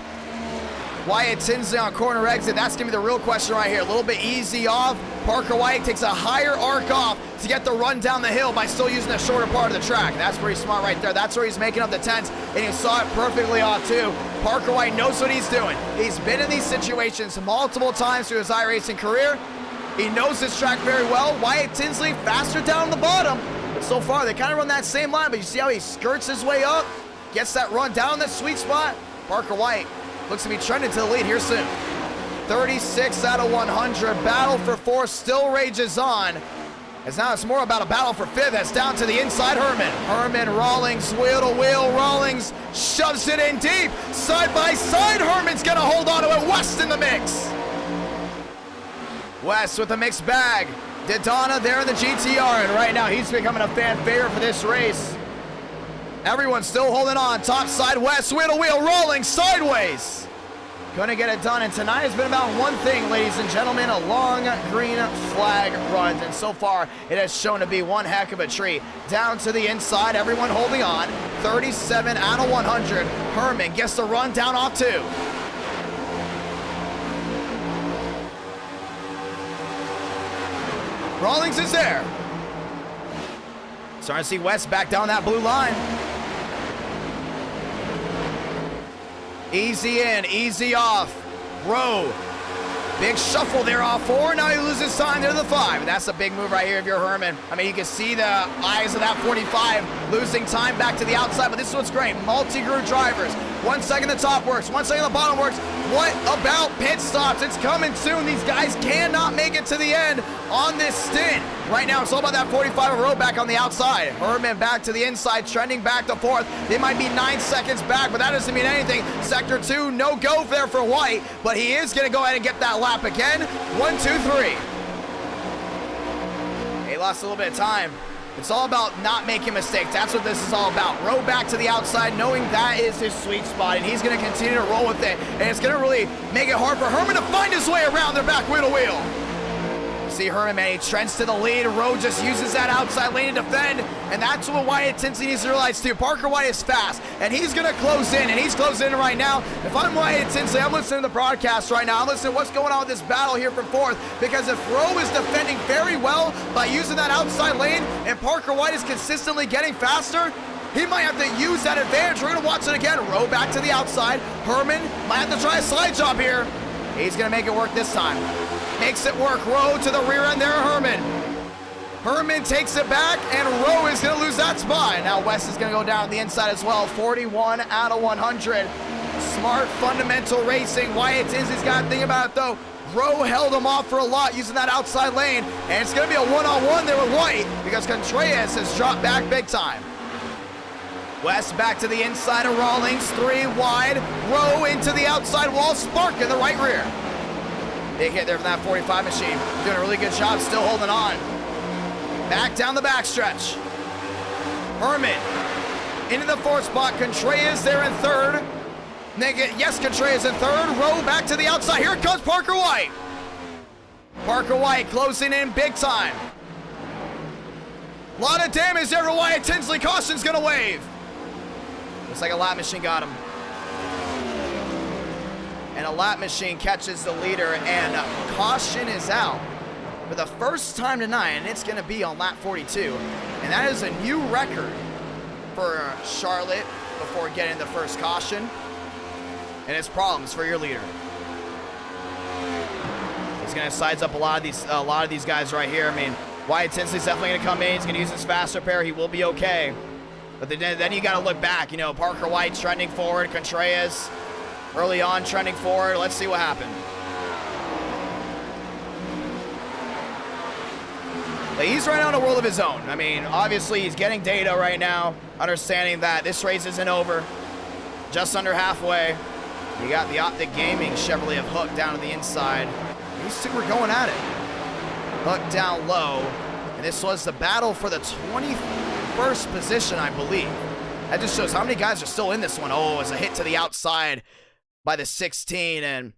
Speaker 1: Wyatt Tinsley on corner exit. That's going to be the real question right here. A little bit easy off. Parker White takes a higher arc off to get the run down the hill by still using the shorter part of the track. That's pretty smart right there. That's where he's making up the 10s, and you saw it perfectly off too. Parker White knows what he's doing. He's been in these situations multiple times through his iRacing career. He knows this track very well. Wyatt Tinsley faster down the bottom. But so far, they kind of run that same line, but you see how he skirts his way up, gets that run down that sweet spot. Parker White looks to be trending to the lead here soon. 36 out of 100. Battle for 4 still rages on. As now it's more about a battle for 5th. That's down to the inside Herman. Herman, Rawlings, wheel to wheel. Rawlings shoves it in deep. Side by side, Herman's gonna hold on to it. West in the mix. West with a mixed bag. Daytona there in the GTR, and right now he's becoming a fan favorite for this race. Everyone's still holding on. Top side, West, wheel to wheel, rolling sideways. Couldn't get it done, and tonight has been about one thing, ladies and gentlemen, a long green flag run, and so far it has shown to be one heck of a treat. Down to the inside, everyone holding on. 37 out of 100. Herman gets the run down off 2. Rawlings is there. Starting to see West back down that blue line. Easy in, easy off. Rowe. Big shuffle there off 4. Now he loses time there to the 5. And that's a big move right here if you're Herman. I mean, you can see the eyes of that 45 losing time back to the outside. But this is what's great. Multi-group drivers. 1 second the top works. 1 second the bottom works. What about pit stops? It's coming soon. These guys cannot make it to the end on this stint. Right now, it's all about that 45 row back on the outside. Herman back to the inside, trending back to 4th. They might be 9 seconds back, but that doesn't mean anything. Sector 2, no go there for White, but he is going to go ahead and get that lap again. 1, 2, 3. He lost a little bit of time. It's all about not making mistakes. That's what this is all about. Row back to the outside, knowing that is his sweet spot, and he's going to continue to roll with it. And it's going to really make it hard for Herman to find his way around their back wheel to wheel. See Herman, man, he trends to the lead. Rowe just uses that outside lane to defend, and that's what Wyatt Tinsley needs to realize too. Parker White is fast, and he's going to close in, and he's closing in right now. If I'm Wyatt Tinsley, I'm listening to the broadcast right now. I'm listening to what's going on with this battle here for 4th, because if Rowe is defending very well by using that outside lane, and Parker White is consistently getting faster, he might have to use that advantage. We're going to watch it again. Rowe back to the outside. Herman might have to try a slide job here. He's going to make it work this time. Makes it work. Rowe to the rear end there, Herman. Herman takes it back, and Rowe is going to lose that spot. Now West is going to go down the inside as well. 41 out of 100. Smart, fundamental racing. Wyatt Tinsley's got to think about it, though. Rowe held him off for a lot using that outside lane, and it's going to be a one-on-one there with White because Contreras has dropped back big time. West back to the inside of Rawlings, 3 wide. Rowe into the outside wall, Spark in the right rear. Big hit there from that 45 machine. Doing a really good job, still holding on. Back down the backstretch. Herman into the 4th spot. Contreras there in 3rd. Yes, Contreras in 3rd. Rowe back to the outside. Here comes Parker White. Parker White closing in big time. A lot of damage there for Wyatt Tinsley. Caution's gonna wave. Looks like a lap machine got him. And a lap machine catches the leader, and caution is out for the first time tonight, and it's going to be on lap 42. And that is a new record for Charlotte before getting the first caution. And it's problems for your leader. He's going to size up a lot of these guys right here. I mean, Wyatt Tinsley's definitely going to come in. He's going to use his fast repair. He will be okay. But then you got to look back. You know, Parker White trending forward, Contreras early on trending forward. Let's see what happened. But he's right on a world of his own. I mean, obviously he's getting data right now, understanding that this race isn't over. Just under halfway. You got the Optic Gaming Chevrolet of Hook down to the inside. These two were going at it. Hook down low. And this was the battle for the 21st position, I believe. That just shows how many guys are still in this one. Oh, it's a hit to the outside by the 16, and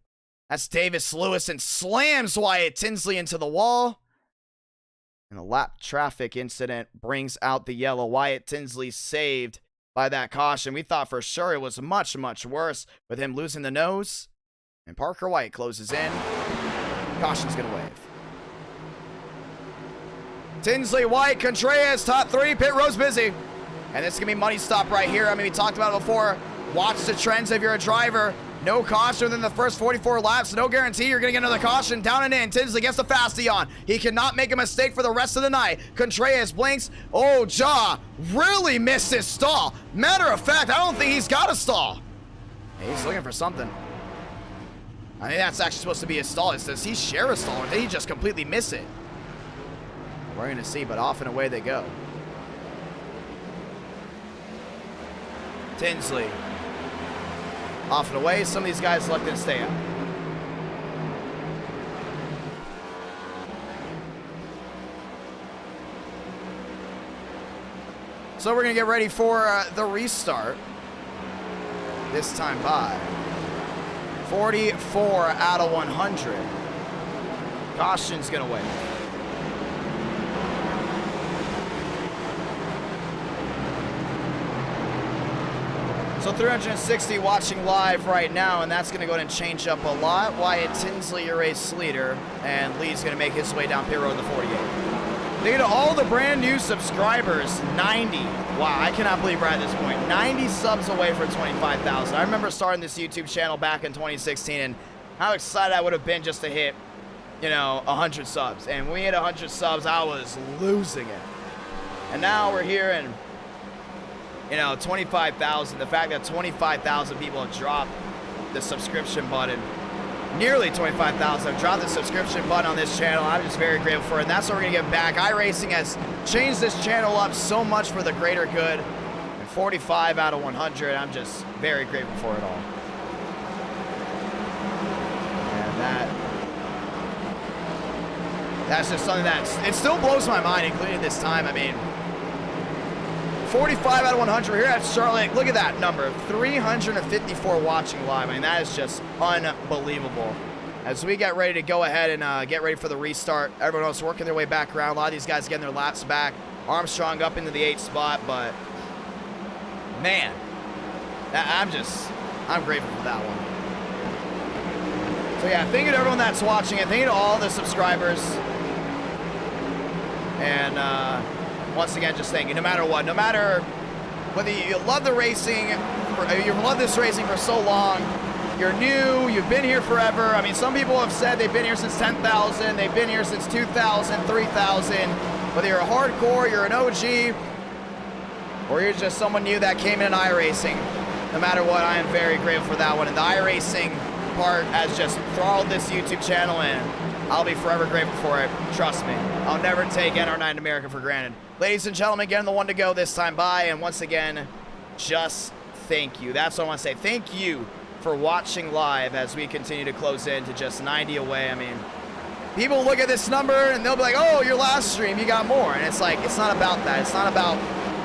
Speaker 1: that's Davis Lewis, and slams Wyatt Tinsley into the wall. And a lap traffic incident brings out the yellow. Wyatt Tinsley saved by that caution. We thought for sure it was much, much worse with him losing the nose. And Parker White closes in. Caution's going to wave. Tinsley, White, Contreras, top 3. Pit road's busy. And this is going to be money stop right here. I mean, we talked about it before. Watch the trends if you're a driver. No caution within the first 44 laps. No guarantee you're going to get another caution. Down and in. Tinsley gets the fasty on. He cannot make a mistake for the rest of the night. Contreras blinks. Oh, Jaw really missed his stall. Matter of fact, I don't think he's got a stall. He's looking for something. I think that's actually supposed to be a stall. Does he share a stall, or did he just completely miss it? We're going to see, but off and away they go. Tinsley. Off and away. Some of these guys elected to stay out. So we're going to get ready for the restart. This time by 44 out of 100. Caution's going to win. So 360 watching live right now, and that's going to go ahead and change up a lot. Wyatt Tinsley, your race leader, and Lee's going to make his way down pit road in the 48. Look at all the brand new subscribers. 90. Wow, I cannot believe we're at this point. 90 subs away from 25,000. I remember starting this YouTube channel back in 2016 and how excited I would have been just to hit, you know, 100 subs. And when we hit 100 subs, I was losing it. And now we're here and, you know, 25,000. The fact that 25,000 people have dropped the subscription button, nearly 25,000 have dropped the subscription button on this channel. I'm just very grateful for it. And that's what we're going to get back. Iracing has changed this channel up so much for the greater good. And 45 out of 100, I'm just very grateful for it all. And that's just something it still blows my mind, including this time. I mean, 45 out of 100. We're here at Charlotte. Look at that number. 354 watching live. I mean, that is just unbelievable. As we get ready to go ahead and get ready for the restart, everyone else working their way back around. A lot of these guys getting their laps back. Armstrong up into the 8th spot, but man, I'm grateful for that one. So yeah, thank you to everyone that's watching and thank you to all the subscribers. And once again, just thank you. No matter what, no matter whether you love the racing, you've loved this racing for so long, you're new, you've been here forever. I mean, some people have said they've been here since 10,000, they've been here since 2,000, 3,000. Whether you're a hardcore, you're an OG, or you're just someone new that came in iRacing, no matter what, I am very grateful for that one. And the iRacing part has just enthralled this YouTube channel, and I'll be forever grateful for it. Trust me. I'll never take NR9 America for granted. Ladies and gentlemen, getting the one to go this time by, and once again, just thank you. That's what I want to say. Thank you for watching live as we continue to close in to just 90 away. I mean, people look at this number and they'll be like, oh, your last stream, you got more. And it's like, it's not about that. It's not about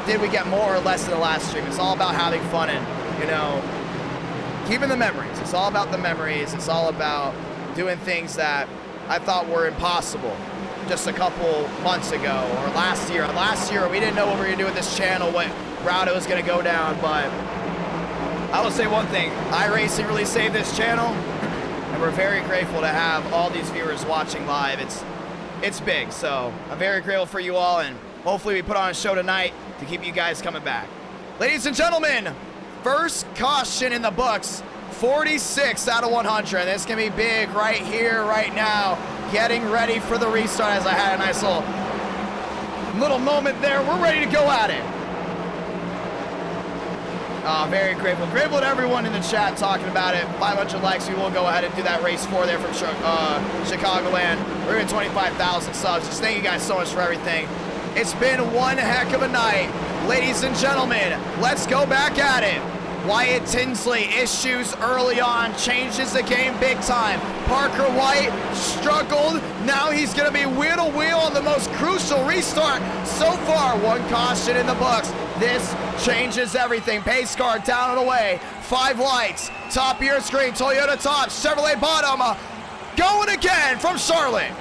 Speaker 1: did we get more or less than the last stream. It's all about having fun and, you know, keeping the memories. It's all about the memories. It's all about doing things that I thought were impossible just a couple months ago or last year. Last year, we didn't know what we were going to do with this channel, what route it was going to go down, but I will say one thing. iRacing really saved this channel, and we're very grateful to have all these viewers watching live. It's big, so I'm very grateful for you all, and hopefully we put on a show tonight to keep you guys coming back. Ladies and gentlemen, first caution in the books, 46 out of 100. This can be big right here, right now. Getting ready for the restart as I had a nice little moment there. We're ready to go at it. Very grateful. Grateful to everyone in the chat talking about it. 500 likes. We will go ahead and do that race 4 there from Chicagoland. We're at 25,000 subs. Just thank you guys so much for everything. It's been one heck of a night. Ladies and gentlemen, let's go back at it. Wyatt Tinsley, issues early on, changes the game big time. Parker White struggled. Now he's going to be wheel to wheel on the most crucial restart so far. One caution in the books. This changes everything. Pace car down and away. 5 lights. Top of your screen. Toyota top. Chevrolet bottom. Going again from Charlotte.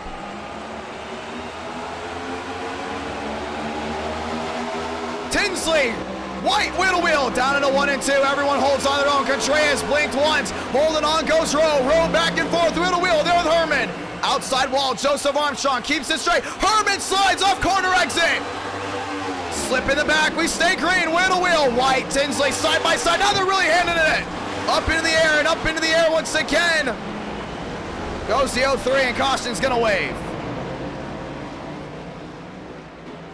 Speaker 1: Tinsley. White wheel to wheel, down into 1 and 2. Everyone holds on their own. Contreras blinked once, holding on, goes Rowe. Rowe back and forth, wheel to wheel, there with Herman. Outside wall, Joseph Armstrong keeps it straight. Herman slides off corner exit. Slip in the back, we stay green, wheel to wheel. White, Tinsley, side by side. Now they're really handing it. Up into the air and up into the air once again. Goes the 03 and caution's gonna wave.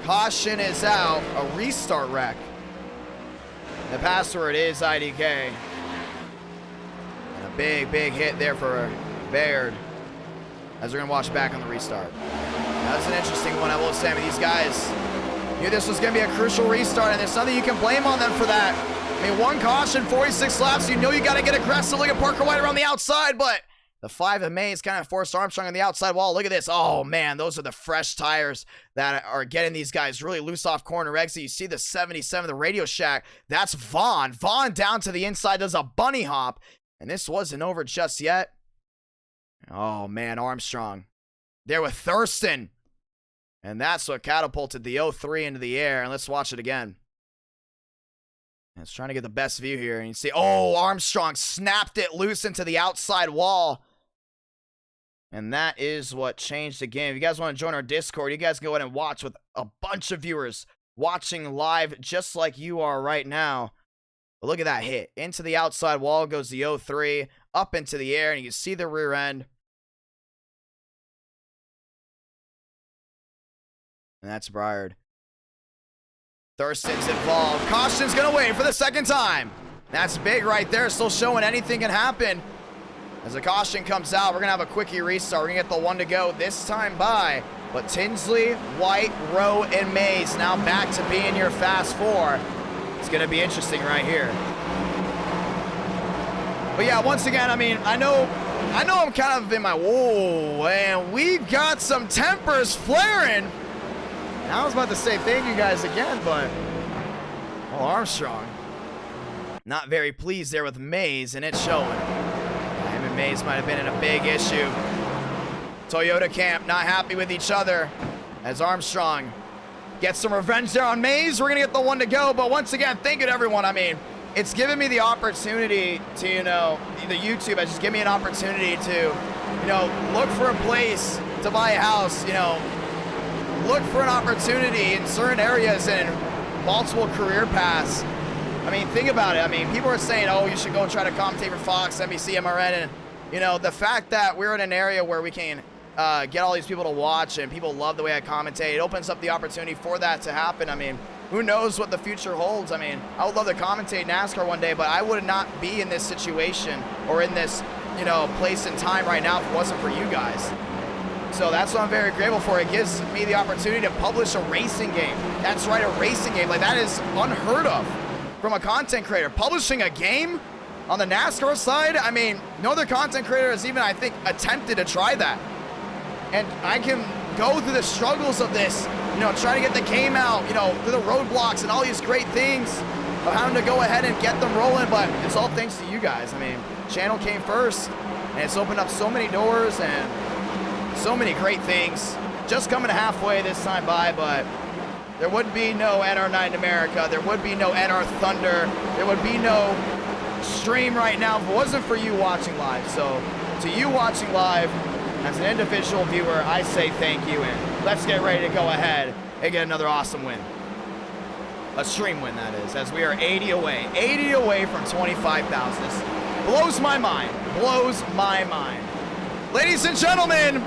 Speaker 1: Caution is out, a restart wreck. The password is IDK. And a big, big hit there for Baird as we're going to watch back on the restart. That was an interesting one, I will say. I mean, these guys knew this was going to be a crucial restart, and there's nothing you can blame on them for that. I mean, 1 caution, 46 laps. You know you got to get aggressive. Look at Parker White around the outside, but the 5 of May is kind of forced Armstrong on the outside wall. Look at this. Oh, man, those are the fresh tires that are getting these guys really loose off corner exit. You see the 77, the Radio Shack. That's Vaughn. Vaughn down to the inside does a bunny hop. And this wasn't over just yet. Oh, man, Armstrong. There with Thurston. And that's what catapulted the 03 into the air. And let's watch it again. It's trying to get the best view here. And you see, oh, Armstrong snapped it loose into the outside wall. And that is what changed the game. If you guys want to join our Discord, you guys can go ahead and watch with a bunch of viewers watching live just like you are right now. But look at that hit. Into the outside wall goes the 0-3, up into the air, and you can see the rear end. And that's Briard. Thurston's involved. Caution's going to wait for the second time. That's big right there. Still showing anything can happen. As the caution comes out, we're going to have a quickie restart. We're going to get the 1 to go this time by. But Tinsley, White, Rowe, and Mays now back to being your fast 4. It's going to be interesting right here. But yeah, once again, I mean, I know I'm kind of in my, whoa, and we've got some tempers flaring. And I was about to say thank you guys again, but, well, Armstrong, not very pleased there with Mays, and it's showing. Him and Mays might have been in a big issue. Toyota camp not happy with each other as Armstrong gets some revenge there on Mays. We're going to get the 1 to go, but once again, thank you to everyone. I mean, it's given me the opportunity to, you know, the YouTube has just given me an opportunity to, you know, look for a place to buy a house, you know, look for an opportunity in certain areas and multiple career paths. I mean, think about it. I mean, people are saying, oh, you should go and try to commentate for Fox, NBC, MRN, and, you know, the fact that we're in an area where we can get all these people to watch and people love the way I commentate, it opens up the opportunity for that to happen. I mean, who knows what the future holds? I mean, I would love to commentate NASCAR one day, but I would not be in this situation or in this, you know, place and time right now if it wasn't for you guys. So that's what I'm very grateful for. It gives me the opportunity to publish a racing game. That's right, a racing game. Like, that is unheard of from a content creator. Publishing a game on the NASCAR side, I mean, no other content creator has even, I think, attempted to try that. And I can go through the struggles of this, you know, try to get the game out, you know, through the roadblocks and all these great things of having to go ahead and get them rolling, but it's all thanks to you guys. I mean, channel came first, and it's opened up so many doors and so many great things. Just coming halfway this time by, but there would be no NR Night in America. There would be no NR Thunder. There would be no stream right now if it wasn't for you watching live. So to you watching live, as an individual viewer, I say thank you, and let's get ready to go ahead and get another awesome win. A stream win, that is, as we are 80 away from 25,000. This blows my mind, blows my mind. Ladies and gentlemen,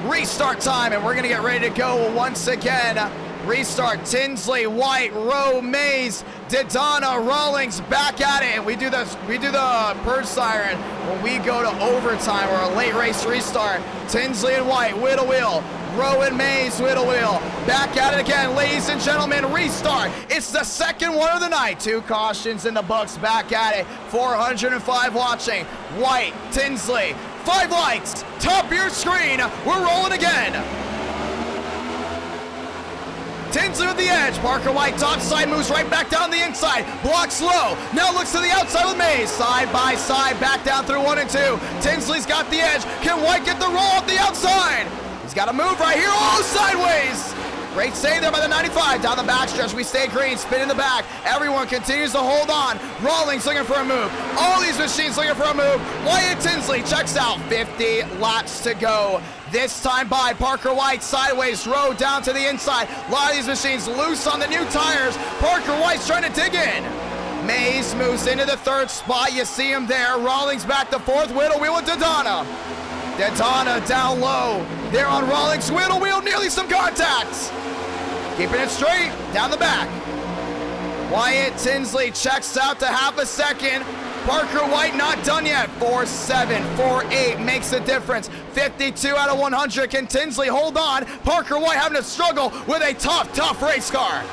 Speaker 1: restart time, and we're gonna get ready to go once again. Restart, Tinsley, White, Rowe, Mays, Daytona, Rawlings back at it. And we do the purge siren when we go to overtime or a late race restart. Tinsley and White, wheel to wheel. Rowe and Mays, wheel to wheel. Back at it again, ladies and gentlemen, restart. It's the second one of the night. 2 cautions in the books, back at it. 405 watching. White, Tinsley, 5 lights, top of your screen. We're rolling again. Tinsley with the edge. Parker White top side, moves right back down the inside. Blocks low. Now looks to the outside with Mays. Side by side, back down through 1 and 2. Tinsley's got the edge. Can White get the roll off the outside? He's got to move right here. Oh, sideways. Great save there by the 95. Down the backstretch, we stay green. Spin in the back. Everyone continues to hold on. Rawlings looking for a move. All these machines looking for a move. Wyatt Tinsley checks out. 50 laps to go. This time by Parker White, sideways, Rowe down to the inside. A lot of these machines loose on the new tires. Parker White's trying to dig in. Mays moves into the 3rd spot. You see him there. Rawlings back to 4th. Wheel to wheel with Daytona. Daytona down low. There on Rawlings. Wheel to wheel, nearly some contacts. Keeping it straight, down the back. Wyatt Tinsley checks out to half a second. Parker White not done yet. 4.7, 4.8 makes a difference. 52 out of 100. Can Tinsley hold on? Parker White having to struggle with a tough race car.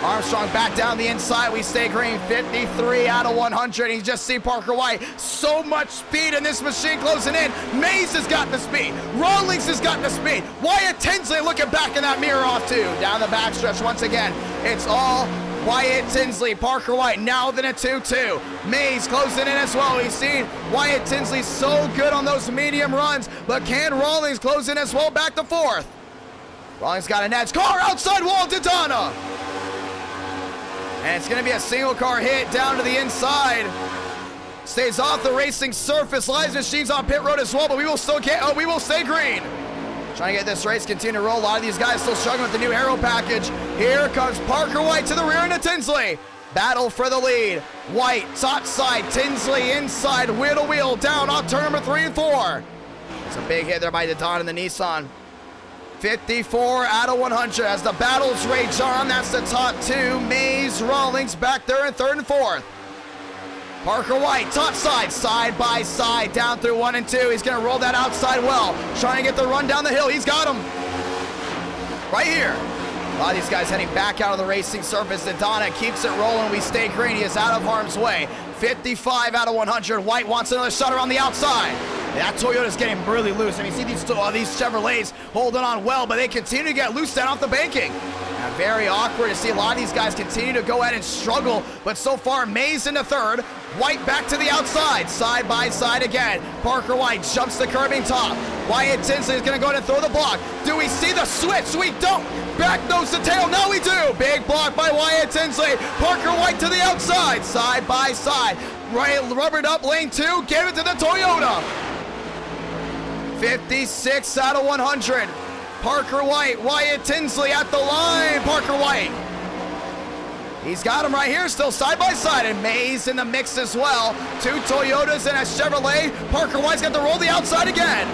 Speaker 1: Armstrong back down the inside. We stay green. 53 out of 100. You just see Parker White. So much speed in this machine closing in. Mays has got the speed. Rawlings has got the speed. Wyatt Tinsley looking back in that mirror off too. Down the backstretch once again. It's all Wyatt Tinsley, Parker White now within a 2-2. Mays closing in as well. We've seen Wyatt Tinsley so good on those medium runs, but can Rawlings close in as well back to 4th? Rawlings got an edge. Car outside wall, Daytona. And it's going to be a single car hit down to the inside. Stays off the racing surface. Live machines on pit road as well, but we will still get. Oh, we will stay green. Trying to get this race continue to roll. A lot of these guys still struggling with the new aero package. Here comes Parker White to the rear end of Tinsley. Battle for the lead. White, top side, Tinsley inside, wheel to wheel, down on turn number 3 and 4. It's a big hit there by Daytona and the Nissan. 54 out of 100 as the battles rage on. That's the top 2. Mays, Rawlings back there in 3rd and 4th. Parker White, top side, side by side, down through 1 and 2. He's gonna roll that outside well. Trying to get the run down the hill. He's got him. Right here. A lot of these guys heading back out of the racing surface. Daytona keeps it rolling. We stay green. He is out of harm's way. 55 out of 100. White wants another shot around the outside. That Toyota's getting really loose. I mean, you see these Chevrolets holding on well, but they continue to get loose down off the banking. And very awkward to see a lot of these guys continue to go ahead and struggle, but so far, Mays into 3rd. White back to the outside, side by side again. Parker White jumps the curbing top. Wyatt Tinsley is going to go ahead and throw the block. Do we see the switch? We don't. Back nose to tail. Now we do. Big block by Wyatt Tinsley. Parker White to the outside, side by side. Right, rubbered up lane 2. Gave it to the Toyota. 56 out of 100. Parker White, Wyatt Tinsley at the line. Parker White. He's got him right here, still side by side, and Mays in the mix as well. 2 Toyotas and a Chevrolet. Parker White's got to roll the outside again.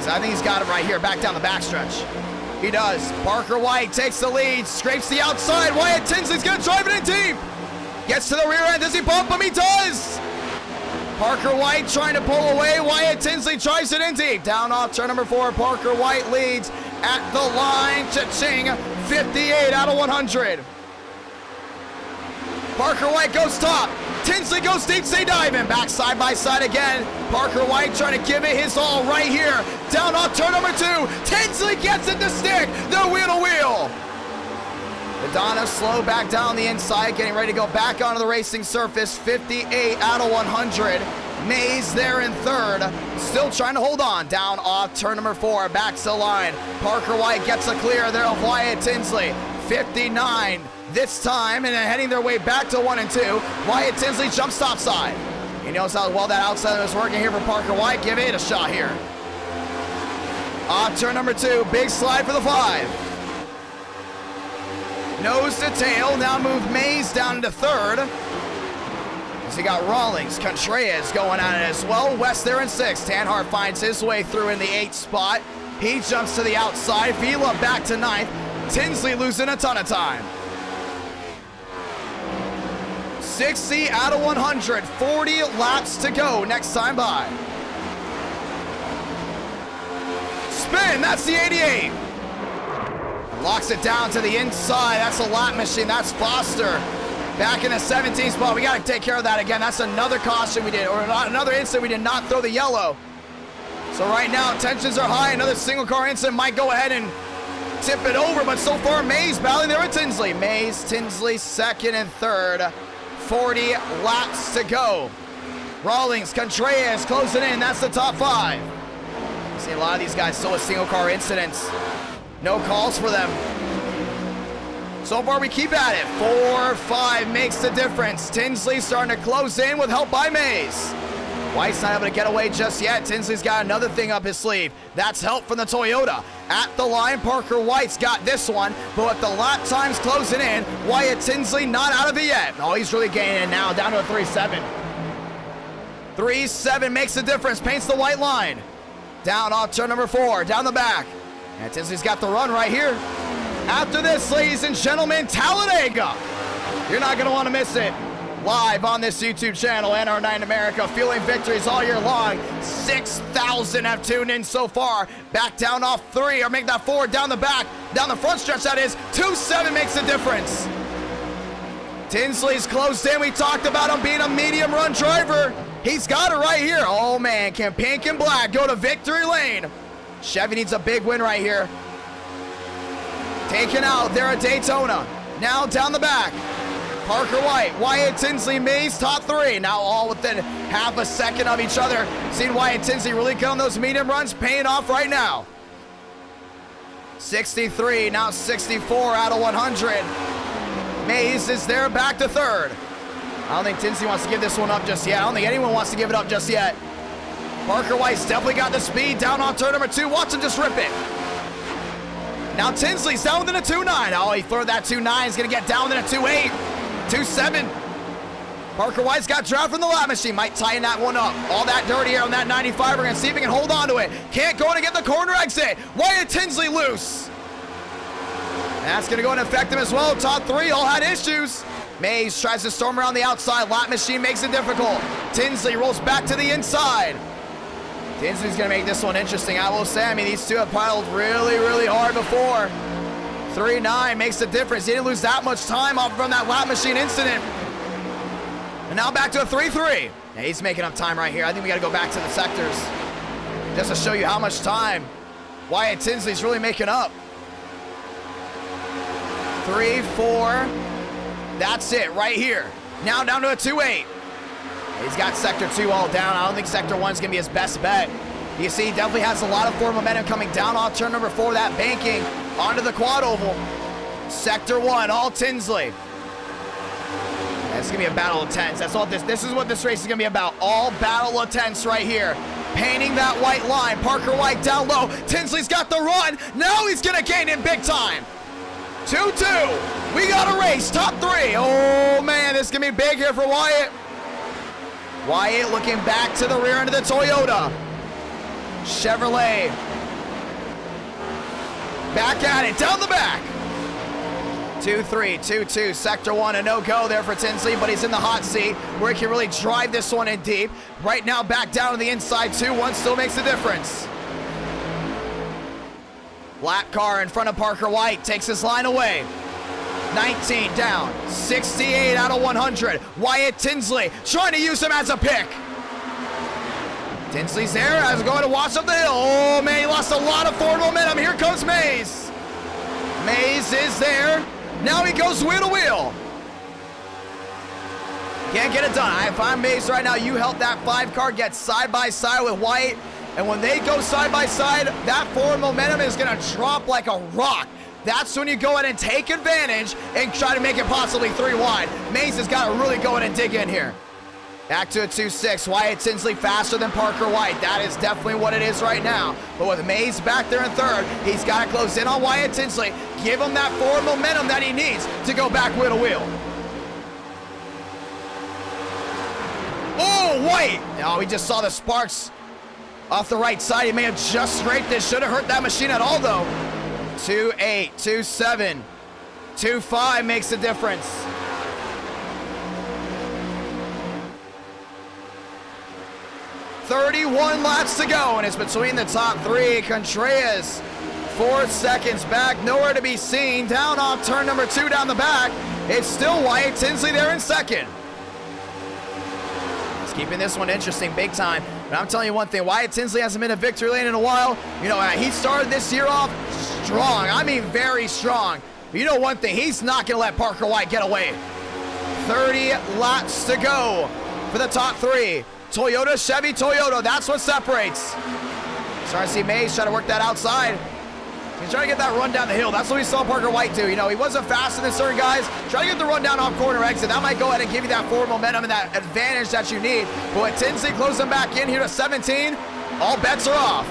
Speaker 1: I think he's got him right here, back down the backstretch. He does. Parker White takes the lead, scrapes the outside. Wyatt Tinsley's gonna drive it in deep. Gets to the rear end. Does he bump him? He does. Parker White trying to pull away. Wyatt Tinsley drives it in deep. Down off turn number 4. Parker White leads at the line. Cha-ching. 58 out of 100. Parker White goes top. Tinsley goes deep, stay diving. Back side by side again. Parker White trying to give it his all right here. Down off turn number 2. Tinsley gets it to stick. The wheel to wheel. Daytona slow back down the inside, getting ready to go back onto the racing surface. 58 out of 100. Mays there in 3rd. Still trying to hold on. Down off turn number 4. Back to the line. Parker White gets a clear there of Wyatt Tinsley. 59 this time, and then heading their way back to 1 and 2. Wyatt Tinsley jumps topside. He knows how well that outside was working here for Parker White. Give it a shot here. Off turn number 2. Big slide for the 5. Nose to tail. Now move Mays down into 3rd. So you got Rawlings, Contreras going at it as well. West there in 6th. Tanhart finds his way through in the 8th spot. He jumps to the outside. Vila back to 9th. Tinsley losing a ton of time. 60 out of 100. 40 laps to go next time by. Spin. That's the 88. Locks it down to the inside. That's a lap machine. That's Foster. Back in the 17th spot. We got to take care of that again. That's another caution we did, or another incident we did not throw the yellow. So right now, tensions are high. Another single car incident might go ahead and tip it over, but so far, Mays battling there with Tinsley. Mays, Tinsley, 2nd and 3rd. 40 laps to go. Rawlings, Contreras closing in. That's the top 5. You see a lot of these guys still with single car incidents. No calls for them. So far, we keep at it. 4-5 makes the difference. Tinsley starting to close in with help by Mays. White's not able to get away just yet. Tinsley's got another thing up his sleeve. That's help from the Toyota. At the line, Parker White's got this one, but with the lap times closing in, Wyatt Tinsley not out of it yet. Oh, he's really gaining it now, down to a 3-7. 3-7 makes the difference, paints the white line. Down off turn number 4, down the back. And Tinsley's got the run right here. After this, ladies and gentlemen, Talladega. You're not going to want to miss it. Live on this YouTube channel, NR9 America, fueling victories all year long. 6,000 have tuned in so far. Back down off 3, or make that 4 down the back. Down the front stretch, that is. 2-7 makes a difference. Tinsley's closed in. We talked about him being a medium run driver. He's got it right here. Oh, man, can Pink and Black go to victory lane? Chevy needs a big win right here. Taken out there at Daytona. Now down the back. Parker White, Wyatt Tinsley, Mays, top 3. Now all within half a second of each other. Seen Wyatt Tinsley really get on those medium runs, paying off right now. 63, now 64 out of 100. Mays is there, back to 3rd. I don't think Tinsley wants to give this one up just yet. I don't think anyone wants to give it up just yet. Parker White's definitely got the speed down on turn number 2. Watch him just rip it. Now Tinsley's down within a 2.9. Oh, he threw that 2.9. He's going to get down within a 2.8. 2.7. Parker White's got dropped from the lap machine. Might tighten that one up. All that dirty air on that 95. We're going to see if he can hold on to it. Can't go in and get the corner exit. Wyatt Tinsley loose. That's going to go and affect him as well. Top 3 all had issues. Mays tries to storm around the outside. Lap machine makes it difficult. Tinsley rolls back to the inside. Tinsley's going to make this one interesting, I will say. I mean, these two have piled really, really hard before. 3.9 makes the difference. He didn't lose that much time off from that lap machine incident. And now back to a 3.3. Yeah, he's making up time right here. I think we got to go back to the sectors just to show you how much time Wyatt Tinsley's really making up. 3, 4. That's it right here. Now down to a 2.8. He's got sector 2 all down. I don't think sector 1's going to be his best bet. You see, he definitely has a lot of forward momentum coming down off turn number 4, that banking onto the quad oval. Sector 1, all Tinsley. It's going to be a battle of tents. That's all this is what this race is going to be about. All battle of tents right here. Painting that white line. Parker White down low. Tinsley's got the run. Now he's going to gain in big time. 2-2. We got a race. Top 3. Oh, man, this is going to be big here for Wyatt. Wyatt looking back to the rear end of the Toyota. Chevrolet. Back at it, down the back. 2-3, 2-2, sector 1, a no-go there for Tinsley, but he's in the hot seat where he can really drive this one in deep. Right now, back down to the inside, 2-1 still makes a difference. Black car in front of Parker White takes his line away. 19 down, 68 out of 100. Wyatt Tinsley trying to use him as a pick. Tinsley's there as going to wash up the hill. Oh man, he lost a lot of forward momentum. Here comes Mays. Mays is there. Now he goes wheel to wheel. Can't get it done. If I'm Mays right now, you help that 5 car get side by side with White. And when they go side by side, that forward momentum is going to drop like a rock. That's when you go in and take advantage and try to make it possibly 3 wide. Mays has got to really go in and dig in here. Back to a 2-6. Wyatt Tinsley faster than Parker White. That is definitely what it is right now. But with Mays back there in third, he's got to close in on Wyatt Tinsley. Give him that forward momentum that he needs to go back wheel to wheel. Oh, White! Oh, we just saw the sparks off the right side. He may have just scraped this. Should have hurt that machine at all, though. 2.8, 2.7, 2.5 makes a difference. .31 laps to go, and it's between the top 3. Contreras, 4 seconds back, nowhere to be seen. Down off turn number 2 down the back. It's still Wyatt Tinsley there in second. He's keeping this one interesting big time. But I'm telling you one thing, Wyatt Tinsley hasn't been a victory lane in a while. You know, he started this year off strong. I mean, very strong. But you know one thing, he's not going to let Parker White get away. 30 laps to go for the top 3. Toyota, Chevy, Toyota, that's what separates. Starting to see Mays try to work that outside. He's trying to get that run down the hill. That's what we saw Parker White do. You know, he wasn't faster than certain guys. Try to get the run down off corner exit. That might go ahead and give you that forward momentum and that advantage that you need. But with Tinsley closing back in here to 17, all bets are off.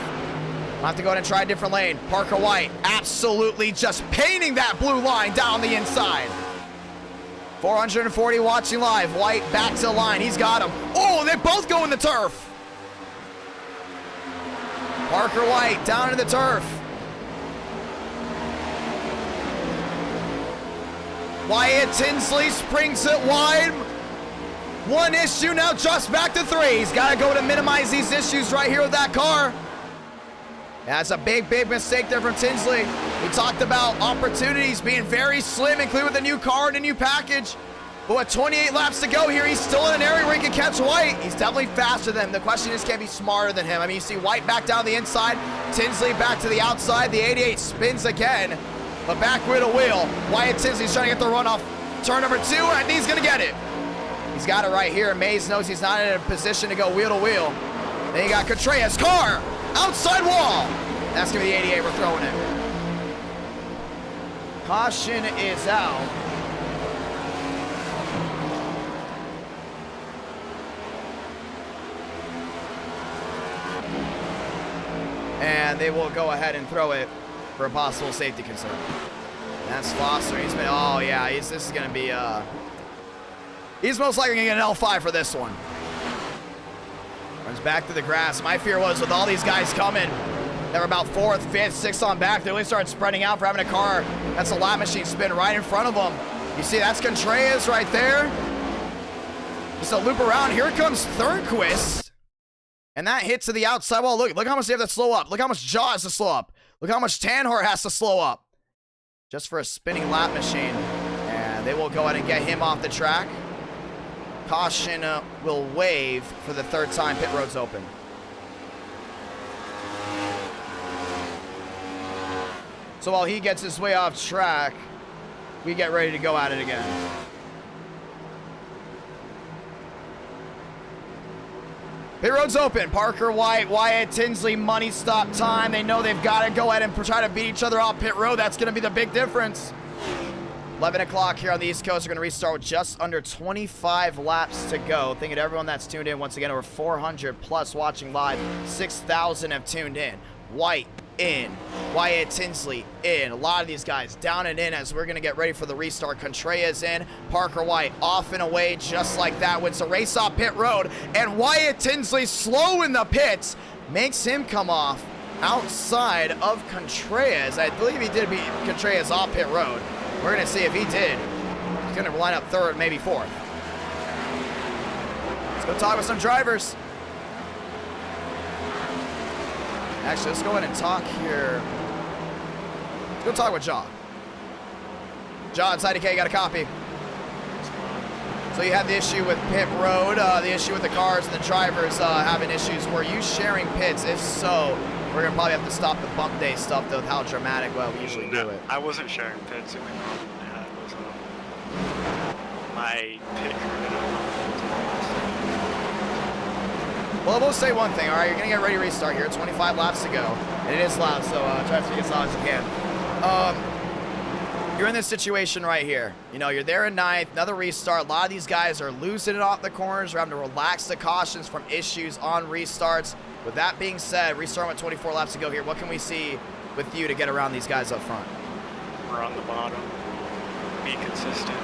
Speaker 1: I'll have to go ahead and try a different lane. Parker White absolutely just painting that blue line down the inside. 440 watching live. White back to the line. He's got him. Oh, they both go in the turf. Parker White down to the turf. Wyatt Tinsley springs it wide. One issue now, just back to 3. He's got to go to minimize these issues right here with that car. That's a big, big mistake there from Tinsley. We talked about opportunities being very slim, including with a new car and a new package. But with 28 laps to go here, he's still in an area where he can catch White. He's definitely faster than him. The question is, can he be smarter than him? I mean, you see White back down the inside, Tinsley back to the outside. The 88 spins again, but back wheel to wheel. Wyatt Tinsley's trying to get the run off turn number 2, and he's going to get it. He's got it right here. Mays knows he's not in a position to go wheel to wheel. Then you got Contreras' car. Outside wall. That's going to be the 88 we're throwing it. Caution is out. and they will go ahead and throw it for a possible safety concern. That's Foster. He's been, oh yeah, this is gonna be he's most likely gonna get an L5 for this one. Runs back to the grass. My fear was with all these guys coming, they were about 4th, 5th, 6th on back. They really started spreading out for having a car that's a lap machine spin right in front of them. You see, that's Contreras right there. Just a loop around. Here comes Thornquist. And that hit to the outside wall. Look how much they have to slow up. Look how much Jaw has to slow up. Look how much Tanhart has to slow up. Just for a spinning lap machine. And they will go ahead and get him off the track. Caution will wave for the 3rd time pit road's open. So while he gets his way off track, we get ready to go at it again. Pit road's open. Parker White, Wyatt Tinsley, money stop time. They know they've got to go ahead and try to beat each other off pit road. That's going to be the big difference. 11 o'clock here on the East Coast. We're going to restart with just under 25 laps to go. Thank you to everyone that's tuned in. Once again, over 400 plus watching live. 6,000 have tuned in. White in. Wyatt Tinsley in. A lot of these guys down and in as we're going to get ready for the restart. Contreras in. Parker White off and away just like that. Wins a race off pit road. And Wyatt Tinsley slow in the pits. Makes him come off outside of Contreras. I believe he did beat Contreras off pit road. We're going to see if he did. He's going to line up 3rd, maybe 4th. Let's go talk with some drivers. Actually, let's go ahead and talk here. Let's go talk with John. John, it's IDK, got a copy. So you had the issue with pit road, the issue with the cars and the drivers having issues. Were you sharing pits? If so, we're going to probably have to stop the bump day stuff, though, with how dramatic we usually do it.
Speaker 7: I wasn't sharing pits. The only problem I had was my pit crew.
Speaker 1: Well, I will say one thing, all right? You're going to get ready to restart here. 25 laps to go. And it is loud, so try to speak as loud as you can. You're in this situation right here. You know, you're there in 9th, another restart. A lot of these guys are losing it off the corners. We're having to relax the cautions from issues on restarts. With that being said, restarting with 24 laps to go here, what can we see with you to get around these guys up front?
Speaker 7: We're on the bottom. Be consistent.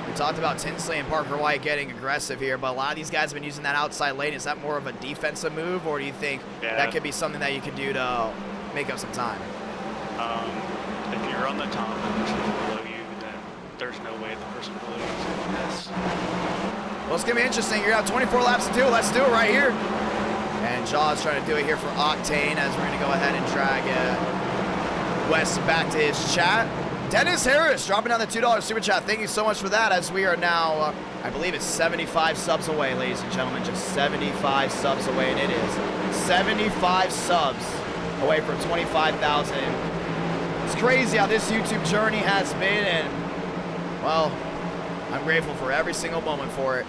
Speaker 1: We talked about Tinsley and Parker White getting aggressive here, but a lot of these guys have been using that outside lane. Is that more of a defensive move, or do you think that could be something that you could do to make up some time?
Speaker 7: If you're on the top and the person below you, then there's no way the person below you is going to miss.
Speaker 1: Well, it's going to be interesting. You're going to have 24 laps to do. Let's do it right here. And Jaw's trying to do it here for Octane as we're going to go ahead and drag Wes back to his chat. Dennis Harris dropping down the $2 super chat. Thank you so much for that, as we are now, I believe it's 75 subs away, ladies and gentlemen. Just 75 subs away, and it is 75 subs away from 25,000. It's crazy how this YouTube journey has been, and, well, I'm grateful for every single moment for it.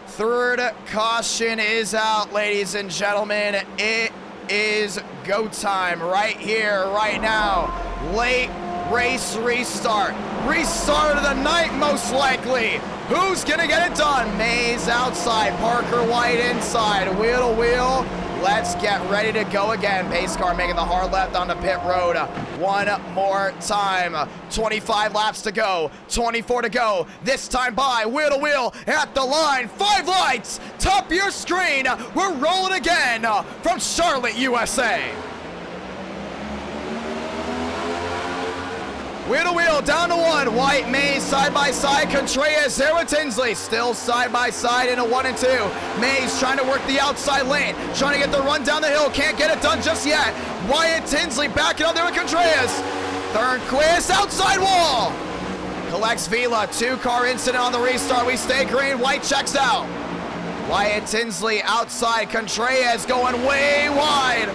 Speaker 1: 3rd caution is out, ladies and gentlemen. It is go time right here, right now. Late race restart. Restart of the night, most likely. Who's gonna get it done? Mays outside, Parker White inside. Wheel to wheel. Let's get ready to go again. Pace car making the hard left onto pit road. One more time. 25 laps to go. 24 to go. This time by wheel to wheel at the line. 5 lights. Top of your screen. We're rolling again from Charlotte, USA. Wheel to wheel, down to 1. White, Mays, side by side. Contreras, there with Tinsley. Still side by side in a 1 and 2. Mays trying to work the outside lane. Trying to get the run down the hill. Can't get it done just yet. Wyatt Tinsley backing up there with Contreras. Thornquist, outside wall. Collects Vila. 2-car incident on the restart. We stay green. White checks out. Wyatt Tinsley outside. Contreras going way wide.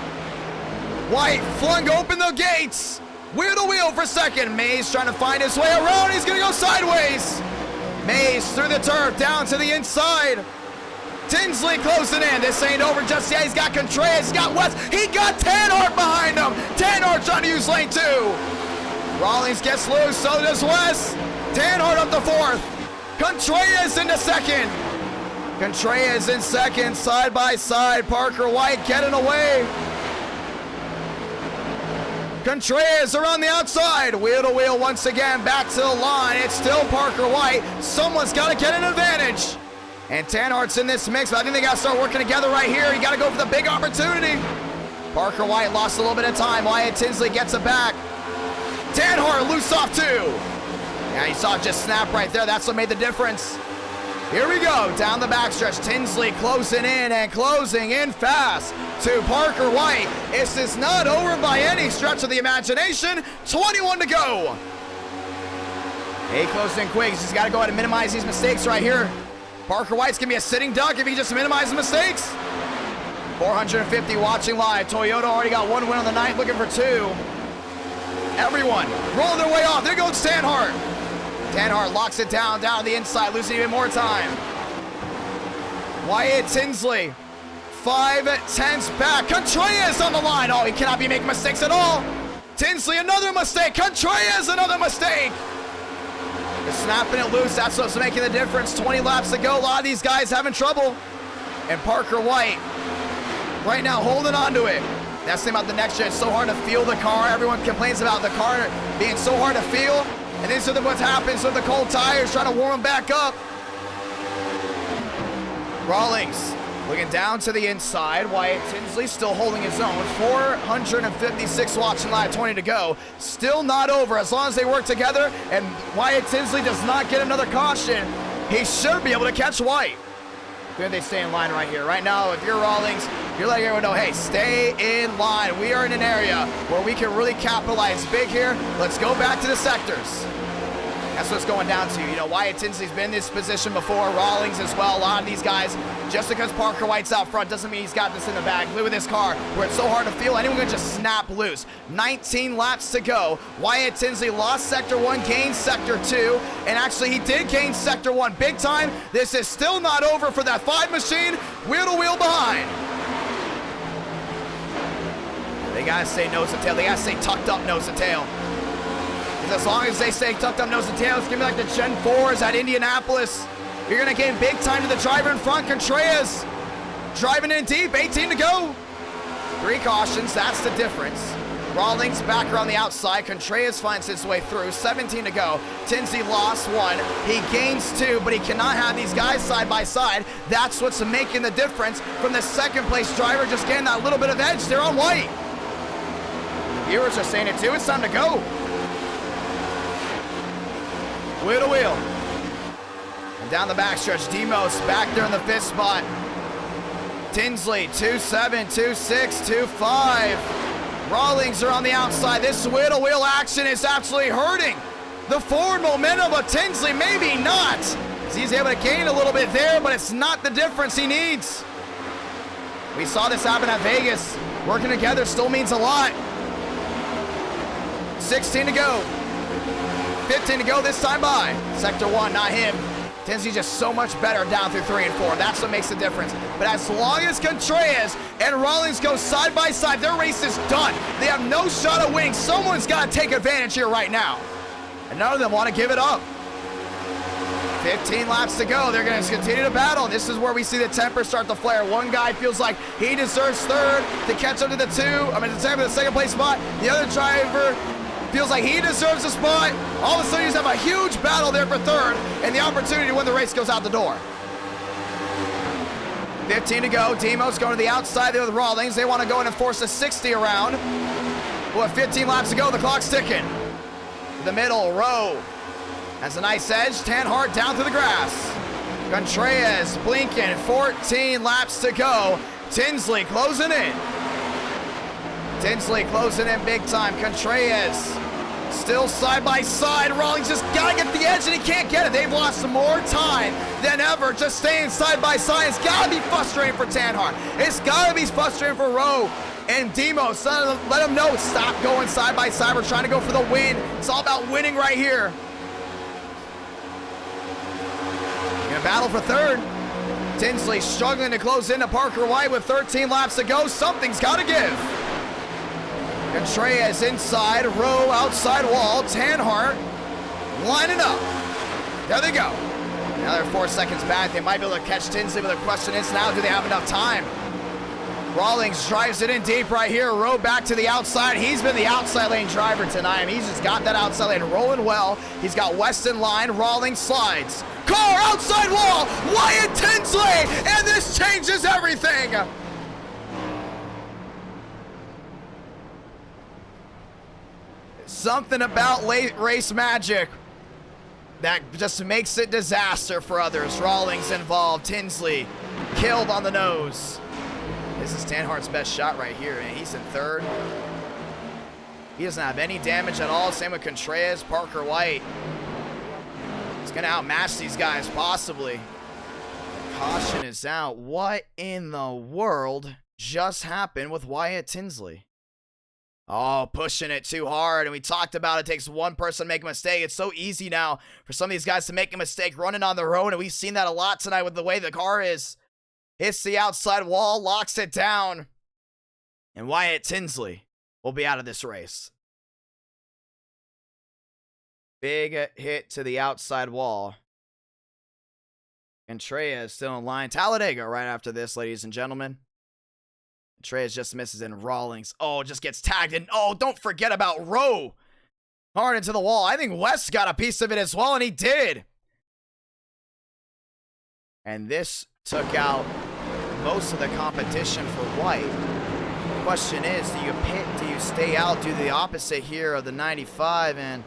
Speaker 1: White flung open the gates. Wheel to wheel for second. Mays trying to find his way around. He's going to go sideways. Mays through the turf, down to the inside. Tinsley closing in. This ain't over just yet. He's got Contreras. He's got West. He got Tanhart behind him. Tanhart trying to use lane 2. Rawlings gets loose. So does West. Tanhart up to 4th. Contreras into 2nd. Contreras in second, side by side. Parker White getting away. Contreras around the outside. Wheel to wheel once again, back to the line. It's still Parker White. Someone's got to get an advantage. And Tanhart's in this mix, but I think they got to start working together right here. You got to go for the big opportunity. Parker White lost a little bit of time. Wyatt Tinsley gets it back. Tanhart loose off too. Yeah, you saw it just snap right there. That's what made the difference. Here we go, down the backstretch. Tinsley closing in and closing in fast to Parker White. This is not over by any stretch of the imagination. 21 to go. He closed in quick. He's got to go ahead and minimize these mistakes right here. Parker White's going to be a sitting duck if he just minimizes mistakes. 450 watching live. Toyota already got one win on the night, looking for two. Everyone rolling their way off. There goes Tanhart. Tanhart locks it down on the inside, losing even more time. Wyatt Tinsley, 5/10 back. Contreras on the line. Oh, he cannot be making mistakes at all. Tinsley, another mistake. Contreras, another mistake. They're snapping it loose. That's what's making the difference. 20 laps to go. A lot of these guys having trouble. And Parker White, right now, holding on to it. That's the thing about the next gen. It's so hard to feel the car. Everyone complains about the car being so hard to feel. And this is what happens with the cold tires, trying to warm them back up. Rawlings looking down to the inside. Wyatt Tinsley still holding his own. 456 watching live, 20 to go. Still not over as long as they work together. And Wyatt Tinsley does not get another caution. He should be able to catch White. Good, they stay in line right here. Right now, if you're Rawlings, you're letting everyone know, hey, stay in line. We are in an area where we can really capitalize big here. Let's go back to the sectors. That's what it's going down to. You know, Wyatt Tinsley's been in this position before. Rawlings as well. A lot of these guys, just because Parker White's out front doesn't mean he's got this in the bag. Look at this car where it's so hard to feel. Anyone can just snap loose. 19 laps to go. Wyatt Tinsley lost Sector 1, gained Sector 2. And actually, he did gain Sector 1 big time. This is still not over for that 5 machine. Wheel to wheel behind. They got to say nose to tail. They got to say tucked up nose to tail. As long as they say tucked up nose and tail, it's gonna be like the Gen 4s at Indianapolis. You're gonna gain big time to the driver in front. Contreras driving in deep, 18 to go. 3 cautions, that's the difference. Rawlings back around the outside. Contreras finds his way through, 17 to go. Tinsley lost 1, he gains 2, but he cannot have these guys side by side. That's what's making the difference from the second place driver just getting that little bit of edge there on White. Viewers are saying it too, it's time to go. Wheel to wheel. And down the backstretch, Demos back there in the 5th spot. Tinsley, 2-7, 2-6, 2-5. Rawlings are on the outside. This wheel to wheel action is absolutely hurting the forward momentum of Tinsley. Maybe not. He's able to gain a little bit there, but it's not the difference he needs. We saw this happen at Vegas. Working together still means a lot. 16 to go. 15 to go this time by. Sector 1, not him. Tinsley's just so much better down through 3 and 4. That's what makes the difference. But as long as Contreras and Rawlings go side by side, their race is done. They have no shot of winning. Someone's got to take advantage here right now. And none of them want to give it up. 15 laps to go. They're going to continue to battle. This is where we see the temper start to flare. One guy feels like he deserves 3rd to catch up to the 2nd place spot. The other driver feels like he deserves a spot. All of a sudden, you have a huge battle there for 3rd, and the opportunity to win the race goes out the door. 15 to go. Demos going to the outside there with Rawlings. They want to go in and force a 60 around. We'll have 15 laps to go. The clock's ticking. The middle row has a nice edge. Tanhart down through the grass. Contreras blinking. 14 laps to go. Tinsley closing in. Tinsley closing in big time. Contreras still side by side. Rawlings just gotta get the edge and he can't get it. They've lost more time than ever just staying side by side. It's gotta be frustrating for Tanhart. It's gotta be frustrating for Rowe and Demos. Let them know, stop going side by side. We're trying to go for the win. It's all about winning right here. Gonna battle for 3rd. Tinsley struggling to close into Parker White with 13 laps to go. Something's gotta give. Contreras inside, Rowe outside wall, Tanhart lining up. There they go. Now they're 4 seconds back. They might be able to catch Tinsley, but the question is now, do they have enough time? Rawlings drives it in deep right here. Rowe back to the outside. He's been the outside lane driver tonight. I mean, he's just got that outside lane rolling well. He's got West in line. Rawlings slides. Car outside wall. Wyatt Tinsley. And this changes everything. Something about late race magic that just makes it disaster for others. Rawlings involved. Tinsley killed on the nose. This is Tanhart's best shot right here, and he's in third. He doesn't have any damage at all. Same with Contreras, Parker White. He's gonna outmatch these guys, possibly. Caution is out. What in the world just happened with Wyatt Tinsley? Oh, pushing it too hard, and we talked about it takes one person to make a mistake. It's so easy now for some of these guys to make a mistake running on their own, and we've seen that a lot tonight with the way the car is. Hits the outside wall, locks it down, and Wyatt Tinsley will be out of this race. Big hit to the outside wall. Contreras still in line. Talladega right after this, ladies and gentlemen. Contreras just misses in. Rawlings. Oh, just gets tagged in. Oh, don't forget about Rowe. Hard into the wall. I think West got a piece of it as well, and he did. And this took out most of the competition for White. The question is, do you pit, do you stay out, do the opposite here of the 95, and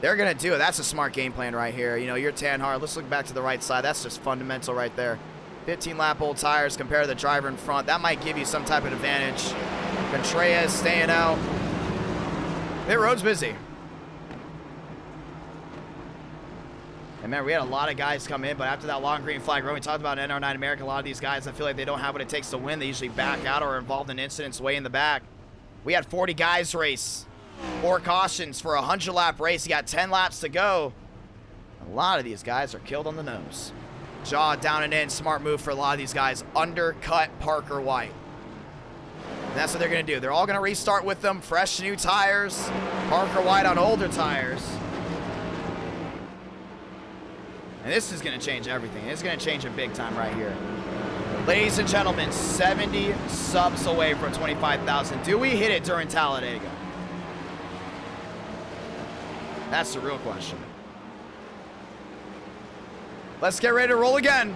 Speaker 1: they're going to do it. That's a smart game plan right here. You know, you're Tanhart. Let's look back to the right side. That's just fundamental right there. 15-lap old tires compared to the driver in front. That might give you some type of advantage. Contreras staying out. Pit road's busy. And man, we had a lot of guys come in, but after that long green flag run, we talked about NR9 America, a lot of these guys, I feel like they don't have what it takes to win. They usually back out or are involved in incidents way in the back. We had 40 guys race, 4 cautions for a 100-lap race. You got 10 laps to go. A lot of these guys are killed on the nose. Jaw down and in, smart move for a lot of these guys. Undercut Parker White. And that's what they're going to do. They're all going to restart with them. Fresh new tires. Parker White on older tires. And this is going to change everything. It's going to change it big time right here. Ladies and gentlemen, 70 subs away from 25,000. Do we hit it during Talladega? That's the real question. Let's get ready to roll again.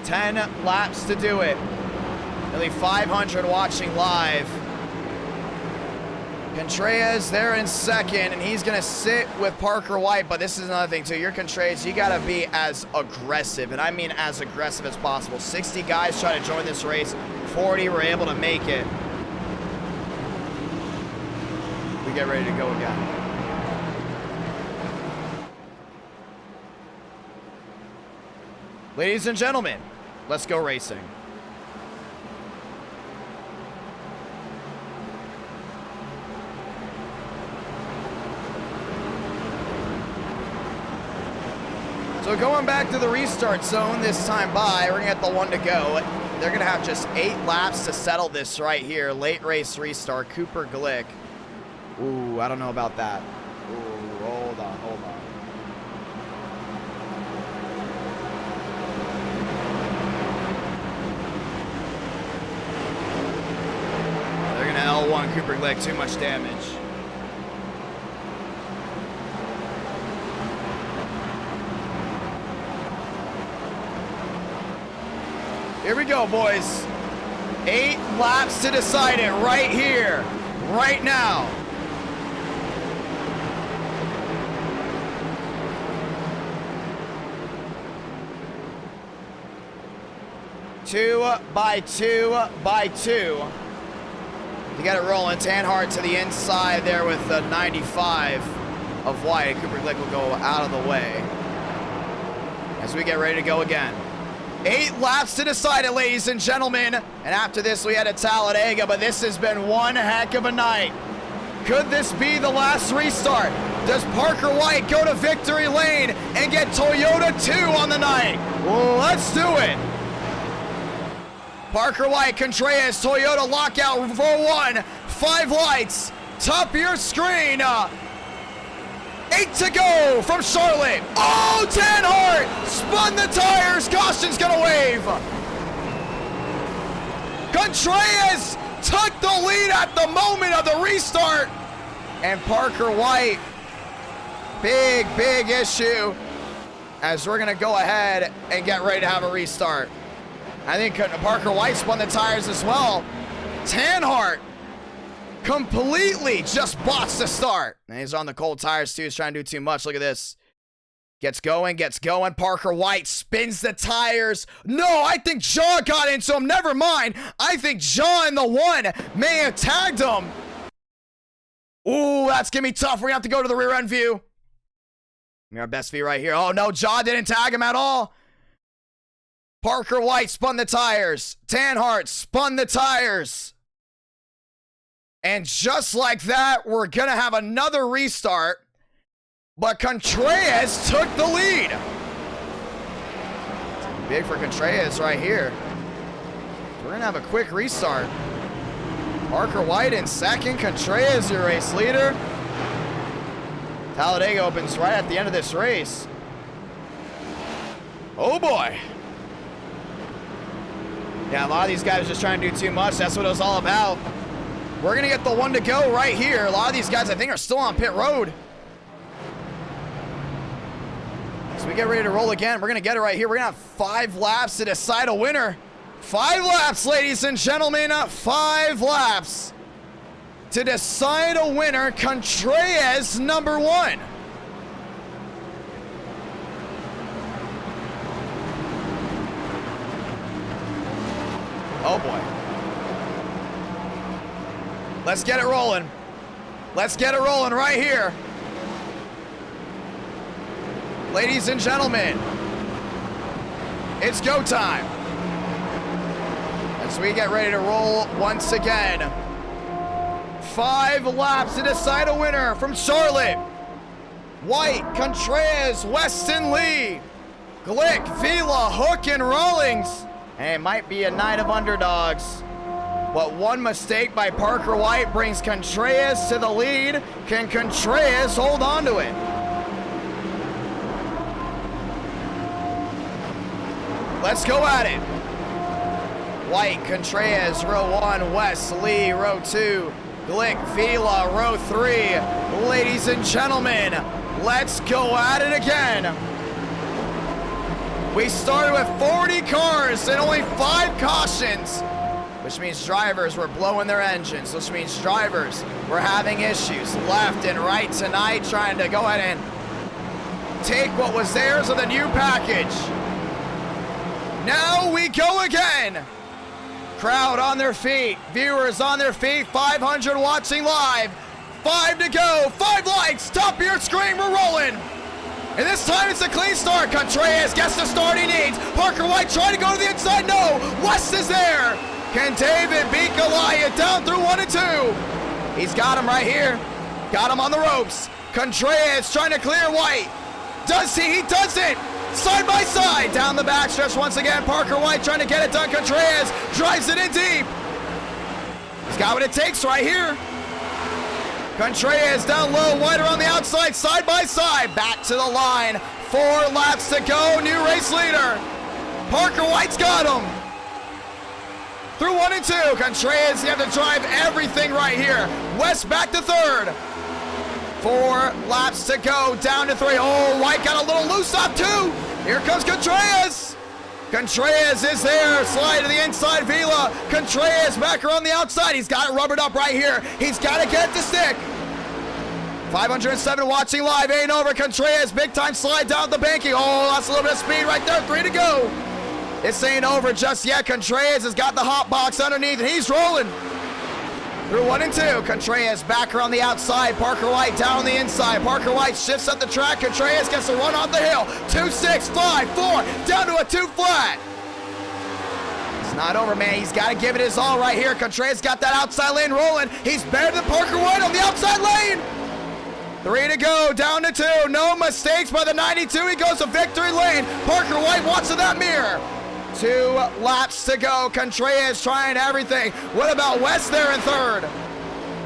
Speaker 1: 10 laps to do it. Nearly 500 watching live. Contreras there in second, and he's going to sit with Parker White, but this is another thing, too. You're Contreras, you got to be as aggressive, and I mean as aggressive as possible. 60 guys try to join this race. 40 were able to make it. We get ready to go again. Ladies and gentlemen, let's go racing. So going back to the restart zone this time by, we're gonna get the one to go. They're gonna have just 8 laps to settle this right here. Late race restart, Cooper Glick. Ooh, I don't know about that. Ooh, hold on. They're gonna L1 Cooper Glick, too much damage. Here we go, boys. 8 laps to decide it right here, right now. Two by two to get it rolling. Tanhart to the inside there with the 95 of White. Cooper Glick will go out of the way as we get ready to go again. 8 laps to decide it, ladies and gentlemen. And after this, we had a Talladega, but this has been one heck of a night. Could this be the last restart? Does Parker White go to victory lane and get Toyota 2 on the night? Let's do it. Parker White, Contreras, Toyota lockout for 1. 5 lights. Top of your screen. 8 to go from Charlotte. Oh, Tanhart spun the tires. Caution's gonna wave. Contreras took the lead at the moment of the restart. And Parker White, big issue as we're gonna go ahead and get ready to have a restart. I think Parker White spun the tires as well. Tanhart completely just botched the start. And he's on the cold tires too. He's trying to do too much. Look at this. Gets going. Parker White spins the tires. No, I think John got into him. Never mind. I think John, the one, may have tagged him. Ooh, that's gonna be tough. We're gonna have to go to the rear end view. Our best view right here. Oh no, John didn't tag him at all. Parker White spun the tires. Tanhart spun the tires. And just like that, we're gonna have another restart. But Contreras took the lead. Big for Contreras right here. We're gonna have a quick restart. Parker White in second. Contreras, your race leader. Talladega opens right at the end of this race. Oh boy. Yeah, a lot of these guys are just trying to do too much. That's what it was all about. We're gonna get the one to go right here. A lot of these guys, I think, are still on pit road. So we get ready to roll again. We're gonna get it right here. We're gonna have 5 laps to decide a winner. 5 laps, ladies and gentlemen. 5 laps to decide a winner. Contreras, number 1. Oh boy. Let's get it rolling. Let's get it rolling right here. Ladies and gentlemen, it's go time. As we get ready to roll once again. 5 laps to decide a winner from Charlotte. White, Contreras, Weston Lee, Glick, Vila, Hook, and Rawlings. Hey, it might be a night of underdogs. But one mistake by Parker White brings Contreras to the lead. Can Contreras hold on to it? Let's go at it. White, Contreras, row 1. West Lee, row 2. Glick, Vila, row 3. Ladies and gentlemen, let's go at it again. We started with 40 cars and only 5 cautions, which means drivers were blowing their engines, which means drivers were having issues left and right tonight, trying to go ahead and take what was theirs of the new package. Now we go again. Crowd on their feet, viewers on their feet, 500 watching live. 5 to go, 5 lights, top of your screen, we're rolling. And this time it's a clean start. Contreras gets the start he needs. Parker White trying to go to the inside, no. West is there. Can David beat Goliath down through 1 and 2? He's got him right here. Got him on the ropes. Contreras trying to clear White. Does he? He does it. Side by side. Down the backstretch once again. Parker White trying to get it done. Contreras drives it in deep. He's got what it takes right here. Contreras down low. White around the outside. Side by side. Back to the line. 4 laps to go. New race leader. Parker White's got him. Through 1 and 2. Contreras, you have to drive everything right here. West back to 3rd. 4 laps to go, down to 3. Oh, White got a little loose off 2. Here comes Contreras. Contreras is there, slide to the inside, Vila. Contreras back around the outside. He's got it rubbered up right here. He's got to get it to stick. 507 watching live, ain't over. Contreras, big time slide down the banking. Oh, that's a little bit of speed right there, 3 to go. This ain't over just yet. Contreras has got the hot box underneath, and he's rolling. Through 1 and 2. Contreras back around the outside. Parker White down on the inside. Parker White shifts up the track. Contreras gets the run off the hill. 2, 6, 5, 4. Down to a 2 flat. It's not over, man. He's got to give it his all right here. Contreras got that outside lane rolling. He's better than Parker White on the outside lane. 3 to go. Down to 2. No mistakes by the 92. He goes to victory lane. Parker White watching that mirror. 2 laps to go. Contreras trying everything. What about West there in 3rd?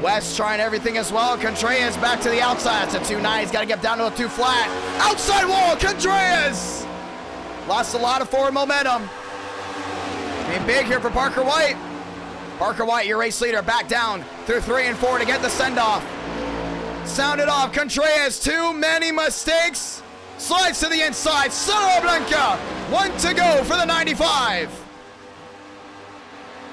Speaker 1: West trying everything as well. Contreras back to the outside. That's a 2-9. He's got to get down to a 2 flat. Outside wall, Contreras! Lost a lot of forward momentum. Being big here for Parker White. Parker White, your race leader, back down through 3 and 4 to get the send-off. Sounded off. Contreras, too many mistakes. Slides to the inside. Solo Blanca. 1 to go for the 95.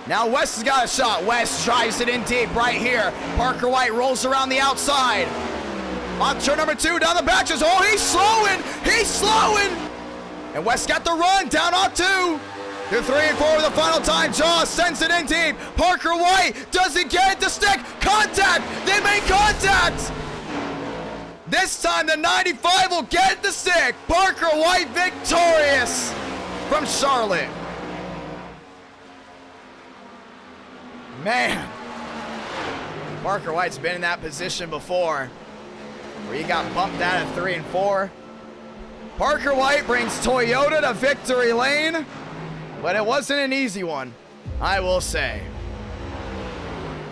Speaker 1: Now West has got a shot. West drives it in deep right here. Parker White rolls around the outside. On turn number 2, down the batches. Oh, he's slowing. He's slowing. And West got the run down on 2. Through 3 and 4 with the final time. Jaw sends it in deep. Parker White doesn't get the stick. Contact. They make contact. This time the 95 will get the stick. Parker White victorious from Charlotte. Man. Parker White's been in that position before where he got bumped out at 3 and 4. Parker White brings Toyota to victory lane, but it wasn't an easy one, I will say.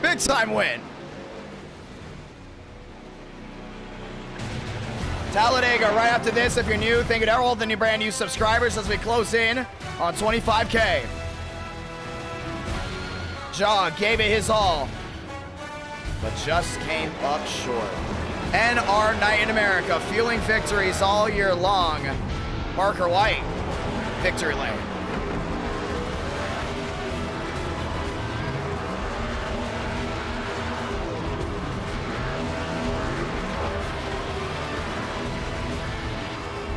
Speaker 1: Big time win. Talladega right after this. If you're new, thank you to all the new brand new subscribers as we close in on 25K. Jaw gave it his all, but just came up short. NR Night in America, fueling victories all year long. Parker White, victory lane.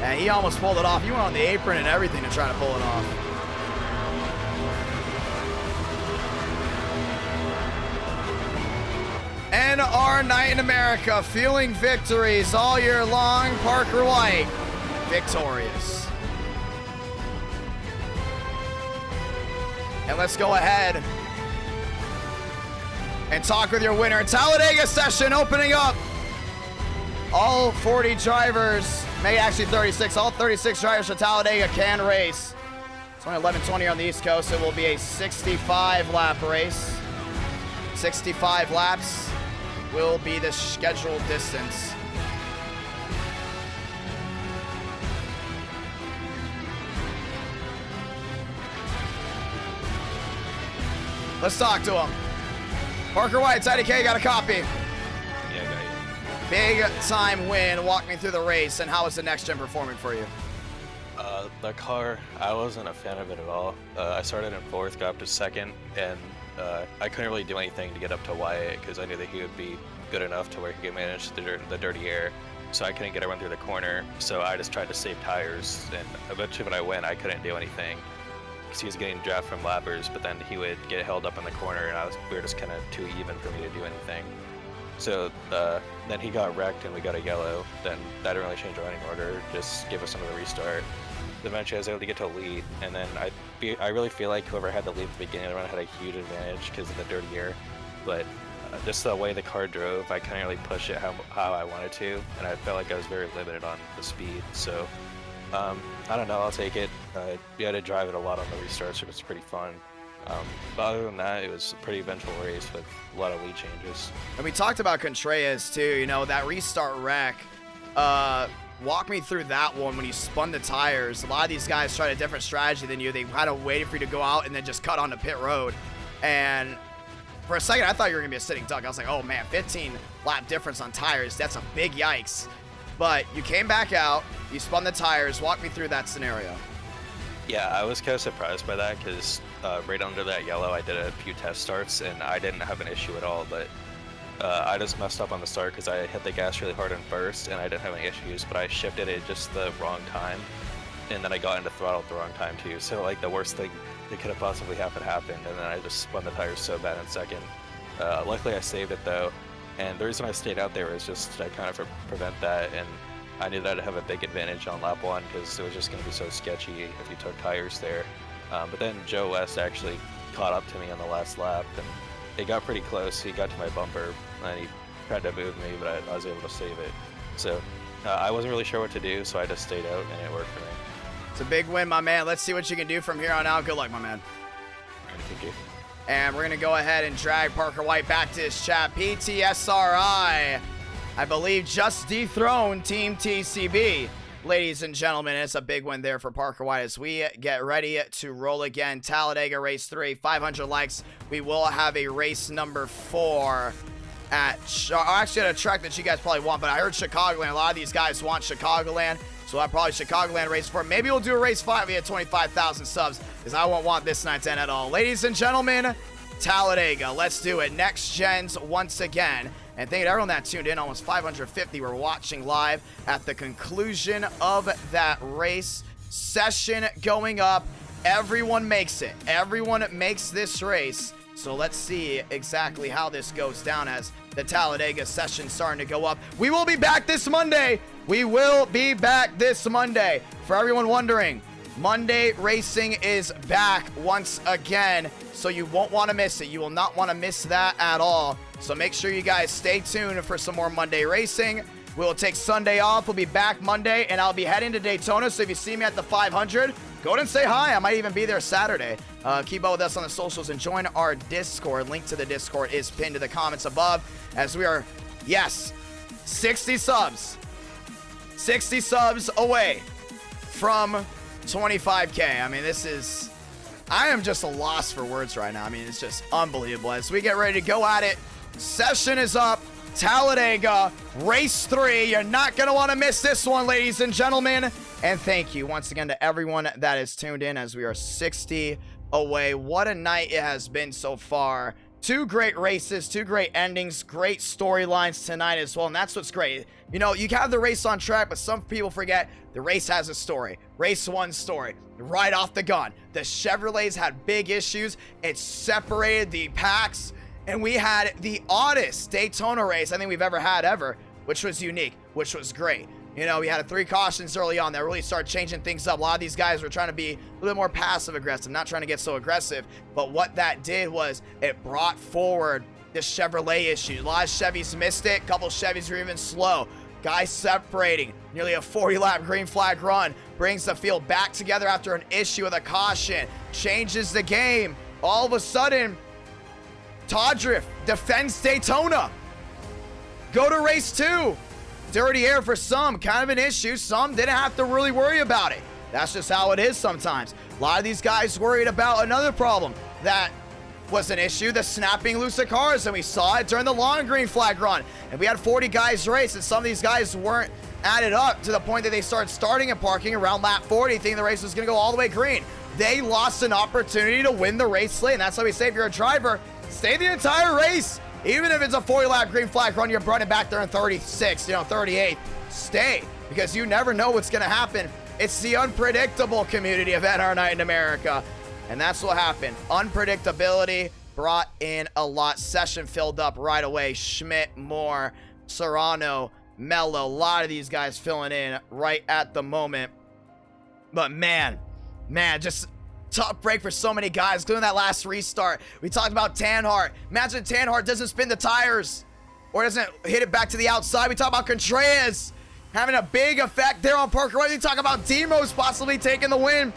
Speaker 1: And he almost pulled it off. He went on the apron and everything to try to pull it off. NR Night in America, fueling victories all year long. Parker White, victorious. And let's go ahead and talk with your winner. Talladega session opening up. All 40 drivers, maybe actually 36, all 36 drivers for Talladega can race. It's only 11:20 on the East Coast. It will be a 65-lap race. 65 laps will be the scheduled distance. Let's talk to him. Parker White's IDK got a copy.
Speaker 8: Yeah, I got you.
Speaker 1: Big time win. Walk me through the race and how is the next gen performing for you?
Speaker 8: The car, I wasn't a fan of it at all. I started in 4th, got up to 2nd, and I couldn't really do anything to get up to Wyatt because I knew that he would be good enough to where he could manage the dirty air. So I couldn't get everyone through the corner. So I just tried to save tires, and eventually when I went, I couldn't do anything because he was getting draft from lappers, but then he would get held up in the corner, and we were just kind of too even for me to do anything. So then he got wrecked, and we got a yellow. Then that didn't really change our running order, just give us another restart. Eventually I was able to get to lead, and then I really feel like whoever had the lead at the beginning of the run had a huge advantage because of the dirty air. But just the way the car drove, I couldn't really push it how I wanted to, and I felt like I was very limited on the speed. So I don't know, I'll take it. We had to drive it a lot on the restarts, so it was pretty fun. But other than that, it was a pretty eventful race with a lot of lead changes. And we talked about Contreras too, you know, that restart wreck. Walk me through that one when you spun the tires. A lot of these guys tried a different strategy than you. They kind of waited for you to go out and then just cut onto pit road. And for a second, I thought you were going to be a sitting duck. I was like, oh man, 15 lap difference on tires. That's a big yikes. But you came back out, you spun the tires. Walk me through that scenario. Yeah, I was kind of surprised by that because right under that yellow, I did a few test starts and I didn't have an issue at all. But I just messed up on the start because I hit the gas really hard in first and I didn't have any issues, but I shifted it just the wrong time. And then I got into throttle at the wrong time too. So like the worst thing that could have possibly happened, and then I just spun the tires so bad in second. Luckily I saved it though. And the reason I stayed out there was just to kind of prevent that. And I knew that I'd have a big advantage on lap 1 because it was just going to be so sketchy if you took tires there. But then Joe West actually caught up to me on the last lap, and it got pretty close. He got to my bumper, and he tried to move me, but I was able to save it. So I wasn't really sure what to do, so I just stayed out, and it worked for me. It's a big win, my man. Let's see what you can do from here on out. Good luck, my man. Thank you.
Speaker 1: And we're going to go ahead and drag Parker White back to his chat. PTSRI, I believe, just dethroned Team TCB. Ladies and gentlemen, it's a big win there for Parker White as we get ready to roll again. Talladega Race 3, 500 likes. We will have a race number 4 at, actually at a track that you guys probably want, but I heard Chicagoland. A lot of these guys want Chicagoland, so I'll probably Chicagoland race 4. Maybe we'll do a race 5. We had 25,000 subs because I won't want this night to end at all. Ladies and gentlemen, Talladega, let's do it. Next gens once again. And thank you to everyone that tuned in. Almost 550 were watching live at the conclusion of that race. Session going up. Everyone makes it. Everyone makes this race. So let's see exactly how this goes down as the Talladega session starting to go up. We will be back this Monday. We will be back this Monday. For everyone wondering, Monday racing is back once again. So you won't want to miss it. You will not want to miss that at all. So make sure you guys stay tuned for some more Monday racing. We'll take Sunday off. We'll be back Monday, and I'll be heading to Daytona. So if you see me at the 500, go ahead and say hi. I might even be there Saturday. Keep up with us on the socials and join our Discord. Link to the Discord is pinned to the comments above as we are, yes, 60 subs. 60 subs away from 25K. I mean, I am just a loss for words right now. I mean, it's just unbelievable. As we get ready to go at it, session is up. Talladega, race 3. You're not going to want to miss this one, ladies and gentlemen. And thank you once again to everyone that is tuned in as we are 60 away. What a night it has been so far. 2 great races, 2 great endings, great storylines tonight as well. And that's what's great. You know, you have the race on track, but some people forget the race has a story. Race 1 story. Right off the gun. The Chevrolets had big issues. It separated the packs. And we had the oddest Daytona race I think we've ever had which was unique, which was great. You know, we had 3 cautions early on that really started changing things up. A lot of these guys were trying to be a little bit more passive aggressive, not trying to get so aggressive. But what that did was it brought forward the Chevrolet issue. A lot of Chevys missed it. A couple Chevys were even slow. Guys separating. Nearly a 40-lap green flag run. Brings the field back together after an issue with a caution. Changes the game. All of a sudden, Todriff defends Daytona. Go to race 2. Dirty air for some, kind of an issue. Some didn't have to really worry about it. That's just how it is sometimes. A lot of these guys worried about another problem that was an issue, the snapping loose of cars, and we saw it during the long green flag run. And we had 40 guys race, and some of these guys weren't added up to the point that they started starting and parking around lap 40, thinking the race was going to go all the way green. They lost an opportunity to win the race late, and that's why we say if you're a driver, stay the entire race. Even if it's a 40-lap green flag run, you're running back there in 36, 38. Stay, because you never know what's going to happen. It's the unpredictable community of NR Night in America, and that's what happened. Unpredictability brought in a lot. Session filled up right away. Schmidt, Moore, Serrano, Mello, a lot of these guys filling in right at the moment. But man, just tough break for so many guys, including that last restart. We talked about Tanhart. Imagine Tanhart doesn't spin the tires or doesn't hit it back to the outside. We talk about Contreras having a big effect there on Parker White. We talk about Demos possibly taking the win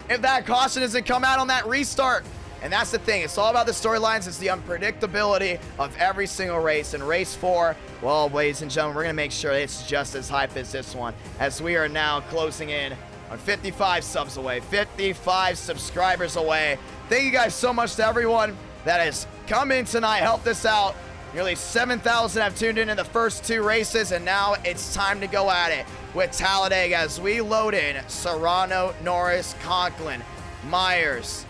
Speaker 1: if that caution doesn't come out on that restart. And that's the thing. It's all about the storylines. It's the unpredictability of every single race. And race 4, well, ladies and gentlemen, we're going to make sure it's just as hype as this one, as we are now closing in on 55 subs away, 55 subscribers away. Thank you guys so much to everyone that has come in tonight, helped us out. Nearly 7,000 have tuned in the first 2 races, and now it's time to go at it with Talladega as we load in Serrano, Norris, Conklin, Myers,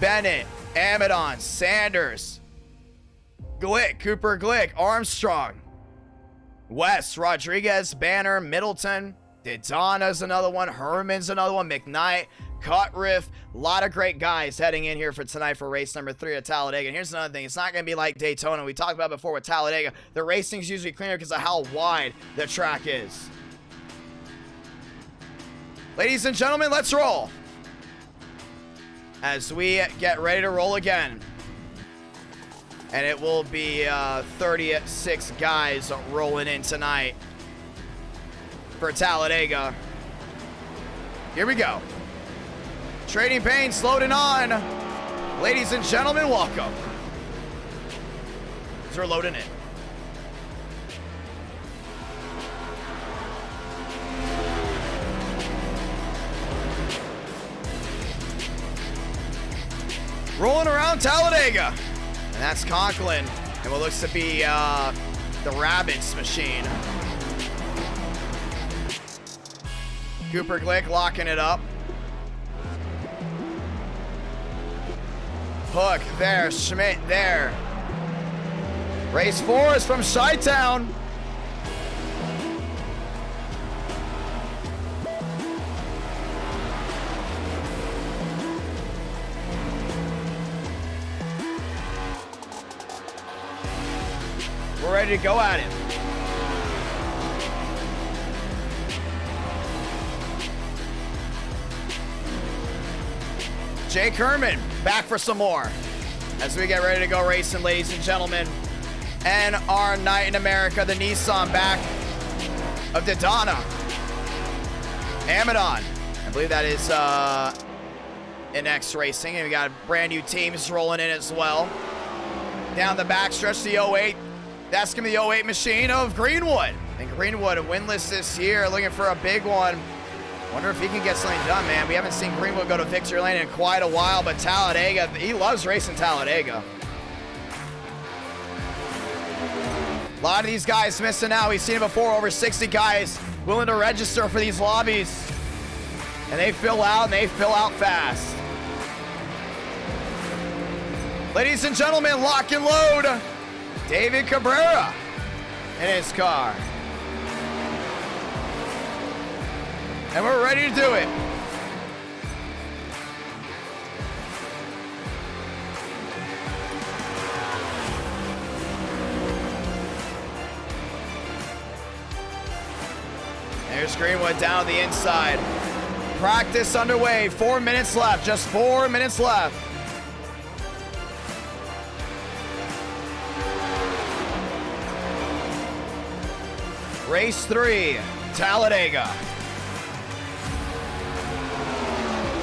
Speaker 1: Bennett, Amadon, Sanders, Glick, Cooper Glick, Armstrong, West, Rodriguez, Banner, Middleton, Daytona's another one, Herman's another one, McKnight, Cutriff, a lot of great guys heading in here for tonight for race number 3 at Talladega. And here's another thing, it's not going to be like Daytona. We talked about before with Talladega, the racing's usually cleaner because of how wide the track is. Ladies and gentlemen, let's roll as we get ready to roll again. And it will be 36 guys rolling in tonight for Talladega. Here we go. Trading Paints loading on. Ladies and gentlemen, welcome. As we're loading in. Rolling around Talladega. And that's Conklin. And what looks to be the Rabbits machine. Cooper Glick locking it up. Hook there, Schmidt there. Race 4 is from Chi-Town. We're ready to go at it. Jake Herman back for some more as we get ready to go racing, ladies and gentlemen. And our night in America, the Nissan back of Daytona. Amadon, I believe that is NX Racing, and we got brand new teams rolling in as well. Down the backstretch, the 08. That's gonna be the 08 machine of Greenwood. And Greenwood winless this year, looking for a big one. Wonder if he can get something done, man. We haven't seen Greenwood go to victory lane in quite a while, but Talladega, he loves racing Talladega. A lot of these guys missing out. We've seen it before, over 60 guys willing to register for these lobbies. And they fill out, and they fill out fast. Ladies and gentlemen, lock and load. David Cabrera in his car. And we're ready to do it. There's Greenwood down the inside. Practice underway. 4 minutes left. Just 4 minutes left. Race 3, Talladega.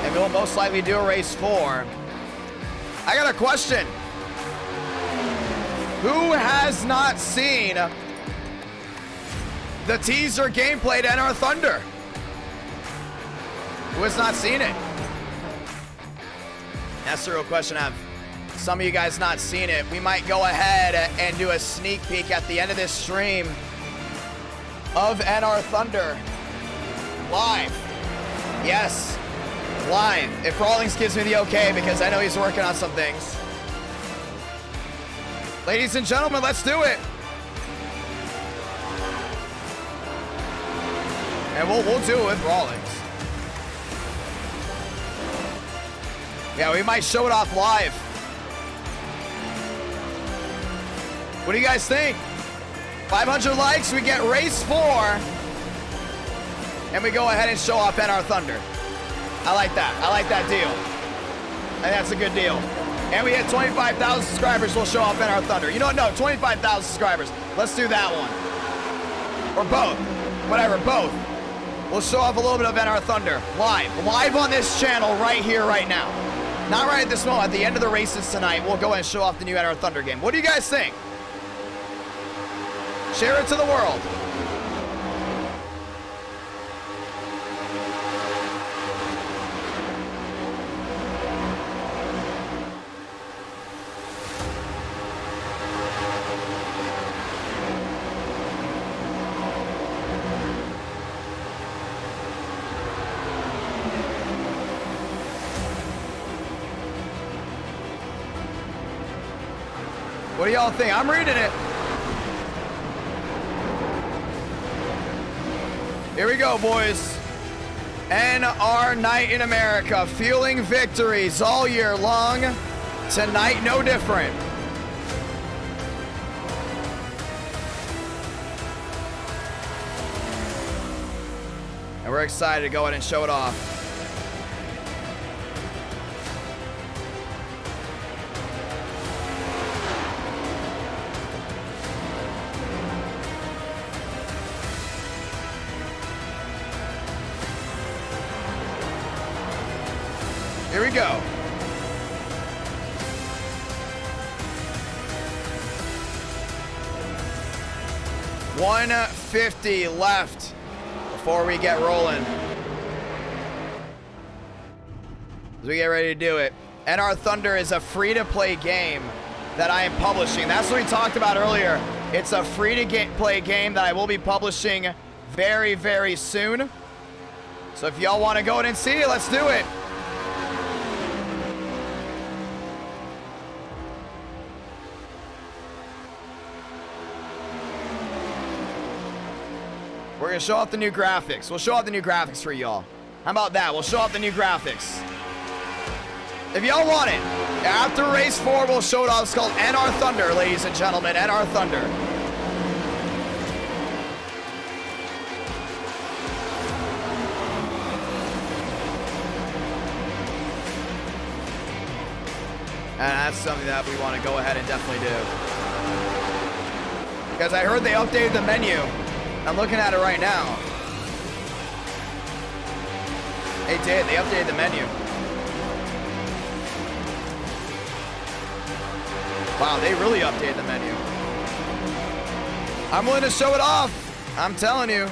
Speaker 1: And we'll most likely do a race 4. I got a question. Who has not seen the teaser gameplay to NR Thunder? Who has not seen it? That's the real question. Have some of you guys not seen it? We might go ahead and do a sneak peek at the end of this stream of NR Thunder live. Yes, live. If Rawlings gives me the okay, because I know he's working on some things. Ladies and gentlemen, let's do it. And we'll do it with Rawlings. Yeah, we might show it off live. What do you guys think? 500 likes, we get race 4. And we go ahead and show off NR Thunder. I like that. I like that deal. I think that's a good deal. And we hit 25,000 subscribers, we'll show off NR Thunder. You know what? No, 25,000 subscribers. Let's do that one. Or both. Whatever, both. We'll show off a little bit of NR Thunder. Live on this channel right here, right now. Not right at this moment. At the end of the races tonight, we'll go and show off the new NR Thunder game. What do you guys think? Share it to the world. What do y'all think? I'm reading it. Here we go, boys. NR Night in America, feeling victories all year long. Tonight, no different. And we're excited to go ahead and show it off. Here we go. 150 left before we get rolling. As we get ready to do it. NR Thunder is a free-to-play game that I am publishing. That's what we talked about earlier. It's a free-to-play game that I will be publishing very, very soon. So if y'all want to go in and see it, let's do it. We're going to show off the new graphics. We'll show off the new graphics for y'all. How about that? We'll show off the new graphics. If y'all want it, after race 4, we'll show it off. It's called NR Thunder, ladies and gentlemen. NR Thunder. And that's something that we want to go ahead and definitely do. Because I heard they updated the menu. I'm looking at it right now. They did. They updated the menu. Wow, they really updated the menu. I'm willing to show it off. I'm telling you.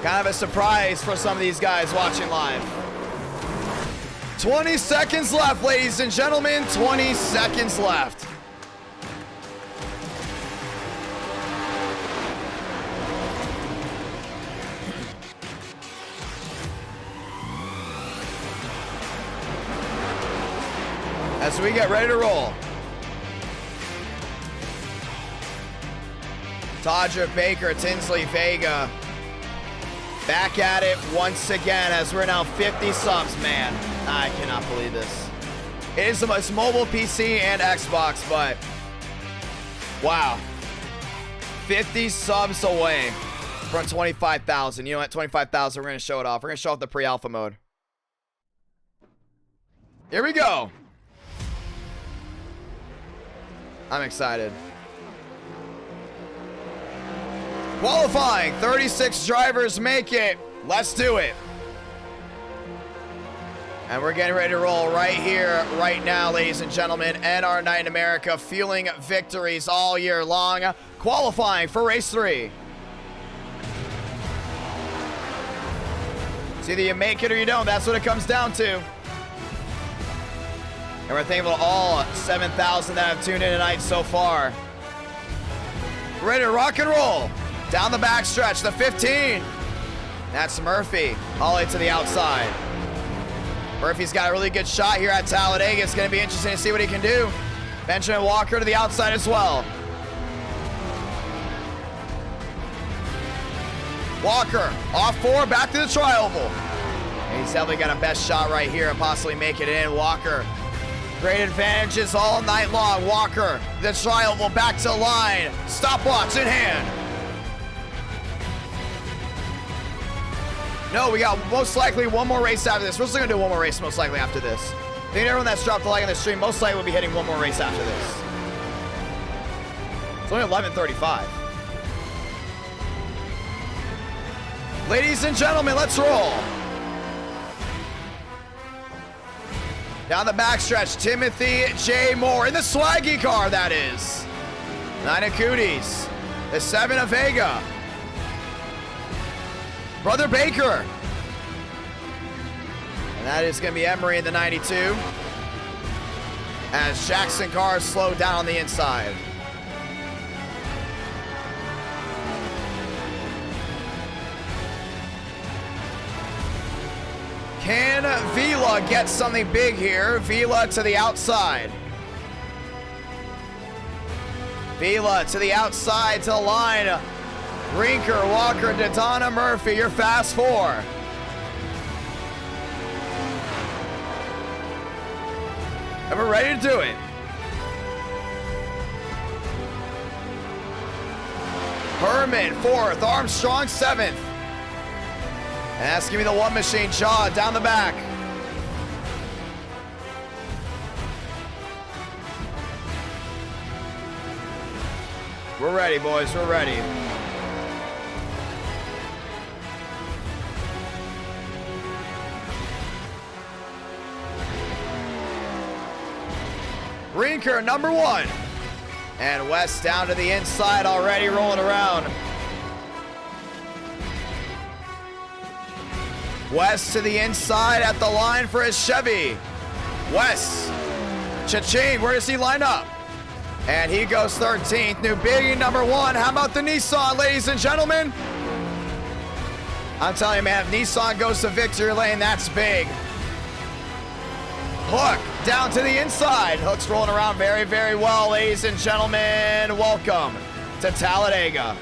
Speaker 1: Kind of a surprise for some of these guys watching live. 20 seconds left, ladies and gentlemen. 20 seconds left. As we get ready to roll. Todrick, Baker, Tinsley, Vega. Back at it once again as we're now 50 subs. Man, I cannot believe this. It is the most mobile PC and Xbox, but wow. 50 subs away from 25,000. You know what? 25,000, we're going to show it off. We're going to show off the pre-alpha mode. Here we go. I'm excited. Qualifying, 36 drivers make it. Let's do it. And we're getting ready to roll right here, right now, ladies and gentlemen. NR Night in America, fueling victories all year long. Qualifying for race 3. It's either you make it or you don't. That's what it comes down to. And we're thankful to all 7,000 that have tuned in tonight so far. Ready to rock and roll. Down the backstretch, the 15. That's Murphy, all the way to the outside. Murphy's got a really good shot here at Talladega. It's going to be interesting to see what he can do. Benjamin Walker to the outside as well. Walker, off 4, back to the tri-oval. He's definitely got a best shot right here and possibly make it in. Walker. Great advantages all night long. Walker, the tri-oval, back to line. Stopwatch in hand. No, we got most likely one more race after this. We're still gonna do one more race most likely after this. I think everyone that's dropped a like on the stream most likely will be hitting one more race after this. It's only 11:35. Ladies and gentlemen, let's roll. Down the backstretch, Timothy J. Moore in the swaggy car, that is. 9 of Cooties. The 7 of Vega. Brother Baker. And that is going to be Emery in the 92. As Jackson cars slow down on the inside. Can Vila get something big here? Vila to the outside. Vila to the outside to the line. Rinker, Walker, Daytona, Murphy, your fast 4. And we're ready to do it. Herman, 4th. Armstrong, 7th. And that's going to be the one machine. Shaw down the back. We're ready, boys. We're ready. Rinker, number 1. And West down to the inside already, rolling around. West to the inside at the line for his Chevy. West. Cha-ching, where does he line up? And he goes 13th. New biggie, number 1. How about the Nissan, ladies and gentlemen? I'm telling you, man, if Nissan goes to victory lane, that's big. Hook down to the inside. Hook's rolling around very, very well, ladies and gentlemen. Welcome to Talladega.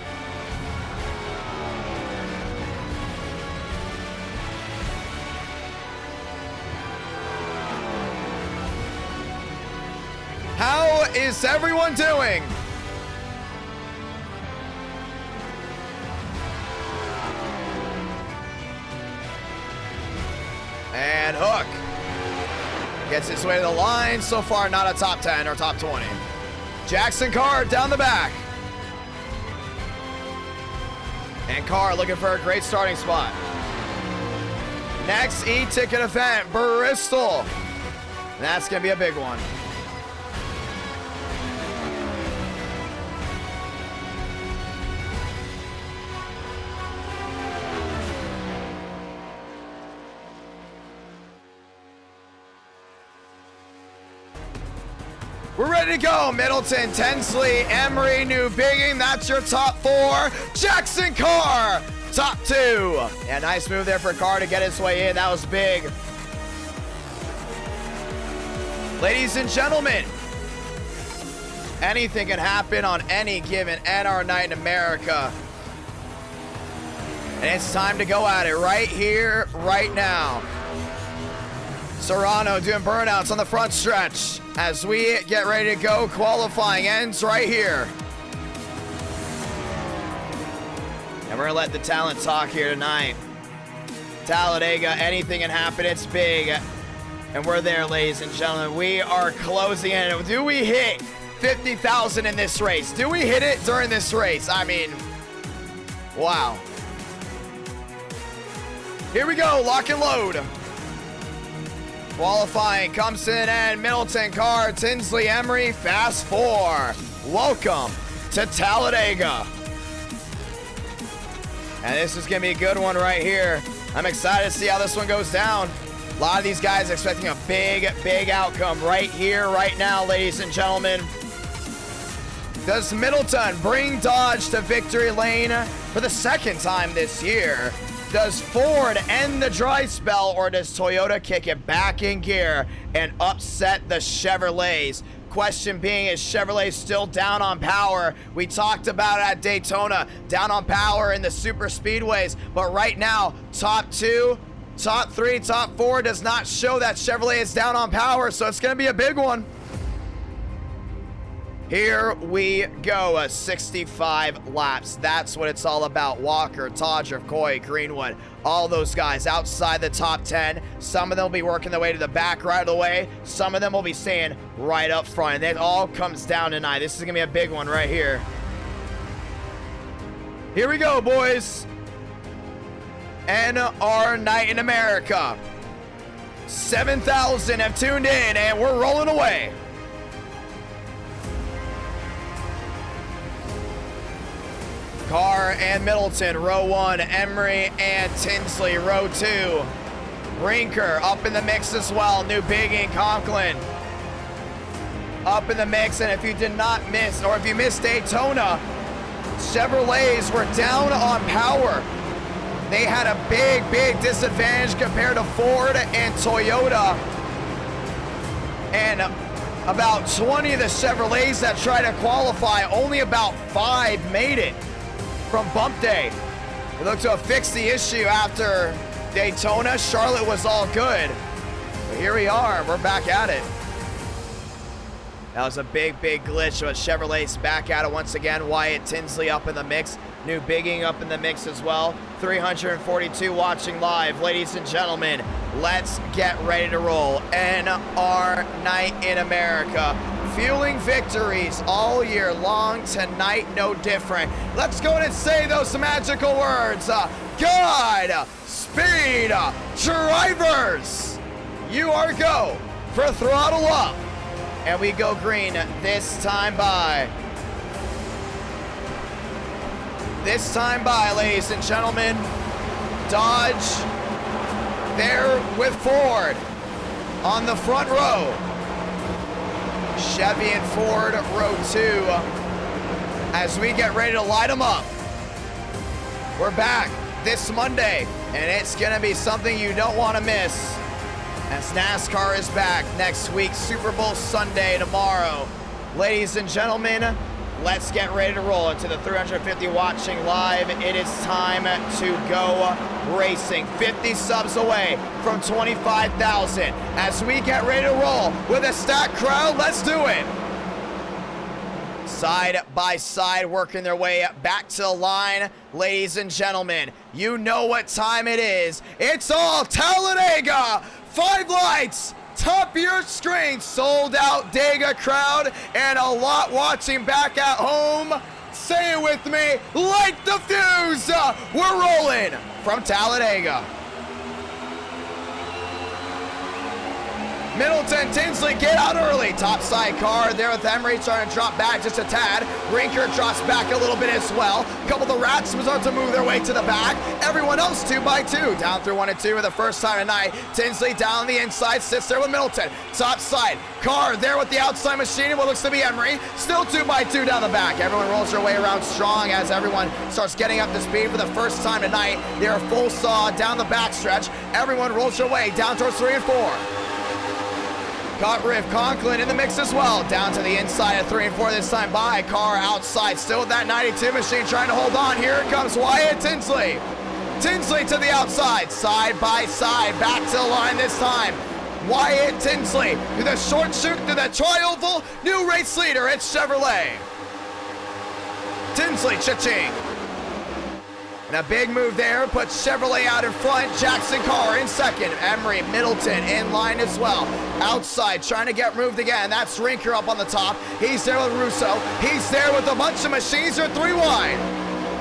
Speaker 1: How is everyone doing? And Hook gets his way to the line. So far, not a top 10 or top 20. Jackson Carr down the back. And Carr looking for a great starting spot. Next eTicket event, Bristol. And that's going to be a big one. We're ready to go. Middleton, Tinsley, Emery, New Bigging. That's your top 4. Jackson Carr, top 2. Yeah, nice move there for Carr to get his way in. That was big. Ladies and gentlemen, anything can happen on any given NR night in America. And it's time to go at it right here, right now. Serrano doing burnouts on the front stretch as we get ready to go. Qualifying ends right here. And we're gonna let the talent talk here tonight. Talladega, anything can happen, it's big. And we're there, ladies and gentlemen. We are closing in. Do we hit 50,000 in this race? Do we hit it during this race? I mean, wow. Here we go, lock and load. Qualifying comes to an end. Middleton, Carr, Tinsley, Emery, fast 4. Welcome to Talladega. And this is going to be a good one right here. I'm excited to see how this one goes down. A lot of these guys expecting a big, big outcome right here, right now, ladies and gentlemen. Does Middleton bring Dodge to victory lane for the 2nd time this year? Does Ford end the dry spell, or does Toyota kick it back in gear and upset the Chevrolets? Question being, is Chevrolet still down on power? We talked about it at Daytona, down on power in the super speedways, but right now, top 2, top 3, top 4 does not show that Chevrolet is down on power, so it's going to be a big one. Here we go, 65 laps. That's what it's all about. Walker, Todger, Coy, Greenwood, all those guys outside the top 10. Some of them will be working their way to the back right of the way. Some of them will be staying right up front. And it all comes down tonight. This is going to be a big one right here. Here we go, boys. NR Night in America. 7,000 have tuned in, and we're rolling away. Carr and Middleton, row 1. Emery and Tinsley, row 2. Rinker up in the mix as well. New Bigging, Conklin up in the mix. And if you did not miss, or if you missed Daytona, Chevrolets were down on power. They had a big, big disadvantage compared to Ford and Toyota. And about 20 of the Chevrolets that tried to qualify, only about 5 made it from bump day. We look to have fixed the issue after Daytona. Charlotte was all good. But here we are, we're back at it. That was a big, big glitch, but Chevrolet's back at it once again. Wyatt Tinsley up in the mix. New Bigging up in the mix as well. 342 watching live. Ladies and gentlemen, let's get ready to roll. NR Night in America. Fueling victories all year long. Tonight, no different. Let's go and say those magical words. God speed drivers. You are go for throttle up And we go green this time by. This time by, ladies and gentlemen. Dodge there with Ford on the front row. Chevy and Ford row 2 as we get ready to light them up. We're back this Monday, and it's going to be something you don't want to miss as NASCAR is back next week, Super Bowl Sunday tomorrow. Ladies and gentlemen, let's get ready to roll into the 350 watching live. It is time to go racing. 50 subs away from 25,000 as we get ready to roll with a stacked crowd. Let's do it. Side by side, working their way back to the line. Ladies and gentlemen, you know what time it is. It's all Talladega. 5 lights. Top of your screen, sold out Dega crowd, and a lot watching back at home. Say it with me, light the fuse. We're rolling from Talladega. Middleton, Tinsley, get out early. Top side car there with Emery trying to drop back just a tad. Rinker drops back a little bit as well. A couple of the Rats start to move their way to the back. Everyone else 2 by 2. Down through 1 and 2 for the first time tonight. Tinsley down the inside, sits there with Middleton. Top side car there with the outside machine and what looks to be Emery. Still 2 by 2 down the back. Everyone rolls their way around strong as everyone starts getting up to speed for the first time tonight. They're full saw down the backstretch. Everyone rolls their way down towards 3 and 4. Got Riff Conklin in the mix as well. Down to the inside of 3 and 4 this time by. Car outside, still with that 92 machine trying to hold on. Here it comes Wyatt Tinsley. Tinsley to the outside, side by side, back to the line this time. Wyatt Tinsley to the short shoot, to the triumphal. New race leader, it's Chevrolet. Tinsley, cha-ching. And a big move there, puts Chevrolet out in front. Jackson Carr in second. Emery, Middleton in line as well. Outside, trying to get moved again. That's Rinker up on the top. He's there with Russo. He's there with a bunch of machines. They're 3 wide.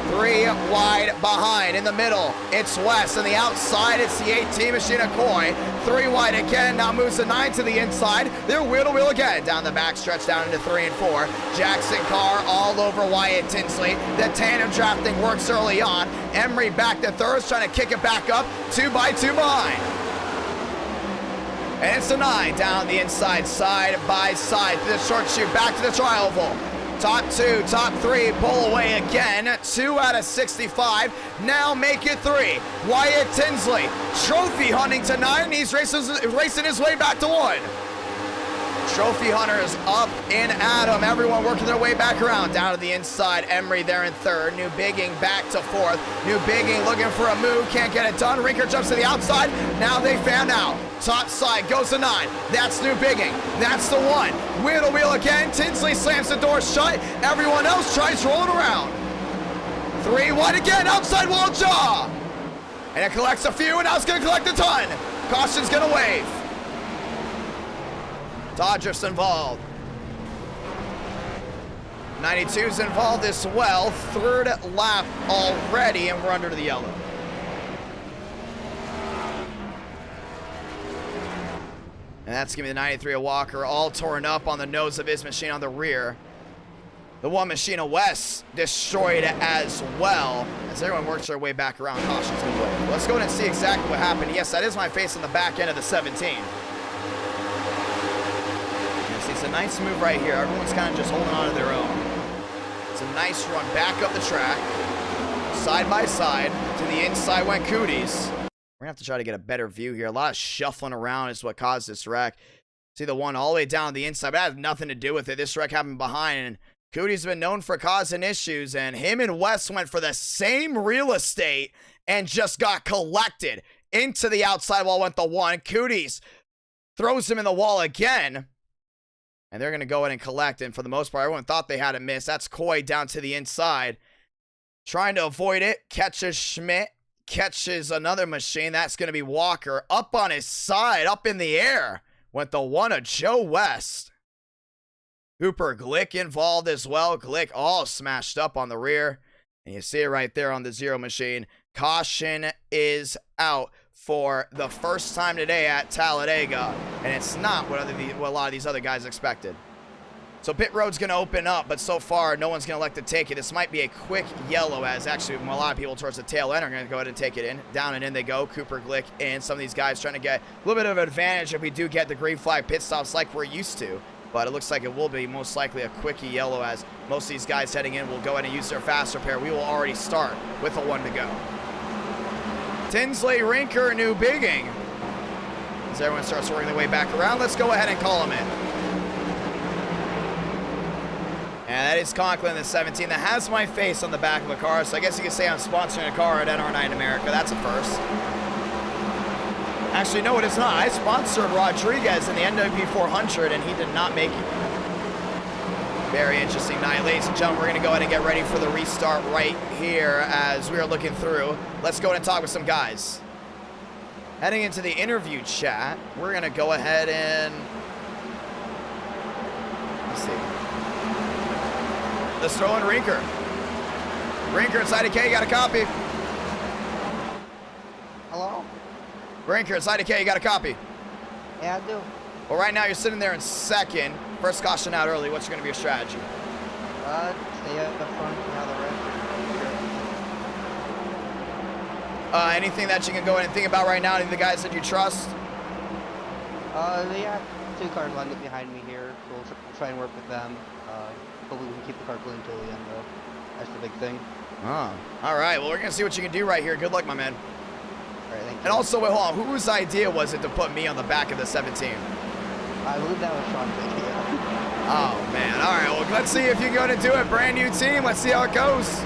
Speaker 1: 3 wide behind. In the middle, it's West. On the outside, it's the 18 machine of Coy. 3 wide again. Now moves the 9 to the inside. They're wheel to wheel again. Down the back stretch, down into 3 and 4. Jackson Carr all over Wyatt Tinsley. The tandem drafting works early on. Emery back to third, trying to kick it back up. 2 by 2 behind. And it's the 9 down the inside, side by side. To the short shoot, back to the triumphal. Top 2, top 3, pull away again. 2 out of 65. Now make it 3. Wyatt Tinsley, trophy hunting to 9. He's racing his way back to 1. Trophy hunters up and at him. Everyone working their way back around. Down to the inside. Emery there in third. New Bigging back to 4th. New Bigging looking for a move. Can't get it done. Rinker jumps to the outside. Now they fan out. Top side goes to 9. That's New Bigging. That's the 1. Wheel to wheel again. Tinsley slams the door shut. Everyone else tries rolling around. 3 wide again. Outside wall jaw. And it collects a few, and now it's going to collect a ton. Caution's going to wave. Dodgers involved. 92's involved as well. 3rd lap already, and we're under the yellow. And that's going to be the 93 of Walker, all torn up on the nose of his machine on the rear. The 1 machine of West destroyed as well. As everyone works their way back around, caution's going to wave. Let's go in and see exactly what happened. Yes, that is my face on the back end of the 17. It's a nice move right here. Everyone's kind of just holding on to their own. It's a nice run back up the track. Side by side. To the inside went Cooties. We're going to have to try to get a better view here. A lot of shuffling around is what caused this wreck. See the one all the way down the inside, but that has nothing to do with it. This wreck happened behind, and Cooties has been known for causing issues, and him and Wes went for the same real estate and just got collected. Into the outside wall went the 1. Cooties throws him in the wall again. And they're going to go in and collect. And for the most part, everyone thought they had a miss. That's Coy down to the inside. Trying to avoid it. Catches Schmidt. Catches another machine. That's going to be Walker. Up on his side. Up in the air. Went the 1 of Joe West. Hooper Glick involved as well. Glick all smashed up on the rear. And you see it right there on the 0 machine. Caution is out for the first time today at Talladega, and it's not what a lot of these other guys expected. So pit road's going to open up, but so far, no one's going to elect to take it. This might be a quick yellow, as actually a lot of people towards the tail end are going to go ahead and take it in. Down and in they go. Cooper Glick and some of these guys trying to get a little bit of an advantage if we do get the green flag pit stops like we're used to. But it looks like it will be most likely a quickie yellow, as most of these guys heading in will go ahead and use their fast repair. We will already start with a 1 to go. Tinsley, Rinker, New Bigging. As everyone starts working their way back around, let's go ahead and call them in. And that is Conklin, the 17, that has my face on the back of a car, so I guess you could say I'm sponsoring a car at NR9 America. That's a first. Actually, no, it is not. I sponsored Rodriguez in the NWP 400, and he did not make it. Very interesting night. Ladies and gentlemen, we're going to go ahead and get ready for the restart right here as we are looking through. Let's go ahead and talk with some guys. Heading into the interview chat, we're going to go ahead and... let's see. Let's throw in Rinker. Rinker inside of K, got a copy.
Speaker 9: Hello?
Speaker 1: Rinker inside of K, you got a copy.
Speaker 9: Yeah, I do.
Speaker 1: Well, right now you're sitting there in second. First caution out early. What's going to be your strategy?
Speaker 9: Stay up the front and how the rest.
Speaker 1: Anything that you can go ahead and think about right now? Any of the guys that you trust?
Speaker 9: They have 2 cars lined up behind me here. We'll try and work with them. Hopefully we can keep the car clean until the end, though. That's the big thing.
Speaker 1: Oh, all right. Well, we're going to see what you can do right here. Good luck, my man.
Speaker 9: All right, thank you.
Speaker 1: And also, wait, hold on. Whose idea was it to put me on the back of the 17?
Speaker 9: I believe that was Sean's idea.
Speaker 1: Oh, man. All right. Well, let's see if you go to do it. Brand new team. Let's see how it goes.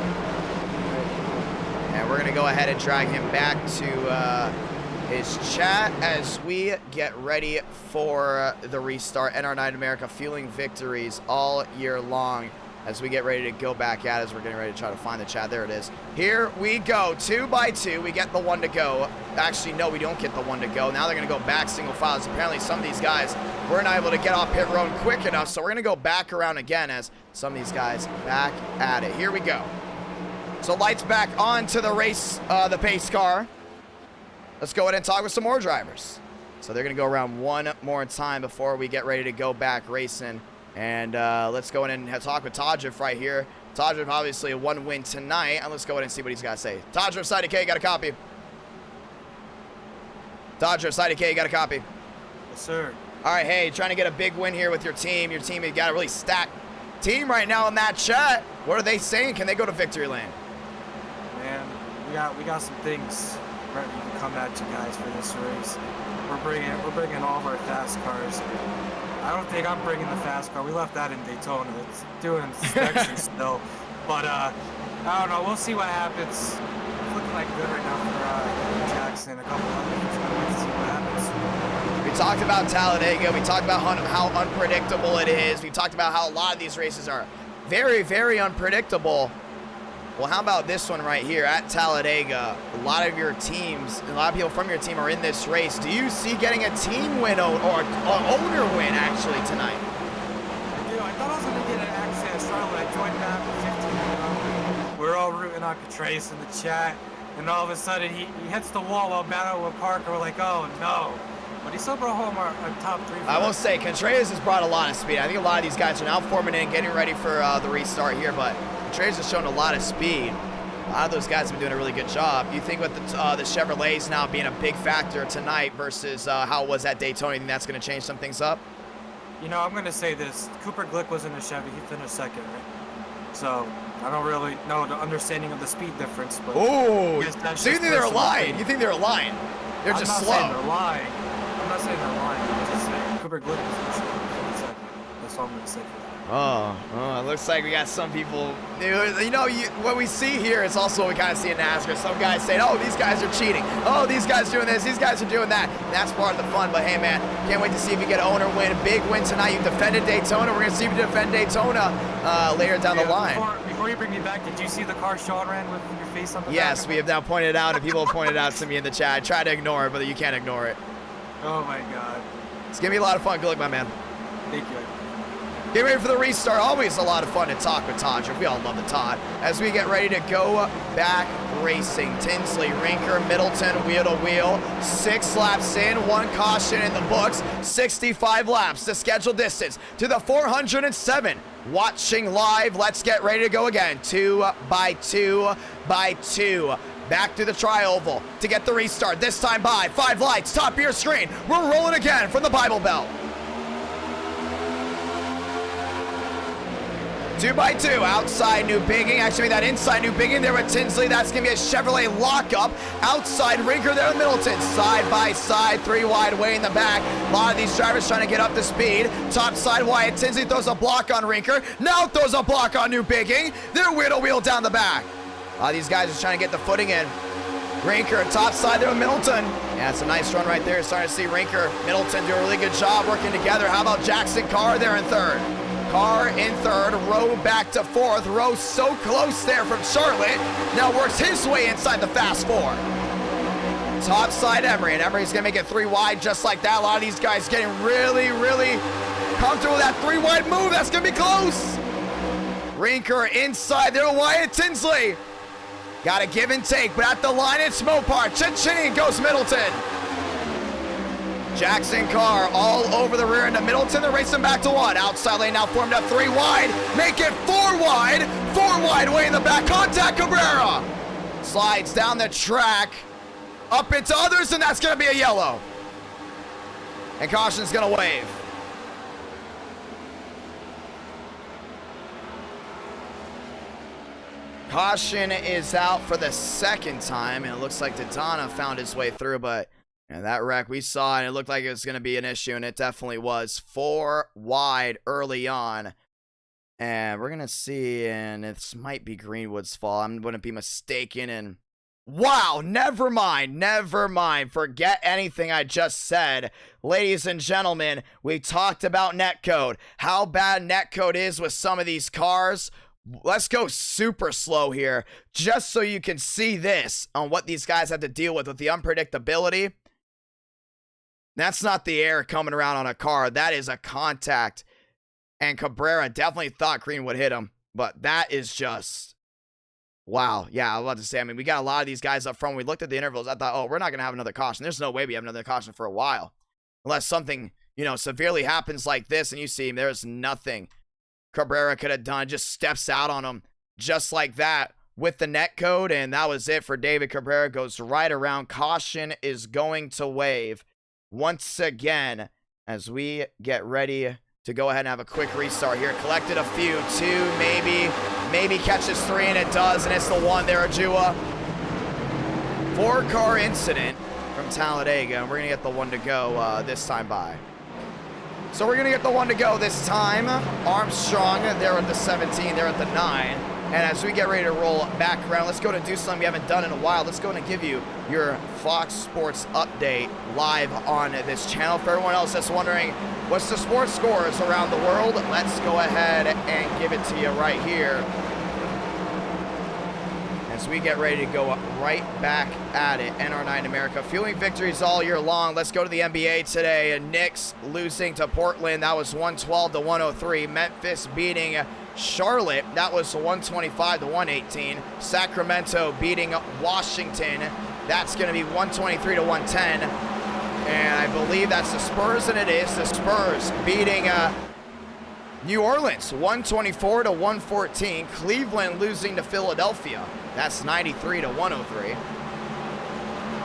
Speaker 1: And we're going to go ahead and drag him back to his chat as we get ready for the restart. NR9 America fueling victories all year long as we get ready to go back at it, as we're getting ready to try to find the chat. There it is. Here we go. 2 by 2. We get the 1 to go. Actually, no, we don't get the 1 to go. Now they're going to go back single files. Apparently, some of these guys weren't able to get off pit road quick enough, so we're going to go back around again as some of these guys back at it. Here we go. So lights back on to the race, the pace car. Let's go ahead and talk with some more drivers. So they're going to go around one more time before we get ready to go back racing. And let's go ahead and talk with Todriff right here. Todriff, obviously, a 1 win tonight. And let's go ahead and see what he's got to say. Todriff, side of K, got a copy. Todriff, side of K, got a copy.
Speaker 3: Yes, sir.
Speaker 1: All right, hey, trying to get a big win here with your team. Your team, you got a really stacked team right now in that chat. What are they saying? Can they go to victory lane?
Speaker 3: Man, we got some things ready to come at you guys for this race. We're bringing all of our fast cars. I don't think I'm bringing the fast car. We left that in Daytona. It's doing inspection still. But I don't know. We'll see what happens. It's looking like good right now for Jackson. A couple of others. I'll wait to see what happens.
Speaker 1: We talked about Talladega. We talked about how unpredictable it is. We talked about how a lot of these races are very, very unpredictable. Well, how about this one right here at Talladega? A lot of your teams, a lot of people from your team are in this race. Do you see getting a team win or an owner win actually tonight?
Speaker 3: You know, I thought I was going to get an accident at Charlotte. I joined that 15. We're all rooting on Catrace in the chat, and all of a sudden he hits the wall while battling with Parker. We're like, oh no. But he still brought home our top 3.
Speaker 1: I will say, Contreras has brought a lot of speed. I think a lot of these guys are now forming in, getting ready for the restart here, but Contreras has shown a lot of speed. A lot of those guys have been doing a really good job. You think with the Chevrolets now being a big factor tonight versus how it was at Daytona, you think that's going to change some things up?
Speaker 3: You know, I'm going to say this. Cooper Glick was in a Chevy. He finished second, right? So I don't really know the understanding of the speed difference. But
Speaker 1: oh, so you think they're lying? You think they're lying? They're just slow.
Speaker 3: I'm not saying they're lying. I'm not saying they're lying. I'm just saying Cooper Glick was in a second. That's all I'm going to say for that.
Speaker 1: Oh, it looks like we got some people. You know, what we see here is also what we kind of see in NASCAR. Some guys saying, oh, these guys are cheating. Oh, these guys are doing this. These guys are doing that. And that's part of the fun. But, hey, man, can't wait to see if you get an owner win. A big win tonight. You defended Daytona. We're going to see if you defend Daytona later down the line.
Speaker 3: Before you bring me back, did you see the car Sean ran with your face on the back?
Speaker 1: Yes, we have now pointed out, and people have pointed out to me in the chat. I try to ignore it, but you can't ignore it.
Speaker 3: Oh, my God.
Speaker 1: It's going to be a lot of fun. Good luck, my man.
Speaker 3: Thank you.
Speaker 1: Get ready for the restart. Always a lot of fun to talk with Todd. We all love the Todd. As we get ready to go back Racing. Tinsley, Rinker, Middleton, wheel to wheel. 6 laps in, 1 caution in the books. 65 laps, the scheduled distance to the 407. Watching live, let's get ready to go again. 2 by 2 by 2. Back to the tri-oval to get the restart. This time by 5 lights, top of your screen. We're rolling again from the Bible Belt. 2 by 2 outside New Bigging. Actually, that inside New Bigging there with Tinsley. That's going to be a Chevrolet lockup. Outside Rinker there with Middleton. Side by side, 3 wide way in the back. A lot of these drivers trying to get up to speed. Top side Wyatt Tinsley throws a block on Rinker. Now throws a block on New Bigging. They're wheel to wheel down the back. A lot of these guys are trying to get the footing in. Rinker, top side there with Middleton. Yeah, it's a nice run right there. Starting to see Rinker, Middleton do a really good job working together. How about Jackson Carr there in third? Carr in third, Rowe back to fourth. Rowe so close there from Charlotte. Now works his way inside the fast 4. Top side Emery, and Emery's gonna make it 3 wide just like that. A lot of these guys getting really, really comfortable with that 3 wide move. That's gonna be close. Rinker inside there, Wyatt Tinsley. Got to give and take, but at the line it's Mopar. Cha-ching goes Middleton. Jackson Carr all over the rear end of Middleton. They're racing back to 1. Outside lane now formed up 3 wide. Make it 4 wide. 4 wide way in the back. Contact Cabrera. Slides down the track. Up into others, and that's going to be a yellow. And caution's going to wave. Caution is out for the 2nd time, and it looks like Daytona found his way through, but that wreck we saw, and it looked like it was going to be an issue, and it definitely was. 4 wide early on, and we're going to see, and this might be Greenwood's fault. I wouldn't be mistaken, and wow, never mind, forget anything I just said. Ladies and gentlemen, we talked about netcode, how bad netcode is with some of these cars. Let's go super slow here, just so you can see this on what these guys have to deal with the unpredictability. That's not the air coming around on a car. That is a contact. And Cabrera definitely thought Greenwood hit him, but that is just, wow. Yeah, I was about to say, I mean, we got a lot of these guys up front. When we looked at the intervals, I thought, oh, we're not going to have another caution. There's no way we have another caution for a while. Unless something, severely happens like this, and you see there's nothing Cabrera could have done. Just steps out on him just like that with the net code, and that was it for David Cabrera. Goes right around. Caution is going to wave once again as we get ready to go ahead and have a quick restart here. Collected a few, 2 maybe catches 3, and it does, and it's the 1 there, Ajua. 4-car incident from Talladega, and we're gonna get the 1 to go this time by. So we're going to get the 1 to go this time. Armstrong, there at the 17, there at the 9. And as we get ready to roll back around, let's go to do something we haven't done in a while. Let's go and give you your Fox Sports update live on this channel. For everyone else that's wondering, what's the sports scores around the world? Let's go ahead and give it to you right here. As we get ready to go right back at it. NR9 America fueling victories all year long. Let's go to the NBA today. Knicks losing to Portland. That was 112 to 103. Memphis beating Charlotte. That was 125 to 118. Sacramento beating Washington. That's going to be 123 to 110. And I believe that's the Spurs, and it is. The Spurs beating New Orleans 124 to 114. Cleveland losing to Philadelphia. That's 93 to 103.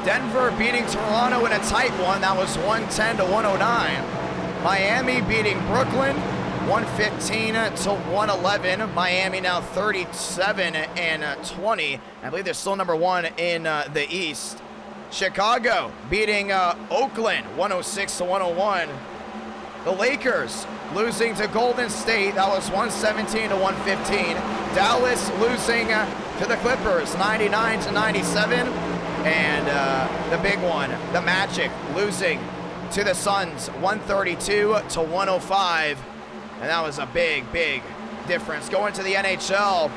Speaker 1: Denver beating Toronto in a tight one. That was 110 to 109. Miami beating Brooklyn 115 to 111. Miami now 37 and 20. I believe they're still number 1 in the East. Chicago beating Oakland 106 to 101. The Lakers losing to Golden State. That was 117 to 115. Dallas losing to the Clippers 99 to 97. And the big one, the Magic losing to the Suns 132 to 105. And that was a big difference. Going to the NHL,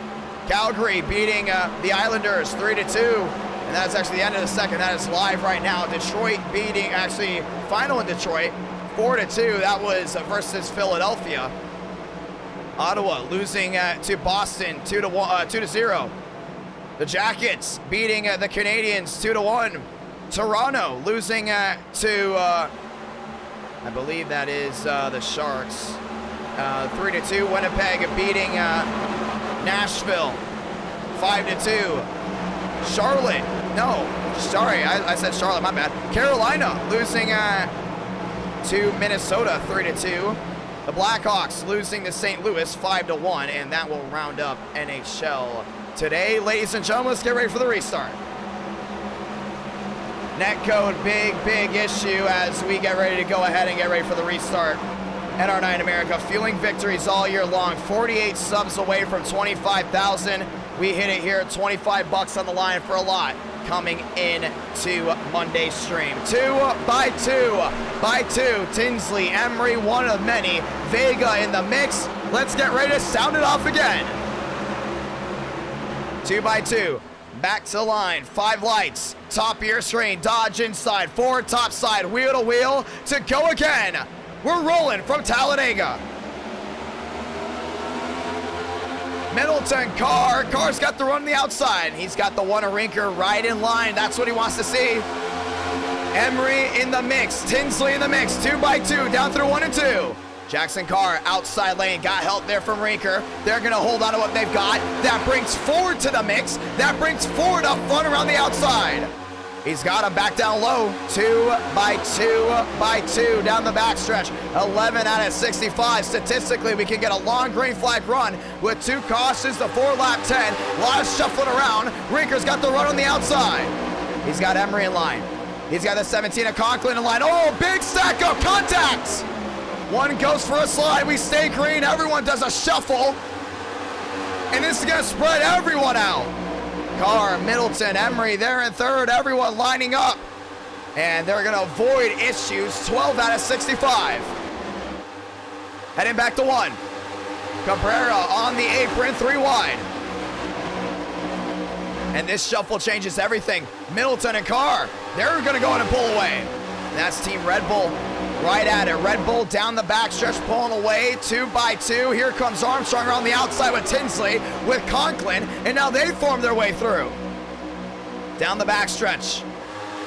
Speaker 1: Calgary beating the Islanders 3-2. And that's actually the end of the second. That is live right now. Detroit beating, actually, final in Detroit, 4-2. That was versus Philadelphia. Ottawa losing to Boston 2-0. The Jackets beating the Canadians 2-1. Toronto losing to, I believe that is the Sharks. 3-2. Winnipeg beating Nashville 5-2. Charlotte, no, sorry, I said Charlotte, my bad. Carolina losing to Minnesota 3-2. The Blackhawks losing to St. Louis 5-1, and that will round up NHL today. Ladies and gentlemen, let's get ready for the restart. Netcode, big issue as we get ready to go ahead and get ready for the restart. NR9 America fueling victories all year long. 48 subs away from 25,000. We hit it here at 25 bucks on the line for a lot coming in to Monday's stream. 2x2. Tinsley, Emery, one of many. Vega in the mix. Let's get ready to sound it off again. 2x2. Back to the line. 5 lights. Top of your screen. Dodge inside. Forward top side. Wheel to wheel to go again. We're rolling from Talladega. Middleton, Carr's got the run on the outside. He's got the one Rinker right in line. That's what he wants to see. Emery in the mix. Tinsley in the mix. 2x2 down through 1 and 2. Jackson Carr outside lane. Got help there from Rinker. They're going to hold on to what they've got. That brings forward to the mix. That brings forward up front around the outside. He's got him back down low. 2x2 down the backstretch. 11 out of 65. Statistically, we can get a long green flag run with 2 cautions, the 4-lap 10. A lot of shuffling around. Rinker's got the run on the outside. He's got Emery in line. He's got the 17 of Conklin in line. Oh, big stack of contacts. One goes for a slide. We stay green. Everyone does a shuffle. And this is going to spread everyone out. Carr, Middleton, Emery, they're in third. Everyone lining up. And they're going to avoid issues. 12 out of 65. Heading back to 1. Cabrera on the apron, 3 wide. And this shuffle changes everything. Middleton and Carr, they're going to go in and pull away. And that's Team Red Bull right at it. Red Bull down the backstretch, pulling away, 2x2. Here comes Armstrong around the outside with Tinsley, with Conklin, and now they form their way through. Down the backstretch,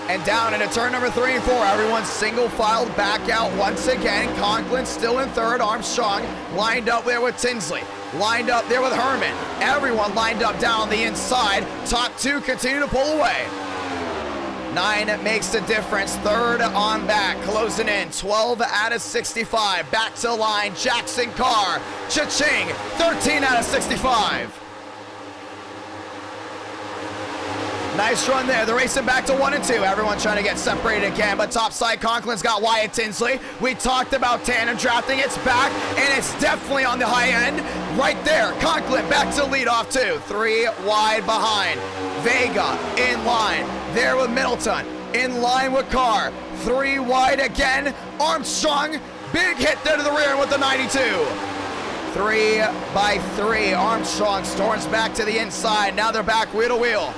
Speaker 1: and down into turn number 3 and 4. Everyone's single filed back out once again. Conklin still in third. Armstrong lined up there with Tinsley. Lined up there with Herman. Everyone lined up down the inside. Top 2 continue to pull away. 9 makes the difference. Third on back, closing in. 12 out of 65. Back to the line. Jackson Carr. Cha-ching. 13 out of 65. Nice run there. They're racing back to 1 and 2. Everyone trying to get separated again, but top side Conklin's got Wyatt Tinsley. We talked about tandem drafting. It's back, and it's definitely on the high end. Right there. Conklin back to lead off 2. 3 wide behind. Vega in line. There with Middleton. In line with Carr. 3 wide again. Armstrong. Big hit there to the rear with the 92. 3x3. Armstrong storms back to the inside. Now they're back wheel to wheel.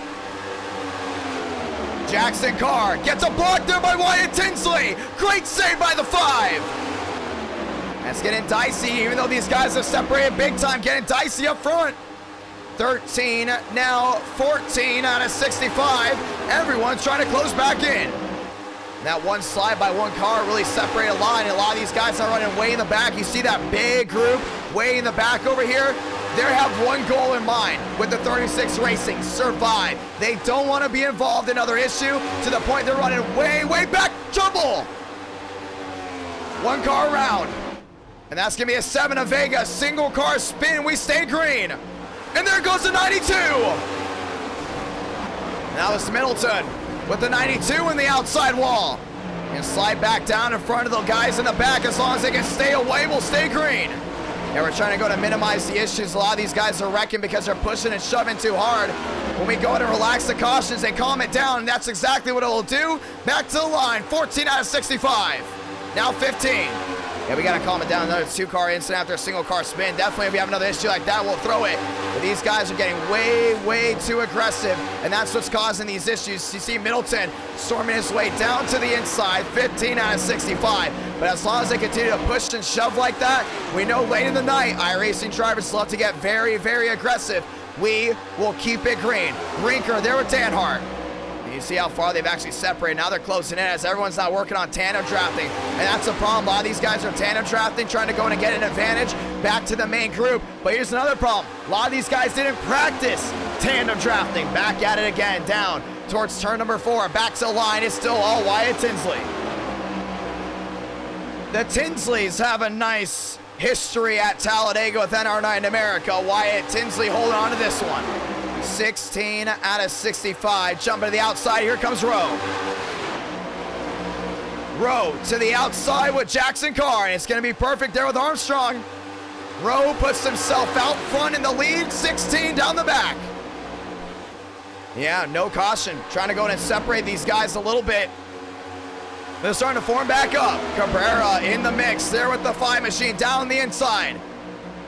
Speaker 1: Jackson Carr gets a block there by Wyatt Tinsley. Great save by the 5. That's getting dicey, even though these guys have separated big time, getting dicey up front. 13, now 14 out of 65. Everyone's trying to close back in. That one slide by one car really separated a line, and a lot of these guys are running way in the back. You see that big group way in the back over here? They have one goal in mind with the 36 Racing, survive. They don't want to be involved in another issue to the point they're running way back. Trouble! One car around. And that's going to be a 7 of Vega. Single car spin. We stay green. And there goes the 92. Now it's Middleton with the 92 in the outside wall. And slide back down in front of the guys in the back. As long as they can stay away, we'll stay green. And we're trying to go to minimize the issues. A lot of these guys are wrecking because they're pushing and shoving too hard. When we go in and relax the cautions, they calm it down, and that's exactly what it will do. Back to the line, 14 out of 65. Now 15. Yeah, we got to calm it down. Another 2-car incident after a single car spin. Definitely if we have another issue like that, we'll throw it. But these guys are getting way too aggressive, and that's what's causing these issues. You see Middleton storming his way down to the inside, 15 out of 65. But as long as they continue to push and shove like that, we know late in the night, Iracing drivers love to get very aggressive. we will keep it green. Brinker there with Tanhart. You see how far they've actually separated. Now they're closing in as everyone's not working on tandem drafting. And that's the problem. A lot of these guys are tandem drafting, trying to go in and get an advantage back to the main group. But here's another problem. A lot of these guys didn't practice tandem drafting. Back at it again, down towards turn number 4. Back to the line is still all Wyatt Tinsley. The Tinsleys have a nice history at Talladega with NR9 in America. Wyatt Tinsley holding on to this one. 16 out of 65. Jumping to the outside. Here comes Rowe. Rowe to the outside with Jackson Carr. And it's going to be perfect there with Armstrong. Rowe puts himself out front in the lead. 16 down the back. Yeah, no caution. Trying to go in and separate these guys a little bit. They're starting to form back up. Cabrera in the mix there with the 5 machine down the inside.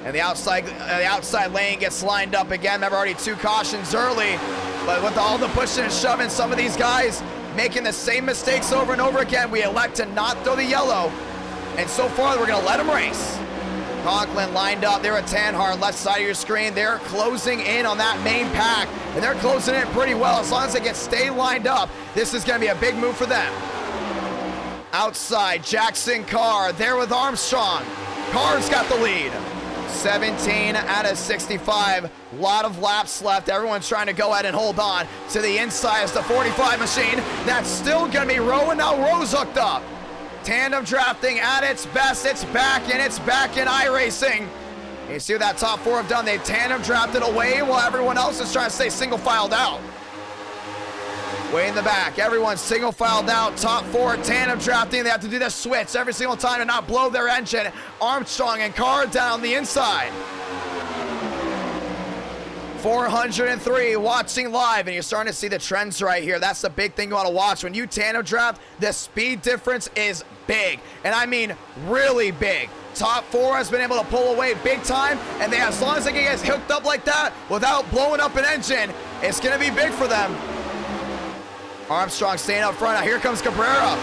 Speaker 1: And the outside lane gets lined up again. Remember, already 2 cautions early. But with all the pushing and shoving, some of these guys making the same mistakes over and over again, we elect to not throw the yellow. And so far, we're going to let them race. Conklin lined up there at Tanhart, left side of your screen. They're closing in on that main pack. And they're closing in pretty well. As long as they can stay lined up, this is going to be a big move for them. Outside, Jackson Carr there with Armstrong. Carr's got the lead. 17 out of 65. A lot of laps left. Everyone's trying to go ahead and hold on to the inside as the 45 machine. That's still going to be Rowe, and now Rowe's hooked up. Tandem drafting at its best. It's back, and it's back in iRacing. You see what that top 4 have done. They've tandem drafted away while everyone else is trying to stay single filed out. Way in the back, everyone's single filed out. Top 4 tandem drafting. They have to do the switch every single time to not blow their engine. Armstrong and Carr down the inside. 403 watching live, and you're starting to see the trends right here. That's the big thing you want to watch. When you tandem draft, the speed difference is big, and I mean really big. Top 4 has been able to pull away big time, and they, as long as they can get hooked up like that without blowing up an engine, it's going to be big for them. Armstrong staying up front. Now here comes Cabrera.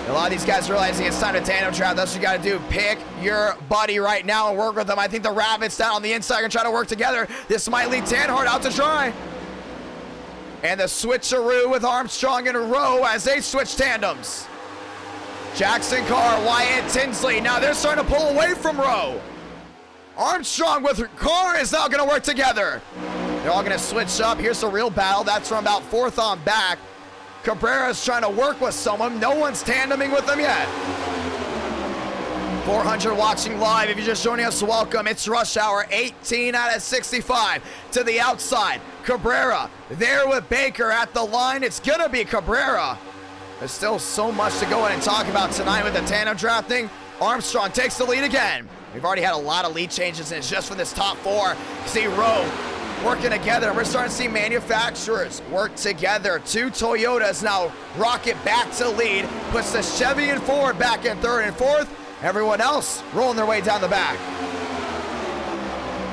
Speaker 1: A lot of these guys realizing it's time to tandem draft. That's what you got to do. Pick your buddy right now and work with them. I think the Rabbits down on the inside are going to try to work together. This might lead Tanhart out to try. And the switcheroo with Armstrong and Rowe as they switch tandems. Jackson Carr, Wyatt Tinsley. Now they're starting to pull away from Rowe. Armstrong with Carr is now going to work together. They're all going to switch up. Here's the real battle. That's from about 4th on back. Cabrera's trying to work with someone. No one's tandeming with them yet. 400 watching live. If you're just joining us, welcome. It's rush hour. 18 out of 65 to the outside. Cabrera there with Baker at the line. It's going to be Cabrera. There's still so much to go in and talk about tonight with the tandem drafting. Armstrong takes the lead again. We've already had a lot of lead changes, and it's just for this top 4. See Rowe working together. We're starting to see manufacturers work together. 2 Toyotas now rocket back to lead. Puts the Chevy and Ford back in 3rd and 4th. Everyone else rolling their way down the back.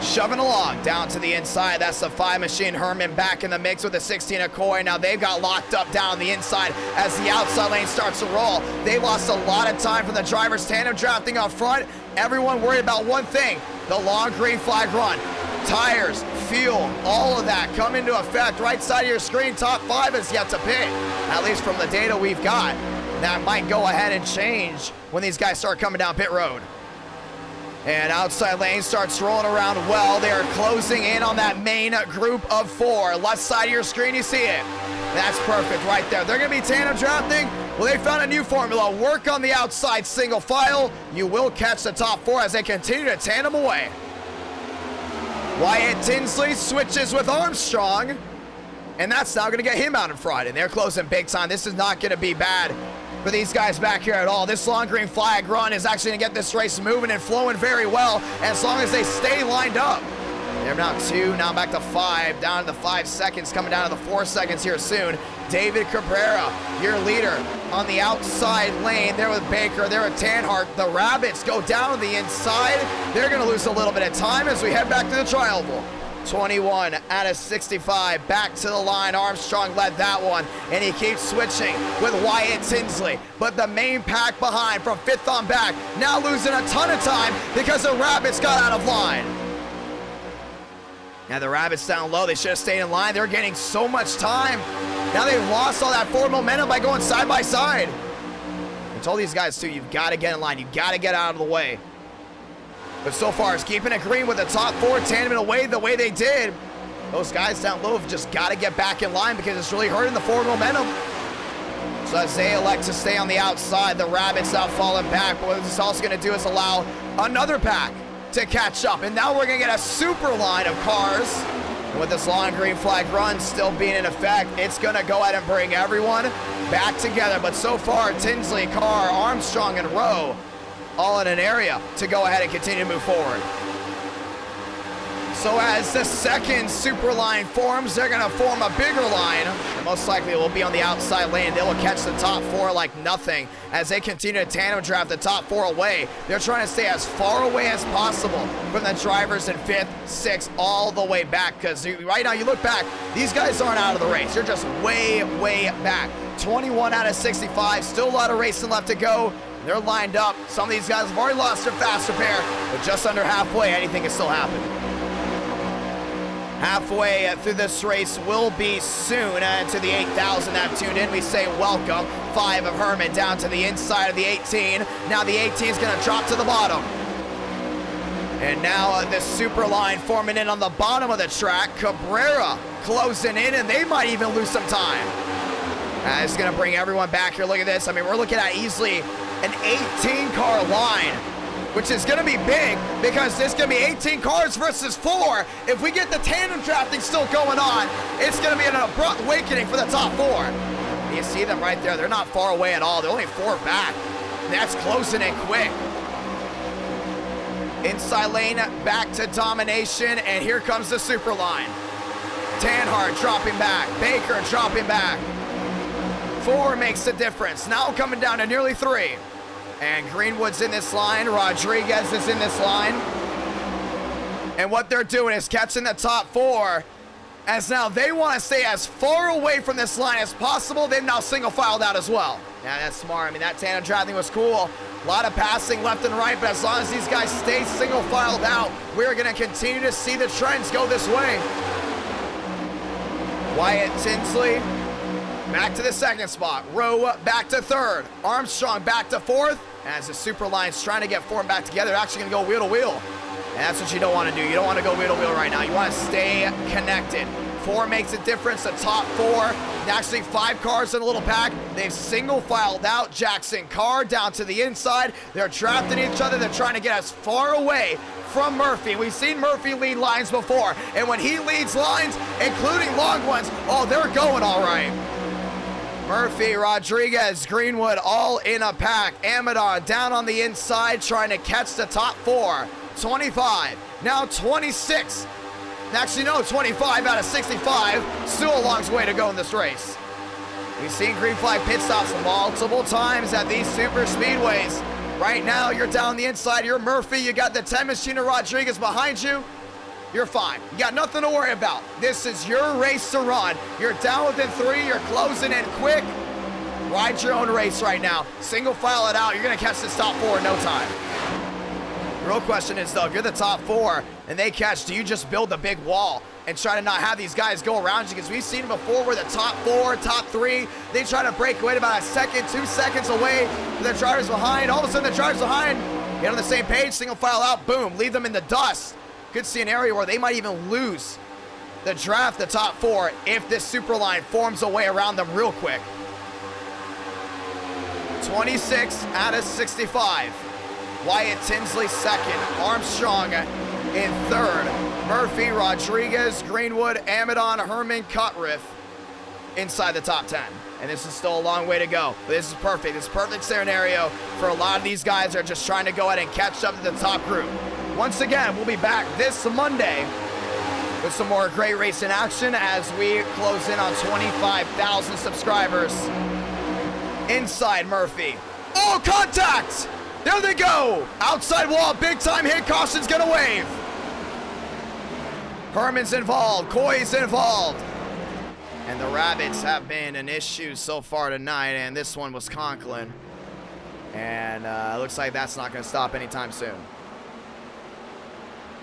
Speaker 1: Shoving along down to the inside. That's the 5 machine. Herman back in the mix with the 16 Akoi. Now they've got locked up down the inside as the outside lane starts to roll. They lost a lot of time from the driver's tandem drafting up front. Everyone worried about one thing, the long green flag run. Tires, fuel, all of that come into effect. Right side of your screen, top 5 is yet to pick. At least from the data we've got. That might go ahead and change when these guys start coming down pit road. And outside lane starts rolling around well. They are closing in on that main group of 4. Left side of your screen, you see it. That's perfect right there. They're going to be tandem drafting. Well, they found a new formula. Work on the outside single file. You will catch the top 4 as they continue to tandem away. Wyatt Tinsley switches with Armstrong, and that's now going to get him out in front, and they're closing big time. This is not going to be bad for these guys back here at all. This long green flag run is actually going to get this race moving and flowing very well, as long as they stay lined up. They're now 2, now back to 5, down to the 5 seconds, coming down to the 4 seconds here soon. David Cabrera, your leader on the outside lane. There with Baker, there with Tanhart. The Rabbits go down to the inside. They're going to lose a little bit of time as we head back to the trial oval. 21 out of 65, back to the line. Armstrong led that one, and he keeps switching with Wyatt Tinsley. But the main pack behind from 5th on back, now losing a ton of time because the Rabbits got out of line. Now the Rabbits down low. They should have stayed in line. They're getting so much time. Now they've lost all that forward momentum by going side by side. I told these guys too, you've got to get in line. You've got to get out of the way. But so far, it's keeping it green with the top 4 tandem away the way they did. Those guys down low have just got to get back in line because it's really hurting the forward momentum. So as they elect to stay on the outside, the Rabbits now falling back. But what this is also going to do is allow another pack to catch up. And now we're going to get a super line of cars. And with this long green flag run still being in effect, it's going to go ahead and bring everyone back together. But so far, Tinsley, Carr, Armstrong, and Rowe all in an area to go ahead and continue to move forward. So as the second super line forms, they're going to form a bigger line. And most likely it will be on the outside lane. They will catch the top 4 like nothing as they continue to tandem draft the top 4 away. They're trying to stay as far away as possible from the drivers in 5th, 6th, all the way back. Because right now you look back, these guys aren't out of the race. They're just way, way back. 21 out of 65, still a lot of racing left to go. They're lined up. Some of these guys have already lost their fast repair, but just under halfway, anything can still happen. Halfway through this race will be soon. And to the 8,000 that have tuned in, we say welcome. 5 of Herman down to the inside of the 18. Now the 18 is going to drop to the bottom. And now the super line forming in on the bottom of the track. Cabrera closing in, and they might even lose some time. It's going to bring everyone back here. Look at this. I mean, we're looking at easily an 18-car line, which is going to be big because there's going to be 18 cars versus 4. If we get the tandem drafting still going on, it's going to be an abrupt awakening for the top 4. You see them right there. They're not far away at all. They're only 4 back. And that's closing in quick. Inside lane back to domination, and here comes the super line. Tanhart dropping back. Baker dropping back. 4 makes the difference. Now coming down to nearly 3. And Greenwood's in this line. Rodriguez is in this line. And what they're doing is catching the top 4. As now they want to stay as far away from this line as possible. They've now single filed out as well. Yeah, that's smart. I mean, that tandem drafting was cool. A lot of passing left and right, but as long as these guys stay single filed out, we're going to continue to see the trends go this way. Wyatt Tinsley back to the 2nd spot. Rowe back to 3rd. Armstrong back to 4th. As the super line's trying to get formed back together, they're actually going to go wheel to wheel. And that's what you don't want to do. You don't want to go wheel to wheel right now. You want to stay connected. 4 makes a difference. The top 4, actually 5 cars in a little pack. They've single filed out. Jackson Carr down to the inside. They're drafting each other. They're trying to get as far away from Murphy. We've seen Murphy lead lines before. And when he leads lines, including long ones, oh, they're going all right. Murphy, Rodriguez, Greenwood all in a pack. Amadon down on the inside trying to catch the top 4. 25, now 26. Actually, no, 25 out of 65. Still a long way to go in this race. We've seen green flag pit stops multiple times at these super speedways. Right now, you're down the inside. You're Murphy. You got the 10 machine of Rodriguez behind you. You're fine. You got nothing to worry about. This is your race to run. You're down within 3. You're closing in quick. Ride your own race right now. Single file it out. You're going to catch this top 4 in no time. The real question is, though, if you're the top 4 and they catch, do you just build the big wall and try to not have these guys go around you? Because we've seen it before where the top 4, top 3, they try to break away about a second, 2 seconds away from the drivers behind. All of a sudden, the drivers behind get on the same page, single file out, boom, leave them in the dust. Could see an area where they might even lose the draft, the top 4, if this super line forms a way around them real quick. 26 out of 65. Wyatt Tinsley 2nd. Armstrong in 3rd. Murphy, Rodriguez, Greenwood, Amadon, Herman, Cuttriff inside the top 10. And this is still a long way to go. But this is perfect. This is a perfect scenario for a lot of these guys that are just trying to go ahead and catch up to the top group. Once again, we'll be back this Monday with some more great racing action as we close in on 25,000 subscribers. Inside Murphy. Oh, contact! There they go! Outside wall, big time hit, caution's gonna wave. Herman's involved, Coy's involved. And the Rabbits have been an issue so far tonight, and this one was Conklin. And looks like that's not gonna stop anytime soon.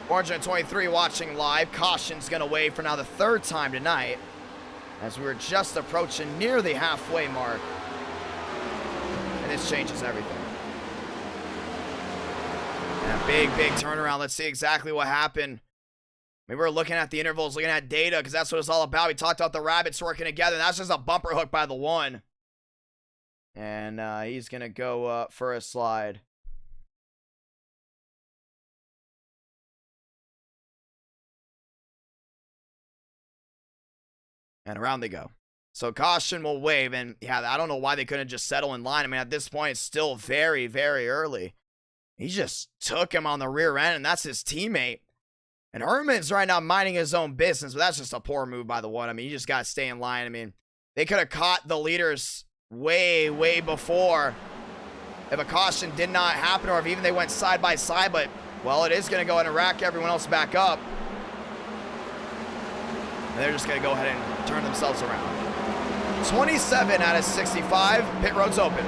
Speaker 1: 423 watching live. Caution's going to wave for now the 3rd time tonight, as we were just approaching near the halfway mark. And this changes everything. And a big, big turnaround. Let's see exactly what happened. We were looking at the intervals, looking at data, because that's what it's all about. We talked about the rabbits working together. That's just a bumper hook by the 1. And he's going to go for a slide. And around they go. So caution will wave. And yeah, I don't know why they couldn't just settle in line. I mean, at this point, it's still very, very early. He just took him on the rear end, and that's his teammate. And Herman's right now minding his own business, but that's just a poor move by the 1. I mean, you just got to stay in line. I mean, they could have caught the leaders way, way before if a caution did not happen, or if even they went side by side. But, well, it is going to go ahead and rack everyone else back up. And they're just going to go ahead and turn themselves around. 27 out of 65. Pit road's open.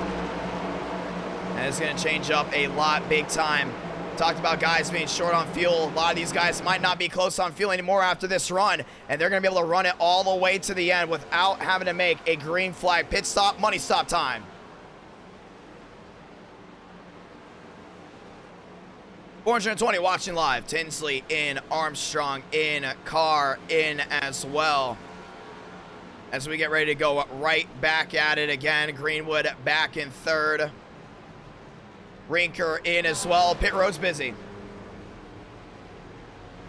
Speaker 1: And it's going to change up a lot big time. Talked about guys being short on fuel. A lot of these guys might not be close on fuel anymore after this run. And they're going to be able to run it all the way to the end without having to make a green flag pit stop, money stop time. $420 watching live. Tinsley in, Armstrong in, Carr in as well. As we get ready to go right back at it again. Greenwood back in 3rd. Rinker in as well. Pit road's busy.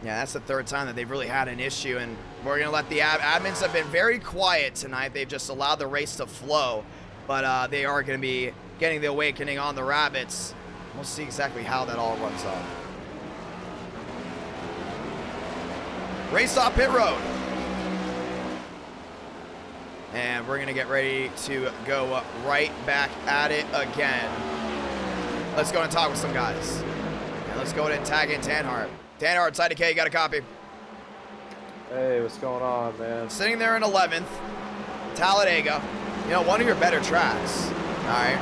Speaker 1: Yeah, that's the 3rd time that they've really had an issue, and we're going to let the admins have been very quiet tonight. They've just allowed the race to flow, but they are going to be getting the awakening on the rabbits. We'll see exactly how that all runs up. Race off pit road. And we're going to get ready to go right back at it again. Let's go and talk with some guys. And let's go ahead and tag in Tanhart. Tanhart, Idk, you got a copy?
Speaker 10: Hey, what's going on, man?
Speaker 1: Sitting there in 11th. Talladega. You know, one of your better tracks. All right.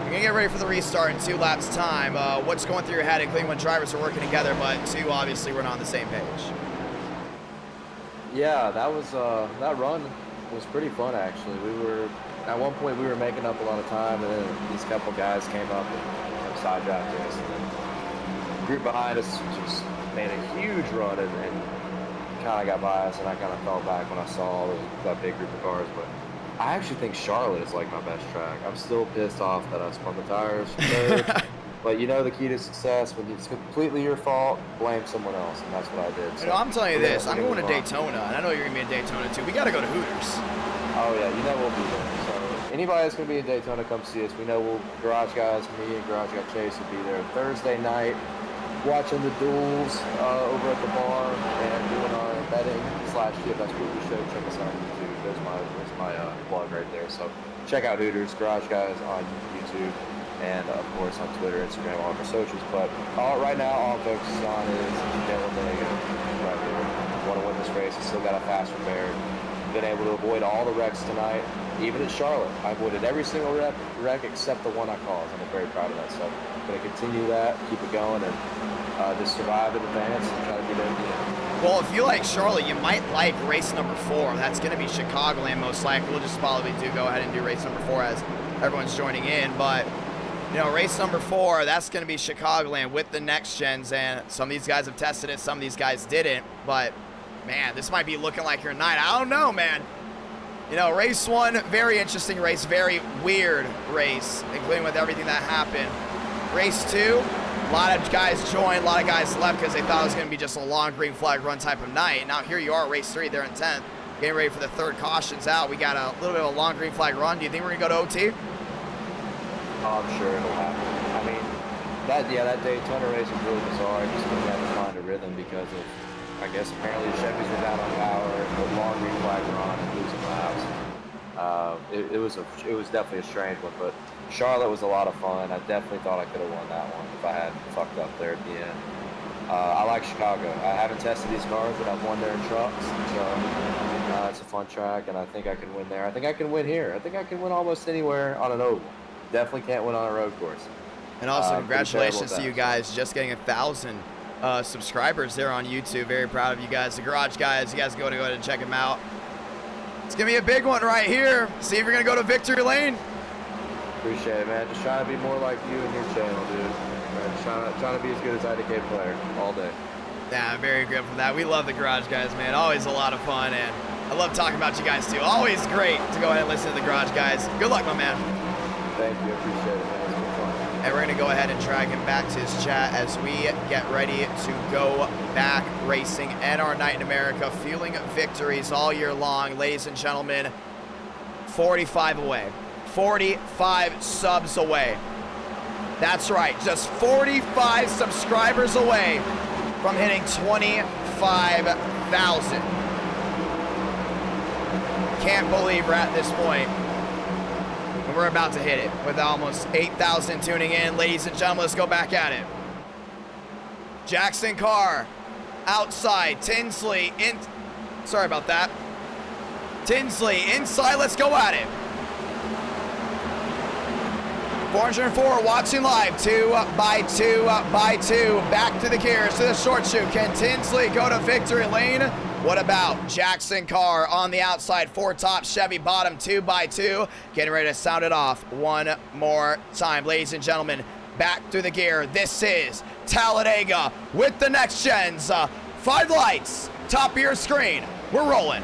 Speaker 1: You're going to get ready for the restart in 2 laps time. What's going through your head, including when drivers are working together, but 2, obviously, we're not on the same page.
Speaker 10: Yeah, that was that run was pretty fun, actually. At one point we were making up a lot of time, and then these couple guys came up and side dragged us, and then the group behind us just made a huge run and kind of got by us, and I kind of fell back when I saw that big group of cars. But I actually think Charlotte is like my best track. I'm still pissed off that I spun the tires. But you know the key to success, when it's completely your fault, blame someone else, and that's what I did. So,
Speaker 1: you know, I'm telling you this, I'm going to Daytona, and I know you're going to be in Daytona too. We got to go to Hooters.
Speaker 10: Oh yeah, you know we'll be there. So anybody that's going to be in Daytona, come see us. We know Garage Guys, me and Garage Guy Chase will be there Thursday night, watching the duels over at the bar and doing our betting / shit. That's what we show. Check us out on YouTube. There's my blog right there. So check out Hooters, Garage Guys on YouTube. And of course on Twitter, Instagram, all of our socials. But right now, all I'm focused on is Talladega right there. Want to win this race. I still got a fast repair. Been able to avoid all the wrecks tonight, even at Charlotte. I avoided every single wreck except the one I caused. I'm very proud of that. So I'm going to continue that, keep it going, and just survive in advance and try to get in the end.
Speaker 1: Well, if you like Charlotte, you might like race number 4. That's going to be Chicagoland most likely. We'll just probably go ahead and do race number 4 as everyone's joining in. But you know, race number 4, that's going to be Chicagoland with the next gens, and some of these guys have tested it, some of these guys didn't, but man, this might be looking like your night. I don't know, man. You know, race 1, very interesting race, very weird race, including with everything that happened. Race 2, a lot of guys joined, a lot of guys left because they thought it was going to be just a long green flag run type of night. Now here you are, race 3, they're in 10th, getting ready for the 3rd cautions out. We got a little bit of a long green flag run. Do you think we're going to go to OT?
Speaker 10: Oh, I'm sure it'll happen. I mean, that Daytona race was really bizarre. I just didn't have to find a rhythm because of, I guess, apparently the Chevys were down on power, the long green flag were on, and losing laps. It was definitely a strange one, but Charlotte was a lot of fun. I definitely thought I could have won that one if I hadn't fucked up there at the end. I like Chicago. I haven't tested these cars, but I've won there in trucks, so it's a fun track, and I think I can win there. I think I can win here. I think I can win almost anywhere on an oval. Definitely can't win on a road course.
Speaker 1: And also, congratulations to you guys just getting 1,000 subscribers there on YouTube. Very proud of you guys. The Garage Guys, you guys go ahead and check them out. It's going to be a big one right here. See if you're going to go to victory lane.
Speaker 10: Appreciate it, man. Just trying to be more like you and your channel, dude. Right, trying to be as good as Idk Player all day.
Speaker 1: Yeah, I'm very grateful for that. We love the Garage Guys, man. Always a lot of fun, and I love talking about you guys, too. Always great to go ahead and listen to the Garage Guys. Good luck, my man.
Speaker 10: Thank you. Appreciate it, man. It's been fun.
Speaker 1: And we're going to go ahead and drag him back to his chat as we get ready to go back racing NR Night in America, fueling victories all year long. Ladies and gentlemen, 45 away. 45 subs away. That's right, just 45 subscribers away from hitting 25,000. Can't believe we're at this point. And we're about to hit it with almost 8,000 tuning in. Ladies and gentlemen, let's go back at it. Jackson Carr, outside. Tinsley, sorry about that. Tinsley, inside, let's go at it. 404 watching live, 2 by 2 by 2. Back to the gears to the short shoot. Can Tinsley go to victory lane? What about Jackson Carr on the outside, 4 top Chevy bottom, 2 by 2. Getting ready to sound it off one more time. Ladies and gentlemen, back to the gear. This is Talladega with the next gens. 5 lights, top of your screen. We're rolling.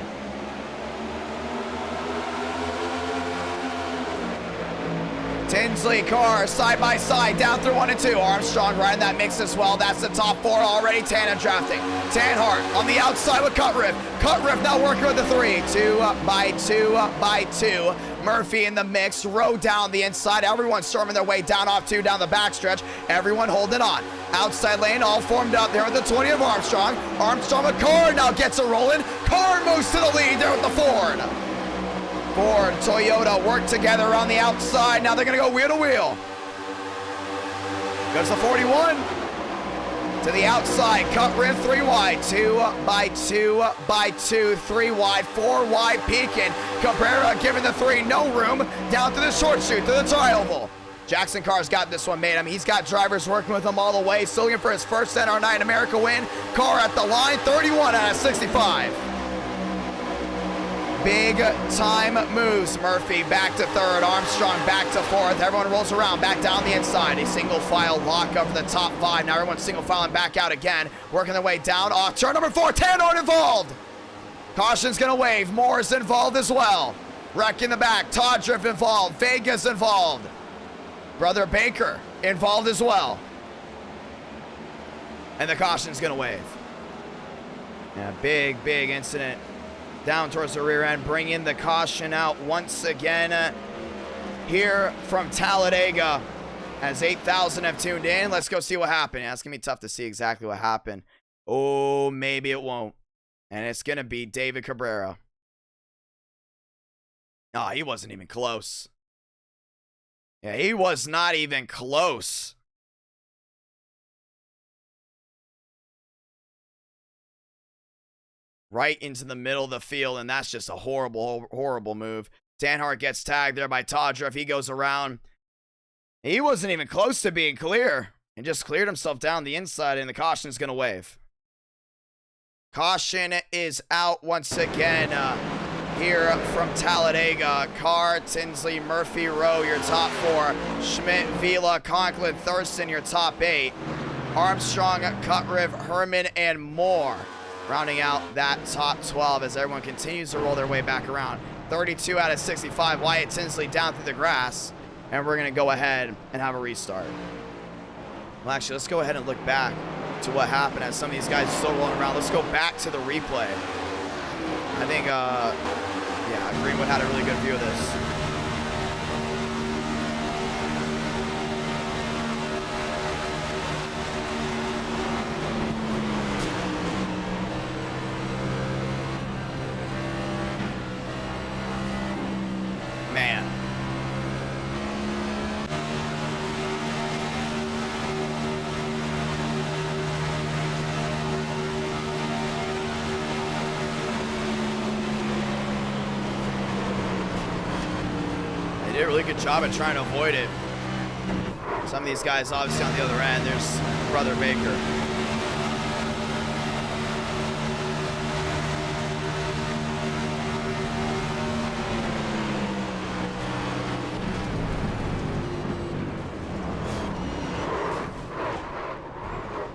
Speaker 1: Tinsley, Carr, side by side, down through 1 and 2. Armstrong right in that mix as well. That's the top 4 already. Tannen drafting. Tanhart on the outside with Cutriff. Cutriff now working with the 3. 2 by 2 by 2. Murphy in the mix. Rowe down the inside. Everyone storming their way down off 2 down the backstretch. Everyone holding on. Outside lane all formed up there with the 20 of Armstrong. Armstrong with Carr now gets it rolling. Carr moves to the lead there with the Ford. Ford, Toyota work together on the outside. Now they're going to go wheel to wheel. Goes the 41. To the outside. Cut rim 3 wide. 2 by 2 by 2. 3 wide. 4 wide peeking. Cabrera giving the 3 no room. Down to the short shoot. To the tri-oval. Jackson Carr's got this one made. I mean, he's got drivers working with him all the way. Still looking for his first NR Night in America win. Carr at the line. 31 out of 65. Big time moves. Murphy back to 3rd. Armstrong back to 4th. Everyone rolls around back down the inside. A single file lock over the top 5. Now everyone's single filing back out again. Working their way down off turn number 4. Tanhart involved. Caution's going to wave. Moore's involved as well. Wreck in the back. Todriff involved. Vegas involved. Brother Baker involved as well. And the caution's going to wave. Yeah, big incident. Down towards the rear end, bring in the caution out once again here from Talladega as 8,000 have tuned in. Let's go see what happened. Yeah, it's going to be tough to see exactly what happened. Oh, maybe it won't. And it's going to be David Cabrera. Oh, he wasn't even close. Yeah, he was not even close. Right into the middle of the field, and that's just a horrible move. Tanhart gets tagged there by Todriff. He goes around. He wasn't even close to being clear and just cleared himself down the inside, and the caution's going to wave. Caution is out once again here from Talladega. Carr, Tinsley, Murphy, Rowe, your top 4. Schmidt, Vila, Conklin, Thurston, your top 8. Armstrong, Cutriff, Herman, and Moore. Rounding out that top 12 as everyone continues to roll their way back around. 32 out of 65. Wyatt Tinsley down through the grass. And we're going to go ahead and have a restart. Well, actually, let's go ahead and look back to what happened as some of these guys are still rolling around. Let's go back to the replay. I think, yeah, Greenwood had a really good view of this. Man. They did a really good job at trying to avoid it. Some of these guys obviously on the other end. There's Brother Baker.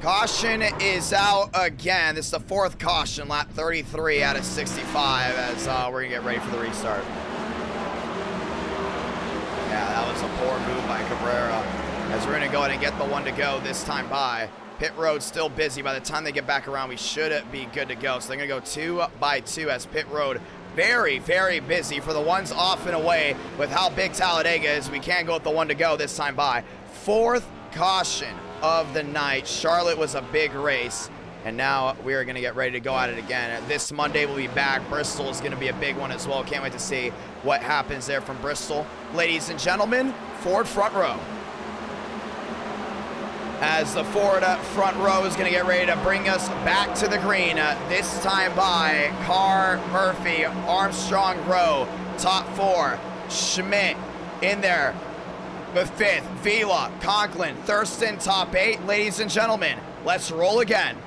Speaker 1: Caution is out again. This is the 4th caution, lap 33 out of 65 as we're gonna get ready for the restart. Yeah, that was a poor move by Cabrera as we're gonna go ahead and get the one to go this time by. Pit road still busy. By the time they get back around, we should be good to go. So they're gonna go 2 by 2 as pit road very, very busy for the ones off and away with how big Talladega is. We can't go with the one to go this time by. 4th caution of the night. Charlotte was a big race, and now we are going to get ready to go at it again. This Monday we'll be back. Bristol is going to be a big one as well. Can't wait to see what happens there from Bristol. Ladies and gentlemen, Ford front row. As the Ford front row is going to get ready to bring us back to the green. This time by Carr, Murphy, Armstrong row, top 4. Schmidt in there with 5th. Vila, Conklin, Thurston, top 8. Ladies and gentlemen, let's roll again.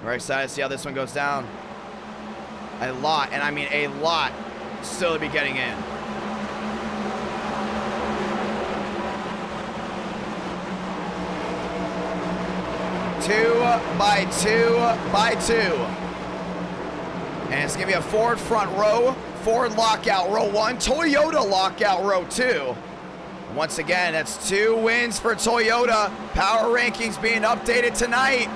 Speaker 1: We're excited to see how this one goes down. A lot, and I mean a lot, still to be getting in. Two by two. And it's going to be a Ford front row, Ford lockout row 1, Toyota lockout row 2. Once again, that's 2 wins for Toyota. Power rankings being updated tonight.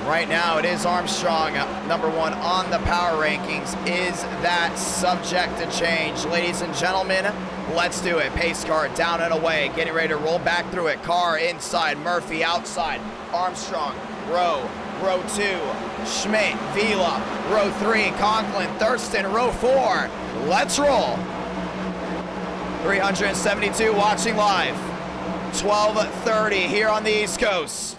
Speaker 1: Right now, it is Armstrong, number 1 on the power rankings. Is that subject to change? Ladies and gentlemen, let's do it. Pace car down and away, getting ready to roll back through it. Carr inside, Murphy outside, Armstrong, row 2, Schmidt, Vila, row 3, Conklin, Thurston, row 4. Let's roll. 372 watching live. 12:30 here on the East Coast.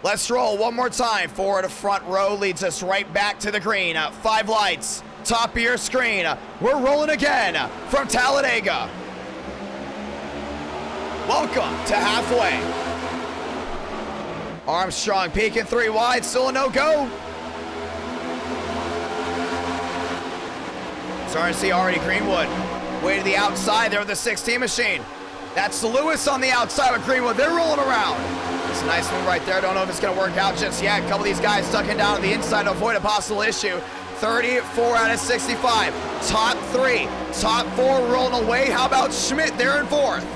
Speaker 1: Let's roll one more time. Forward to front row leads us right back to the green. 5 lights, top of your screen. We're rolling again from Talladega. Welcome to halfway. Armstrong peeking 3 wide, still a no-go. Starting to see already Greenwood. Way to the outside there with the 16 machine. That's Lewis on the outside with Greenwood. They're rolling around. It's a nice move right there. Don't know if it's going to work out just yet. A couple of these guys ducking down on the inside to avoid a possible issue. 34 out of 65. Top 3. Top 4 rolling away. How about Schmidt there in 4th?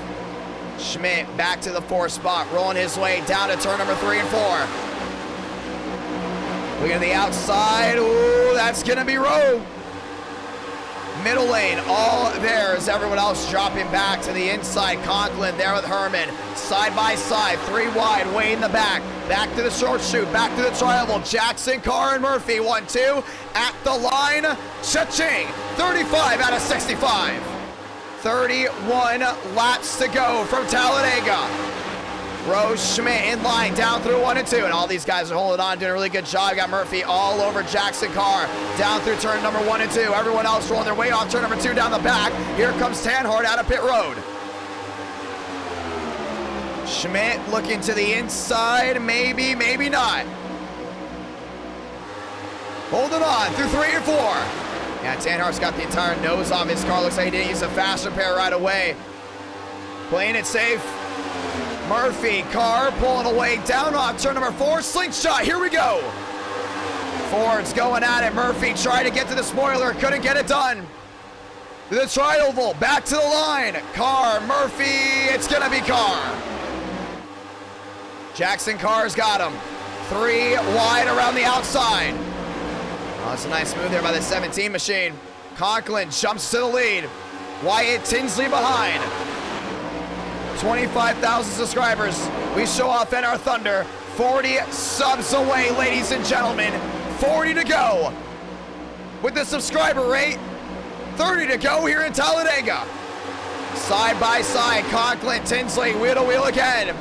Speaker 1: Schmidt back to the 4th spot. Rolling his way down to turn number 3 and 4. Looking at the outside. Ooh, that's going to be Rowe. Middle lane, all there as everyone else dropping back to the inside. Conklin there with Herman. Side by side, 3 wide, way in the back. Back to the short shoot, back to the triangle. Jackson, Carr, and Murphy, 1-2. At the line, cha-ching. 35 out of 65. 31 laps to go from Talladega. Rose Schmidt in line, down through 1 and 2, and all these guys are holding on, doing a really good job. Got Murphy all over Jackson Carr, down through turn number 1 and 2. Everyone else rolling their way off turn number 2 down the back. Here comes Tanhart out of pit road. Schmidt looking to the inside, maybe, maybe not. Holding on through 3 and 4. Yeah, Tanhart's got the entire nose off his car. Looks like he didn't use a fast repair right away. Playing it safe. Murphy, Carr pulling away down off turn number 4. Slingshot, here we go. Ford's going at it. Murphy tried to get to the spoiler, couldn't get it done. To the tri-oval, back to the line. Carr, Murphy, it's gonna be Carr. Jackson Carr's got him. 3 wide around the outside. Oh, that's a nice move there by the 17 machine. Conklin jumps to the lead. Wyatt Tinsley behind. 25,000 subscribers. We show off in our Thunder. 40 subs away, ladies and gentlemen. 40 to go. With the subscriber rate, 30 to go here in Talladega. Side by side, Conklin, Tinsley, wheel to wheel again.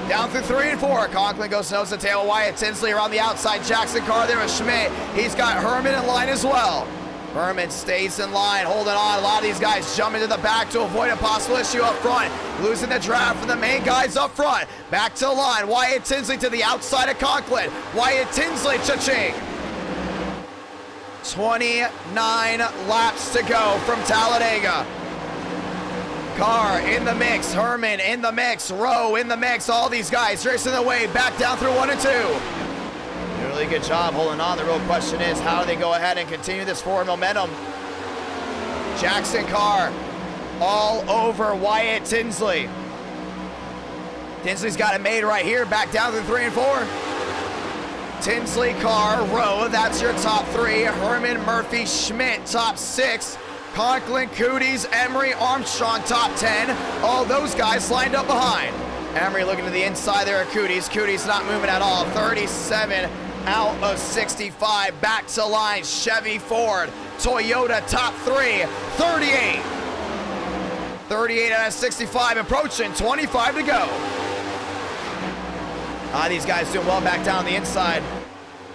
Speaker 1: Down through 3 and 4. Conklin goes nose to tail. Wyatt Tinsley around the outside. Jackson Carr there with Schmidt. He's got Herman in line as well. Herman stays in line, holding on. A lot of these guys jumping to the back to avoid a possible issue up front. Losing the draft from the main guys up front. Back to the line. Wyatt Tinsley to the outside of Conklin. Wyatt Tinsley, cha-ching. 29 laps to go from Talladega. Carr in the mix. Herman in the mix. Rowe in the mix. All these guys racing the way back down through 1 and 2. Really good job holding on. The real question is, how do they go ahead and continue this forward momentum? Jackson Carr all over Wyatt Tinsley. Tinsley's got it made right here, back down to 3 and 4. Tinsley, Carr, Rowe, that's your top 3. Herman, Murphy, Schmidt, top 6. Conklin, Cooties, Emery, Armstrong, top 10. All those guys lined up behind. Emery looking to the inside there at Cooties. Cooties not moving at all. 37 out of 65. Back to line, Chevy, Ford, Toyota, top 3. 38. 38 out of 65, approaching 25 to go. These guys doing well back down the inside.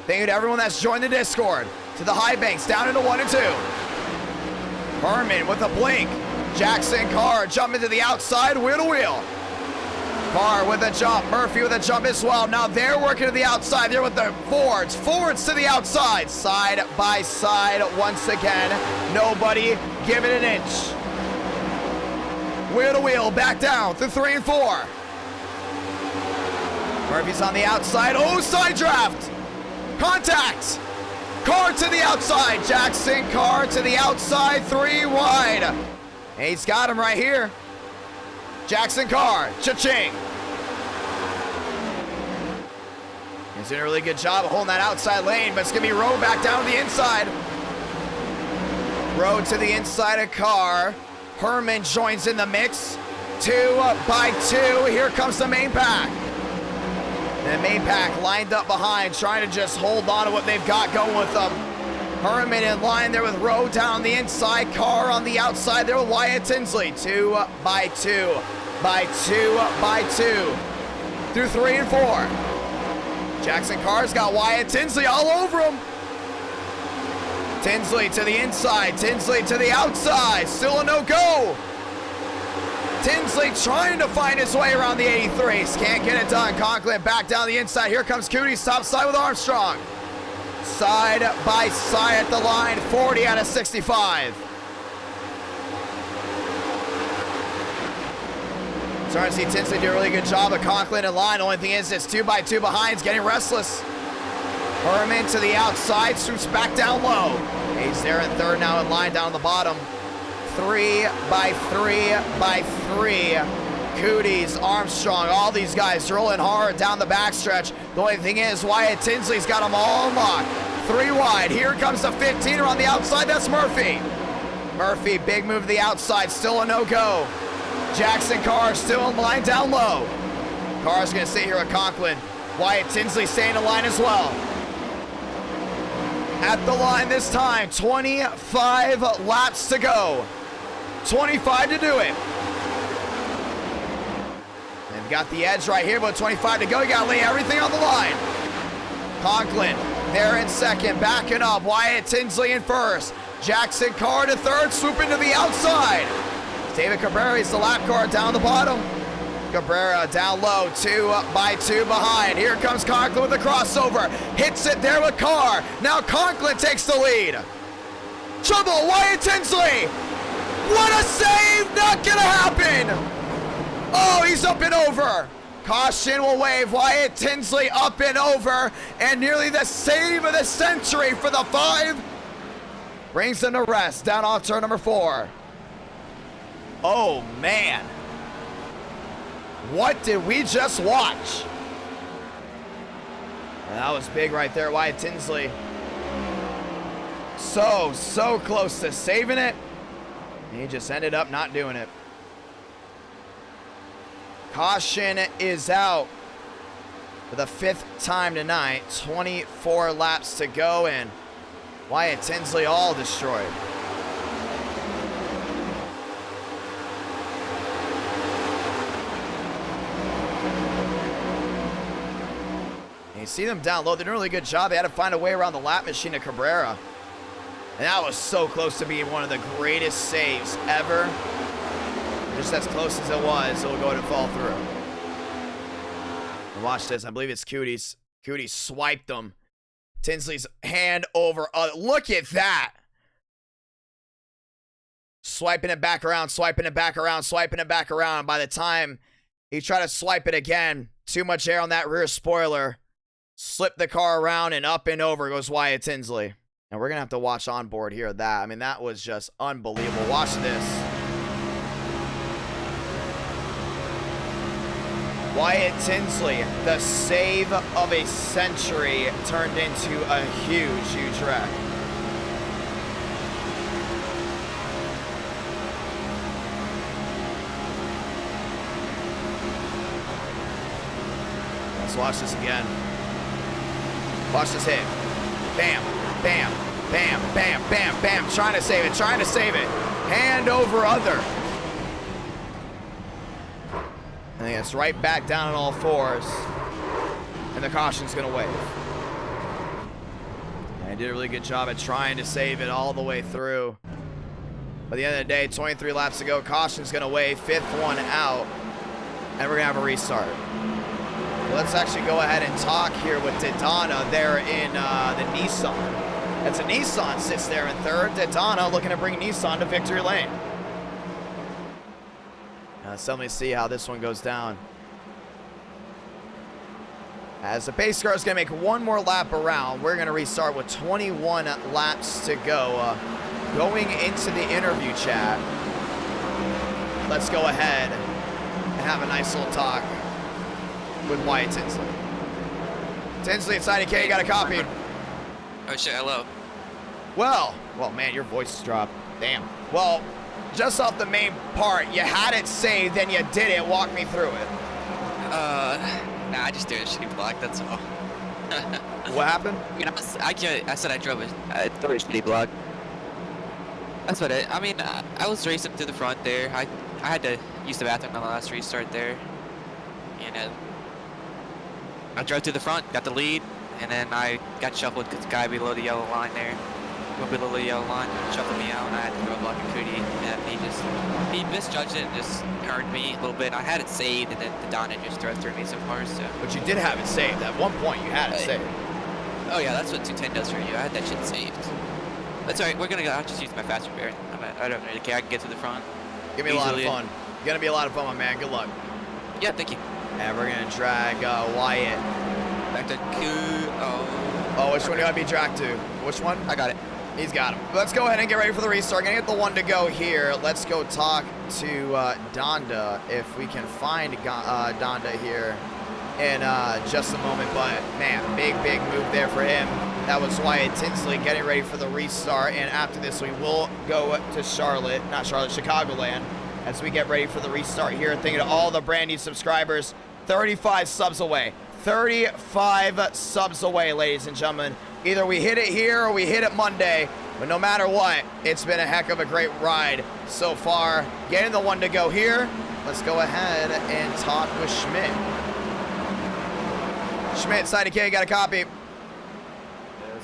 Speaker 1: Thank you to everyone that's joined the Discord. To the high banks, down into 1 and 2. Herman with a blink. Jackson Carr jumping to the outside, wheel to wheel. Carr with a jump, Murphy with a jump as well. Now they're working to the outside. They're with the Fords. Fords to the outside. Side by side once again. Nobody giving an inch. Wheel to wheel, back down through 3 and 4. Murphy's on the outside. Oh, side draft. Contact. Carr to the outside. Jackson Carr to the outside. 3 wide. And he's got him right here. Jackson Carr. Cha-ching. He's doing a really good job of holding that outside lane, but it's going to be Rowe back down to the inside. Rowe to the inside of Carr. Herman joins in the mix. 2 by 2. Here comes the main pack. And the main pack lined up behind, trying to just hold on to what they've got going with them. Herman in line there with Rowe down the inside. Carr on the outside there with Wyatt Tinsley. 2 by 2 by 2 by 2. Through 3 and 4. Jackson Carr's got Wyatt Tinsley all over him. Tinsley to the inside. Tinsley to the outside. Still a no-go. Tinsley trying to find his way around the 83s. Can't get it done. Conklin back down the inside. Here comes Cooties, top side with Armstrong. Side by side at the line. 40 out of 65. Starting to see Tinsley do a really good job of Conklin in line. Only thing is, it's 2 by 2 behind. He's getting restless. Herman to the outside. Swoops back down low. He's there in third now in line down the bottom. 3 by 3 by 3. Cooties, Armstrong, all these guys rolling hard down the backstretch. The only thing is, Wyatt Tinsley's got them all unlocked. 3 wide. Here comes the 15er on the outside. That's Murphy. Murphy, big move to the outside. Still a no-go. Jackson Carr still in line down low. Carr's going to sit here at Conklin. Wyatt Tinsley staying in line as well. At the line this time, 25 laps to go. 25 to do it. And got the edge right here, but 25 to go. You got to lay everything on the line. Conklin there in second, backing up. Wyatt Tinsley in first. Jackson Carr to third, swooping to the outside. David Cabrera is the lap car down the bottom. Cabrera down low, 2 by 2 behind. Here comes Conklin with the crossover. Hits it there with Carr. Now Conklin takes the lead. Trouble, Wyatt Tinsley. What a save, not gonna happen. Oh, he's up and over. Caution will wave. Wyatt Tinsley up and over. And nearly the save of the century for the 5. Brings them to rest down off turn number 4. Oh, man. What did we just watch? That was big right there, Wyatt Tinsley. So close to saving it. He just ended up not doing it. Caution is out for the 5th time tonight. 24 laps to go, and Wyatt Tinsley all destroyed. You see them down low. They're doing a really good job. They had to find a way around the lap machine of Cabrera. And that was so close to being one of the greatest saves ever. Just as close as it was, it'll go ahead and fall through. And watch this. I believe it's Cooties. Cooties swiped them. Tinsley's hand over. Look at that. swiping it back around, swiping it back around, swiping it back around. By the time he tried to swipe it again, too much air on that rear spoiler, slipped the car around, and up and over goes Wyatt Tinsley. And we're going to have to watch on board here that. I mean, that was just unbelievable. Watch this. Wyatt Tinsley, the save of a century, turned into a huge, huge wreck. Let's watch this again. Watch this hit. Bam, bam, bam, bam, bam, bam. Trying to save it, trying to save it. Hand over other. And it's right back down on all fours. And the caution's going to wave. And he did a really good job at trying to save it all the way through. By the end of the day, 23 laps to go. Caution's going to wave. 5th one out. And we're going to have a restart. Let's actually go ahead and talk here with Daytona there in the Nissan. That's a Nissan sits there in 3rd. Daytona looking to bring Nissan to victory lane. So let me see how this one goes down. As the pace car is going to make one more lap around, we're going to restart with 21 laps to go. Going into the interview chat, let's go ahead and have a nice little talk with Wyatt Tinsley. Tinsley inside IDK, you got a copy.
Speaker 11: Oh shit, hello.
Speaker 1: Well, man, your voice dropped. Damn. Well, just off the main part, you had it saved, then you did it. Walk me through it.
Speaker 11: Nah, I just did a shitty block, that's all.
Speaker 1: What happened?
Speaker 11: I mean, I said I drove a shitty block. That's what I mean, I was racing to the front there. I had to use the bathroom on the last restart there. And I drove to the front, got the lead, and then I got shuffled because the guy below the yellow line there. Below the yellow line, shuffled me out, and I had to throw a block of Cootie, and he misjudged it and just earned me a little bit. I had it saved, and then the Donna just threw me some cars, so.
Speaker 1: But you did have it saved. At one point, you had it saved.
Speaker 11: Oh yeah, that's what 210 does for you. I had that shit saved. That's alright, I'll just use my faster bear. I don't really care, I can get to the front.
Speaker 1: Give me a lot of fun. Gonna be a lot of fun, my man. Good luck.
Speaker 11: Yeah, thank you.
Speaker 1: And we're gonna drag Wyatt.
Speaker 11: Back to
Speaker 1: Oh, which one do you want to be dragged to? Which one?
Speaker 11: I got it.
Speaker 1: He's got him. Let's go ahead and get ready for the restart. Gonna get the one to go here. Let's go talk to Donda if we can find Donda here in just a moment. But man, big move there for him. That was Wyatt Tinsley getting ready for the restart. And after this, we will go to Chicagoland as we get ready for the restart here. Thank you to all the brand new subscribers. 35 subs away. 35 subs away, ladies and gentlemen. Either we hit it here or we hit it Monday. But no matter what, it's been a heck of a great ride so far. Getting the one to go here. Let's go ahead and talk with Schmidt. Schmidt, side of K, got a copy.
Speaker 12: Yes,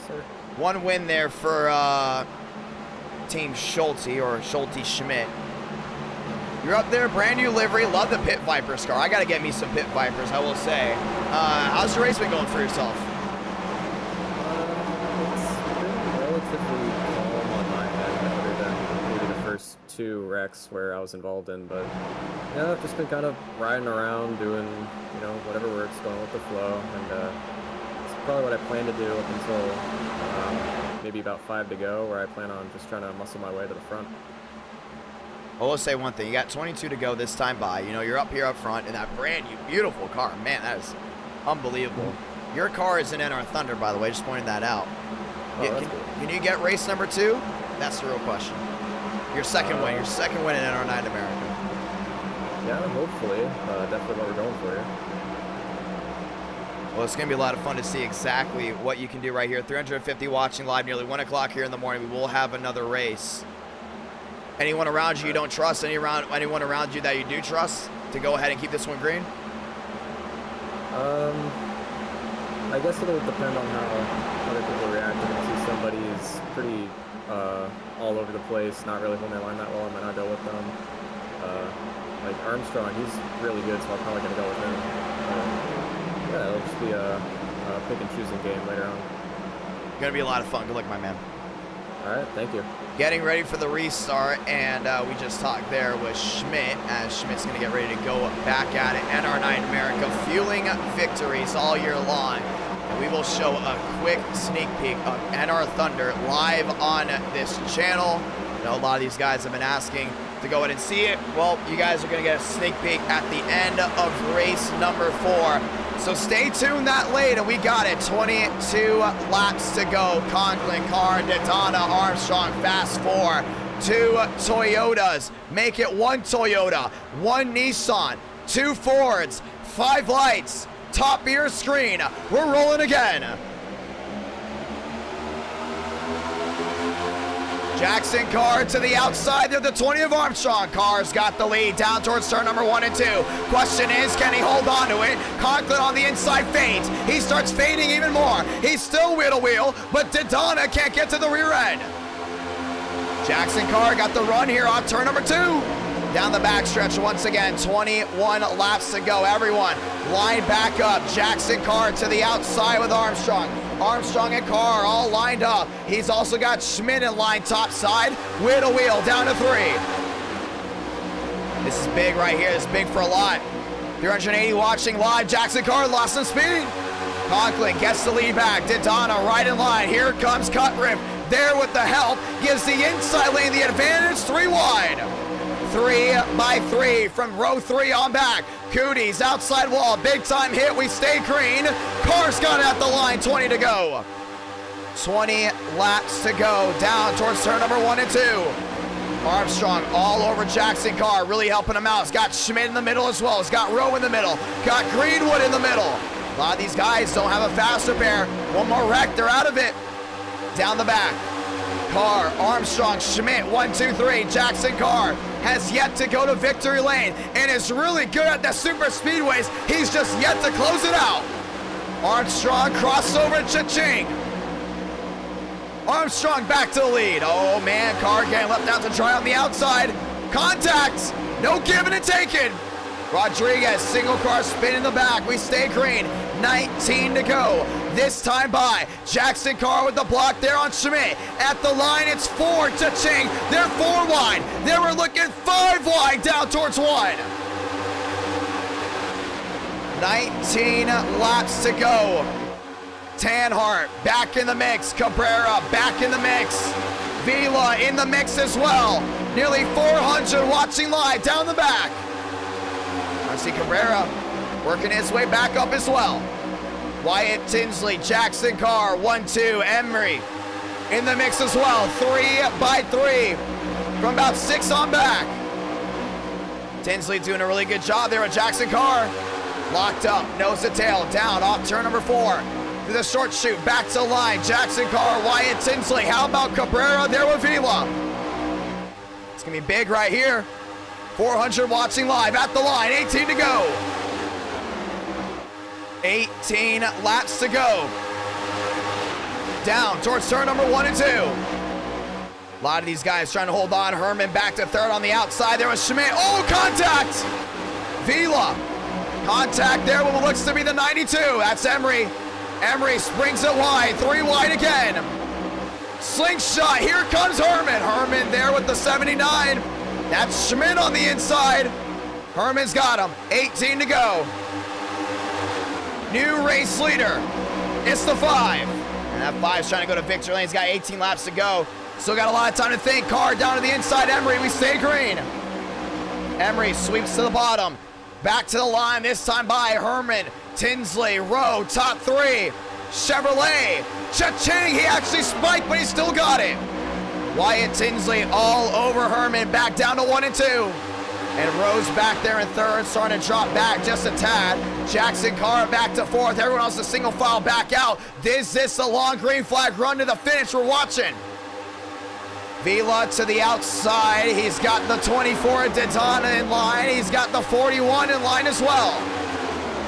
Speaker 12: sir.
Speaker 1: One win there for Team Schulte or Schulte Schmidt. You're up there, brand new livery. Love the Pit Vipers car. I got to get me some Pit Vipers, I will say. How's the race been going for yourself?
Speaker 12: It's been relatively calm on my end, other than maybe the first 2 wrecks where I was involved in. But yeah, I've just been kind of riding around, doing whatever works, going with the flow, and it's probably what I plan to do up until maybe about 5 to go, where I plan on just trying to muscle my way to the front.
Speaker 1: Well, let's say one thing. You got 22 to go this time by. You're up here up front in that brand new, beautiful car. Man, that is unbelievable. Your car is in NR Thunder, by the way. Just pointing that out. Can you get race number 2? That's the real question. Your second win. Your second win in NR9 America.
Speaker 12: Yeah, hopefully. Definitely what we're going for here.
Speaker 1: Well, it's going to be a lot of fun to see exactly what you can do right here. 350 watching live, nearly 1 o'clock here in the morning. We will have another race. Anyone around you don't trust? Anyone around you that you do trust to go ahead and keep this one green?
Speaker 12: I guess it'll depend on how other people react. If I see somebody is pretty all over the place, not really holding their line that well, I might not go with them. Like Armstrong, he's really good, so I'm probably going to go with him. Yeah, it'll just be a pick and choosing game later on.
Speaker 1: Gonna be a lot of fun. Good luck, my man.
Speaker 12: All right, thank you.
Speaker 1: Getting ready for the restart, and we just talked there with Schmidt, as Schmidt's going to get ready to go back at it. NR9 America fueling victories all year long. And we will show a quick sneak peek of NR Thunder live on this channel. I know a lot of these guys have been asking to go ahead and see it. Well, you guys are going to get a sneak peek at the end of race number 4. So stay tuned that late, and we got it. 22 laps to go. Conklin, Carr, Daytona, Armstrong, fast 4. 2 Toyotas. Make it 1 Toyota, 1 Nissan, 2 Fords, 5 lights, top of your screen. We're rolling again. Jackson Carr to the outside there, the 20 of Armstrong. Carr's got the lead down towards turn number 1 and 2. Question is, can he hold on to it? Conklin on the inside fades. He starts fading even more. He's still wheel to wheel, but Daytona can't get to the rear end. Jackson Carr got the run here on turn number 2. Down the backstretch once again, 21 laps to go. Everyone line back up. Jackson Carr to the outside with Armstrong. Armstrong and Carr all lined up. He's also got Schmidt in line top side. Wheel to wheel down to 3. This is big right here. This is big for a lot. 380 watching live. Jackson Carr lost some speed. Conklin gets the lead back. Daytona right in line. Here comes Cutrip. There with the help. Gives the inside lane the advantage. 3 wide. 3 by 3 from row 3 on back. Cooties outside wall, big time hit, we stay green. Carr's got it at the line, 20 to go. 20 laps to go, down towards turn number 1 and 2. Armstrong all over Jackson Carr, really helping him out. He's got Schmidt in the middle as well. He's got Rowe in the middle, got Greenwood in the middle. A lot of these guys don't have a faster pair. One more wreck, they're out of it. Down the back. Carr, Armstrong, Schmidt, 1, 2, 3. Jackson Carr has yet to go to victory lane and is really good at the super speedways. He's just yet to close it out. Armstrong crossover, cha-ching. Armstrong back to the lead. Oh man, Carr getting left out to try on the outside. Contact, no giving and taking. Rodriguez, single car spin in the back. We stay green, 19 to go. This time by Jackson Carr with the block there on Schmidt. At the line, it's 4 to Ching. They're 4 wide. They were looking 5 wide down towards 1. 19 laps to go. Tanhart back in the mix. Cabrera back in the mix. Vila in the mix as well. Nearly 400 watching live down the back. I see Cabrera working his way back up as well. Wyatt Tinsley, Jackson Carr, 1, 2, Emery in the mix as well. 3 by 3 from about 6 on back. Tinsley doing a really good job there with Jackson Carr. Locked up, nose to tail, down off turn number 4. Through the short chute, back to the line. Jackson Carr, Wyatt Tinsley. How about Cabrera there with Vila? It's gonna be big right here. 400 watching live at the line, 18 to go. 18 laps to go. Down towards turn number 1 and 2. A lot of these guys trying to hold on. Herman back to 3rd on the outside. There was Schmidt. Oh, contact! Vila. Contact there with what looks to be the 92. That's Emery. Emery springs it wide. 3 wide again. Slingshot. Here comes Herman. Herman there with the 79. That's Schmidt on the inside. Herman's got him. 18 to go. New race leader. It's the 5. And that 5's trying to go to victory lane. He's got 18 laps to go. Still got a lot of time to think. Carr down to the inside. Emery, we stay green. Emery sweeps to the bottom. Back to the line, this time by Herman. Tinsley, Rowe, top 3. Chevrolet. Cha-ching, he actually spiked, but he still got it. Wyatt Tinsley all over Herman, back down to 1 and 2. And Rowe's back there in 3rd, starting to drop back just a tad. Jackson Carr back to 4th. Everyone else a single file back out. Is this a long green flag run to the finish we're watching? Vila to the outside. He's got the 24 Daytona in line. He's got the 41 in line as well.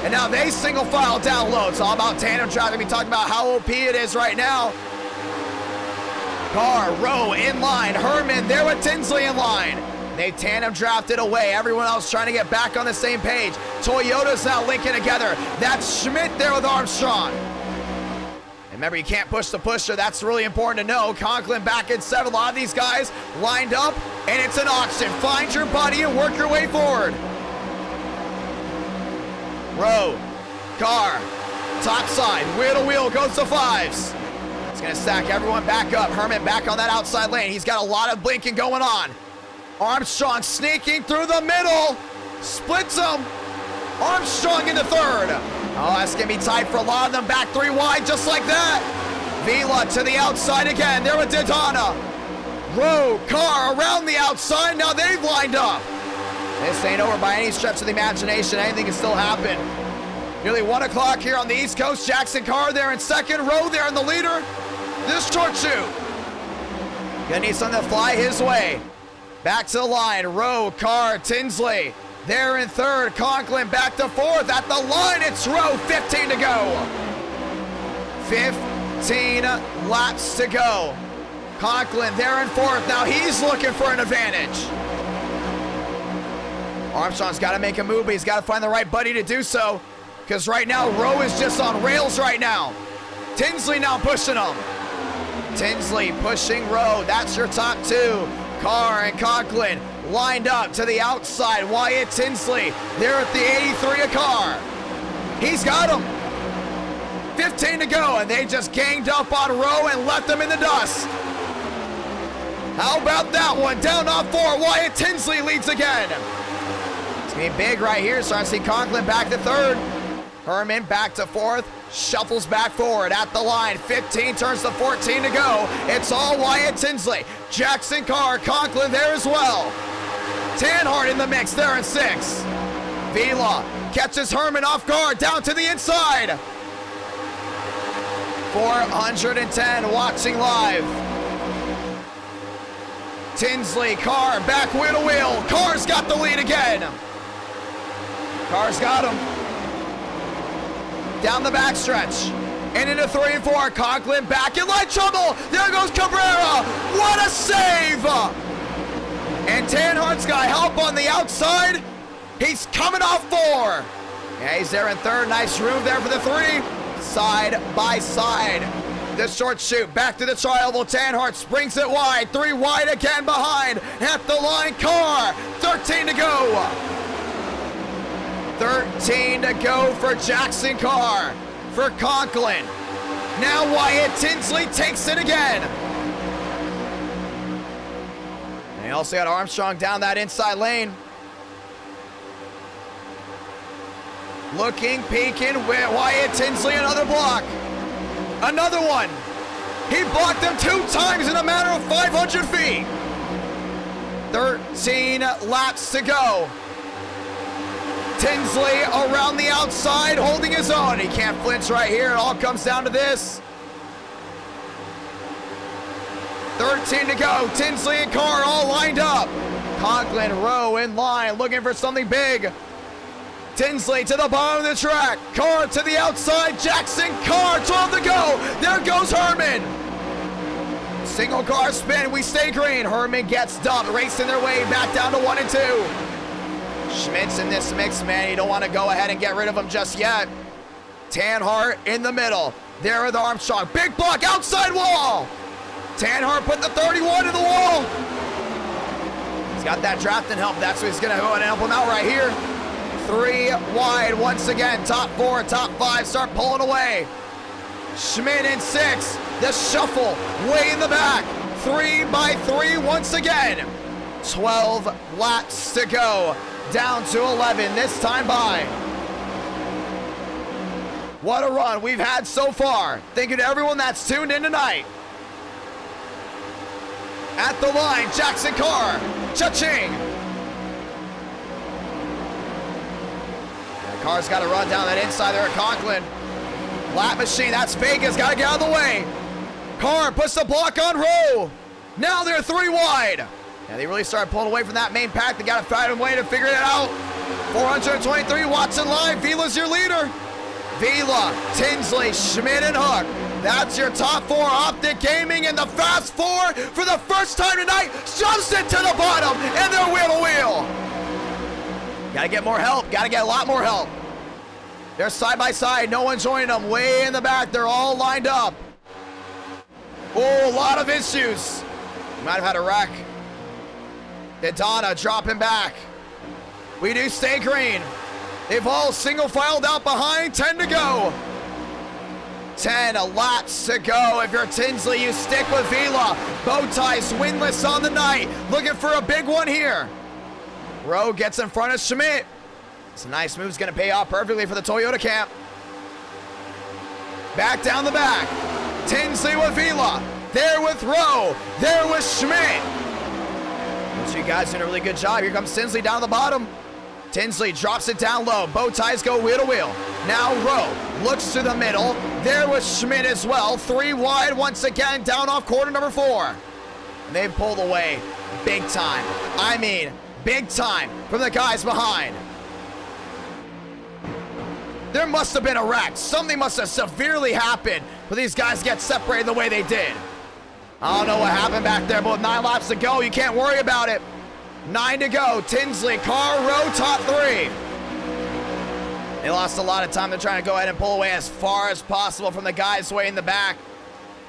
Speaker 1: And now they single file down low. It's all about tandem traffic. We talked about how OP it is right now. Carr, Rowe in line. Herman there with Tinsley in line. They tandem drafted away. Everyone else trying to get back on the same page. Toyota's now linking together. That's Schmidt there with Armstrong. Remember, you can't push the pusher. That's really important to know. Conklin back in 7. A lot of these guys lined up, and it's an auction. Find your buddy and work your way forward. Rowe, car, top side, wheel to wheel, goes to 5s. It's gonna stack everyone back up. Herman back on that outside lane. He's got a lot of blinking going on. Armstrong sneaking through the middle. Splits him. Armstrong into 3rd. Oh, that's gonna be tight for a lot of them. Back 3 wide, just like that. Vila to the outside again. There with Daytona. Rowe, car around the outside. Now they've lined up. This ain't over by any stretch of the imagination. Anything can still happen. Nearly 1 o'clock here on the East Coast. Jackson Carr there in 2nd. Rowe there in the leader. This short shoot. Gonna need something to fly his way. Back to the line. Rowe, Carr, Tinsley. There in 3rd. Conklin back to 4th. At the line, it's Rowe. 15 to go. 15 laps to go. Conklin there in 4th. Now he's looking for an advantage. Armstrong's got to make a move, but he's got to find the right buddy to do so. Because right now, Rowe is just on rails right now. Tinsley now pushing him. Tinsley pushing Rowe. That's your top 2. Carr and Conklin lined up to the outside. Wyatt Tinsley there at the 83 of Carr. He's got him. 15 to go, and they just ganged up on Rowe and left them in the dust. How about that one? Down on 4. Wyatt Tinsley leads again. It's going to be big right here. Starting to see Conklin back to 3rd. Herman back to 4th. Shuffles back forward at the line. 15 turns to 14 to go. It's all Wyatt Tinsley. Jackson Carr, Conklin there as well. Tanhart in the mix there in 6. Vila catches Herman off guard down to the inside. 410 watching live. Tinsley, Carr, back wheel to wheel. Carr's got the lead again. Carr's got him. Down the backstretch. And into 3 and 4. Conklin back in light trouble. There goes Cabrera. What a save! And Tanhart's got help on the outside. He's coming off 4. Yeah, he's there in 3rd. Nice room there for the 3. Side by side. The short shoot back to the tri-oval. Tanhart springs it wide. 3 wide again behind. At the line, Carr. 13 to go. 13 to go for Jackson Carr. For Conklin. Now Wyatt Tinsley takes it again. They also got Armstrong down that inside lane. Looking, peeking, Wyatt Tinsley, another block. Another one. He blocked him 2 times in a matter of 500 feet. 13 laps to go. Tinsley around the outside, holding his own. He can't flinch right here. It all comes down to this. 13 to go. Tinsley and Carr all lined up. Conklin, Rowe in line, looking for something big. Tinsley to the bottom of the track. Carr to the outside. Jackson Carr, 12 to go. There goes Herman. Single car spin. We stay green. Herman gets dumped, racing their way back down to 1 and 2. Schmidt's in this mix, man. You don't want to go ahead and get rid of him just yet. Tanhart in the middle. There with Armstrong. Big block, outside wall. Tanhart put the 31 in the wall. He's got that drafting help. That's what he's going to go and help him out right here. 3 wide once again. Top 4, top 5 start pulling away. Schmidt in 6. The shuffle way in the back. 3 by 3 once again. 12 laps to go. Down to 11 this time by. What a run we've had so far. Thank you to everyone that's tuned in tonight. At the line, Jackson Carr. Cha-ching. Carr's got to run down that inside there at Conklin. Lap machine, that's Vegas, got to get out of the way. Carr puts the block on Rowe. Now they're 3 wide. Yeah, they really started pulling away from that main pack. They got to find a way to figure it out. 423, Watson live. Vila's your leader. Vila, Tinsley, Schmidt, and Hook. That's your top 4. Optic Gaming and the Fast 4 for the first time tonight jumps it to the bottom, and they're wheel to wheel. Got to get more help. Got to get a lot more help. They're side by side. No one joining them. Way in the back. They're all lined up. Oh, a lot of issues. Might have had a wreck. Daytona dropping back. We do stay green. They've all single filed out behind. 10 to go. 10 laps to go. If you're Tinsley, you stick with Vila. Bow ties winless on the night. Looking for a big one here. Rowe gets in front of Schmidt. It's a nice move. It's going to pay off perfectly for the Toyota camp. Back down the back. Tinsley with Vila. There with Rowe. There with Schmidt. Those two guys doing a really good job. Here comes Tinsley down the bottom. Tinsley drops it down low. Bow ties go wheel to wheel. Now Rowe looks to the middle. There was Schmidt as well. 3 wide once again down off quarter number 4. And they pulled away big time. I mean, big time from the guys behind. There must have been a wreck. Something must have severely happened for these guys to get separated the way they did. I don't know what happened back there, but with 9 laps to go, you can't worry about it. 9 to go. Tinsley, Carr, Rowe, top 3. They lost a lot of time. They're trying to go ahead and pull away as far as possible from the guys way in the back.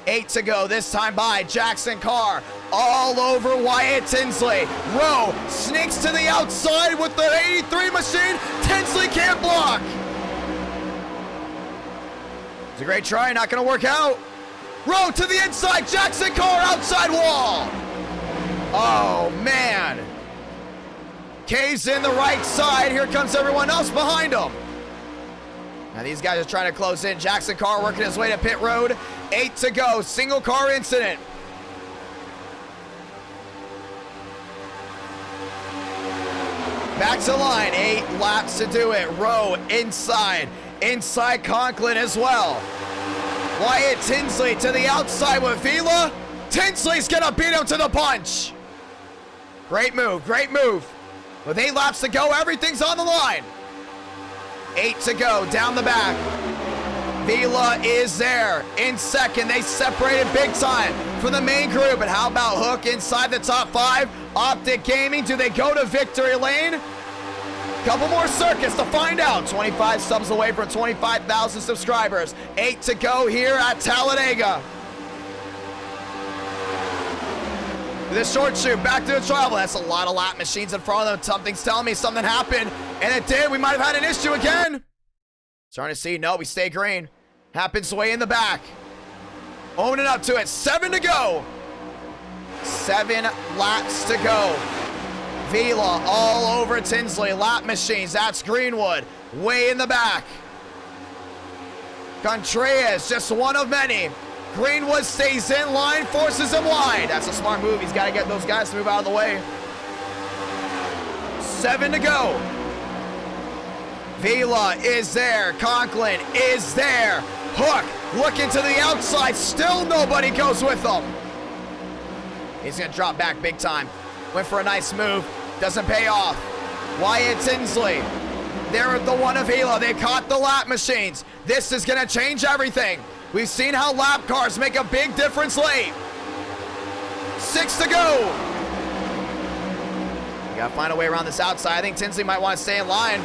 Speaker 1: 8 to go. This time by Jackson Carr. All over Wyatt Tinsley. Rowe sneaks to the outside with the 83 machine. Tinsley can't block. It's a great try. Not going to work out. Rowe to the inside. Jackson Carr outside wall. Oh, man. Caves in the right side. Here comes everyone else behind him. Now these guys are trying to close in. Jackson Carr working his way to pit road. 8 to go. Single car incident. Back to line. 8 laps to do it. Rowe inside. Inside Conklin as well. Wyatt Tinsley to the outside with Vila. Tinsley's gonna beat him to the punch. Great move. Great move. With 8 laps to go, everything's on the line. 8 to go, down the back. Vila is there in second. They separated big time from the main group. And how about Hook inside the top 5? Optic Gaming, do they go to victory lane? Couple more circuits to find out. 25 subs away from 25,000 subscribers. 8 to go here at Talladega. This short shoot, back to the travel. That's a lot of lap machines in front of them. Something's telling me something happened, and it did. We might have had an issue again. Starting to see, no, we stay green. Happens way in the back. Owning up to it. 7 to go. 7 laps to go. Vila all over Tinsley. Lap machines, that's Greenwood. Way in the back. Contreras, just one of many. Greenwood stays in line, forces him wide. That's a smart move. He's got to get those guys to move out of the way. 7 to go. Vila is there. Conklin is there. Hook looking to the outside. Still nobody goes with him. He's going to drop back big time. Went for a nice move. Doesn't pay off. Wyatt Tinsley. They're at the one of Vila. They caught the lap machines. This is going to change everything. We've seen how lap cars make a big difference late. 6 to go. You gotta find a way around this outside. I think Tinsley might want to stay in line.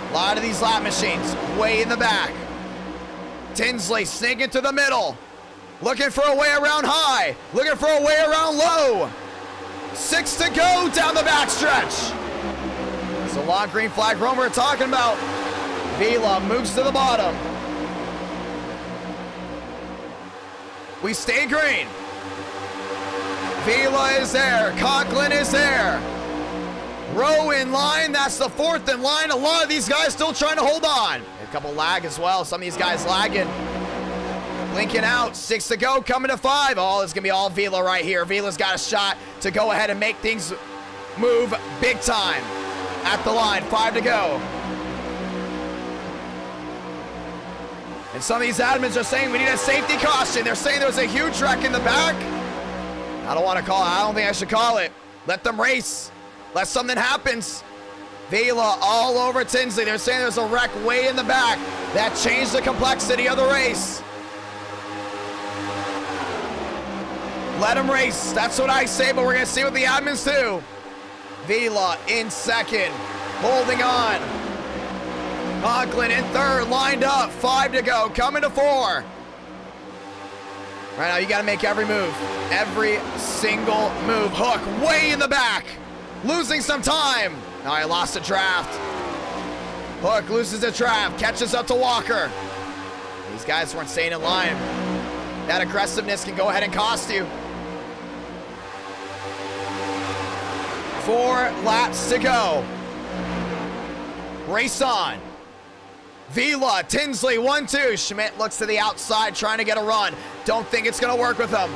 Speaker 1: A lot of these lap machines way in the back. Tinsley sneaking to the middle. Looking for a way around high. Looking for a way around low. 6 to go down the backstretch. It's a long green flag run we're talking about. Vila moves to the bottom. We stay green. Vila is there. Conklin is there. Rowe in line. That's the 4th in line. A lot of these guys still trying to hold on. A couple lag as well. Some of these guys lagging. Linking out. 6 to go. Coming to 5. Oh, it's going to be all Vila right here. Vila's got a shot to go ahead and make things move big time. At the line. 5 to go. And some of these admins are saying we need a safety caution. They're saying there was a huge wreck in the back. I don't want to call it. I don't think I should call it. Let them race. Let something happens. Vila all over Tinsley. They're saying there's a wreck way in the back. That changed the complexity of the race. Let them race. That's what I say, but we're going to see what the admins do. Vila in second. Holding on. Conklin in third, lined up. 5 to go, coming to 4. Right now, you got to make every move. Every single move. Hook way in the back. Losing some time. Now he lost the draft. Hook loses the draft. Catches up to Walker. These guys weren't staying in line. That aggressiveness can go ahead and cost you. 4 laps to go. Race on. Vila, Tinsley, 1-2. Schmidt looks to the outside, trying to get a run. Don't think it's going to work with him.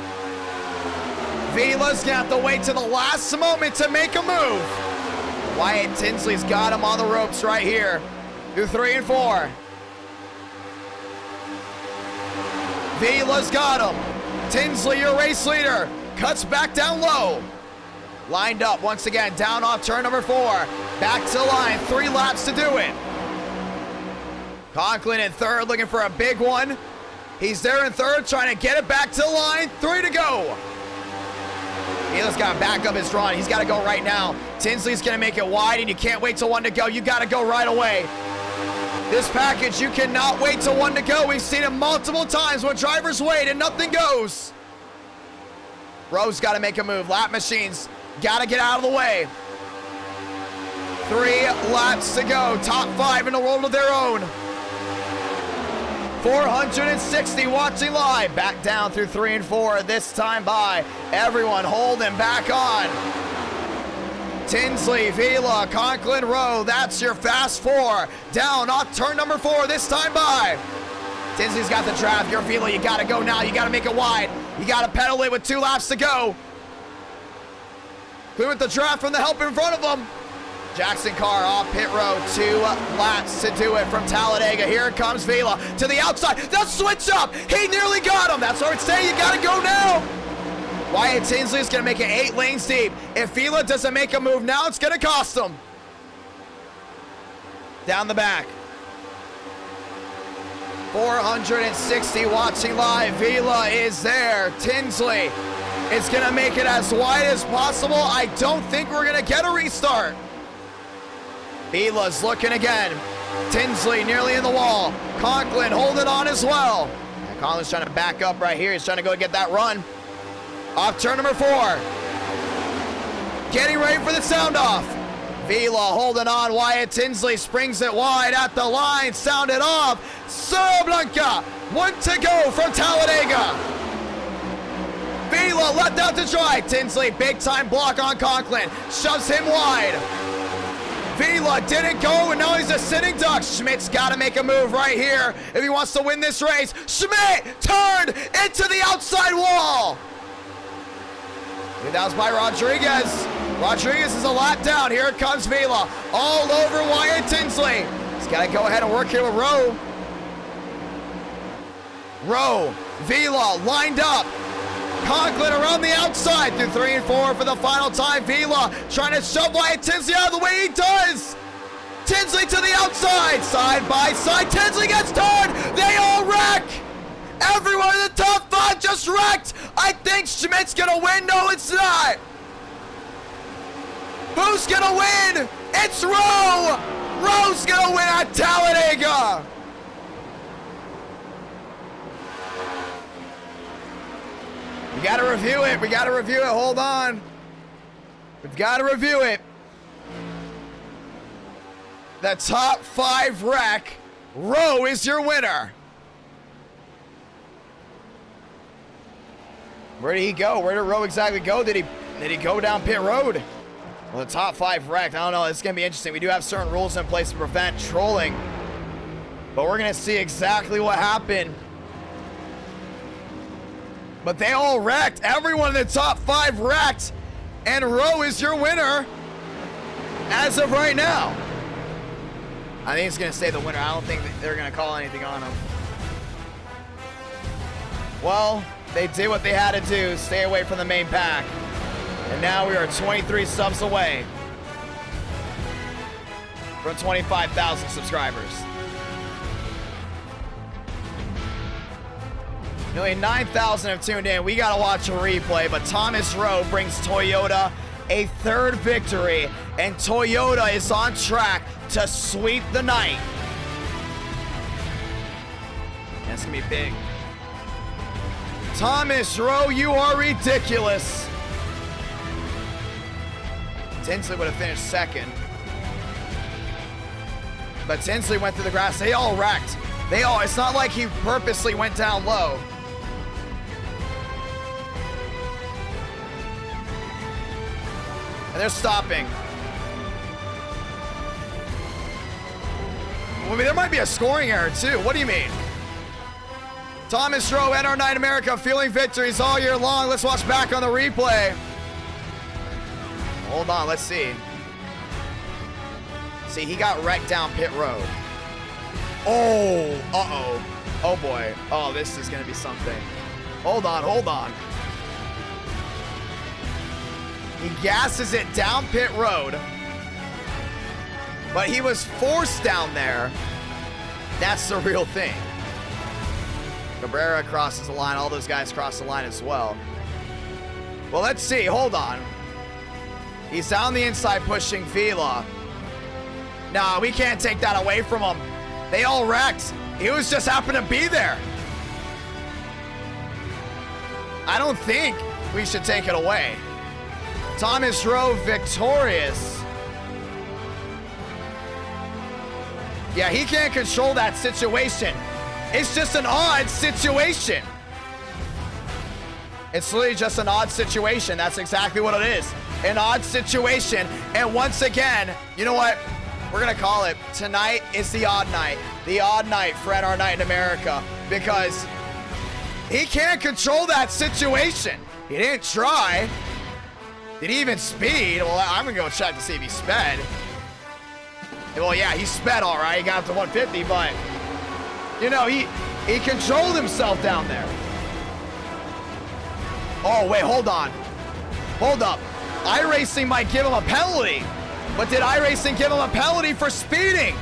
Speaker 1: Vila's going to have to wait to the last moment to make a move. Wyatt Tinsley's got him on the ropes right here through 3 and 4. Vila's got him. Tinsley, your race leader, cuts back down low. Lined up once again, down off turn number 4. Back to the line, 3 laps to do it. Conklin in third, looking for a big one. He's there in third, trying to get it back to the line. 3 to go. Vila's got to back up his run. He's got to go right now. Tinsley's going to make it wide, and you can't wait till 1 to go. You got to go right away. This package, you cannot wait till 1 to go. We've seen it multiple times when drivers wait and nothing goes. Rowe's got to make a move. Lap machines got to get out of the way. 3 laps to go. Top 5 in the world of their own. 460 watching live. Back down through 3 and 4. This time by everyone holding back on. Tinsley, Vila, Conklin, Rowe. That's your fast 4. Down off turn number 4. This time by. Tinsley's got the draft. Your Vila, you got to go now. You got to make it wide. You got to pedal it with 2 laps to go. Clear with the draft from the help in front of them. Jackson Carr off pit road, 2 laps to do it from Talladega. Here comes Vila to the outside. They'll switch up. He nearly got him. That's what it's saying. You got to go now. Wyatt Tinsley is going to make it 8 lanes deep. If Vila doesn't make a move now, it's going to cost him. Down the back. 460 watching live. Vila is there. Tinsley is going to make it as wide as possible. I don't think we're going to get a restart. Vila's looking again. Tinsley nearly in the wall. Conklin holding on as well. And Conklin's trying to back up right here. He's trying to go get that run. Off turn number 4. Getting ready for the sound off. Vila holding on. Wyatt Tinsley springs it wide at the line. Sounded off. Cerro Blanca. 1 to go from Talladega. Vila left out to try. Tinsley, big time block on Conklin. Shoves him wide. Vila didn't go, and now he's a sitting duck. Schmidt's got to make a move right here if he wants to win this race. Schmidt turned into the outside wall. That was by Rodriguez. Rodriguez is a lap down. Here it comes Vila. All over Wyatt Tinsley. He's got to go ahead and work here with Rowe. Rowe, Vila lined up. Conklin around the outside through 3 and 4 for the final time. Vila trying to shove Wyatt Tinsley out of the way. He does. Tinsley to the outside. Side by side. Tinsley gets turned. They all wreck. Everyone in the top 5 just wrecked. I think Schmidt's going to win. No, it's not. Who's going to win? It's Rowe. Rowe's going to win at Talladega. We got to review it. We got to review it. Hold on. We've got to review it. The top 5 wreck. Rowe is your winner. Where did he go? Where did Rowe exactly go? Did he go down pit road? Well, the top 5 wrecked. I don't know. It's going to be interesting. We do have certain rules in place to prevent trolling. But we're going to see exactly what happened. But they all wrecked. Everyone in the top 5 wrecked. And Rowe is your winner as of right now. I think he's going to stay the winner. I don't think they're going to call anything on him. Well, they did what they had to do. Stay away from the main pack. And now we are 23 subs away from 25,000 subscribers. Nearly 9,000 have tuned in. We got to watch a replay, but Thomas Rowe brings Toyota a 3rd victory, and Toyota is on track to sweep the night. That's going to be big. Thomas Rowe, you are ridiculous. Tinsley would have finished second. But Tinsley went through the grass. They all wrecked. It's not like he purposely went down low. And they're stopping. I mean, there might be a scoring error too. What do you mean? Thomas Rowe, NR9 America, feeling victories all year long. Let's watch back on the replay. Hold on, let's see. See, he got wrecked down pit road. Oh, uh-oh. Oh boy. Oh, this is gonna be something. Hold on, hold on. He gasses it down pit road. But he was forced down there. That's the real thing. Cabrera crosses the line. All those guys cross the line as well. Well, let's see. Hold on. He's down the inside pushing Vila. Nah, we can't take that away from him. They all wrecked. He was just happened to be there. I don't think we should take it away. Thomas Rowe victorious. Yeah, he can't control that situation. It's just an odd situation. It's literally just an odd situation. That's exactly what it is. An odd situation. And once again, you know what? We're going to call it. Tonight is the odd night. The odd night for NR Night in America. Because he can't control that situation. He didn't try. Did he even speed? Well, I'm going to go check to see if he sped. Well, yeah, he sped all right. He got up to 150, but, you know, he controlled himself down there. Oh, wait, hold on. Hold up. Iracing might give him a penalty. But did Iracing give him a penalty for speeding?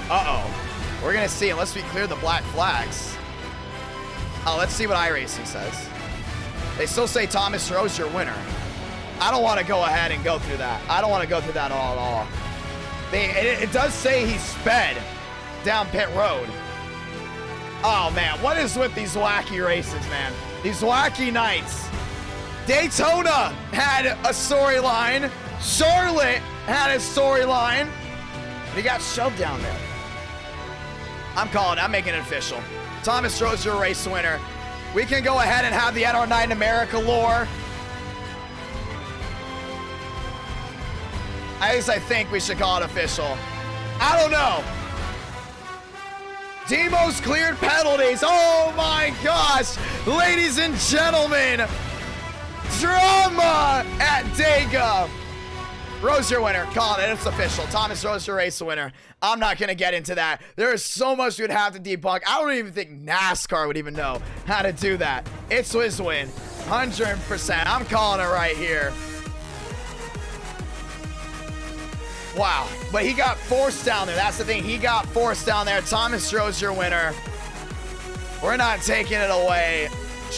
Speaker 1: Uh-oh. We're going to see, unless we clear the black flags. Oh, let's see what Iracing says. They still say Thomas Rowe's your winner. I don't want to go ahead and go through that. I don't want to go through that at all. It does say he sped down pit road. Oh, man. What is with these wacky races, man? These wacky nights. Daytona had a storyline. Charlotte had a storyline. But he got shoved down there. I'm calling it. I'm making it official. Thomas Rowe's your race winner. We can go ahead and have the NR Night in America lore. At least I think we should call it official. I don't know. Demo's cleared penalties. Oh my gosh. Ladies and gentlemen. Drama at Daytona. Rowe's your winner. Call it. It's official. Thomas Rowe's your race winner. I'm not going to get into that. There is so much we'd have to debunk. I don't even think NASCAR would even know how to do that. It's his win. 100%. I'm calling it right here. Wow. But he got forced down there. That's the thing. He got forced down there. Thomas Rowe's your winner. We're not taking it away.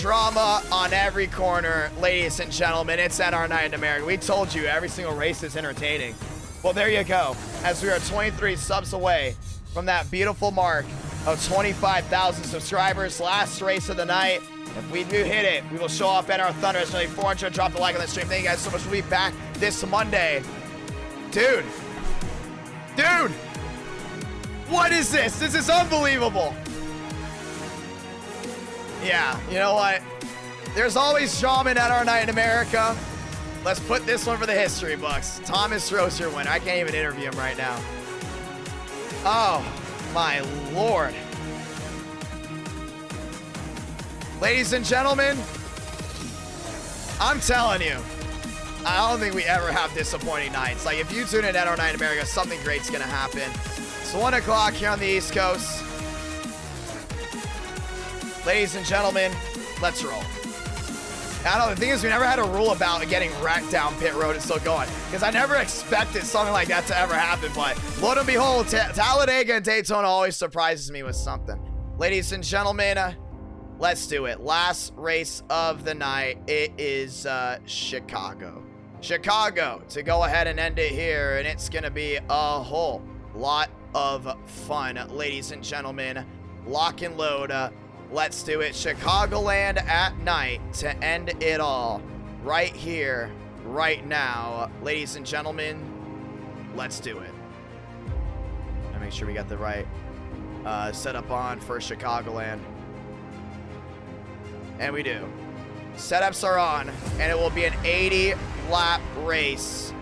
Speaker 1: Drama on every corner, ladies and gentlemen. It's NR Night in America. We told you every single race is entertaining. Well, there you go. As we are 23 subs away from that beautiful mark of 25,000 subscribers. Last race of the night. If we do hit it, we will show off NR Thunder. It's only 400. Drop the like on the stream. Thank you guys so much. We'll be back this Monday. Dude. What is this? This is unbelievable. Yeah, you know what? There's always drama in NR Night in America. Let's put this one for the history books. Thomas Rowe's your winner. I can't even interview him right now. Oh, my Lord. Ladies and gentlemen, I'm telling you, I don't think we ever have disappointing nights. Like, if you tune in NR Night in America, something great's going to happen. It's 1 o'clock here on the East Coast. Ladies and gentlemen, let's roll. I don't know, the thing is, we never had a rule about getting wrecked down pit road and still going. Because I never expected something like that to ever happen. But lo and behold, Talladega and Daytona always surprises me with something. Ladies and gentlemen, let's do it. Last race of the night. It is Chicago to go ahead and end it here. And it's going to be a whole lot of fun, ladies and gentlemen. Lock and load. Let's do it. Chicagoland at night to end it all. Right here, right now. Ladies and gentlemen, let's do it. And make sure we got the right setup on for Chicagoland. And we do. Setups are on, and it will be an 80-lap race.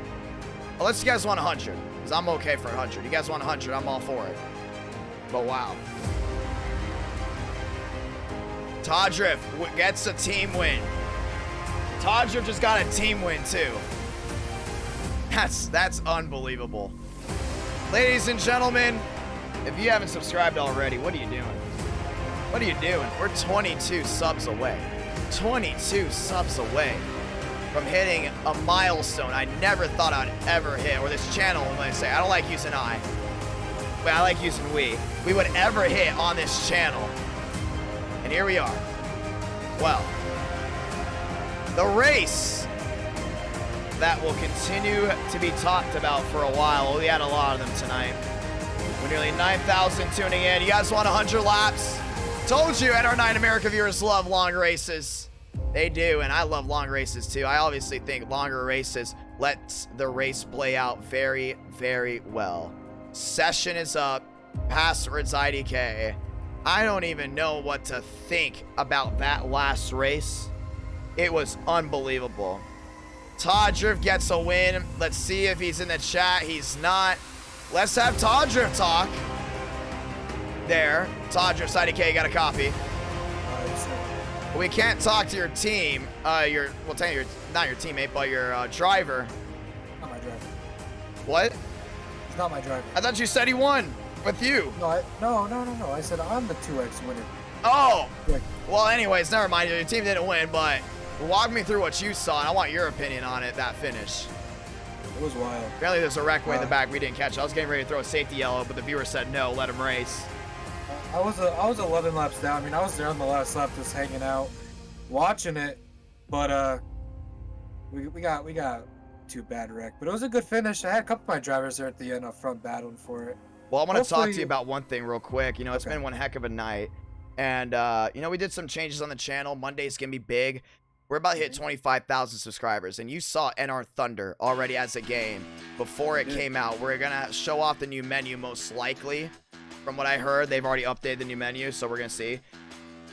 Speaker 1: Unless you guys want 100, because I'm okay for 100. You guys want 100, I'm all for it. But wow. Todriff gets a team win. Todriff just got a team win, too. That's unbelievable. Ladies and gentlemen, if you haven't subscribed already, what are you doing? What are you doing? We're 22 subs away. 22 subs away from hitting a milestone I never thought I'd ever hit, or this channel, when I say, I don't like using I, but I like using we would ever hit on this channel. And here we are. Well, the race that will continue to be talked about for a while. We had a lot of them tonight. We're nearly 9,000 tuning in. You guys want 100 laps? Told you, NR9 America viewers love long races. They do, and I love long races too. I obviously think longer races lets the race play out very, very well. Session is up. Passwords IDK. I don't even know what to think about that last race. It was unbelievable. Todriff gets a win. Let's see if he's in the chat. He's not. Let's have Todriff talk. There. Todriff, IDK, got a copy. We can't talk to your team. Well, technically, not your teammate, but your driver.
Speaker 13: Not my driver.
Speaker 1: What?
Speaker 13: It's not my driver.
Speaker 1: I thought you said he won with you.
Speaker 13: No. I said I'm the 2x winner.
Speaker 1: Oh. Well, anyways, never mind. Your team didn't win, but walk me through what you saw, and I want your opinion on it, that finish.
Speaker 13: It was wild.
Speaker 1: Apparently, there's a wreck way in the back we didn't catch. I was getting ready to throw a safety yellow, but the viewer said no, let him race.
Speaker 13: I was 11 laps down. I mean, I was there on the last lap, just hanging out, watching it. But we got too bad wreck. But it was a good finish. I had a couple of my drivers there at the end up front battling for it.
Speaker 1: Well, I want to talk to you about one thing real quick. You know, it's been one heck of a night. And, you know, we did some changes on the channel. Monday's going to be big. We're about to hit 25,000 subscribers. And you saw NR Thunder already as a game before it came out. We're going to show off the new menu most likely. From what I heard, they've already updated the new menu, so we're going to see.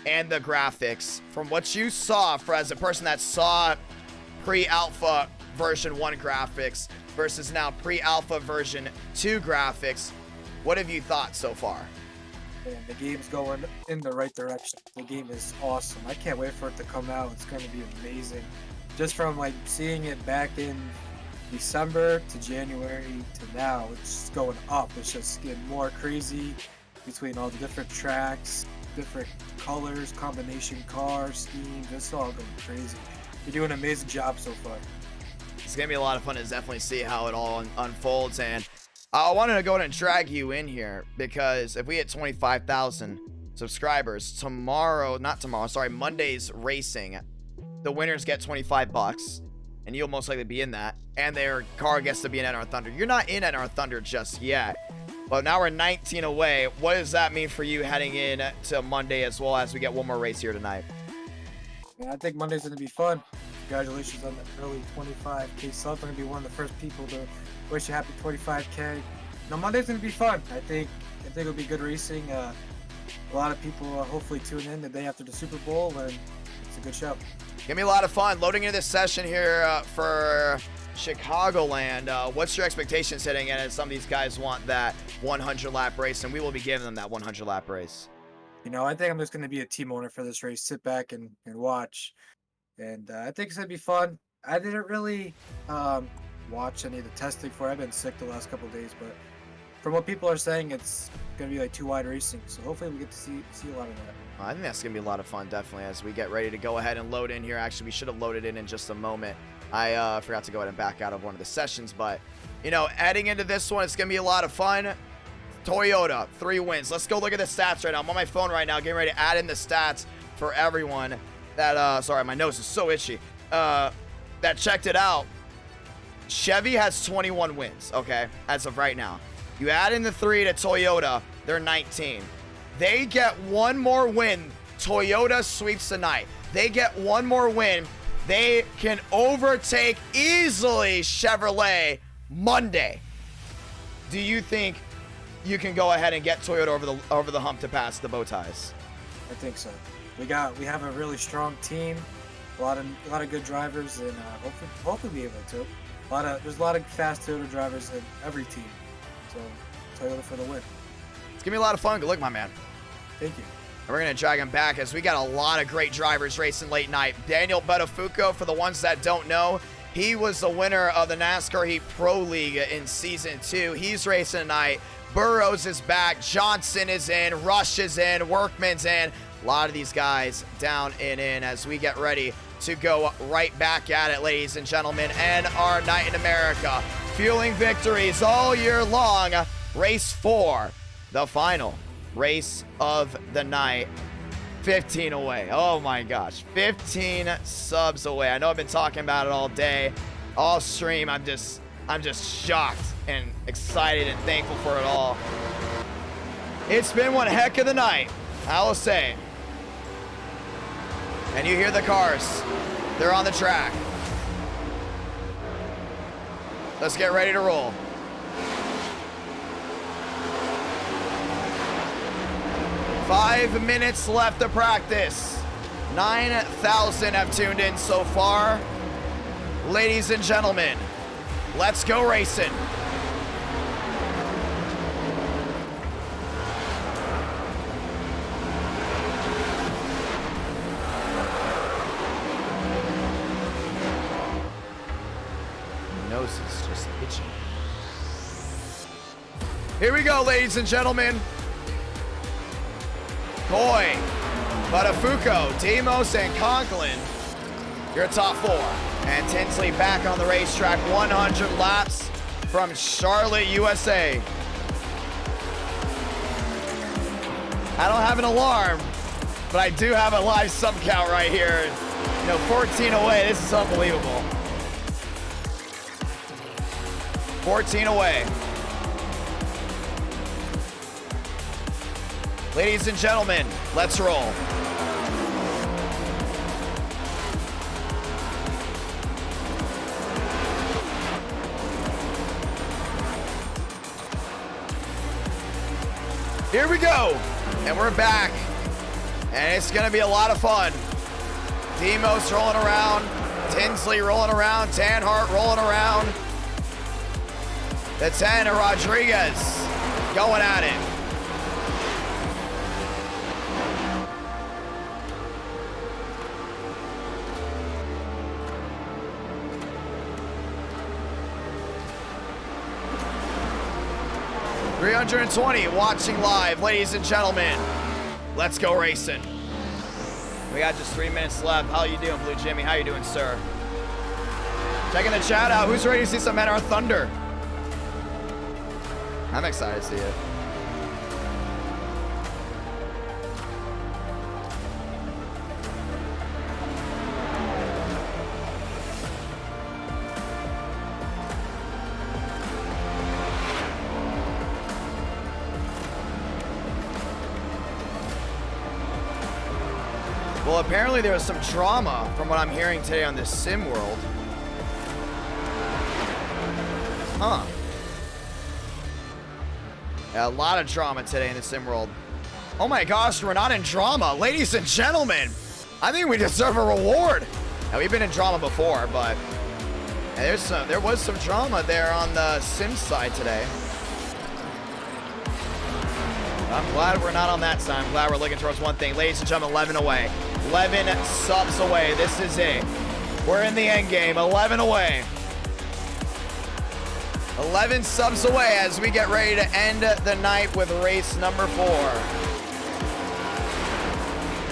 Speaker 1: And the graphics. From what you saw, as a person that saw pre-alpha version 1 graphics versus now pre-alpha version 2 graphics, what have you thought so far?
Speaker 13: Man, the game's going in the right direction. The game is awesome. I can't wait for it to come out. It's going to be amazing. Just from like seeing it back in December to January to now, it's just going up. It's just getting more crazy between all the different tracks, different colors, combination cars, schemes. It's all going crazy. You're doing an amazing job so far.
Speaker 1: It's going to be a lot of fun to definitely see how it all unfolds. And I wanted to go ahead and drag you in here because if we hit 25,000 subscribers Monday's racing, the winners get $25. And you'll most likely be in that. And their car gets to be in NR Thunder. You're not in NR Thunder just yet. But now we're 19 away. What does that mean for you heading in to Monday as well as we get one more race here tonight?
Speaker 13: Yeah, I think Monday's going to be fun. Congratulations on the early 25K sub. I'm going to be one of the first people to wish you happy 25K. No, Monday's going to be fun. I think it'll be good racing. A lot of people hopefully tune in the day after the Super Bowl, and it's a good show.
Speaker 1: Give me a lot of fun loading into this session here for Chicagoland. What's your expectations heading in as some of these guys want that 100-lap race, and we will be giving them that 100-lap race?
Speaker 13: You know, I think I'm just going to be a team owner for this race. Sit back and watch. And I think it's going to be fun. I didn't really watch any of the testing for it. I've been sick the last couple of days, but from what people are saying, it's going to be like too wide racing. So hopefully we get to see a lot of that.
Speaker 1: I think that's going to be a lot of fun, definitely, as we get ready to go ahead and load in here. Actually, we should have loaded in just a moment. I forgot to go ahead and back out of one of the sessions, but, you know, adding into this one, it's going to be a lot of fun. Toyota, 3 wins. Let's go look at the stats right now. I'm on my phone right now, getting ready to add in the stats for everyone that, sorry, my nose is so itchy, that checked it out. Chevy has 21 wins, okay, as of right now. You add in the 3 to Toyota, they're 19. They get one more win. Toyota sweeps the night. They get one more win. They can overtake easily Chevrolet Monday. Do you think you can go ahead and get Toyota over the hump to pass the bow ties?
Speaker 13: I think so. We have a really strong team, a lot of good drivers, and hopefully be able to. There's a lot of fast Toyota drivers in every team, so Toyota for the win.
Speaker 1: It's gonna be a lot of fun. Good luck, my man.
Speaker 13: Thank you.
Speaker 1: And we're gonna drag him back as we got a lot of great drivers racing late night. Daniel Buttafuoco, for the ones that don't know, he was the winner of the NASCAR Heat Pro League in Season 2. He's racing tonight. Burrows is back. Johnson is in. Rush is in. Workman's in. A lot of these guys down and in as we get ready to go right back at it, ladies and gentlemen. And our night in America, fueling victories all year long. Race 4, the final race of the night. 15 away. Oh my gosh, 15 subs away. I know I've been talking about it all day, all stream. I'm just shocked and excited and thankful for it all. It's been one heck of the night, I will say. And you hear the cars. They're on the track. Let's get ready to roll. Five minutes left to practice. 9,000 have tuned in so far. Ladies and gentlemen, let's go racing. Nose is just itching. Here we go, ladies and gentlemen. Coy, Buttafuoco, Demos, and Conklin, your top 4. And Tinsley back on the racetrack, 100 laps from Charlotte, USA. I don't have an alarm, but I do have a live sub count right here. You know, 14 away, this is unbelievable. 14 away. Ladies and gentlemen, let's roll. Here we go, and we're back, and it's gonna be a lot of fun. Demos rolling around, Tinsley rolling around, Tanhart rolling around. The 10 of Rodriguez going at it. $320 watching live, ladies and gentlemen. Let's go racing. We got just 3 minutes left. How you doing, Blue Jimmy? How you doing, sir? Checking the chat out. Who's ready to see some NR Thunder? I'm excited to see it. Well, apparently there was some drama from what I'm hearing today on this sim world. Huh. Yeah, a lot of drama today in the sim world. Oh my gosh, we're not in drama. Ladies and gentlemen, I think we deserve a reward. Now, we've been in drama before, but there was some drama there on the sim side today. I'm glad we're not on that side. I'm glad we're looking towards one thing. Ladies and gentlemen, 11 away. 11 subs away. This is it. We're in the end game. 11 away. 11 subs away as we get ready to end the night with race number 4.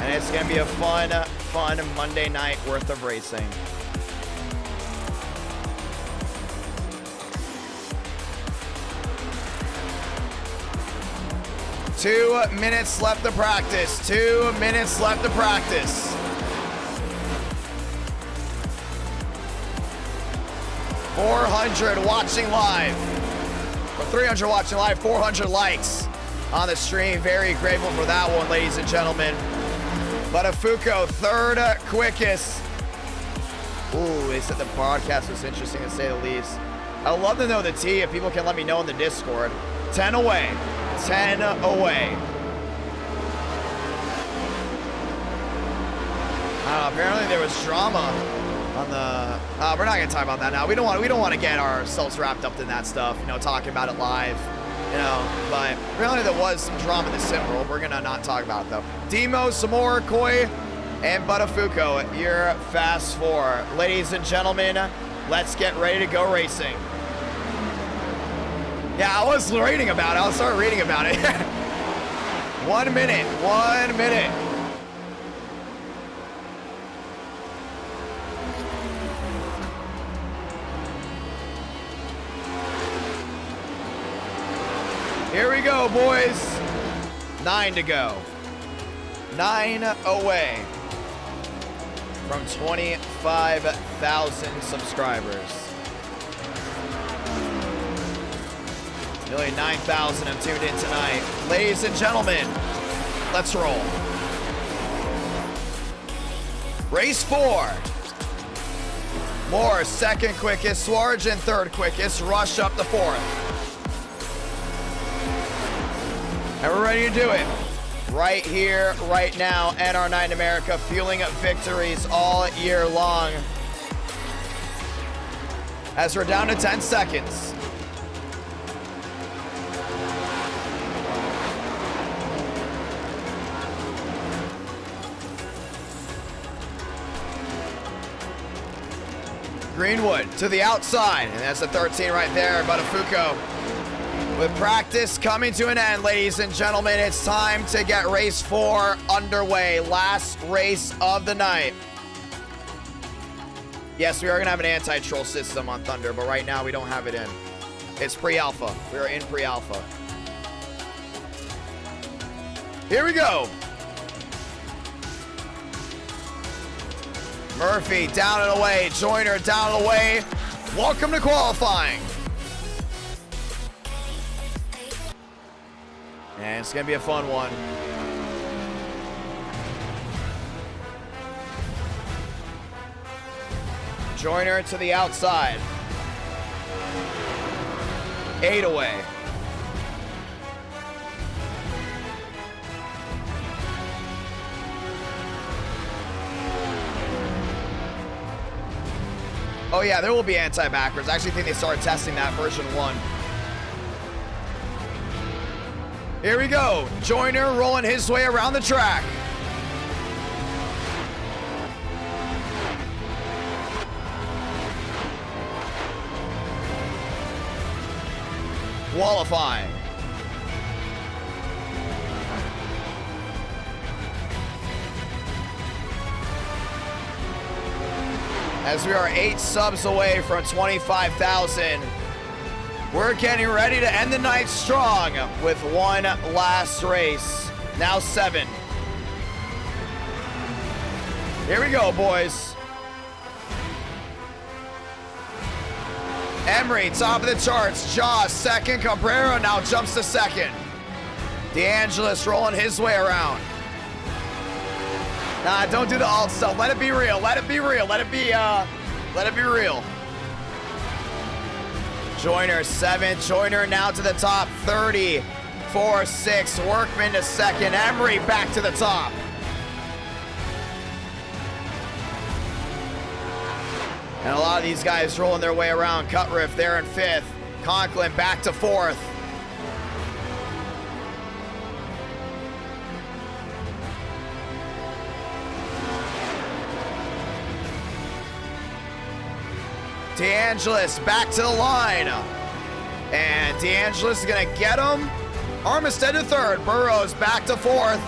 Speaker 1: And it's going to be a fun Monday night worth of racing. Two minutes left to practice. 2 minutes left to practice. $400 watching live from 300 watching live, 400 likes on the stream. Very grateful for that one, ladies and gentlemen. Buttafuoco, third quickest. Ooh, they said the broadcast was interesting to say the least. I would love to know the T if people can let me know in the Discord. 10 away. 10 away. Apparently there was drama on the. We're not gonna talk about that now. We don't want to get ourselves wrapped up in that stuff. You know, talking about it live. You know, but apparently there was some drama in the sim world. We're gonna not talk about it though. Demo, Samora, Koi, and Buttafuoco, your fast four. Ladies and gentlemen, let's get ready to go racing. Yeah, I was reading about it. I'll start reading about it. 1 minute. 1 minute. Here we go, boys. 9 to go. 9 away from 25,000 subscribers. Nearly 9,000 have tuned in tonight. Ladies and gentlemen, let's roll. Race 4. Moore, second quickest. Swarjan, third quickest. Rush up the fourth. And we're ready to do it. Right here, right now, NR9 America, fueling up victories all year long. As we're down to 10 seconds. Greenwood to the outside, and that's the 13 right there, Buttafuoco. With practice coming to an end, ladies and gentlemen, it's time to get race 4 underway. Last race of the night. Yes, we are gonna have an anti-troll system on Thunder, but right now we don't have it in. It's pre-alpha. We are in pre-alpha. Here we go. Murphy down and away. Joyner down and away. Welcome to qualifying. And it's gonna be a fun one. Joyner to the outside. 8 away. Oh yeah, there will be anti-backwards. I actually think they started testing that version 1. Here we go. Joyner rolling his way around the track. Qualifying. As we are 8 subs away from 25,000. We're getting ready to end the night strong with one last race. Now 7. Here we go, boys. Emery, top of the charts. Jaws, second. Cabrera now jumps to second. DeAngelis rolling his way around. Nah, don't do the alt stuff. Let it be real. Let it be real. Let it be real. Joyner, 7th. Joyner now to the top. 30, 4, 6. Workman to second. Emery back to the top. And a lot of these guys rolling their way around. Cutriff there in 5th. Conklin back to 4th. DeAngelis back to the line. And DeAngelis is going to get him. Armistead to 3rd. Burrows back to 4th.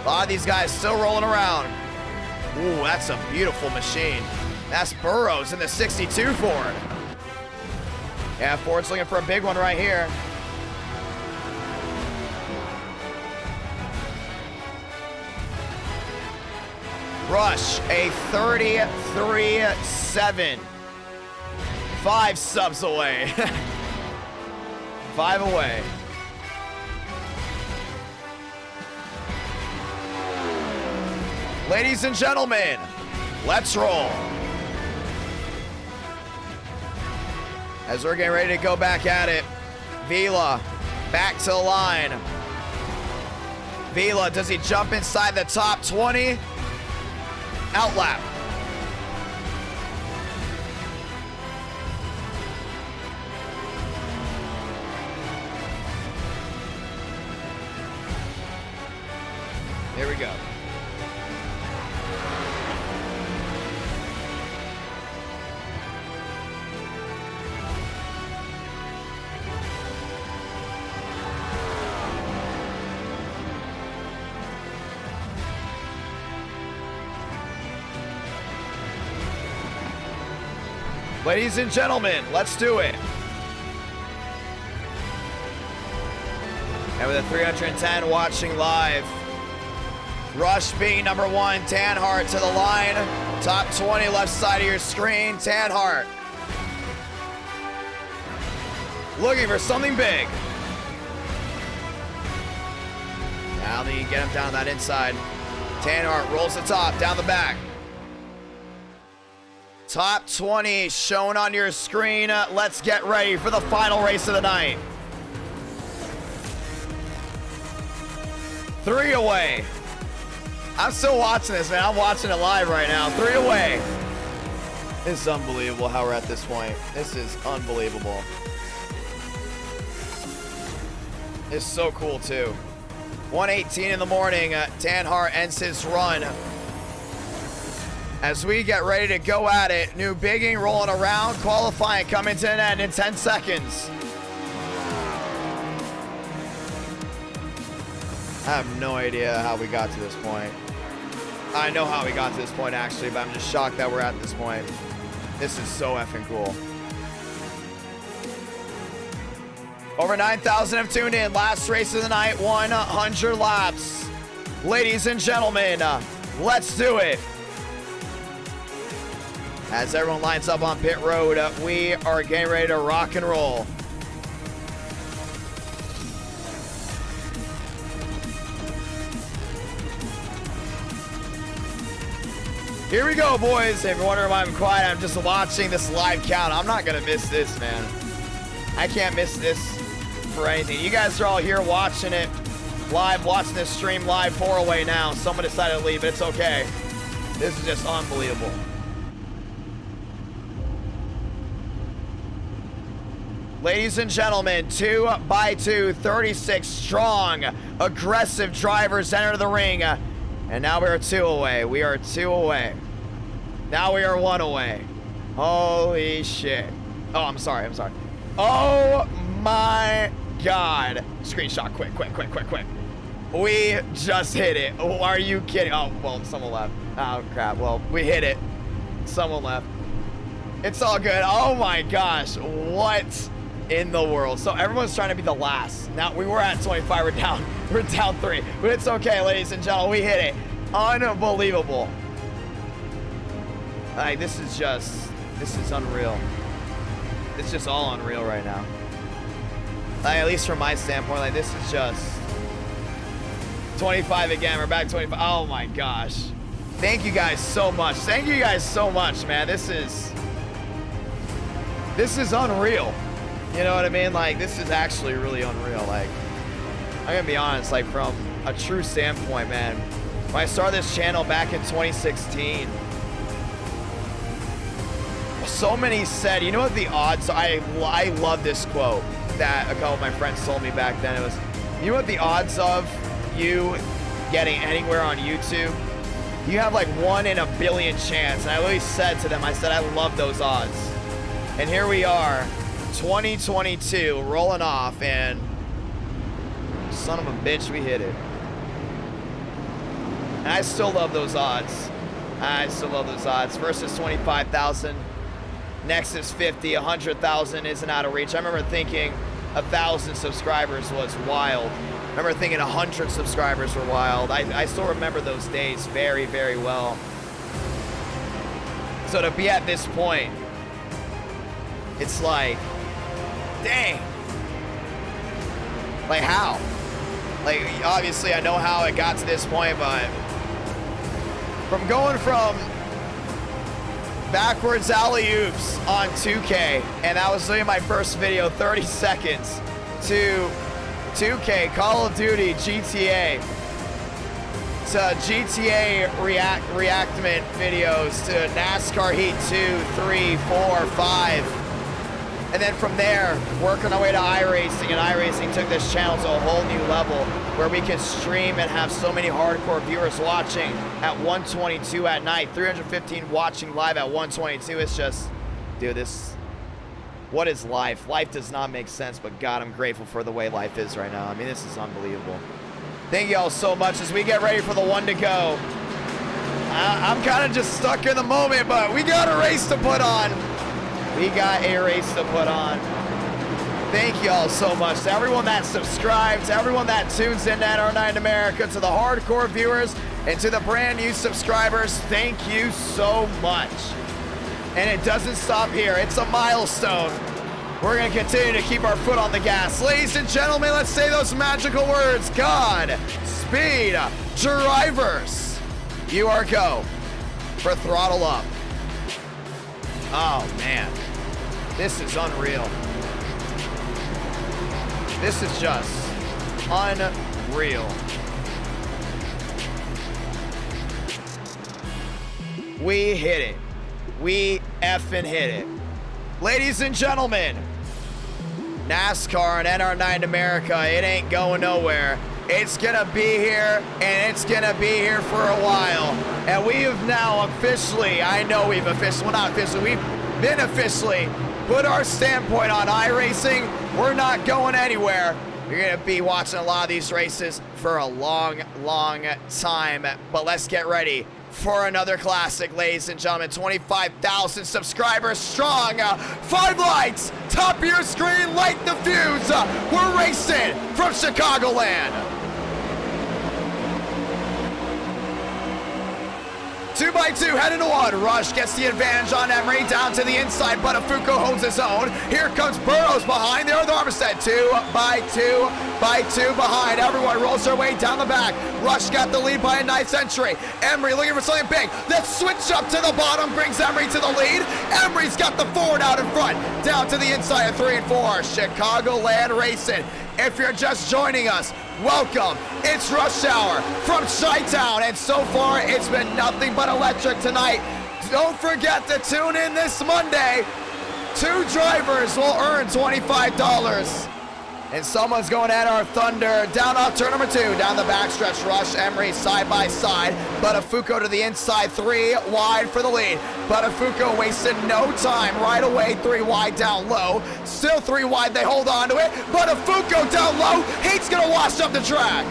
Speaker 1: A lot of these guys still rolling around. Ooh, that's a beautiful machine. That's Burrows in the 62 Ford. Yeah, Ford's looking for a big one right here. Rush, a 33-7. 5 subs away. 5 away. Ladies and gentlemen, let's roll. As we're getting ready to go back at it, Vila back to the line. Vila, does he jump inside the top 20? Outlap. Here we go. Ladies and gentlemen, let's do it. And with a 310 watching live, Rush being number 1, Tanhart to the line. Top 20 left side of your screen, Tanhart. Looking for something big. Now they get him down that inside. Tanhart rolls the top, down the back. Top 20 shown on your screen. Let's get ready for the final race of the night. 3 away. I'm still watching this, man. I'm watching it live right now. 3 away. This is unbelievable how we're at this point. This is unbelievable. It's so cool, too. 1:18 in the morning, Tanhart ends his run. As we get ready to go at it, new bigging rolling around, qualifying coming to an end in 10 seconds. I have no idea how we got to this point. I know how we got to this point actually, but I'm just shocked that we're at this point. This is so effing cool. Over 9,000 have tuned in. Last race of the night, 100 laps. Ladies and gentlemen, let's do it. As everyone lines up on pit road, we are getting ready to rock and roll. Here we go, boys. If you're wondering why I'm quiet, I'm just watching this live count. I'm not gonna miss this, man. I can't miss this for anything. You guys are all here watching it live, watching this stream live 4 away now. Someone decided to leave, but it's okay. This is just unbelievable. Ladies and gentlemen, 2x2, 36 strong, aggressive drivers enter the ring. And now we are 2 away. We are 2 away. Now we are 1 away. Holy shit. Oh, I'm sorry. Oh my God. Screenshot, quick. We just hit it. Oh, are you kidding? Oh, well, someone left. Oh, crap. Well, we hit it. Someone left. It's all good. Oh my gosh. What in the world? So everyone's trying to be the last. Now we were at 25. We're down 3. But it's okay, ladies and gentlemen. We hit it. Unbelievable. Like, this is unreal. It's just all unreal right now. Like, at least from my standpoint, like, this is just 25 again. We're back 25. Oh my gosh. Thank you guys so much. Thank you guys so much, man. This is unreal. You know what I mean? Like, this is actually really unreal. Like, I'm gonna be honest, like, from a true standpoint, man, when I started this channel back in 2016, so many said, you know what the odds, I love this quote that a couple of my friends told me back then. It was, you know what the odds of you getting anywhere on YouTube? You have like 1 in a billion chance. And I always said to them, I said, I love those odds. And here we are, 2022, rolling off, and son of a bitch, we hit it. And I still love those odds. First is 25,000. Next is 50. 100,000 isn't out of reach. I remember thinking 1,000 subscribers was wild. I remember thinking 100 subscribers were wild. I still remember those days very, very well. So to be at this point, it's like, dang. Like, how? Like, obviously, I know how it got to this point, but from going from backwards alley-oops on 2K, and that was really my first video, 30 seconds, to 2K, Call of Duty, GTA, to GTA reactment videos, to NASCAR Heat 2, 3, 4, 5. And then from there, working our way to iRacing, and iRacing took this channel to a whole new level where we can stream and have so many hardcore viewers watching at 122 at night, 315 watching live at 122. It's just, dude, this, what is life? Life does not make sense, but God, I'm grateful for the way life is right now. I mean, this is unbelievable. Thank you all so much as we get ready for the one to go. I'm kind of just stuck in the moment, but we got a race to put on. We got a race to put on. Thank you all so much to everyone that subscribes, to everyone that tunes in to NR9 America, to the hardcore viewers, and to the brand new subscribers. Thank you so much. And it doesn't stop here. It's a milestone. We're going to continue to keep our foot on the gas. Ladies and gentlemen, let's say those magical words. God, speed, drivers. You are go for throttle up. Oh, man. This is unreal. This is just unreal. We hit it. We effing hit it. Ladies and gentlemen, NASCAR and NR9 America, it ain't going nowhere. It's gonna be here, and it's gonna be here for a while. And we have now officially, I know we've officially, well, not officially, we've been officially put our standpoint on iRacing. We're not going anywhere. You're gonna be watching a lot of these races for a long, long time. But let's get ready for another classic, ladies and gentlemen. 25,000 subscribers strong. 5 lights, top of your screen, light the fuse. We're racing from Chicagoland. 2x2 heading to 1. Rush gets the advantage on Emery down to the inside, but Afuko holds his own. Here comes Burrows behind there with Armstead. 2x2 behind. Everyone rolls their way down the back. Rush got the lead by a nice entry. Emery looking for something big. That switch up to the bottom brings Emery to the lead. Emery's got the forward out in front. Down to the inside of 3 and 4. Chicagoland Racing. If you're just joining us, welcome. It's rush hour from Chi-Town, and so far it's been nothing but electric tonight. Don't forget to tune in this Monday. 2 drivers will earn $25. And someone's going at our Thunder. Down off turn number 2. Down the backstretch. Rush, Emery side by side. Buttafuoco to the inside. 3 wide for the lead. Buttafuoco wasted no time. Right away, 3 wide down low. Still 3 wide. They hold on to it. Buttafuoco down low. He's going to wash up the track.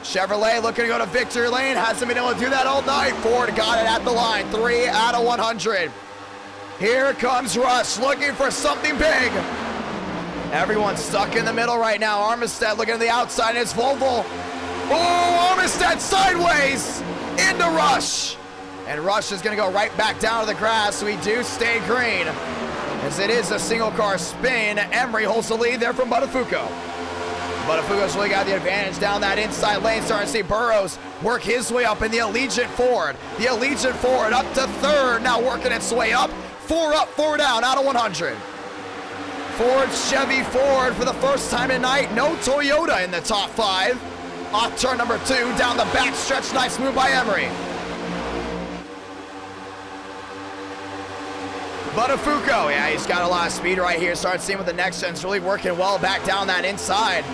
Speaker 1: Chevrolet looking to go to victory lane. Hasn't been able to do that all night. Ford got it at the line. 3 out of 100. Here comes Rush looking for something big. Everyone's stuck in the middle right now. Armstead looking to the outside in his Volvo. Oh, Armstead sideways into Rush. And Rush is going to go right back down to the grass, so we do stay green. As it is a single car spin, Emery holds the lead there from Buttafuoco. Buttafuoco's really got the advantage down that inside lane. Starting to see Burrows work his way up in the Allegiant Ford. The Allegiant Ford up to 3rd, now working its way up. 4 up, 4 down, out of 100. Ford, Chevy, Ford for the first time tonight. No Toyota in the top 5. Off turn number 2, down the back stretch. Nice move by Emery. Buttafuoco, yeah, he's got a lot of speed right here. Starting seeing with the next gen's really working well back down that inside.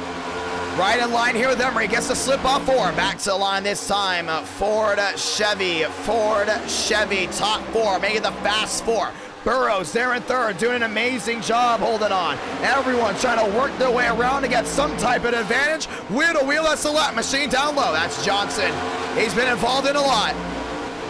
Speaker 1: Right in line here with Emery. Gets the slip off 4. Back to the line this time. Ford, Chevy, top 4. Making the fast 4. Burrows there in 3rd, doing an amazing job holding on. Everyone trying to work their way around to get some type of advantage. Wheel to wheel, that's the lap machine down low. That's Johnson. He's been involved in a lot.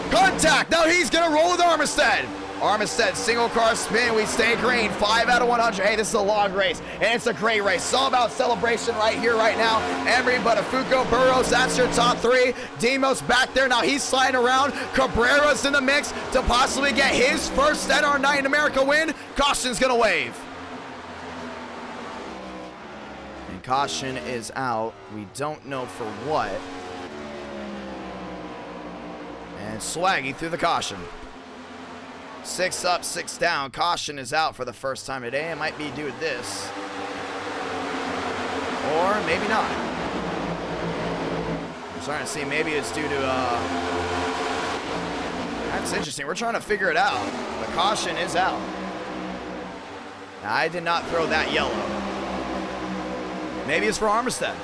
Speaker 1: Contact, now he's gonna roll with Armstead. Armstead, single car spin, we stay green, 5 out of 100. Hey, this is a long race, and it's a great race. It's all about celebration right here, right now. Emery, Buttafuoco, Burrows, that's your top 3. Demos back there, now he's sliding around. Cabrera's in the mix to possibly get his first NR9 America win. Caution's gonna wave. And caution is out. We don't know for what. And Swaggy through the caution. 6 up, 6 down. Caution is out for the first time today. It might be due to this. Or maybe not. I'm starting to see maybe it's due to, that's interesting. We're trying to figure it out. The caution is out. Now, I did not throw that yellow. Maybe it's for Armistead.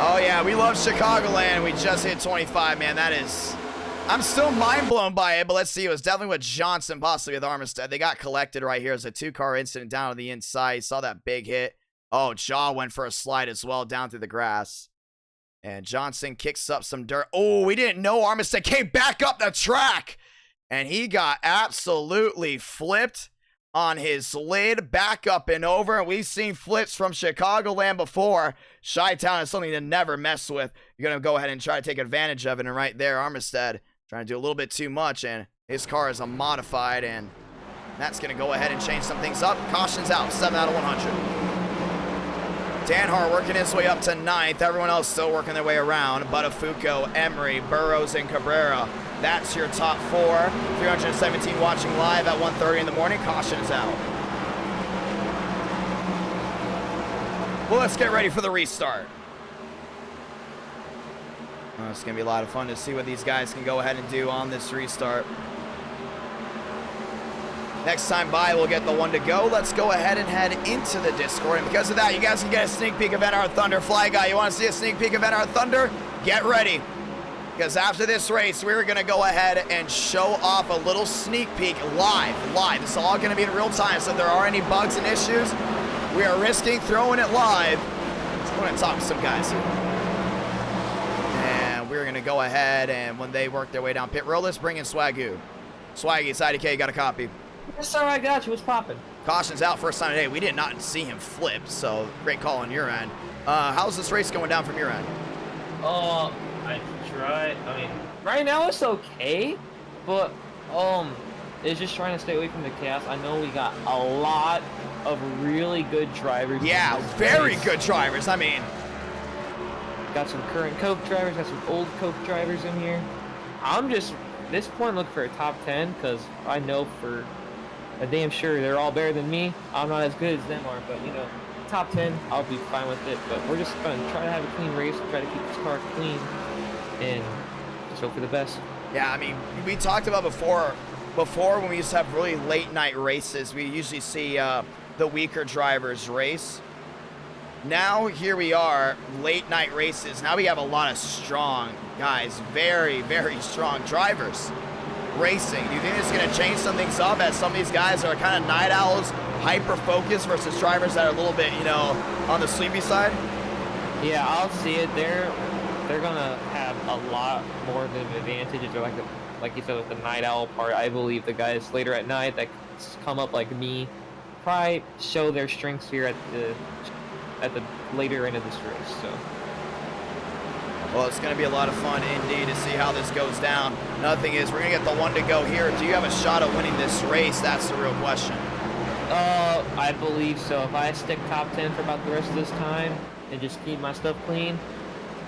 Speaker 1: Oh, yeah, we love Chicagoland. We just hit 25, man. That is... I'm still mind blown by it, but let's see. It was definitely with Johnson, possibly with Armistead. They got collected right here. It was a 2-car incident down on the inside. You saw that big hit. Oh, Jaw went for a slide as well down through the grass. And Johnson kicks up some dirt. Oh, we didn't know Armistead came back up the track. And he got absolutely flipped on his lid, back up and over. And we've seen flips from Chicagoland before. Chi-Town is something to never mess with. You're going to go ahead and try to take advantage of it. And right there, Armistead trying to do a little bit too much. And his car is a modified. And that's going to go ahead and change some things up. Caution's out, 7 out of 100. Danhart working his way up to 9th. Everyone else still working their way around. Buttafuoco, Emery, Burrows, and Cabrera. That's your top 4. 317 watching live at 1:30 in the morning. Caution is out. Well, let's get ready for the restart. Oh, it's going to be a lot of fun to see what these guys can go ahead and do on this restart. Next time by, we'll get the 1 to go. Let's go ahead and head into the Discord. And because of that, you guys can get a sneak peek of NR Thunder. Fly Guy, you want to see a sneak peek of NR Thunder? Get ready. Because after this race, we're going to go ahead and show off a little sneak peek live. This is all going to be in real time, so if there are any bugs and issues, we are risking throwing it live. Let's go ahead and talk to some guys here. And we're going to go ahead, and when they work their way down pit row, let's bring in Swagoo. Swaggy, it's IDK, got a copy.
Speaker 14: Yes, sir, I got you. What's poppin'?
Speaker 1: Caution's out first time today. We did not see him flip, so great call on your end. How's this race going down from your end?
Speaker 14: I tried. I mean, right now it's okay, but it's just trying to stay away from the chaos. I know we got a lot of really good drivers.
Speaker 1: Yeah, very good drivers. I mean,
Speaker 14: got some current Coke drivers, got some old Coke drivers in here. I'm just at this point looking for a top 10 because I know for a damn sure they're all better than me. I'm not as good as them are, but you know, top 10, I'll be fine with it. But we're just gonna try to have a clean race, try to keep this car clean, and just hope for the best.
Speaker 1: Yeah, I mean, we talked about before when we used to have really late night races, we usually see the weaker drivers race. Now here we are, late night races. Now we have a lot of strong guys, very, very strong drivers racing. Do you think this is going to change some things up as some of these guys are kind of night owls, hyper-focused versus drivers that are a little bit, you know, on the sleepy side?
Speaker 14: Yeah, I'll see it. They're going to have a lot more of an advantage if they're like you said with the night owl part. I believe the guys later at night that come up like me probably show their strengths here at the later end of this race. So.
Speaker 1: Well, it's going to be a lot of fun indeed to see how this goes down. Another thing is we're going to get the 1 to go here. Do you have a shot at winning this race? That's the real question.
Speaker 14: I believe so. If I stick top 10 for about the rest of this time and just keep my stuff clean,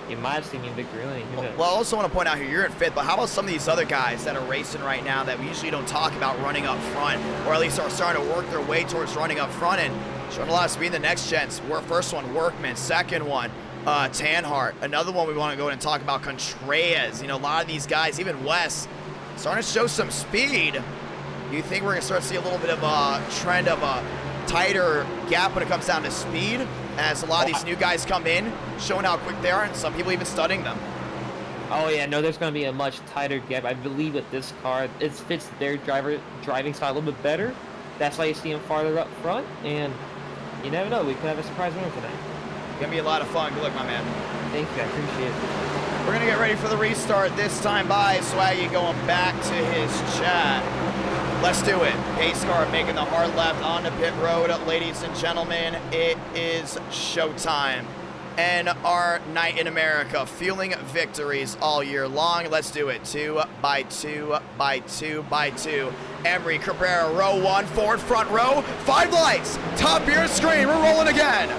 Speaker 14: you might see me in victory lane.
Speaker 1: Well, I also want to point out here, you're in 5th, but how about some of these other guys that are racing right now that we usually don't talk about running up front, or at least are starting to work their way towards running up front and showing a lot of speed in the next gens? First one, Workman. Second one, Tanhart. Another one we want to go and talk about, Contreras. You know, a lot of these guys, even Wes, starting to show some speed. Do you think we're going to start to see a little bit of a trend of a tighter gap when it comes down to speed as a lot of these new guys come in, showing how quick they are, and some people even studying them?
Speaker 14: Oh yeah, no, there's going to be a much tighter gap. I believe with this car, it fits their driving style a little bit better. That's why you see them farther up front, and you never know, we could have a surprise winner tonight.
Speaker 1: It's going to be a lot of fun. Good luck, my man.
Speaker 14: Thank you, I appreciate it.
Speaker 1: We're going to get ready for the restart. This time by Swaggy going back to his chat. Let's do it. Pace car making the hard left onto pit road. Ladies and gentlemen, it is showtime. NR Night in America, fueling victories all year long. Let's do it. 2 by 2 by 2 by 2. Emery Cabrera, row 1, forward front row. 5 lights, top of your screen. We're rolling again.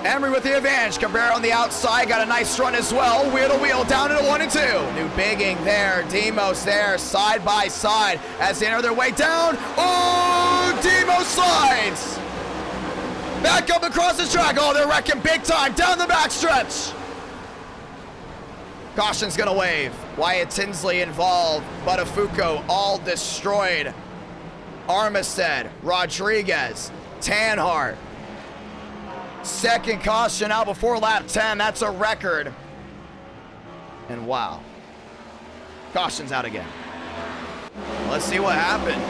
Speaker 1: Emery with the advantage. Cabrera on the outside, got a nice run as well. Wheel to wheel, down into 1 and 2. New bigging there, Demos there, side by side as they enter their way down. Oh, Demos slides. Back up across the track. Oh, they're wrecking big time down the backstretch. Caution's gonna wave. Wyatt Tinsley involved. Buttafuoco all destroyed. Armistead, Rodriguez, Tanhart. Second caution out before lap 10. That's a record. And wow. Caution's out again. Let's see what happened.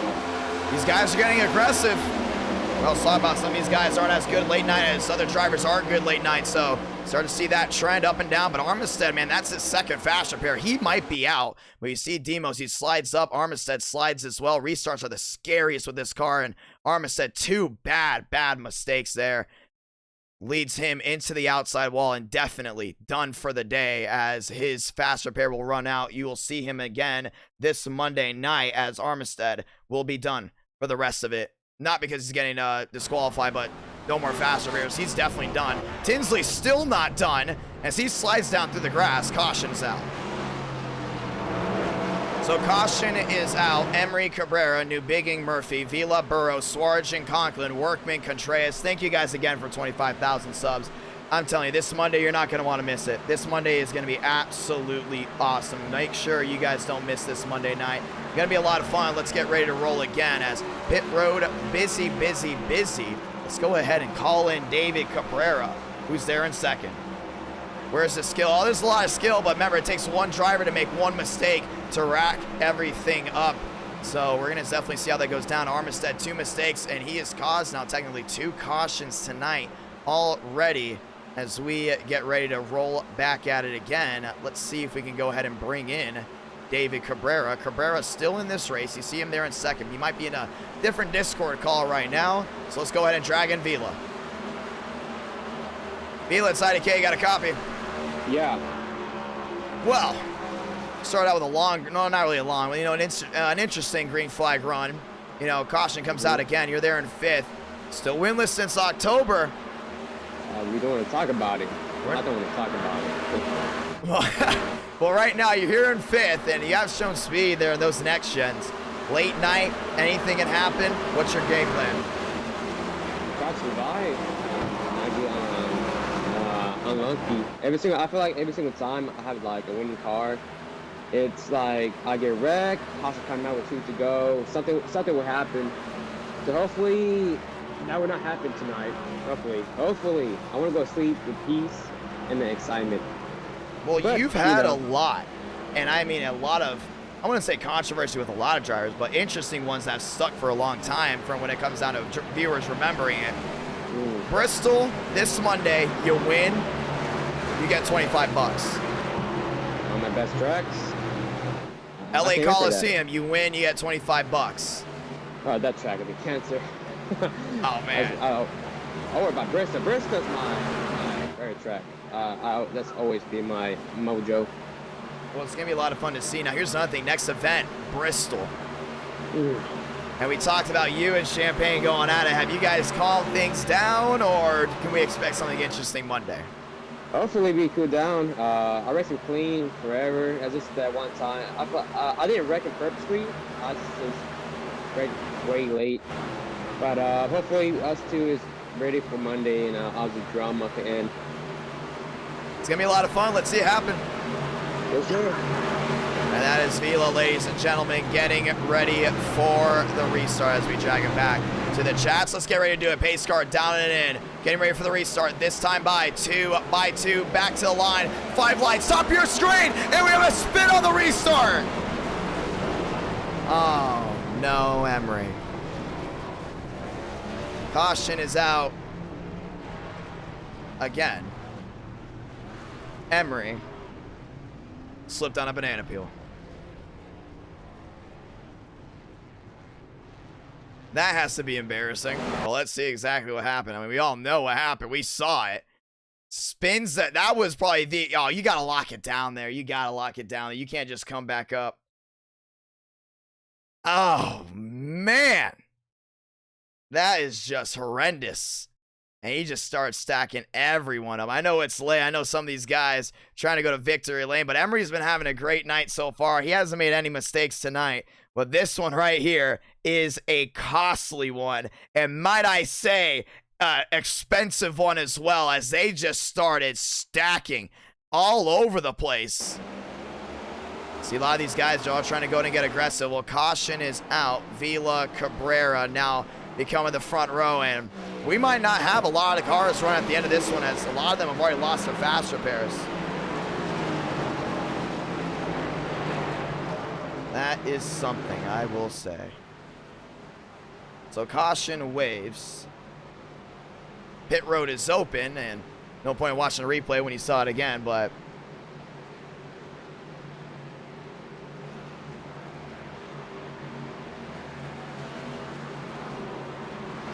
Speaker 1: These guys are getting aggressive. We also saw about some of these guys aren't as good late night as other drivers are good late night. So start to see that trend up and down. But Armistead, man, that's his second fast repair. He might be out. But you see Demos, he slides up. Armistead slides as well. Restarts are the scariest with this car. And Armistead, 2 bad mistakes there. Leads him into the outside wall and definitely done for the day as his fast repair will run out. You will see him again this Monday night as Armistead will be done for the rest of it. Not because he's getting disqualified, but no more fast repairs. He's definitely done. Tinsley still not done as he slides down through the grass. Caution's out. So caution is out. Emery Cabrera, New Bigging Murphy, Vila Burrow, Swarge and Conklin, Workman Contreras. Thank you guys again for 25,000 subs. I'm telling you, this Monday, you're not going to want to miss it. This Monday is going to be absolutely awesome. Make sure you guys don't miss this Monday night. It's going to be a lot of fun. Let's get ready to roll again as pit road busy. Let's go ahead and call in David Cabrera, who's there in second. Where's the skill? Oh, there's a lot of skill, but remember, it takes one driver to make one mistake to rack everything up. So we're going to definitely see how that goes down. Armistead, 2 mistakes, and he has caused now technically 2 cautions tonight already as we get ready to roll back at it again. Let's see if we can go ahead and bring in David Cabrera. Cabrera's still in this race. You see him there in second. He might be in a different Discord call right now. So let's go ahead and drag in Vila. Vila, it's IDK, got a copy.
Speaker 15: Yeah.
Speaker 1: Well, start out with a long, no, not really a long, but, you know, an interesting green flag run. You know, caution comes out again. You're there in 5th. Still winless since October.
Speaker 15: We don't want to talk about it. I don't want to talk about it.
Speaker 1: Well, right now you're here in 5th, and you have shown speed there in those next gens. Late night, anything can happen. What's your game plan?
Speaker 15: Try to survive. Unlucky. I feel like every single time I have like a winning car, it's like I get wrecked, possibly coming out with 2 to go, something will happen. So hopefully that will not happen tonight. Hopefully I want to go to sleep with peace and the excitement.
Speaker 1: Well, but, you've had a lot, and I mean a lot of, I wouldn't say controversy with a lot of drivers, but interesting ones that have stuck for a long time from when it comes down to viewers remembering it. Bristol, this Monday, you win, you get 25 bucks.
Speaker 15: On my best tracks.
Speaker 1: LA Coliseum, you win, you get 25 bucks.
Speaker 15: Oh, that track would be cancer.
Speaker 1: Oh, man.
Speaker 15: I'll worry about Bristol. Bristol's my favorite track. That's always been my mojo.
Speaker 1: Well, it's going to be a lot of fun to see. Now, here's another thing. Next event, Bristol. And we talked about you and Champagne going at it. Have you guys calmed things down, or can we expect something interesting Monday?
Speaker 15: Hopefully we cool down. I raced him clean forever. As just that one time. I didn't wreck him purposely. I just way late. But hopefully us 2 is ready for Monday, and I'll just drum at the end.
Speaker 1: It's going to be a lot of fun. Let's see it happen.
Speaker 15: Yes, sir.
Speaker 1: And that is Vila, ladies and gentlemen, getting ready for the restart as we drag him back to the chats. Let's get ready to do a pace car down and in. Getting ready for the restart, this time by 2 by 2, back to the line. 5 lights, top of your screen, and we have a spin on the restart. Oh, no, Emery. Caution is out again. Emery slipped on a banana peel. That has to be embarrassing. Well, let's see exactly what happened. I mean, we all know what happened. We saw it. Spins that was probably the, oh, you got to lock it down there. You got to lock it down. You can't just come back up. Oh, man. That is just horrendous. And he just starts stacking everyone up. I know it's late. I know some of these guys trying to go to victory lane, but Emery's been having a great night so far. He hasn't made any mistakes tonight. But this one right here is a costly one. And might I say, expensive one as well, as they just started stacking all over the place. See, a lot of these guys are all trying to go and get aggressive. Well, caution is out. Vila Cabrera now becoming the front row, and we might not have a lot of cars run at the end of this one, as a lot of them have already lost their fast repairs. That is something, I will say. So caution waves. Pit road is open, and no point in watching the replay when you saw it again, but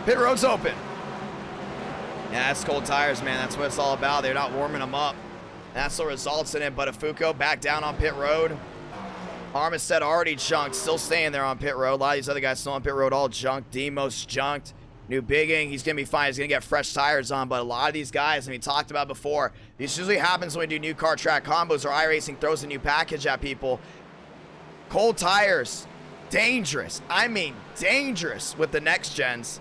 Speaker 1: pit road's open. Yeah, that's cold tires, man. That's what it's all about. They're not warming them up. That's what results in it. But Afuko back down on pit road. Armistead already junked, still staying there on pit road. A lot of these other guys still on pit road, all junked. Demos junked. New Bigging, he's going to be fine. He's going to get fresh tires on. But a lot of these guys, I mean, talked about before, this usually happens when we do new car track combos or iRacing throws a new package at people. Cold tires, dangerous. I mean, dangerous with the next gens.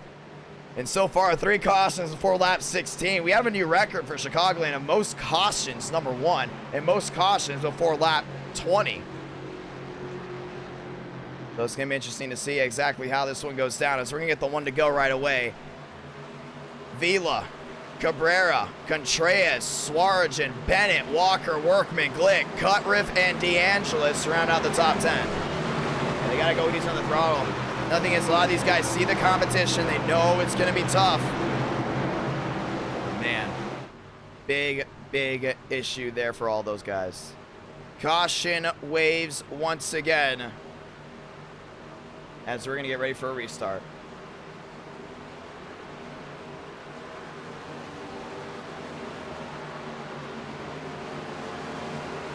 Speaker 1: And so far, 3 cautions before lap 16. We have a new record for Chicagoland of most cautions, #1, and most cautions before lap 20. So it's going to be interesting to see exactly how this one goes down, as we're going to get the one to go right away. Vila, Cabrera, Contreras, Swarjan, Bennett, Walker, Workman, Glick, Cutriff, and DeAngelis round out the top 10. And they got to go easy on the throttle. Nothing is, a lot of these guys see the competition. They know it's going to be tough. Man, big issue there for all those guys. Caution waves once again, as we're going to get ready for a restart.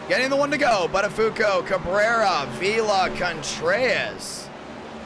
Speaker 1: Getting the one to go, Buttafuoco, Cabrera, Vila, Contreras.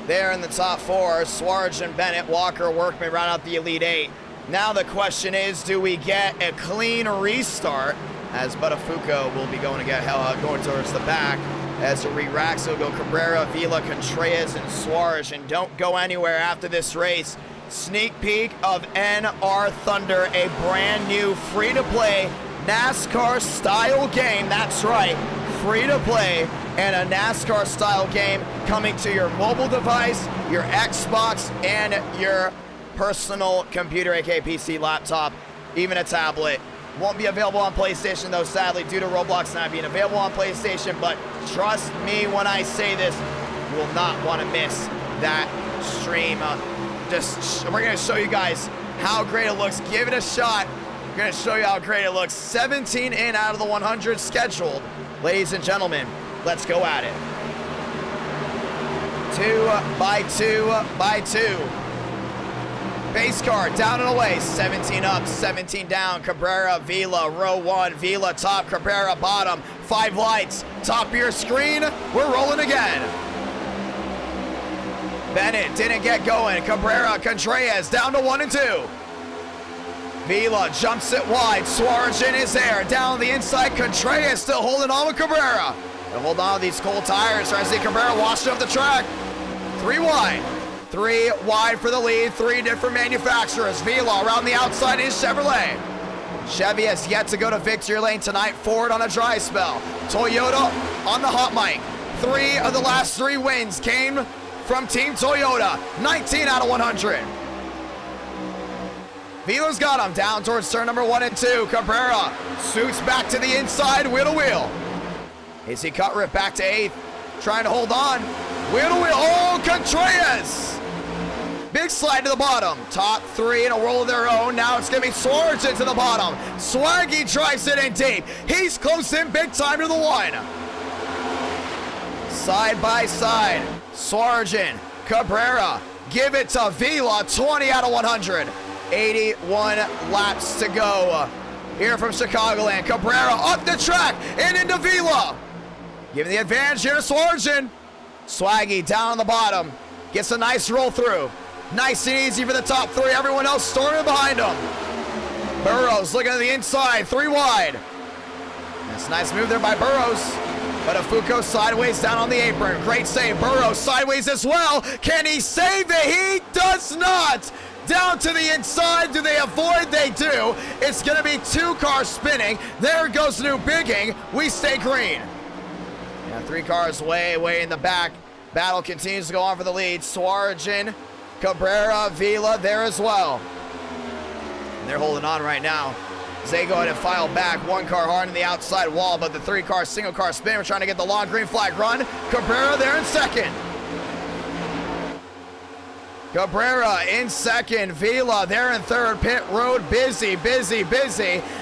Speaker 1: There in the top 4, Swarjan, Bennett, Walker, Workman round out the Elite 8. Now the question is, do we get a clean restart, as Buttafuoco will be going to get going towards the back. As it re-racks, it'll go Cabrera, Vila, Contreras, and Swarjan. And don't go anywhere after this race. Sneak peek of NR Thunder, a brand new free-to-play NASCAR style game. That's right, free-to-play and a NASCAR style game coming to your mobile device, your Xbox, and your personal computer, aka PC, laptop, even a tablet. Won't be available on PlayStation though, sadly, due to Roblox not being available on PlayStation, but trust me when I say this, you will not want to miss that stream. We're going to show you guys how great it looks. Give it a shot. We're going to show you how great it looks. 17 in out of the 100 scheduled. Ladies and gentlemen, let's go at it. 2 by 2 by 2. Base car down and away. 17 up, 17 down. Cabrera, Vila, row 1. Vila top, Cabrera bottom. 5 lights. Top of your screen. We're rolling again. Bennett didn't get going. Cabrera, Contreras down to 1 and 2. Vila jumps it wide. Swarjan is there. Down the inside. Contreras still holding on with Cabrera. And hold on to these cold tires. Trying to see Cabrera washed up the track. 3 wide. 3 wide for the lead. 3 different manufacturers. Vila around the outside is Chevrolet. Chevy has yet to go to victory lane tonight. Ford on a dry spell. Toyota on the hot mic. 3 of the last 3 wins came from Team Toyota. 19 out of 100. Vila's got him down towards turn number 1 and 2. Cabrera suits back to the inside, wheel to wheel. AC Cutriff back to 8th, trying to hold on. Wheel to wheel, oh, Contreras! Big slide to the bottom. Top 3 in a world of their own. Now it's gonna be Swarjan to the bottom. Swaggy drives it in deep. He's close in big time to the 1. Side by side, Swarjan, Cabrera, give it to Vila, 20 out of 100. 81 laps to go. Here from Chicagoland, Cabrera up the track and into Vila. Giving the advantage here to Swarjan. Swaggy down on the bottom. Gets a nice roll through. Nice and easy for the top three. Everyone else storming behind him. Burrows looking at the inside, 3 wide. That's a nice move there by Burrows. But Afuko sideways down on the apron. Great save. Burrows sideways as well. Can he save it? He does not. Down to the inside. Do they avoid? They do. It's going to be 2 cars spinning. There goes New Bigging. We stay green. Yeah, 3 cars way in the back. Battle continues to go on for the lead. Swarjan, Cabrera, Vila there as well. And they're holding on right now. As they go ahead and file back. 1 car hard on the outside wall, but the 3 car single car spin. We're trying to get the long green flag run. Cabrera there in second. Cabrera in second. Vila there in third. Pit road busy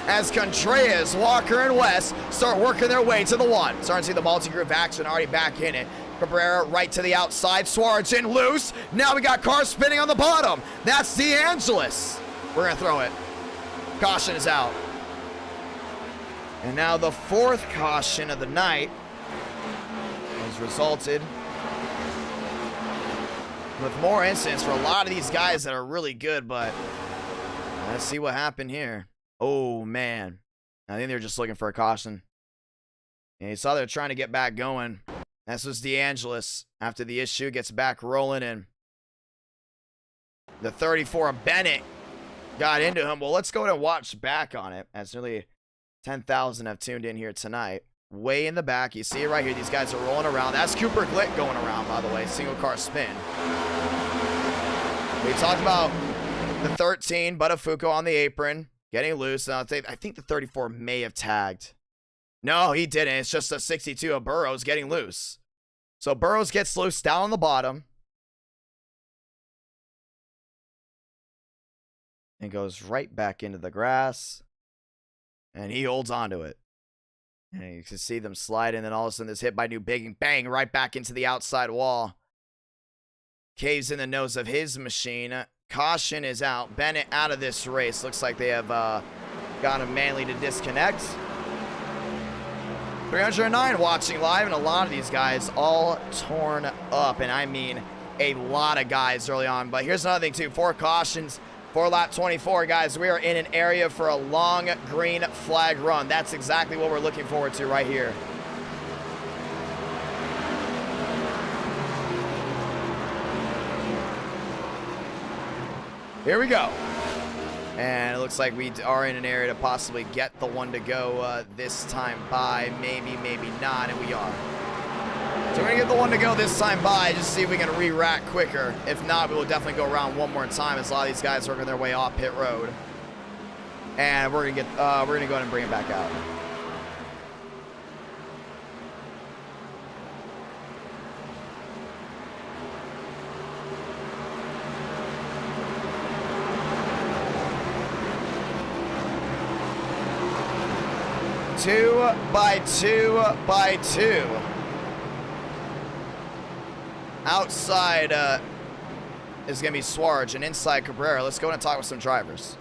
Speaker 1: as Contreras, Walker, and West start working their way to the 1. Starting to see the multi-group action already back in it. Cabrera right to the outside. Swarjan loose. Now we got cars spinning on the bottom. That's DeAngelis. We're going to throw it. Caution is out. And now the 4th caution of the night has resulted with more incidents for a lot of these guys that are really good, but let's see what happened here. Oh, man. I think they're just looking for a caution. And you saw they're trying to get back going. This was DeAngelis after the issue, gets back rolling, and the 34 Bennett got into him. Well, let's go ahead and watch back on it, as nearly 10,000 have tuned in here tonight. Way in the back, you see it right here. These guys are rolling around. That's Cooper Glick going around, by the way. Single car spin. We talked about the 13, Buttafuoco on the apron, getting loose. Now, I think the 34 may have tagged. No, he didn't. It's just a 62 of Burrows getting loose. So Burrows gets loose down on the bottom. And goes right back into the grass. And he holds on to it. And you can see them slide, and then all of a sudden this hit by New Bigging. Bang, right back into the outside wall. Caves in the nose of his machine. Caution is out. Bennett out of this race. Looks like they have gotten Manley to disconnect. 309 watching live, and a lot of these guys all torn up. And I mean a lot of guys early on. But here's another thing, too. 4 cautions. For lap 24, guys, we are in an area for a long green flag run. That's exactly what we're looking forward to right here. Here we go. And it looks like we are in an area to possibly get the 1 to go this time by. Maybe, maybe not, and we are. So we're going to get the 1 to go this time by, just see if we can re-rack quicker. If not, we will definitely go around 1 more time, as a lot of these guys are working their way off pit road. And we're going to go ahead and bring it back out. Two by two. Outside is going to be Swarj, and inside Cabrera. Let's go and talk with some drivers.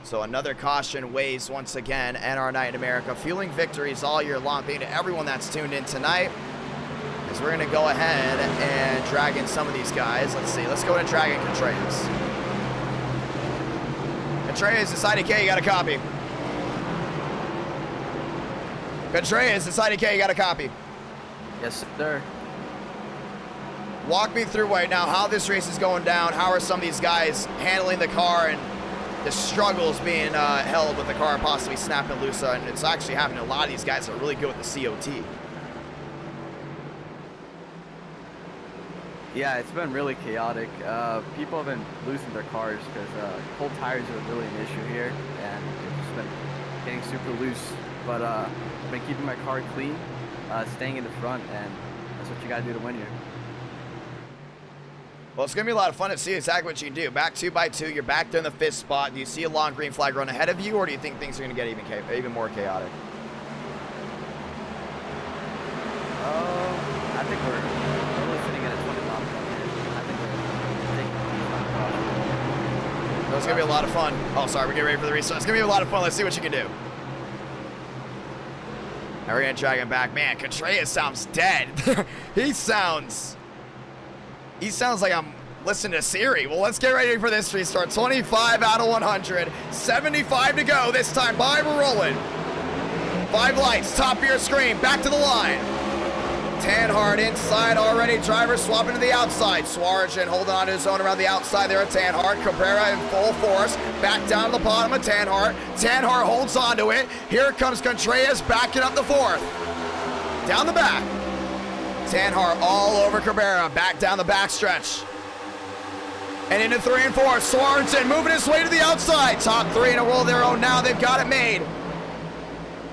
Speaker 1: So another caution weighs once again. NR Night in America, fueling victories all year long. Thank you to everyone that's tuned in tonight, as we're going to go ahead and drag in some of these guys. Let's see. Let's go ahead and drag in Contreras. Contreras, it's IDK. You got a copy. Contreras, it's IDK. You got a copy.
Speaker 16: Yes, sir.
Speaker 1: Walk me through right now how this race is going down. How are some of these guys handling the car and the struggles being held with the car possibly snapping loose? And it's actually happening to a lot of these guys that are really good with the COT.
Speaker 16: Yeah, it's been really chaotic. People have been losing their cars because cold tires are really an issue here, and it's just been getting super loose. But I've been keeping my car clean, staying in the front, and that's what you got to do to win here.
Speaker 1: Well, it's going to be a lot of fun to see exactly what you can do. Back 2 by 2, you're back there in the 5th spot. Do you see a long green flag run ahead of you, or do you think things are going to get even more chaotic?
Speaker 16: I think we're really sitting at a 20 lap. I think we're taking
Speaker 1: So it's going to be a lot of fun. Oh, sorry, we're getting ready for the restart. It's going to be a lot of fun. Let's see what you can do. Now we're going to drag him back. Man, Contreras sounds dead. He sounds like I'm listening to Siri. Well, let's get ready for this restart. 25 out of 100. 75 to go. This time by, we're rolling. 5 lights, top of your screen. Back to the line. Tanhart inside already. Driver swapping to the outside. Swarjan holding on to his own around the outside there at Tanhart. Cabrera in full force. Back down to the bottom of Tanhart. Tanhart holds on to it. Here comes Contreras backing up the 4th. Down the back. Tanhart all over Cabrera. Back down the backstretch. And into 3 and 4. Swarjan moving his way to the outside. Top 3 in a row of their own now. They've got it made.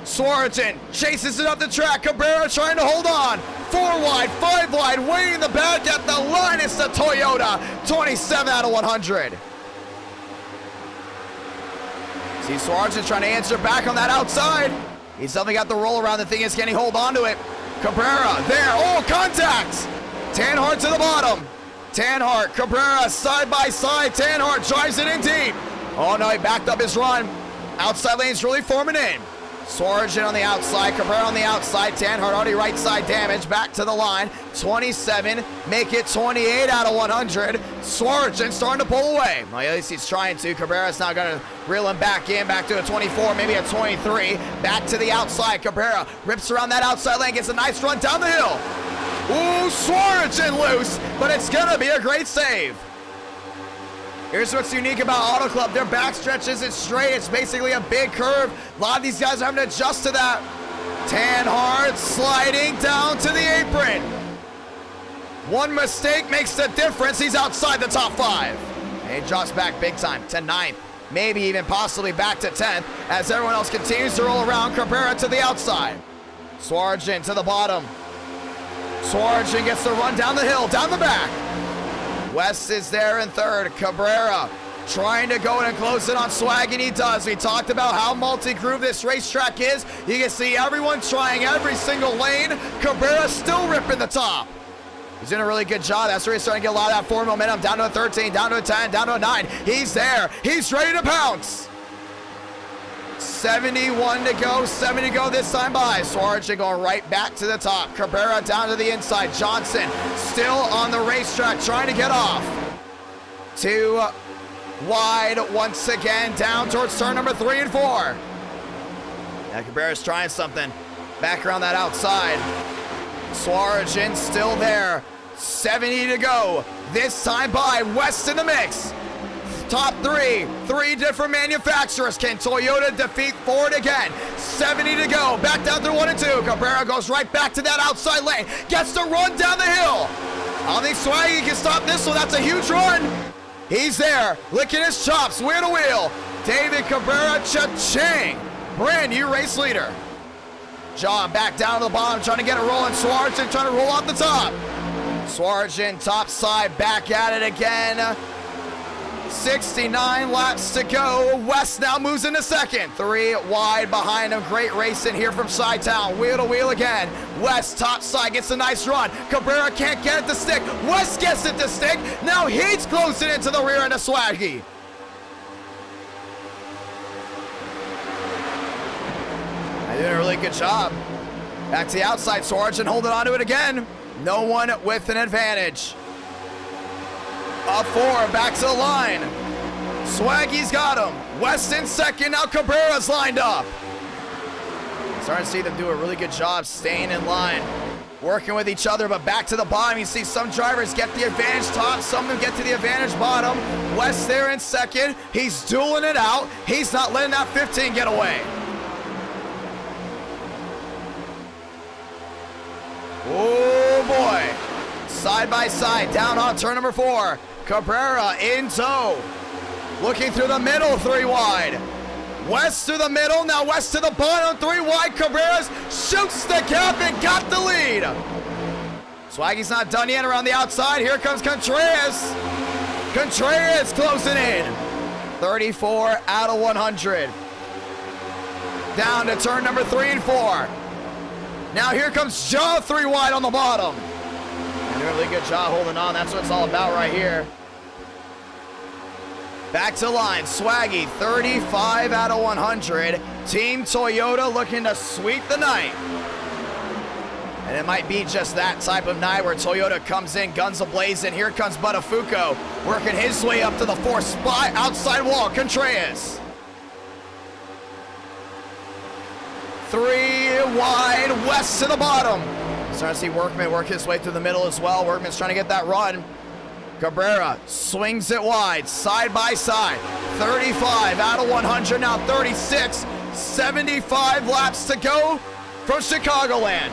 Speaker 1: Swarjan chases it up the track. Cabrera trying to hold on. 4 wide, 5 wide, waiting the back at the line. It's the Toyota. 27 out of 100. See Swarjan trying to answer back on that outside. He's definitely got the roll around. The thing is, can he hold on to it? Cabrera there. Oh, contact. Tanhart to the bottom. Tanhart, Cabrera side by side. Tanhart drives it in deep. Oh no, he backed up his run. Outside lane's really forming in. Swarjan on the outside, Cabrera on the outside. Tanhart already right side damage. Back to the line. 27, make it 28 out of 100. Swarjan starting to pull away. Well, at least he's trying to. Cabrera's now going to reel him back in, back to a 24, maybe a 23. Back to the outside. Cabrera rips around that outside lane, gets a nice run down the hill. Ooh, Swarjan loose, but it's going to be a great save. Here's what's unique about Auto Club. Their backstretch isn't straight. It's basically a big curve. A lot of these guys are having to adjust to that. Tanhart sliding down to the apron. One mistake makes the difference. He's outside the top 5. And he drops back big time to 9th. Maybe even possibly back to 10th as everyone else continues to roll around. Cabrera to the outside. Swarjan to the bottom. Swarjan gets the run down the hill, down the back. West is there in 3rd. Cabrera trying to go in and close it on Swag, and he does. We talked about how multi-groove this racetrack is. You can see everyone trying every single lane. Cabrera still ripping the top. He's doing a really good job. That's where he's starting to get a lot of that forward momentum. Down to a 13, down to a 10, down to a 9. He's there. He's ready to pounce. 71 to go, 70 to go this time by. Swarjan going right back to the top. Cabrera down to the inside. Johnson still on the racetrack trying to get off. 2 wide once again down towards turn number 3 and 4. Now Cabrera's trying something. Back around that outside. Swarjan still there. 70 to go. This time by. West in the mix. Top 3 different manufacturers. Can Toyota defeat Ford again? 70 to go. Back down through 1 and 2. Cabrera goes right back to that outside lane. Gets the run down the hill. I don't think Swaggy can stop this one. That's a huge run. He's there, licking his chops, wheel to wheel. David Cabrera, cha-ching. Brand new race leader. John back down to the bottom, trying to get it rolling. Swarjan trying to roll off the top. Swarjan top side, back at it again. 69 laps to go. West now moves into 2nd. 3 wide behind him. Great racing here from Chi-Town. Wheel to wheel again. West top side gets a nice run. Cabrera can't get it to stick. West gets it to stick. Now he's closing into the rear end of Swaggy. I did a really good job. Back to the outside. Swarjan holding on to it again. No one with an advantage. Up 4, back to the line. Swaggy's got him. West in 2nd, now Cabrera's lined up. Starting to see them do a really good job staying in line, working with each other, but back to the bottom. You see some drivers get the advantage top, some of them get to the advantage bottom. West there in 2nd. He's dueling it out. He's not letting that 15 get away. Oh boy. Side by side, down on turn number 4. Cabrera in tow. Looking through the middle, 3 wide. West through the middle, now West to the bottom, 3 wide. Cabrera shoots the cap and got the lead. Swaggy's not done yet around the outside. Here comes Contreras. Contreras closing in. 34 out of 100. Down to turn number 3 and 4. Now here comes Joe, 3 wide on the bottom. And doing a really good job holding on. That's what it's all about right here. Back to line, Swaggy, 35 out of 100. Team Toyota looking to sweep the night. And it might be just that type of night where Toyota comes in, guns a-blazing. Here comes Buttafuoco, working his way up to the 4th spot, outside wall, Contreras. 3 wide, West to the bottom. Starting to see Workman work his way through the middle as well. Workman's trying to get that run. Cabrera swings it wide, side by side. 35 out of 100, now 36. 75 laps to go from Chicagoland.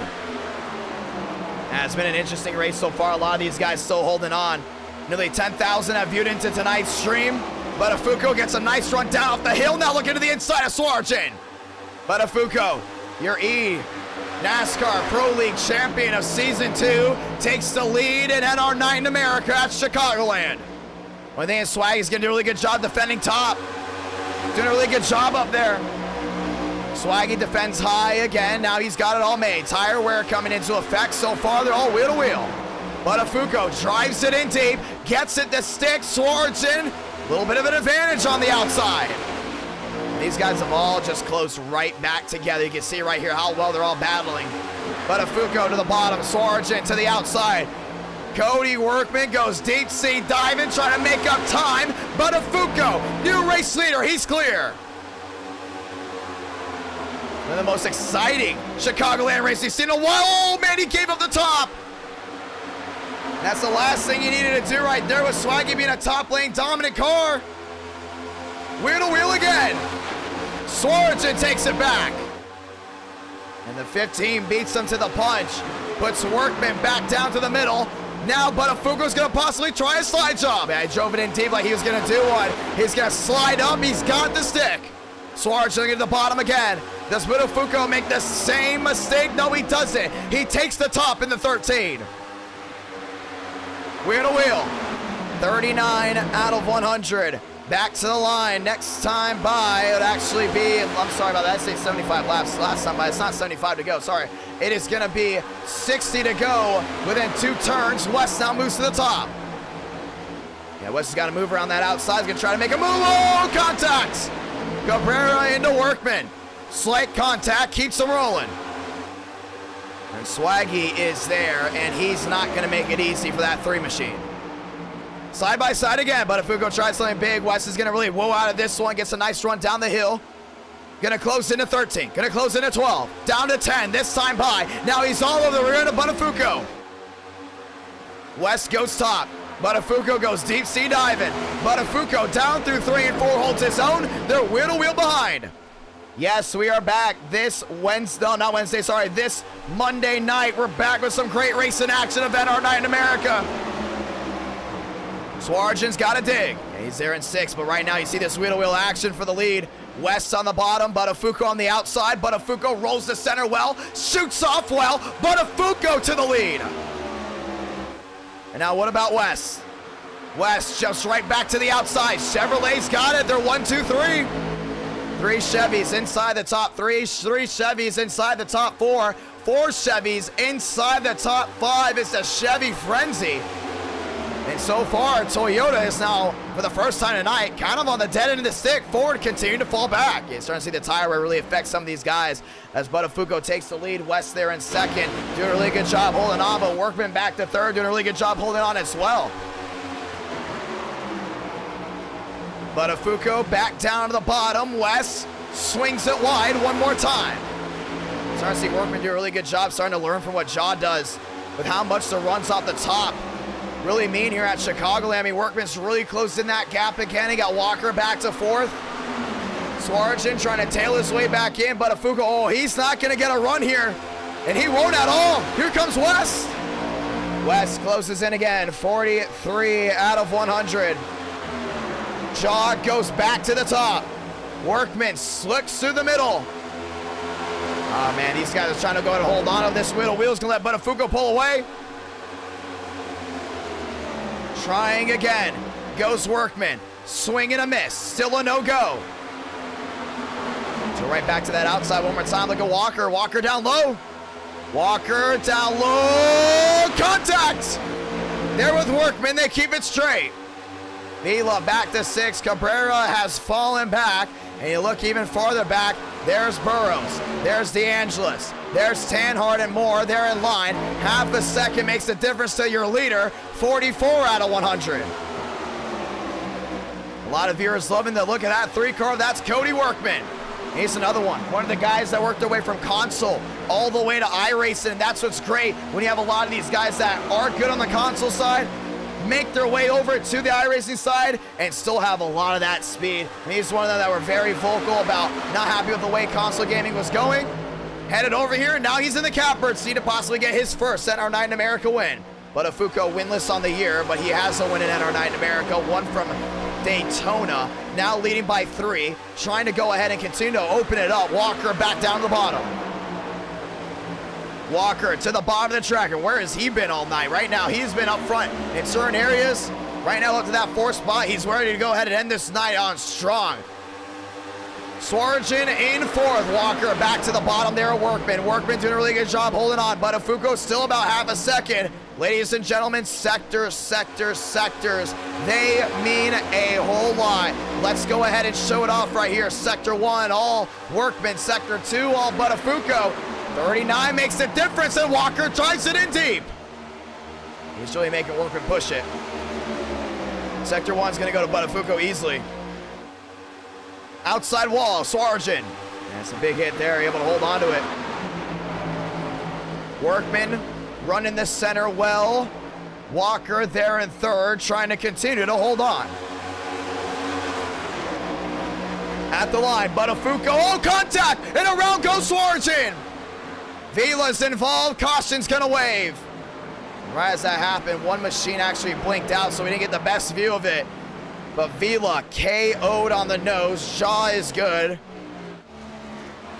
Speaker 1: It's been an interesting race so far. A lot of these guys still holding on. Nearly 10,000 have viewed into tonight's stream. Buttafuoco gets a nice run down off the hill. Now looking to the inside of Swarjan. Buttafuoco, your NASCAR Pro League champion of Season 2, takes the lead in NR9 in America at Chicagoland. I think Swaggy's going to do a really good job defending top. Doing a really good job up there. Swaggy defends high again. Now he's got it all made. Tire wear coming into effect. So far, they're all wheel to wheel. Buttafuoco drives it in deep, gets it to stick. Swarjan, a little bit of an advantage on the outside. These guys have all just closed right back together. You can see right here how well they're all battling. Buttafuoco to the bottom, Swarjan to the outside. Cody Workman goes deep sea diving, trying to make up time. Buttafuoco, new race leader, he's clear. One of the most exciting Chicagoland race you've seen in a while. Oh man, he gave up the top. That's the last thing he needed to do right there with Swaggy being a top lane dominant car. Wheel to wheel again. Swarjan takes it back. And the 15 beats him to the punch. Puts Workman back down to the middle. Now Buttafuoco's gonna possibly try a slide job. Yeah, he drove it in deep like he was gonna do one. He's gonna slide up, he's got the stick. Swarjan at the bottom again. Does Buttafuoco make the same mistake? No, he doesn't. He takes the top in the 13. Wheel to wheel. 39 out of 100. Back to the line. Next time by, it would actually be, I'm sorry about that. I say 75 laps last time by. It's not 75 to go. Sorry. It is going to be 60 to go within 2 turns. West now moves to the top. Yeah, West has got to move around that outside. He's going to try to make a move. Oh, contact. Cabrera into Workman. Slight contact, keeps him rolling. And Swaggy is there, and he's not going to make it easy for that 3 machine. Side by side again, Buttafuoco tries something big. West is going to really whoa out of this one, gets a nice run down the hill. Going to close into 13, going to close into 12, down to 10, this time by. Now he's all over the rear end of Buttafuoco. West goes top. Buttafuoco goes deep sea diving. Buttafuoco down through 3 and 4, holds his own. They're wheel to wheel behind. Yes, we are back this this Monday night. We're back with some great racing action of NR9 in America. Swarjan's got a dig. Yeah, he's there in 6, but right now you see this wheel-to-wheel action for the lead. West on the bottom, Buttafuoco on the outside. Buttafuoco rolls the center well, shoots off well. Buttafuoco to the lead. And now what about West? West jumps right back to the outside. Chevrolet's got it. They're 1, 2, 3. 3 Chevys inside the top 3. 3 Chevys inside the top 4. 4 Chevys inside the top 5. It's a Chevy frenzy. And so far, Toyota is now, for the first time tonight, kind of on the dead end of the stick. Ford continuing to fall back. You're starting to see the tire wear really affect some of these guys as Buttafuoco takes the lead. West there in 2nd, doing a really good job holding on, but Workman back to 3rd, doing a really good job holding on as well. Buttafuoco back down to the bottom. West swings it wide one more time. Starting to see Workman do a really good job starting to learn from what Jaw does with how much the runs off the top really mean here at Chicagoland. I mean, Workman's really close in that gap again. He got Walker back to 4th. Swarjan trying to tail his way back in. Buttafuoco, oh, he's not going to get a run here. And he won't at all. Here comes West. West closes in again. 43 out of 100. Jaw goes back to the top. Workman slicks through the middle. Oh, man, these guys are trying to go and hold on to this wheel. Wheel's going to let Buttafuoco pull away. Trying again. Goes Workman. Swing and a miss. Still a no-go. So right back to that outside one more time. Look at Walker. Walker down low. Walker down low. Contact! There with Workman. They keep it straight. Vila back to 6. Cabrera has fallen back. And you look even farther back, there's Burrows. There's DeAngelis. There's Tanhart and Moore. They're in line. Half a second makes a difference to your leader. 44 out of 100. A lot of viewers loving the look at that 3-car. That's Cody Workman. He's another one. One of the guys that worked their way from console all the way to iRacing. And that's what's great when you have a lot of these guys that are good on the console side, make their way over to the iRacing side, and still have a lot of that speed. And he's one of them that were very vocal about not happy with the way console gaming was going. Headed over here, and now he's in the catbird seat to possibly get his first NR9 in America win. But Afuko winless on the year, but he has a win in NR9 in America, one from Daytona, now leading by 3, trying to go ahead and continue to open it up. Walker back down to the bottom. Walker to the bottom of the track, and where has he been all night? Right now, he's been up front in certain areas. Right now, up to that 4th spot. He's ready to go ahead and end this night on strong. Swarjan in 4th. Walker back to the bottom there. Workman doing a really good job holding on, but Afuko still about half a second. Ladies and gentlemen, sectors. They mean a whole lot. Let's go ahead and show it off right here. Sector 1, all Workman. Sector 2, all but Afuko. 39 makes the difference, and Walker drives it in deep. He's really making Workman push it. Sector 1's going to go to Buttafuoco easily. Outside wall, Swarjan. That's a big hit there, able to hold on to it. Workman running the center well. Walker there in 3rd, trying to continue to hold on. At the line, Buttafuoco, oh, contact, and around goes Swarjan. Vila's involved, caution's gonna wave. Right as that happened, one machine actually blinked out, so we didn't get the best view of it. But Vila KO'd on the nose, jaw is good.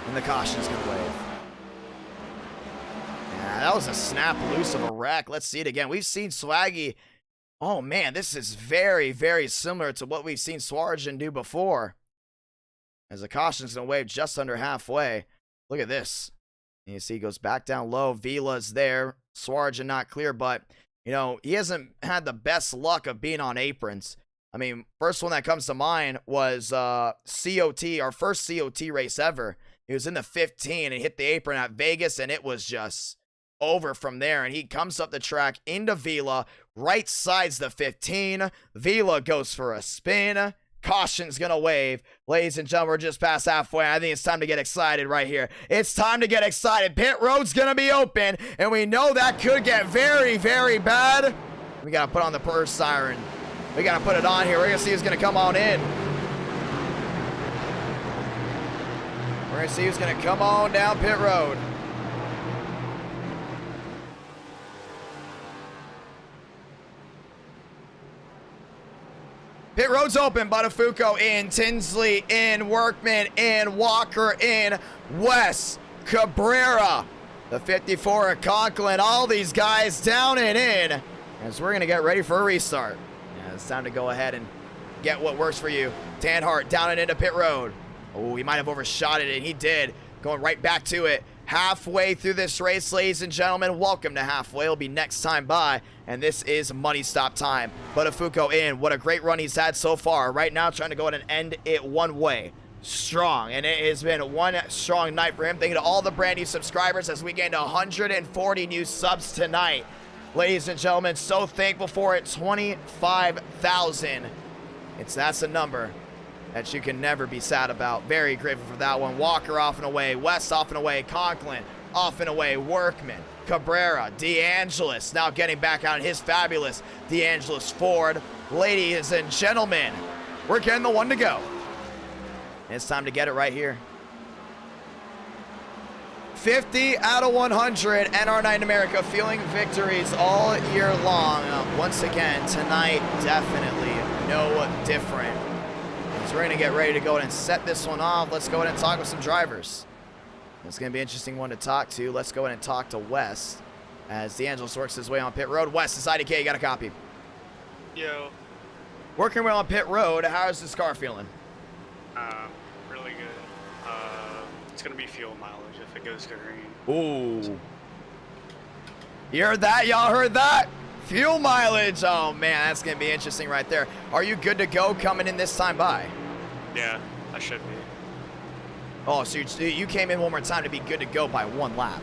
Speaker 1: And the caution's gonna wave. Yeah, that was a snap loose of a wreck. Let's see it again. We've seen Swaggy. Oh man, this is very, very similar to what we've seen Swarjan do before. As the caution's gonna wave just under halfway. Look at this. And you see he goes back down low. Vila's there. Swarjan not clear, but, you know, he hasn't had the best luck of being on aprons. I mean, first one that comes to mind was COT, our first COT race ever. He was in the 15 and hit the apron at Vegas, and it was just over from there. And he comes up the track into Vila, right sides the 15. Vila goes for a spin. Caution's gonna wave. Ladies and gentlemen, we're just past halfway. I think it's time to get excited right here. It's time to get excited. Pit road's gonna be open, and we know that could get very, very bad. We gotta put on the purse siren. We gotta put it on here. We're gonna see who's gonna come on in. We're gonna see who's gonna come on down pit road. Pit road's open. Buttafuoco in, Tinsley in, Workman in, Walker in, West, Cabrera, the 54 at Conklin. All these guys down and in as we're going to get ready for a restart. Yeah, it's time to go ahead and get what works for you. Tanhart down and into pit road. Oh, he might have overshot it, and he did. Going right back to it. Halfway through this race, ladies and gentlemen. Welcome to halfway. It'll be next time by, and this is money stop time. Buttafuoco in. What a great run he's had so far. Right now, trying to go ahead and end it one way. Strong, and it has been one strong night for him. Thank you to all the brand new subscribers as we gained 140 new subs tonight. Ladies and gentlemen, so thankful for it. 25,000. That's a number that you can never be sad about. Very grateful for that one. Walker off and away. West off and away. Conklin off and away. Workman. Cabrera. DeAngelis now getting back on his fabulous DeAngelis Ford. Ladies and gentlemen, we're getting the one to go. It's time to get it right here. 50 out of 100. NR9 America feeling victories all year long. Once again, tonight, definitely no different. So we're going to get ready to go ahead and set this one off. Let's go ahead and talk with some drivers. It's going to be an interesting one to talk to. Let's go ahead and talk to West as DeAngelis works his way on pit road. West is IDK. You got a copy?
Speaker 7: Yo.
Speaker 1: Working well on pit road. How's this car feeling?
Speaker 7: Really good. It's going to be fuel mileage if it goes to green.
Speaker 1: Ooh. You heard that? Y'all heard that? Fuel mileage. Oh, man, that's going to be interesting right there. Are you good to go coming in this time by?
Speaker 7: Yeah, I should be.
Speaker 1: Oh, so you came in one more time to be good to go by 1 lap.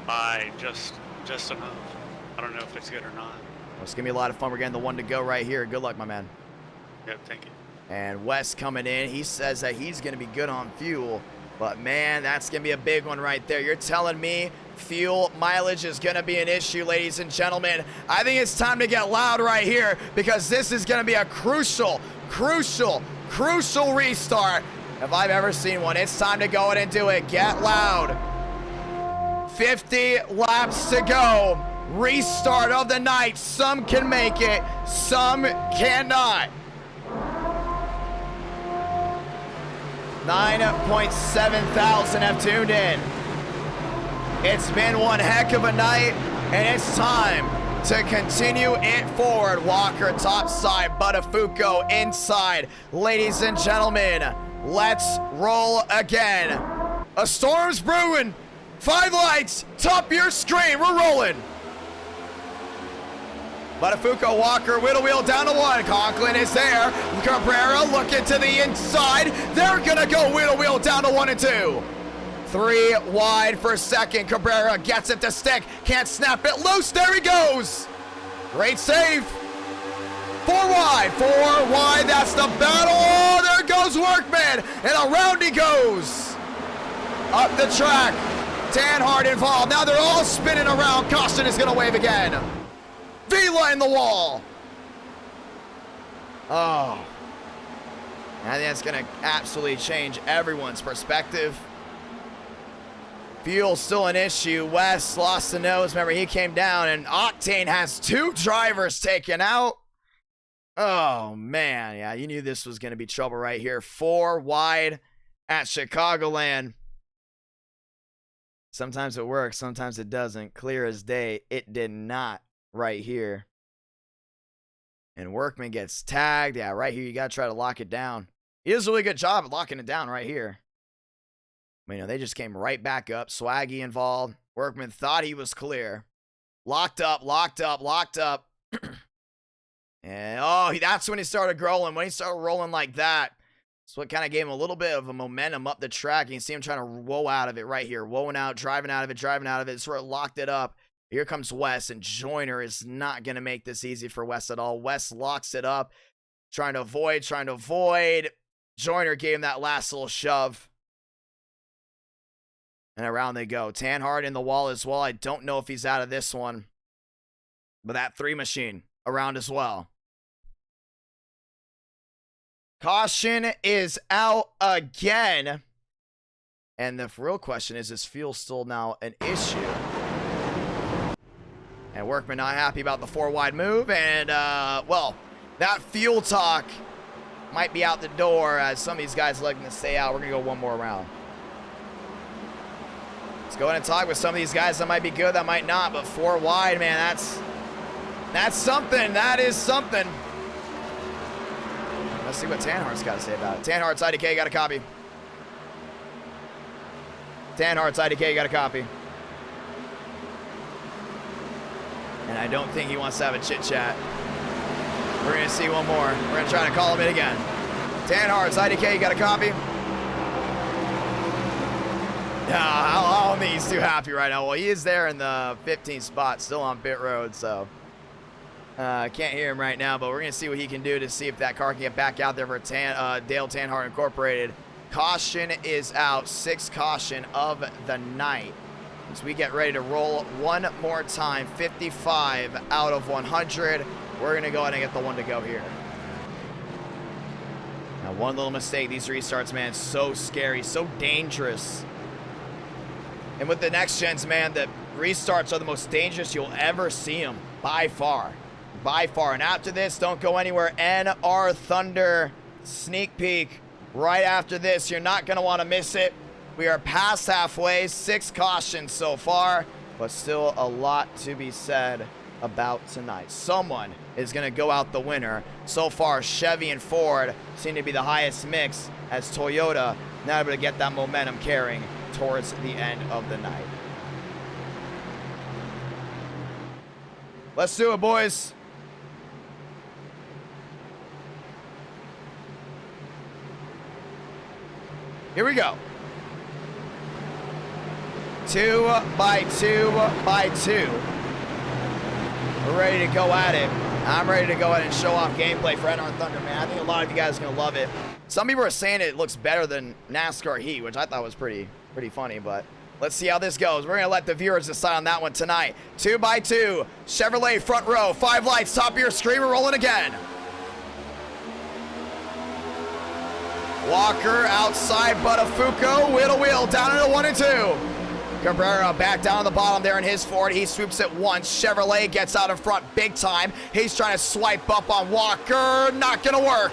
Speaker 7: By just enough. I don't know if it's good or not.
Speaker 1: Well, it's going to be a lot of fun. We're getting the 1 to go right here. Good luck, my man.
Speaker 7: Yep, thank you.
Speaker 1: And Wes coming in. He says that he's going to be good on fuel. But, man, that's going to be a big one right there. You're telling me fuel mileage is going to be an issue, ladies and gentlemen. I think it's time to get loud right here because this is going to be a crucial restart. If I've ever seen one, it's time to go in and do it. Get loud. 50 laps to go. Restart of the night. Some can make it, some cannot. 9.7 thousand have tuned in. It's been one heck of a night, and it's time to continue it forward. Walker topside, Buttafuoco inside. Ladies and gentlemen, let's roll again. A storm's brewing. 5 lights, top your screen, we're rolling. Buttafuoco, Walker, wheel down to 1. Conklin is there. Cabrera looking to the inside. They're gonna go wheel down to 1 and 2. 3 wide for second. Cabrera gets it to stick. Can't snap it loose. There he goes. Great save. 4 wide. That's the battle. Oh, there goes Workman. And around he goes. Up the track. Tanhart involved. Now they're all spinning around. Caution is gonna wave again. Vila in the wall. Oh. I think that's going to absolutely change everyone's perspective. Fuel's still an issue. West lost the nose. Remember, he came down, and Octane has 2 drivers taken out. Oh, man. Yeah, you knew this was going to be trouble right here. 4 wide at Chicagoland. Sometimes it works. Sometimes it doesn't. Clear as day. It did not. Right here. And Workman gets tagged. Yeah, right here. You got to try to lock it down. He does a really good job at locking it down right here. But, you know, they just came right back up. Swaggy involved. Workman thought he was clear. Locked up. And, oh, that's when he started rolling. When he started rolling like that, that's what kind of gave him a little bit of a momentum up the track. You can see him trying to woe out of it right here. Woeing out, driving out of it. Sort of locked it up. Here comes Wes, and Joyner is not going to make this easy for Wes at all. Wes locks it up, trying to avoid. Joyner gave him that last little shove. And around they go. Tanhart in the wall as well. I don't know if he's out of this one. But that 3 machine around as well. Caution is out again. And the real question is fuel still now an issue? And Workman not happy about the 4 wide move. And, well, that fuel talk might be out the door as some of these guys are looking to stay out. We're going to go 1 more round. Let's go ahead and talk with some of these guys that might be good, that might not. But 4 wide, man, that's something. That is something. Let's see what Tanhart's got to say about it. Tanhart's IDK got a copy. Tanhart's IDK got a copy. And I don't think he wants to have a chit-chat. We're going to see 1 more. We're going to try to call him in again. Tanhart's IDK, you got a copy? I don't think he's too happy right now. Well, he is there in the 15th spot, still on pit road, so can't hear him right now, but we're going to see what he can do to see if that car can get back out there for Dale Tanhart Incorporated. Caution is out. 6th caution of the night. As we get ready to roll 1 more time, 55 out of 100. We're going to go ahead and get the 1 to go here. Now, 1 little mistake. These restarts, man, so scary, so dangerous. And with the next gens, man, the restarts are the most dangerous you'll ever see them, by far. By far. And after this, don't go anywhere. NR Thunder sneak peek right after this. You're not going to want to miss it. We are past halfway, 6 cautions so far, but still a lot to be said about tonight. Someone is going to go out the winner. So far, Chevy and Ford seem to be the highest mix, as Toyota now able to get that momentum carrying towards the end of the night. Let's do it, boys. Here we go. 2 by 2 by 2. We're ready to go at it. I'm ready to go ahead and show off gameplay for NR Thunder, man. I think a lot of you guys are going to love it. Some people are saying it looks better than NASCAR Heat, which I thought was pretty funny, but let's see how this goes. We're going to let the viewers decide on that one tonight. 2 by 2. Chevrolet front row. 5 lights. Top of your screen. We're rolling again. Walker outside, Buttafuoco, wheel to wheel, down into 1 and 2. Cabrera back down on the bottom there in his Ford. He swoops it once. Chevrolet gets out in front big time. He's trying to swipe up on Walker. Not going to work.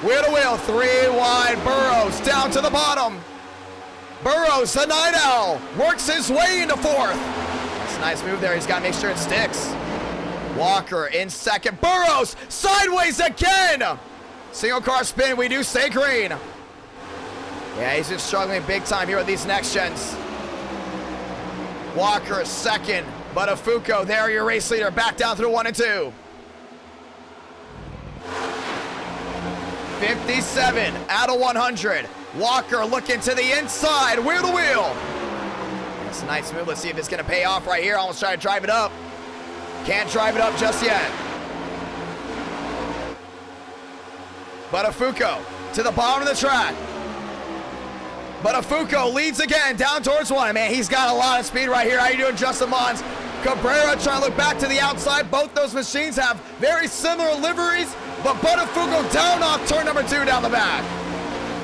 Speaker 1: Wheel to wheel, 3 wide. Burrows down to the bottom. Burrows, the night owl, works his way into 4th. That's a nice move there. He's got to make sure it sticks. Walker in 2nd. Burrows sideways again. Single car spin, we do stay green. Yeah, he's just struggling big time here with these next gens. Walker 2nd, Buttafuoco, there your race leader, back down through 1 and 2. 57 out of 100. Walker looking to the inside, wheel to wheel. That's a nice move. Let's see if it's gonna pay off right here. Almost trying to drive it up. Can't drive it up just yet. Buttafuoco to the bottom of the track. Buttafuoco leads again down towards 1. Man, he's got a lot of speed right here. How you doing, Justin Mons? Cabrera trying to look back to the outside. Both those machines have very similar liveries, but Buttafuoco down off turn number 2 down the back.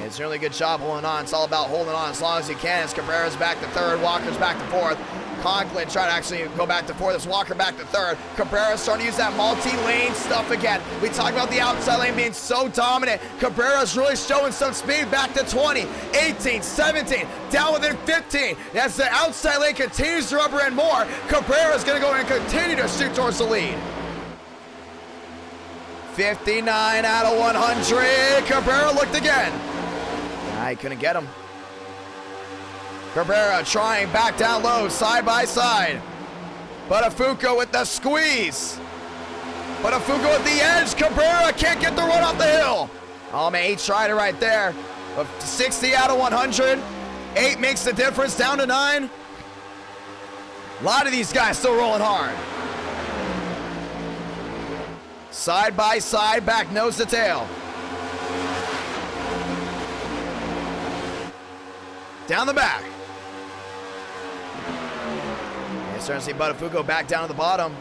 Speaker 1: It's a really good job holding on. It's all about holding on as long as you can. As Cabrera's back to 3rd, Walker's back to 4th. Conklin trying to actually go back to 4th. As Walker back to 3rd. Cabrera's starting to use that multi-lane stuff again. We talked about the outside lane being so dominant. Cabrera's really showing some speed. Back to 20, 18, 17, down within 15. As the outside lane continues to rubber end more, Cabrera's going to go and continue to shoot towards the lead. 59 out of 100. Cabrera looked again. He couldn't get him. Cabrera trying back down low, side by side. Buttafuoco with the squeeze. Buttafuoco at the edge. Cabrera can't get the run off the hill. Oh man, he tried it right there. 60 out of 100. 8 makes the difference, down to 9. A lot of these guys still rolling hard. Side by side, back nose to tail. Down the back. You're starting to see Buttafuoco back down to the bottom.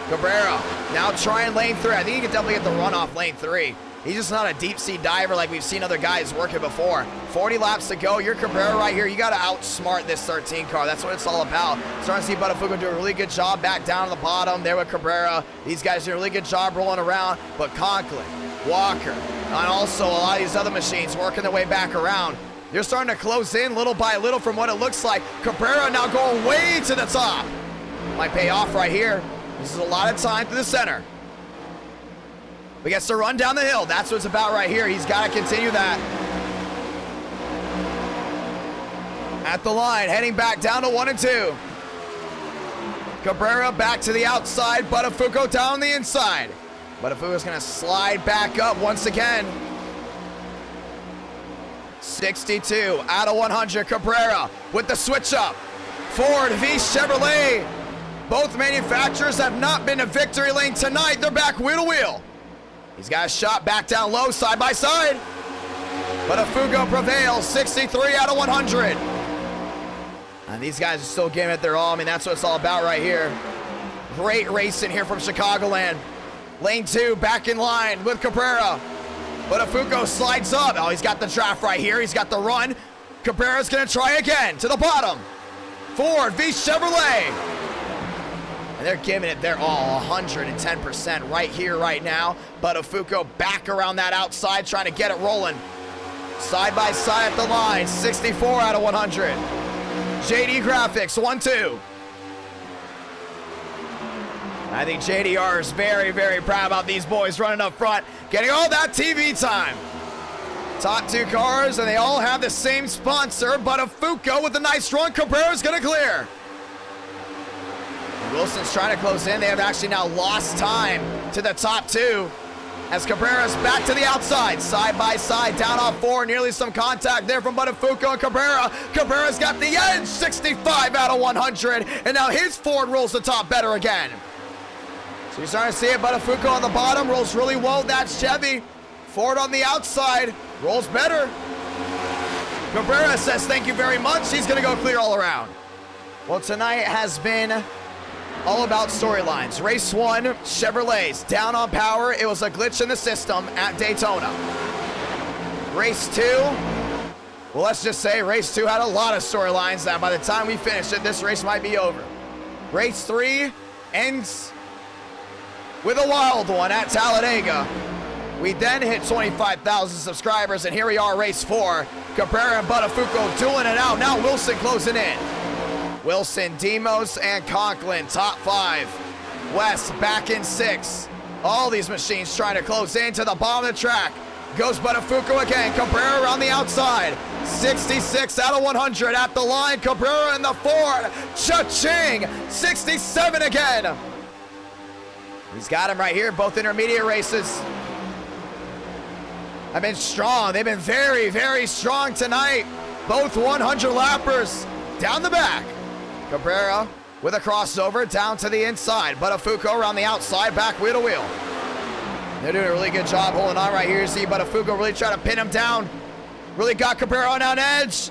Speaker 1: Cabrera now trying lane 3. I think he can definitely get the run off lane 3. He's just not a deep sea diver like we've seen other guys working before. 40 laps to go. You're Cabrera right here. You got to outsmart this 13 car. That's what it's all about. Starting to see Buttafuoco do a really good job back down to the bottom there with Cabrera. These guys do a really good job rolling around. But Conklin, Walker, and also a lot of these other machines working their way back around. They're starting to close in little by little from what it looks like. Cabrera now going way to the top. Might pay off right here. This is a lot of time through the center. But gets to run down the hill. That's what it's about right here. He's got to continue that. At the line, heading back down to 1 and 2. Cabrera back to the outside. Buttafuoco down the inside. Buttafuoco's going to slide back up once again. 62 out of 100. Cabrera with the switch up. Ford v Chevrolet. Both manufacturers have not been to victory lane tonight. They're back wheel to wheel. He's got a shot back down low, side by side. Buttafuoco prevails, 63 out of 100. And these guys are still giving it their all. I mean, that's what it's all about right here. Great racing here from Chicagoland. Lane 2, back in line with Cabrera. Buttafuoco slides up. Oh, he's got the draft right here. He's got the run. Cabrera's going to try again to the bottom. Ford v Chevrolet. And they're giving it their all, 110% right here, right now. Buttafuoco back around that outside, trying to get it rolling. Side by side at the line, 64 out of 100. JD Graphics, 1-2. I think JDR is very, very proud about these boys running up front, getting all that TV time. Top 2 cars, and they all have the same sponsor. Buttafuoco with a nice run. Cabrera's going to clear. Wilson's trying to close in. They have actually now lost time to the top 2. As Cabrera's back to the outside, side by side, down off 4, nearly some contact there from Buttafuoco and Cabrera. Cabrera's got the edge, 65 out of 100, and now his Ford rolls the top better again. So you're starting to see it, Buttafuoco on the bottom, rolls really well, that's Chevy. Ford on the outside, rolls better. Cabrera says thank you very much, he's gonna go clear all around. Well, tonight has been all about storylines. Race 1, Chevrolet's down on power. It was a glitch in the system at Daytona. Race 2, well, let's just say race 2 had a lot of storylines that by the time we finish it, this race might be over. Race 3 ends with a wild one at Talladega. We then hit 25,000 subscribers, and here we are, race 4. Cabrera and Buttafuoco dueling it out. Now Wilson closing in. Wilson, Demos, and Conklin, top 5. West back in 6. All these machines trying to close into the bottom of the track. Goes Buttafuoco again. Cabrera around the outside. 66 out of 100 at the line. Cabrera in the Ford. Cha-ching! 67 again. He's got him right here, both intermediate races. I've been strong. They've been very, very strong tonight. Both 100 lappers down the back. Cabrera with a crossover down to the inside. Buttafuoco around the outside, back wheel to wheel. They're doing a really good job holding on right here. You see Buttafuoco really trying to pin him down. Really got Cabrera on an edge.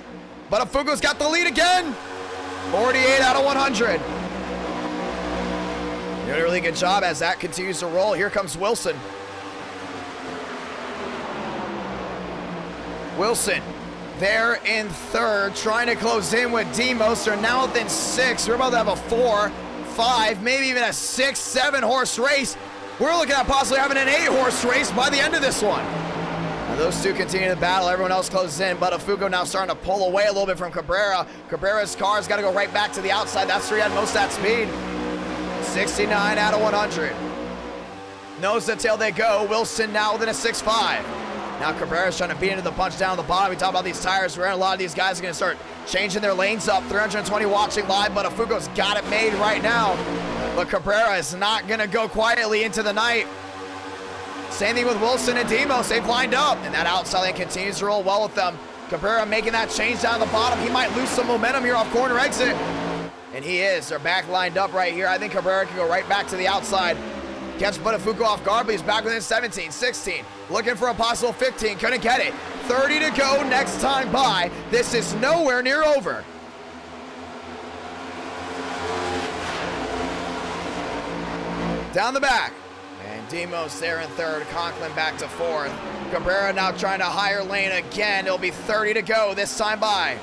Speaker 1: Buttafuoco's got the lead again. 48 out of 100. Doing a really good job as that continues to roll. Here comes Wilson. Wilson there in 3rd, trying to close in with Demos. They're now within 6. We're about to have a 4, 5, maybe even a 6, 7 horse race. We're looking at possibly having an 8 horse race by the end of this one. Now those two continue to battle. Everyone else closes in. Buttafuoco now starting to pull away a little bit from Cabrera. Cabrera's car's got to go right back to the outside. That's where he had most of that speed. 69 out of 100. Nose to tail they go. Wilson now within a 6.5. Now Cabrera's trying to beat into the punch down the bottom. We talk about these tires. A lot of these guys are going to start changing their lanes up. 320 watching live, but Buttafuoco's got it made right now. But Cabrera is not going to go quietly into the night. Same thing with Wilson and Demos. They've lined up, and that outside lane continues to roll well with them. Cabrera making that change down the bottom. He might lose some momentum here off corner exit. And he is. They're back lined up right here. I think Cabrera can go right back to the outside. Catch Buttafuoco off guard, but he's back within 17, 16. Looking for a possible 15, couldn't get it. 30 to go next time by. This is nowhere near over. Down the back. And Demos there in 3rd, Conklin back to 4th. Cabrera now trying to higher lane again. It'll be 30 to go this time by.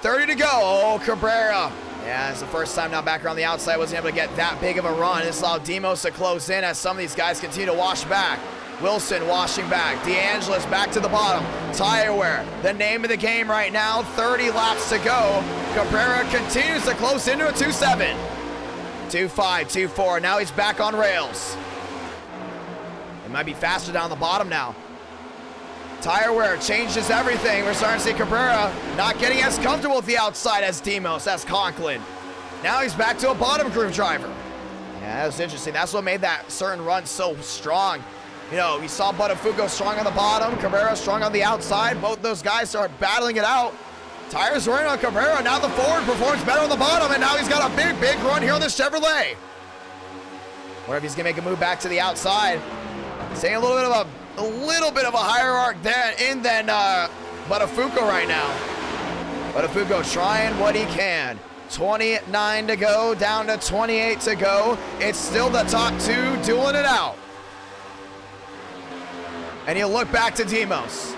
Speaker 1: $30 to go. Oh, Cabrera. Yeah, it's the first time now back around the outside. Wasn't able to get that big of a run. This allowed Demos to close in as some of these guys continue to wash back. Wilson washing back. DeAngelis back to the bottom. Tire wear, the name of the game right now. 30 laps to go. Cabrera continues to close into a 2.7. 2.5, 2.4. Now he's back on rails. It might be faster down the bottom now. Tire wear changes everything. We're starting to see Cabrera not getting as comfortable with the outside as Demos, as Conklin. Now he's back to a bottom groove driver. Yeah, that was interesting. That's what made that certain run so strong. You know, we saw Buttafuoco strong on the bottom, Cabrera strong on the outside. Both those guys are battling it out. Tires running on Cabrera. Now the Ford performs better on the bottom, and now he's got a big, big run here on this Chevrolet. Wonder if he's gonna make a move back to the outside. Seeing a little bit of a higher arc there in than Buttafuoco right now. Buttafuoco trying what he can. 29 to go, down to 28 to go. It's still the top 2 dueling it out. And you look back to Demos.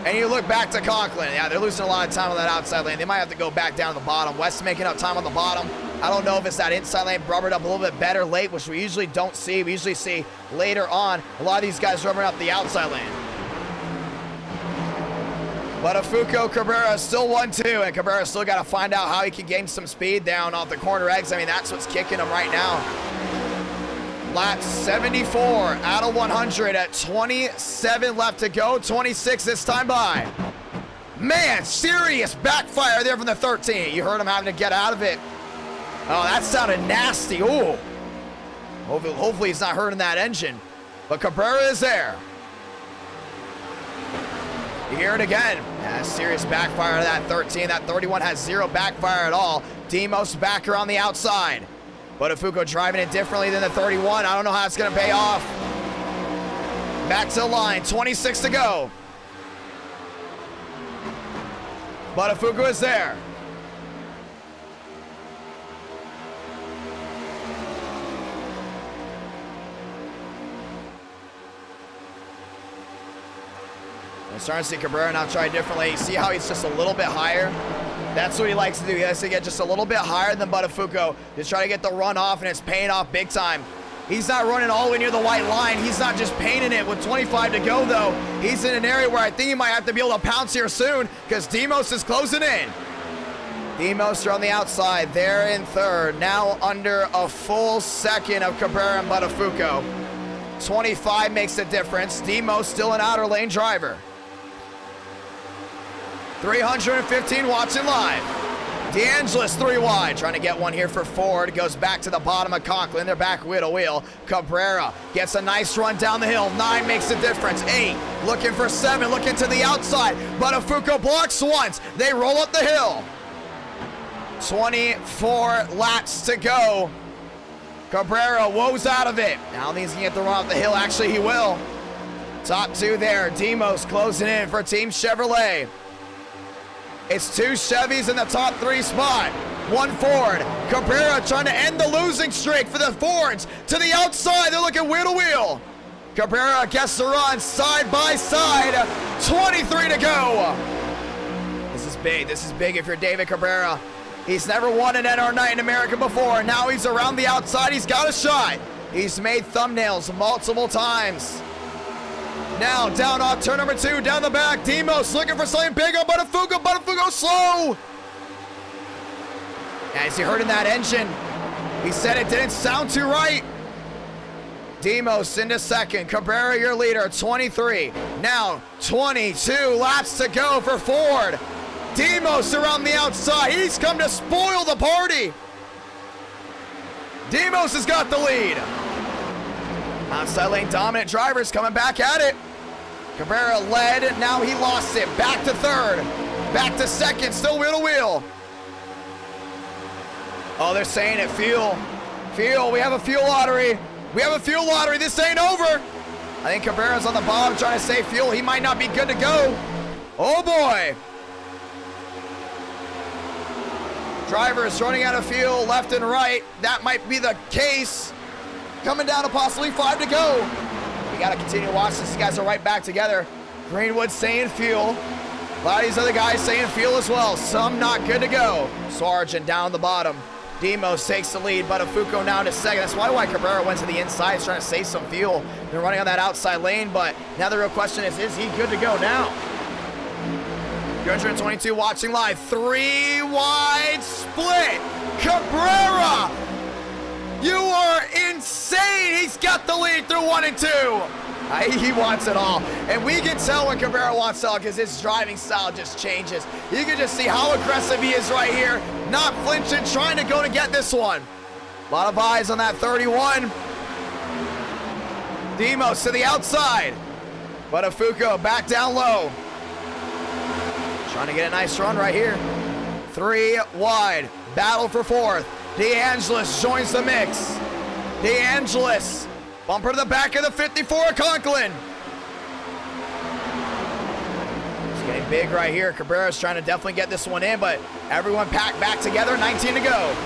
Speaker 1: And you look back to Conklin. Yeah, they're losing a lot of time on that outside lane. They might have to go back down to the bottom. West making up time on the bottom. I don't know if it's that inside lane rubbered up a little bit better late, which we usually don't see. We usually see later on a lot of these guys rubbering up the outside lane. Buttafuoco, Cabrera still 1-2, and Cabrera still got to find out how he can gain some speed down off the corner exit. I mean, that's what's kicking him right now. Lap 74 out of 100 at 27 left to go. 26 this time by. Man, serious backfire there from the 13. You heard him having to get out of it. Oh, that sounded nasty. Ooh. Hopefully he's not hurting that engine. But Cabrera is there. You hear it again. Yeah, serious backfire to that 13. That 31 has zero backfire at all. Demos back around the outside. Buttafuoco driving it differently than the 31. I don't know how it's going to pay off. Back to the line. 26 to go. Buttafuoco is there. I'm starting to see Cabrera now try differently. See how he's just a little bit higher? That's what he likes to do. He likes to get just a little bit higher than Buttafuoco to try to get the run off, and it's paying off big time. He's not running all the way near the white line. He's not just painting it with 25 to go, though. He's in an area where I think he might have to be able to pounce here soon because Demos is closing in. Demos are on the outside. They're in third. Now under a full second of Cabrera and Buttafuoco. 25 makes the difference. Demos still an outer lane driver. 315 watching live. DeAngelis 3 wide, trying to get one here for Ford. Goes back to the bottom of Conklin. They're back wheel to wheel. Cabrera gets a nice run down the hill. 9 makes the difference. 8 looking for 7, looking to the outside. Buttafuoco blocks once. They roll up the hill. 24 laps to go. Cabrera woes out of it. Now he's gonna get the run up the hill. Actually, he will. Top 2 there. Demos closing in for Team Chevrolet. It's 2 Chevys in the top 3 spot. 1 Ford. Cabrera trying to end the losing streak for the Fords. To the outside, they're looking wheel to wheel. Cabrera gets the run side by side. 23 to go. This is big. This is big if you're David Cabrera. He's never won an NR night in America before. Now he's around the outside. He's got a shot. He's made thumbnails multiple times. Now down off turn number 2, down the back. Demos looking for something big on Buttafuoco. Buttafuoco slow. As he heard in that engine, he said it didn't sound too right. Demos into second. Cabrera your leader, 23. Now 22 laps to go for Ford. Demos around the outside. He's come to spoil the party. Demos has got the lead. Outside lane dominant drivers coming back at it. Cabrera led, now he lost it. Back to third, back to second, still wheel to wheel. Oh, they're saying it, fuel. Fuel, we have a fuel lottery. We have a fuel lottery, this ain't over. I think Cabrera's on the bottom trying to save fuel. He might not be good to go. Oh boy. Drivers running out of fuel left and right. That might be the case. Coming down to possibly 5 to go. We got to continue to watch this. These guys are right back together. Greenwood saying fuel. A lot of these other guys saying fuel as well. Some not good to go. Sargent down the bottom. Demos takes the lead. Buttafuoco now to second. That's why Cabrera went to the inside. He's trying to save some fuel. They're running on that outside lane, but now the real question is he good to go now? 322 watching live. 3 wide split. Cabrera! You are insane! He's got the lead through 1 and 2. He wants it all. And we can tell when Cabrera wants it all because his driving style just changes. You can just see how aggressive he is right here. Not flinching, trying to go to get this one. A lot of eyes on that 31. Demos to the outside. Buttafuoco back down low. Trying to get a nice run right here. 3 wide. Battle for 4th. DeAngelis joins the mix. DeAngelis, bumper to the back of the 54 Conklin. It's getting big right here. Cabrera's trying to definitely get this one in, but everyone packed back together, 19 to go.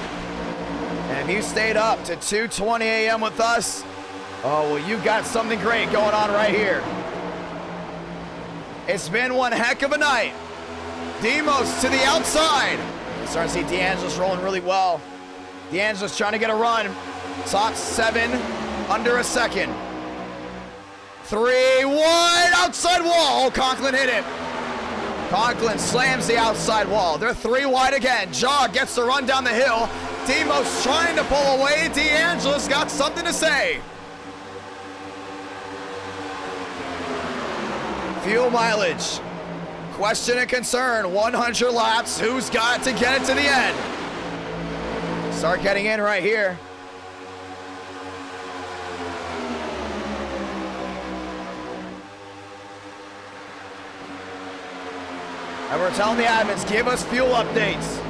Speaker 1: And if you stayed up to 2:20 a.m. with us, oh, well, you got something great going on right here. It's been one heck of a night. Demos to the outside. Starting to see DeAngelis rolling really well. DeAngelis trying to get a run. Top 7, under a second. 3 wide, outside wall. Oh, Conklin hit it. Conklin slams the outside wall. They're 3 wide again. Jaw gets the run down the hill. Demos trying to pull away. DeAngelis got something to say. Fuel mileage. Question and concern, 100 laps. Who's got to get it to the end? Start getting in right here. And we're telling the admins, give us fuel updates.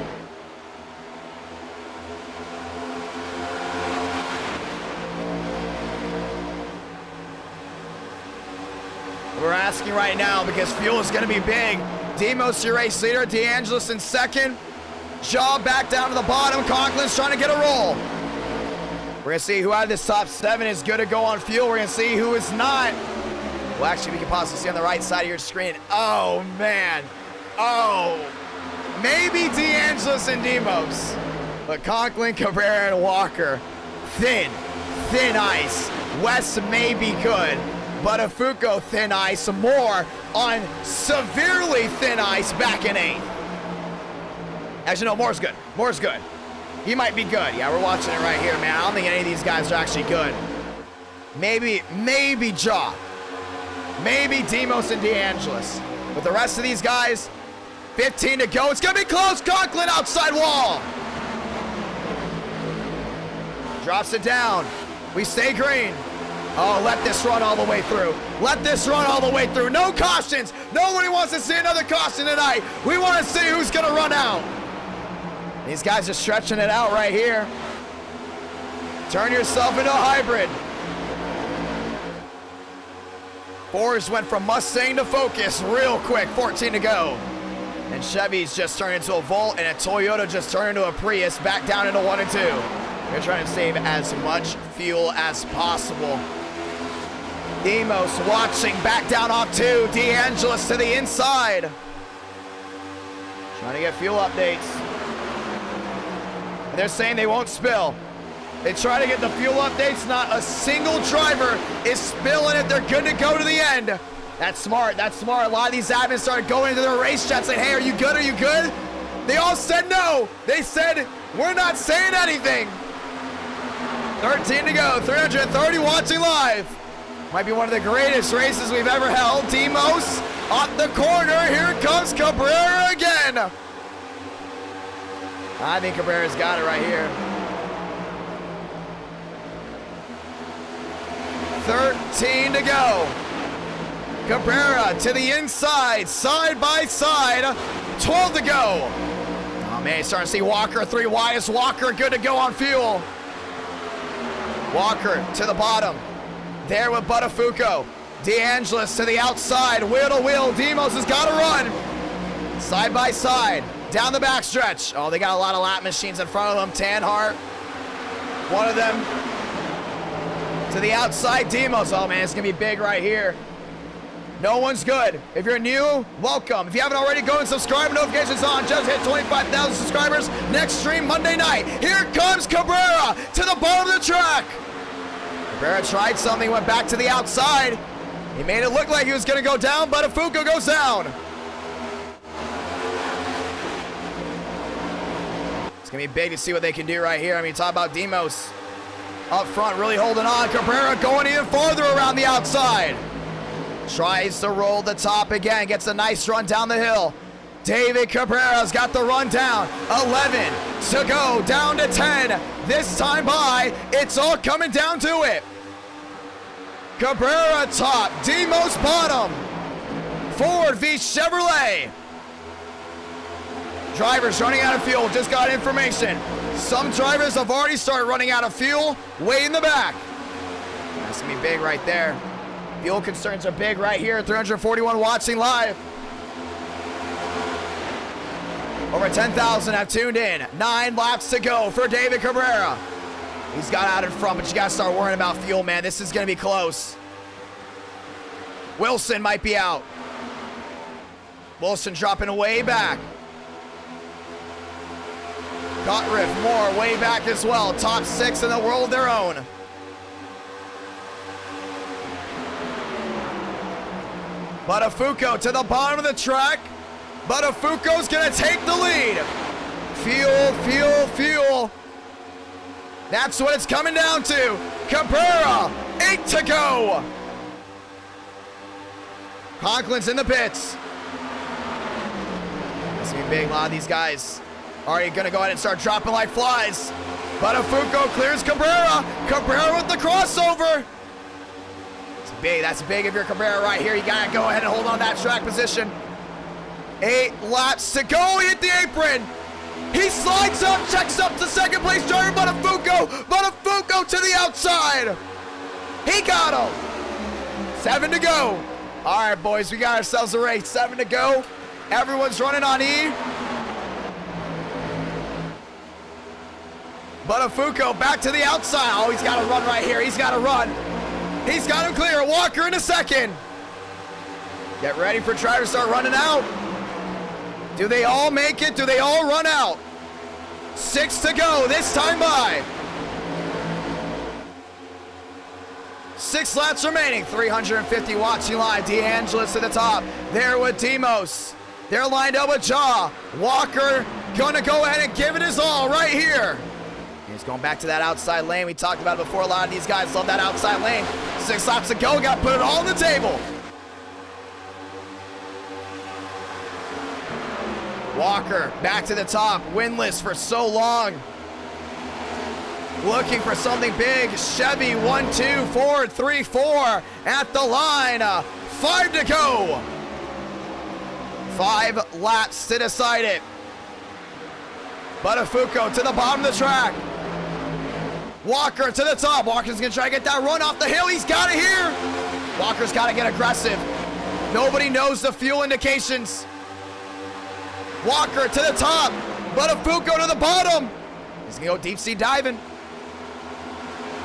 Speaker 1: We're asking right now because fuel is going to be big. Demos, your race leader. DeAngelis in second. Jaw back down to the bottom. Conklin's trying to get a roll. We're going to see who out of this top 7 is good to go on fuel. We're going to see who is not. Well, actually, we can possibly see on the right side of your screen. Oh, man. Oh. Maybe DeAngelis and Demos. But Conklin, Cabrera, and Walker. Thin ice. West may be good. But Afuko thin ice, more on severely thin ice back in 8th. Actually, no, Moore's good. Moore's good. He might be good. Yeah, we're watching it right here, man. I don't think any of these guys are actually good. Maybe Jaw. Maybe Demos and DeAngelis. But the rest of these guys, 15 to go. It's going to be close. Conklin outside wall. Drops it down. We stay green. Oh, let this run all the way through. Let this run all the way through. No cautions. Nobody wants to see another caution tonight. We want to see who's going to run out. These guys are stretching it out right here. Turn yourself into a hybrid. Fours went from Mustang to Focus real quick. 14 to go. And Chevy's just turned into a Volt, and a Toyota just turned into a Prius, back down into 1 and 2. They're trying to save as much fuel as possible. Demos watching, back down off 2. DeAngelis to the inside. Trying to get fuel updates. And they're saying they won't spill. They try to get the fuel updates. Not a single driver is spilling it. They're good to go to the end. That's smart. That's smart. A lot of these admins started going into their race chat saying, hey, are you good? Are you good? They all said no. They said, we're not saying anything. 13 to go. 330 watching live. Might be one of the greatest races we've ever held. Demos off the corner. Here comes Cabrera again. I think Cabrera's got it right here. 13 to go. Cabrera to the inside, side by side. 12 to go. Oh man, you're starting to see Walker 3 wide. Is Walker good to go on fuel? Walker to the bottom. There with Buttafuoco. DeAngelis to the outside. Wheel to wheel. Demos has got to run. Side by side. Down the backstretch. Oh, they got a lot of lap machines in front of them. Tanhart. One of them. To the outside. Demos. Oh, man, it's going to be big right here. No one's good. If you're new, welcome. If you haven't already, go and subscribe. Notifications on. Just hit 25,000 subscribers. Next stream Monday night. Here comes Cabrera to the bottom of the track. Cabrera tried something, went back to the outside. He made it look like he was going to go down, but Afuko goes down. It's going to be big to see what they can do right here. I mean, talk about Demos up front, really holding on. Cabrera going even farther around the outside. Tries to roll the top again, gets a nice run down the hill. David Cabrera's got the run down. 11 to go, down to 10. This time by, it's all coming down to it. Cabrera top, Demos bottom. Ford v Chevrolet. Drivers running out of fuel, just got information. Some drivers have already started running out of fuel, way in the back. That's gonna be big right there. Fuel concerns are big right here, 341 watching live. Over 10,000 have tuned in. 9 laps to go for David Cabrera. He's got out in front, but you gotta start worrying about fuel, man. This is gonna be close. Wilson might be out. Wilson dropping way back. Gottlieb, Moore way back as well. Top 6 in the world of their own. Buttafuoco to the bottom of the track. Buttafuoco's gonna take the lead. Fuel, fuel, fuel. That's what it's coming down to. Cabrera, 8 to go. Conklin's in the pits. big. A lot of these guys are already going to go ahead and start dropping like flies. Buttafuoco clears Cabrera. Cabrera with the crossover. It's big. That's big if you're Cabrera right here. You got to go ahead and hold on that track position. 8 laps to go. He hit the apron. He slides up, checks up to second place driver Buttafuoco. Buttafuoco to the outside. He got him. 7 to go. All right, boys, we got ourselves a race. 7 to go. Everyone's running on E. Buttafuoco back to the outside. Oh, he's got to run right here. He's got to run. He's got him clear. Walker in a second. Get ready for drivers to start running out. Do they all make it? Do they all run out? 6 to go. This time by. 6 laps remaining. 350 watching live. DeAngelis to the top. There with Demos. They're lined up with Jaw. Walker going to go ahead and give it his all right here. He's going back to that outside lane. We talked about it before. A lot of these guys love that outside lane. 6 laps to go. Got to put it all on the table. Walker back to the top. Winless for so long. Looking for something big. Chevy 1, 2, 4, 3, 4 at the line. 5 to go. 5 laps to decide it. Buttafuoco to the bottom of the track. Walker to the top. Walker's gonna try to get that run off the hill. He's got it here. Walker's got to get aggressive. Nobody knows the fuel indications. Walker to the top. Buttafuoco to the bottom. He's gonna go deep sea diving.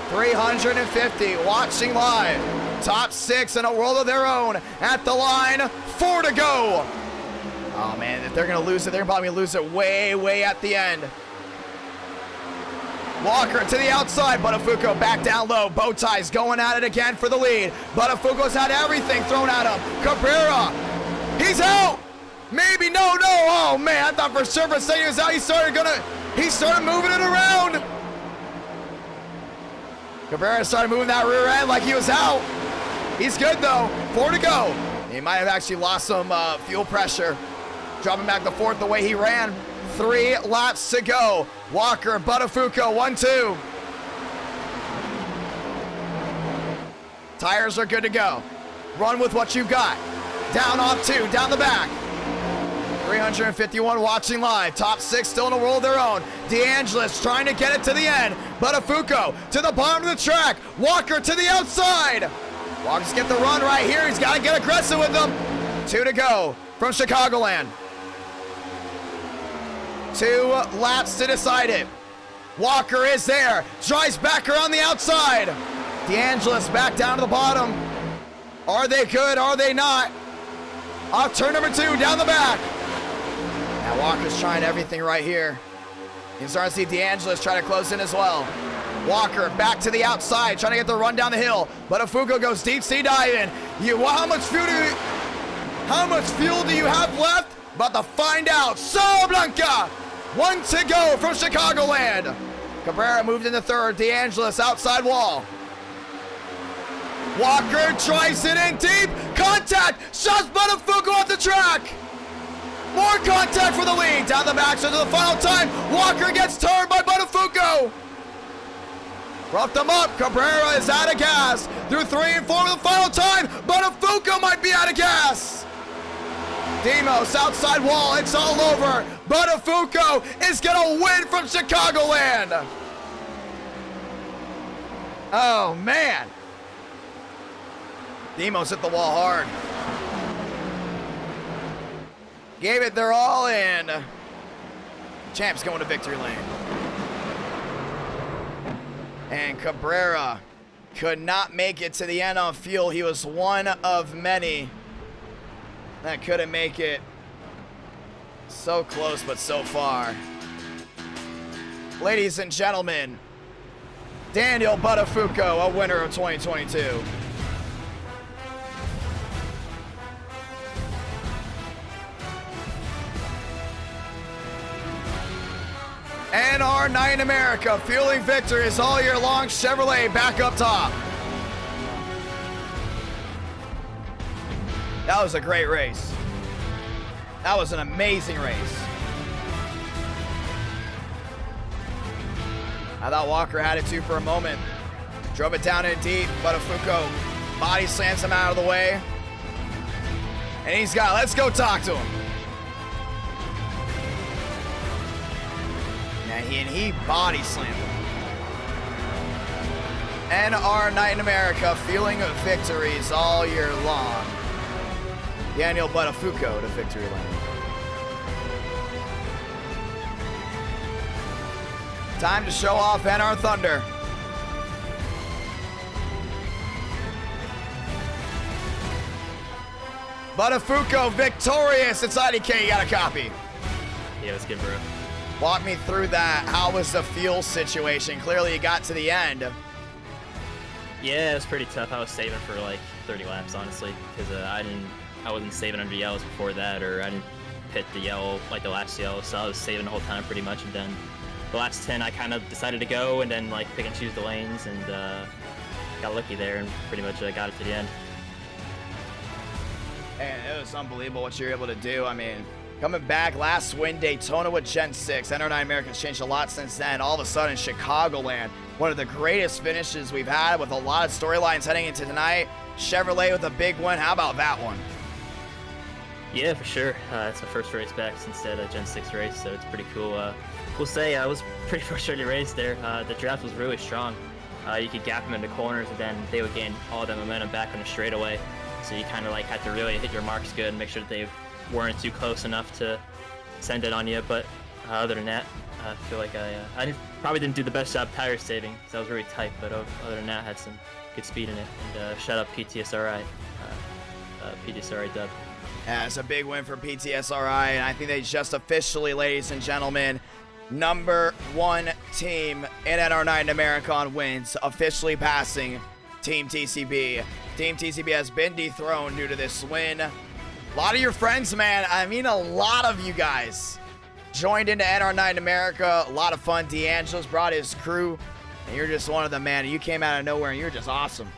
Speaker 1: 350 watching live. Top 6 in a world of their own at the line. 4 to go. Oh man, if they're gonna lose it, they're probably gonna lose it way at the end. Walker to the outside. Buttafuoco back down low. Bow ties going at it again for the lead. Buttafuoco's had everything thrown at him. Cabrera, he's out. Maybe, no. Oh man, I thought for sure for a second he was out. He started moving it around. Cabrera started moving that rear end like he was out. He's good though. 4 to go. He might have actually lost some fuel pressure. Dropping back the 4th the way he ran. 3 laps to go. Walker, Buttafuoco, 1, 2. Tires are good to go. Run with what you've got. Down off 2, down the back. 351 watching live. Top 6 still in a world of their own. DeAngelis trying to get it to the end. Buttafuoco to the bottom of the track. Walker to the outside. Walker's get the run right here. He's got to get aggressive with them. 2 to go from Chicagoland. 2 laps to decide it. Walker is there. Drives back around the outside. DeAngelis back down to the bottom. Are they good? Are they not? Off turn number 2, down the back. Now Walker's trying everything right here. You can start to see DeAngelis try to close in as well. Walker back to the outside, trying to get the run down the hill. Buttafuoco goes deep sea diving. How much fuel do you have left? About to find out. Blanca, 1 to go from Chicagoland. Cabrera moved into 3rd. DeAngelis outside wall. Walker drives it in deep. Contact. Shots Buttafuoco off the track. More contact for the lead. Down the back to the final time. Walker gets turned by Buttafuoco. Roughed them up. Cabrera is out of gas. Through 3 and 4 for the final time. Buttafuoco might be out of gas. Demos outside wall. It's all over. Buttafuoco is going to win from Chicagoland. Oh, man. Demos hit the wall hard. Gave it their all in. Champ's going to victory lane. And Cabrera could not make it to the end on fuel. He was one of many that couldn't make it. So close, but so far. Ladies and gentlemen, Daniel Buttafuoco, a winner of 2022. And our night in America, fueling victories all year long. Chevrolet back up top. That was a great race. That was an amazing race. I thought Walker had it too for a moment. Drove it down in deep, but Fuko body slams him out of the way. And he's got, let's go talk to him. And he body slammed him. NR Night in America, feeling victories all year long. Daniel Buttafuoco to victory lane. Time to show off NR Thunder. Buttafuoco victorious. It's IDK, you got a copy.
Speaker 17: Yeah, let's get bro.
Speaker 1: Walk me through that. How was the fuel situation? Clearly you got to the end.
Speaker 17: Yeah, it was pretty tough. I was saving for like 30 laps, honestly, because I wasn't saving under yellows before that, or I didn't pit the yellow, like the last yellow, so I was saving the whole time pretty much, and then the last 10 I kind of decided to go and then like pick and choose the lanes, and got lucky there and pretty much got it to the end.
Speaker 1: And it was unbelievable what you were able to do. I mean, coming back, last win, Daytona with Gen 6. NR9 Americans changed a lot since then. All of a sudden, Chicagoland, one of the greatest finishes we've had with a lot of storylines heading into tonight. Chevrolet with a big win. How about that one?
Speaker 17: Yeah, for sure. It's my first race back since that Gen 6 race, so it's pretty cool. We'll say I was pretty frustrated race there. The draft was really strong. You could gap them into corners, and then they would gain all that momentum back on the straightaway. So you kind of like had to really hit your marks good and make sure that they weren't too close enough to send it on you. But other than that, I feel like I probably didn't do the best job tire saving because I was really tight. But other than that, I had some good speed in it. And shout out PTSRI, PTSRI dub.
Speaker 1: Yeah, it's a big win for PTSRI, and I think they just officially, ladies and gentlemen, #1 team in NR9 in America on wins, officially passing Team TCB. Team TCB has been dethroned due to this win. A lot of your friends, man, I mean a lot of you guys joined into NR9 in America. A lot of fun. D'Angelo's brought his crew, and you're just one of them, man. You came out of nowhere, and you're just awesome.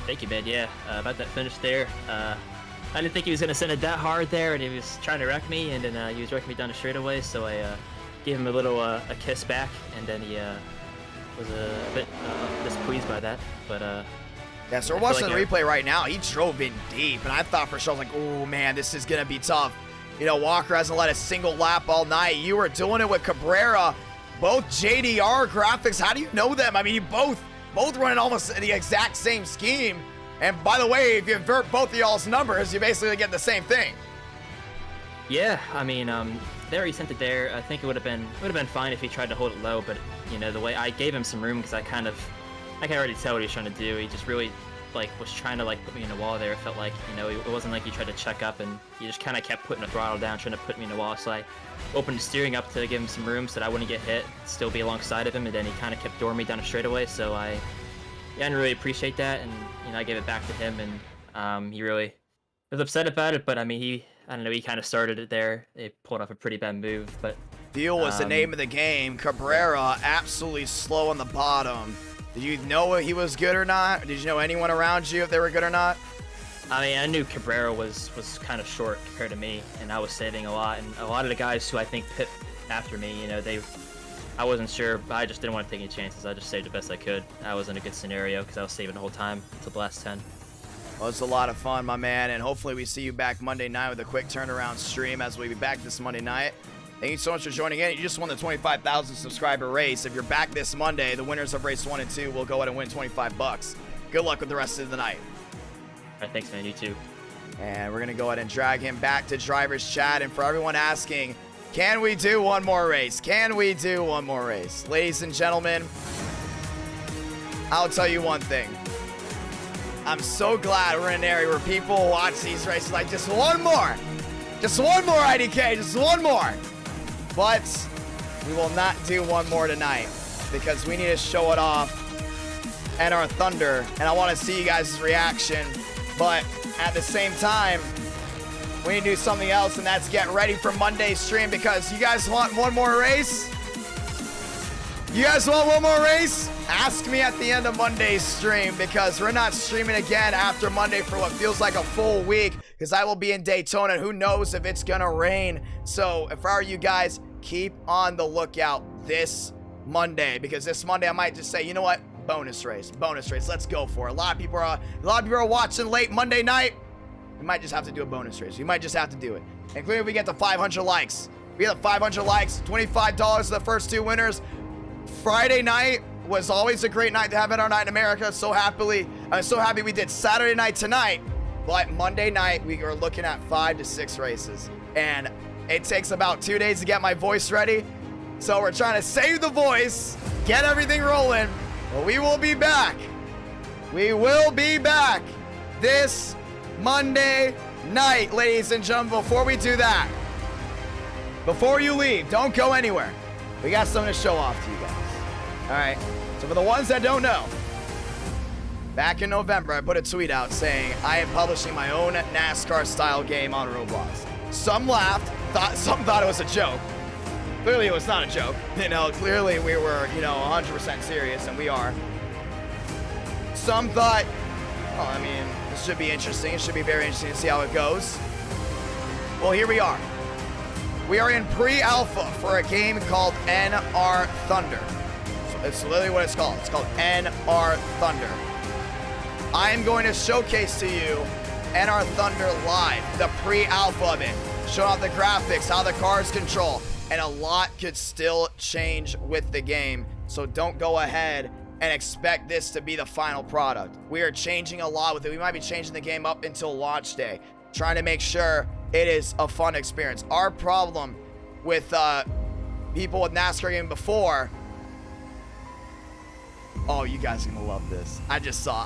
Speaker 17: Thank you, man. Yeah, about that finish there. I didn't think he was going to send it that hard there, and he was trying to wreck me, and then he was wrecking me down the straightaway, so I gave him a little a kiss back, and then he was a bit displeased by that, but
Speaker 1: yeah, so we're watching the replay right now. He drove in deep, and I thought for sure, I was like, oh, man, this is going to be tough. You know, Walker hasn't led a single lap all night. You were doing it with Cabrera. Both JDR graphics, how do you know them? I mean, you both running almost the exact same scheme. And by the way, if you invert both of y'all's numbers, you basically get the same thing.
Speaker 17: Yeah, I mean, there he sent it there. I think it would have been fine if he tried to hold it low, but you know, the way I gave him some room because I can already tell what he was trying to do. He just really was trying to put me in a wall there. It felt like, you know, it wasn't like he tried to check up, and he just kind of kept putting the throttle down, trying to put me in a wall. So I opened the steering up to give him some room so that I wouldn't get hit, still be alongside of him, and then he kind of kept dooring me down a straightaway. So I didn't really appreciate that, and you know, I gave it back to him, and he really was upset about it. But I mean, I don't know, he kind of started it there. They pulled off a pretty bad move, but
Speaker 1: Fuel was the name of the game. Cabrera absolutely slow on the bottom. Did you know he was good or not? Did you know anyone around you if they were good or not?
Speaker 17: I mean, I knew Cabrera was kind of short compared to me, and I was saving a lot. And a lot of the guys who I think pit after me, you know, I wasn't sure, but I just didn't want to take any chances. I just saved the best I could. I was in a good scenario because I was saving the whole time until the last 10.
Speaker 1: Well, it's a lot of fun, my man, and hopefully we see you back Monday night with a quick turnaround stream as we be back this Monday night. Thank you so much for joining in. You just won the 25,000 subscriber race. If you're back this Monday, the winners of race 1 and 2 will go ahead and win $25. Good luck with the rest of the night.
Speaker 17: All right, thanks, man. You too.
Speaker 1: And we're going to go ahead and drag him back to driver's chat. And for everyone asking, can we do one more race? Can we do one more race? Ladies and gentlemen, I'll tell you one thing. I'm so glad we're in an area where people watch these races like, just one more. Just one more, IDK. Just one more. But we will not do one more tonight because we need to show it off and our Thunder. And I want to see you guys' reaction. But at the same time, we need to do something else, and that's get ready for Monday's stream because you guys want one more race? You guys want one more race? Ask me at the end of Monday's stream because we're not streaming again after Monday for what feels like a full week because I will be in Daytona. Who knows if it's going to rain? So if I were you guys, keep on the lookout this Monday, because this Monday I might just say, you know what? Bonus race. Let's go for it. A lot of people are watching late Monday night. We might just have to do a bonus race. We might just have to do it. And clearly, if we get to 500 likes. We get the 500 likes, $25 for the first 2 winners. Friday night was always a great night to have NR Night in America. So happy we did Saturday night tonight. But Monday night, we are looking at 5 to 6 races. And it takes about 2 days to get my voice ready. So we're trying to save the voice, get everything rolling. But we will be back. We will be back this Monday night, ladies and gentlemen. Before we do that, before you leave, don't go anywhere. We got something to show off to you guys. All right. So for the ones that don't know, back in November, I put a tweet out saying I am publishing my own NASCAR style game on Roblox. Some laughed, some thought it was a joke. Clearly it was not a joke. You know, clearly we were, 100% serious, and we are. Some thought, oh, I mean, this should be interesting. It should be very interesting to see how it goes. Well, here we are. We are in pre-alpha for a game called NR Thunder. So it's literally what it's called. It's called NR Thunder. I am going to showcase to you NR Thunder live, the pre-alpha of it. Show off the graphics, how the cars control, and a lot could still change with the game. So don't go ahead and expect this to be the final product. We are changing a lot with it. We might be changing the game up until launch day, trying to make sure it is a fun experience. Our problem with people with NASCAR game before. Oh, you guys are gonna love this. I just saw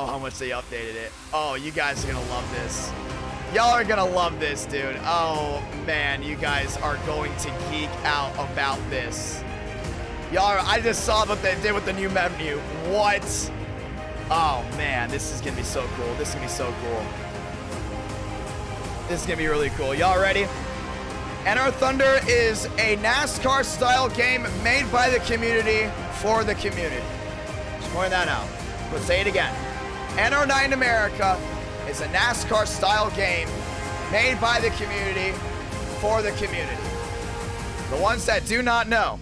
Speaker 1: how much they updated it. Oh, you guys are gonna love this. Y'all are gonna love this, dude. Oh man, you guys are going to geek out about this. I just saw what they did with the new menu. What? Oh man, this is gonna be so cool. This is gonna be so cool. This is gonna be really cool. Y'all ready? NR Thunder is a NASCAR style game made by the community for the community. Just point that out. Let's say it again. NR Night in America is a NASCAR style game made by the community for the community. The ones that do not know,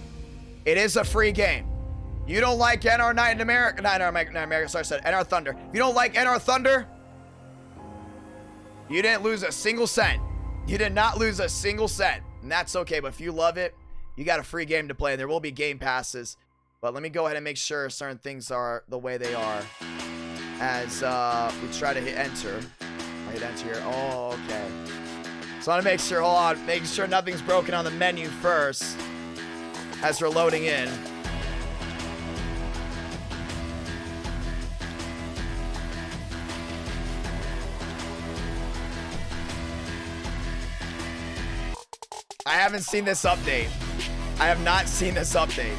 Speaker 1: it is a free game. You don't like NR Night in America, NR Thunder. If you don't like NR Thunder, you didn't lose a single cent. You did not lose a single cent, and that's okay. But if you love it, you got a free game to play. There will be game passes, but let me go ahead and make sure certain things are the way they are as we try to hit enter. I hit enter here. Oh, okay. So I want to make sure, hold on, making sure nothing's broken on the menu first as we're loading in. I haven't seen this update. I have not seen this update.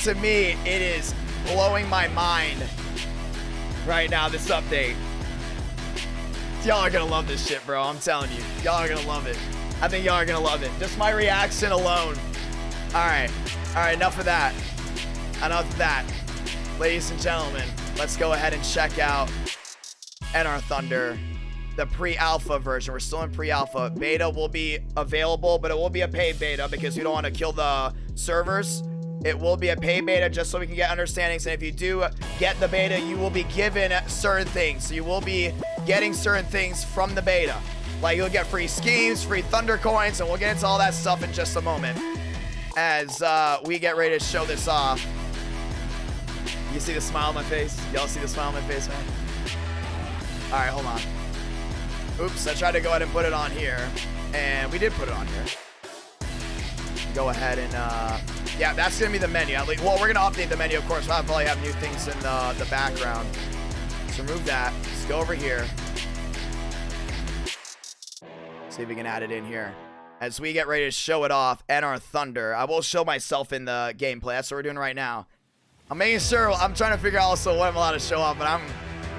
Speaker 1: To me, it is blowing my mind right now, this update. Y'all are gonna love this shit, bro. I'm telling you. Y'all are gonna love it. I think y'all are gonna love it. Just my reaction alone. Alright. Alright, enough of that. Enough of that. Ladies and gentlemen, let's go ahead and check out NR Thunder. The pre-alpha version. We're still in pre-alpha. Beta will be available, but it will be a paid beta because we don't want to kill the servers. It will be a paid beta just so we can get understandings. And if you do get the beta, you will be given certain things. So you will be getting certain things from the beta. Like you'll get free schemes, free Thunder coins, and we'll get into all that stuff in just a moment as we get ready to show this off. You see the smile on my face? Y'all see the smile on my face, man? All right, hold on. Oops, I tried to go ahead and put it on here, and we did put it on here. Go ahead and, yeah, that's going to be the menu. Well, we're going to update the menu, of course. We'll probably have new things in the background. So remove that. Let's go over here. See if we can add it in here. As we get ready to show it off, NR Thunder. I will show myself in the gameplay. That's what we're doing right now. I'm making sure, I'm trying to figure out also what I'm allowed to show off, but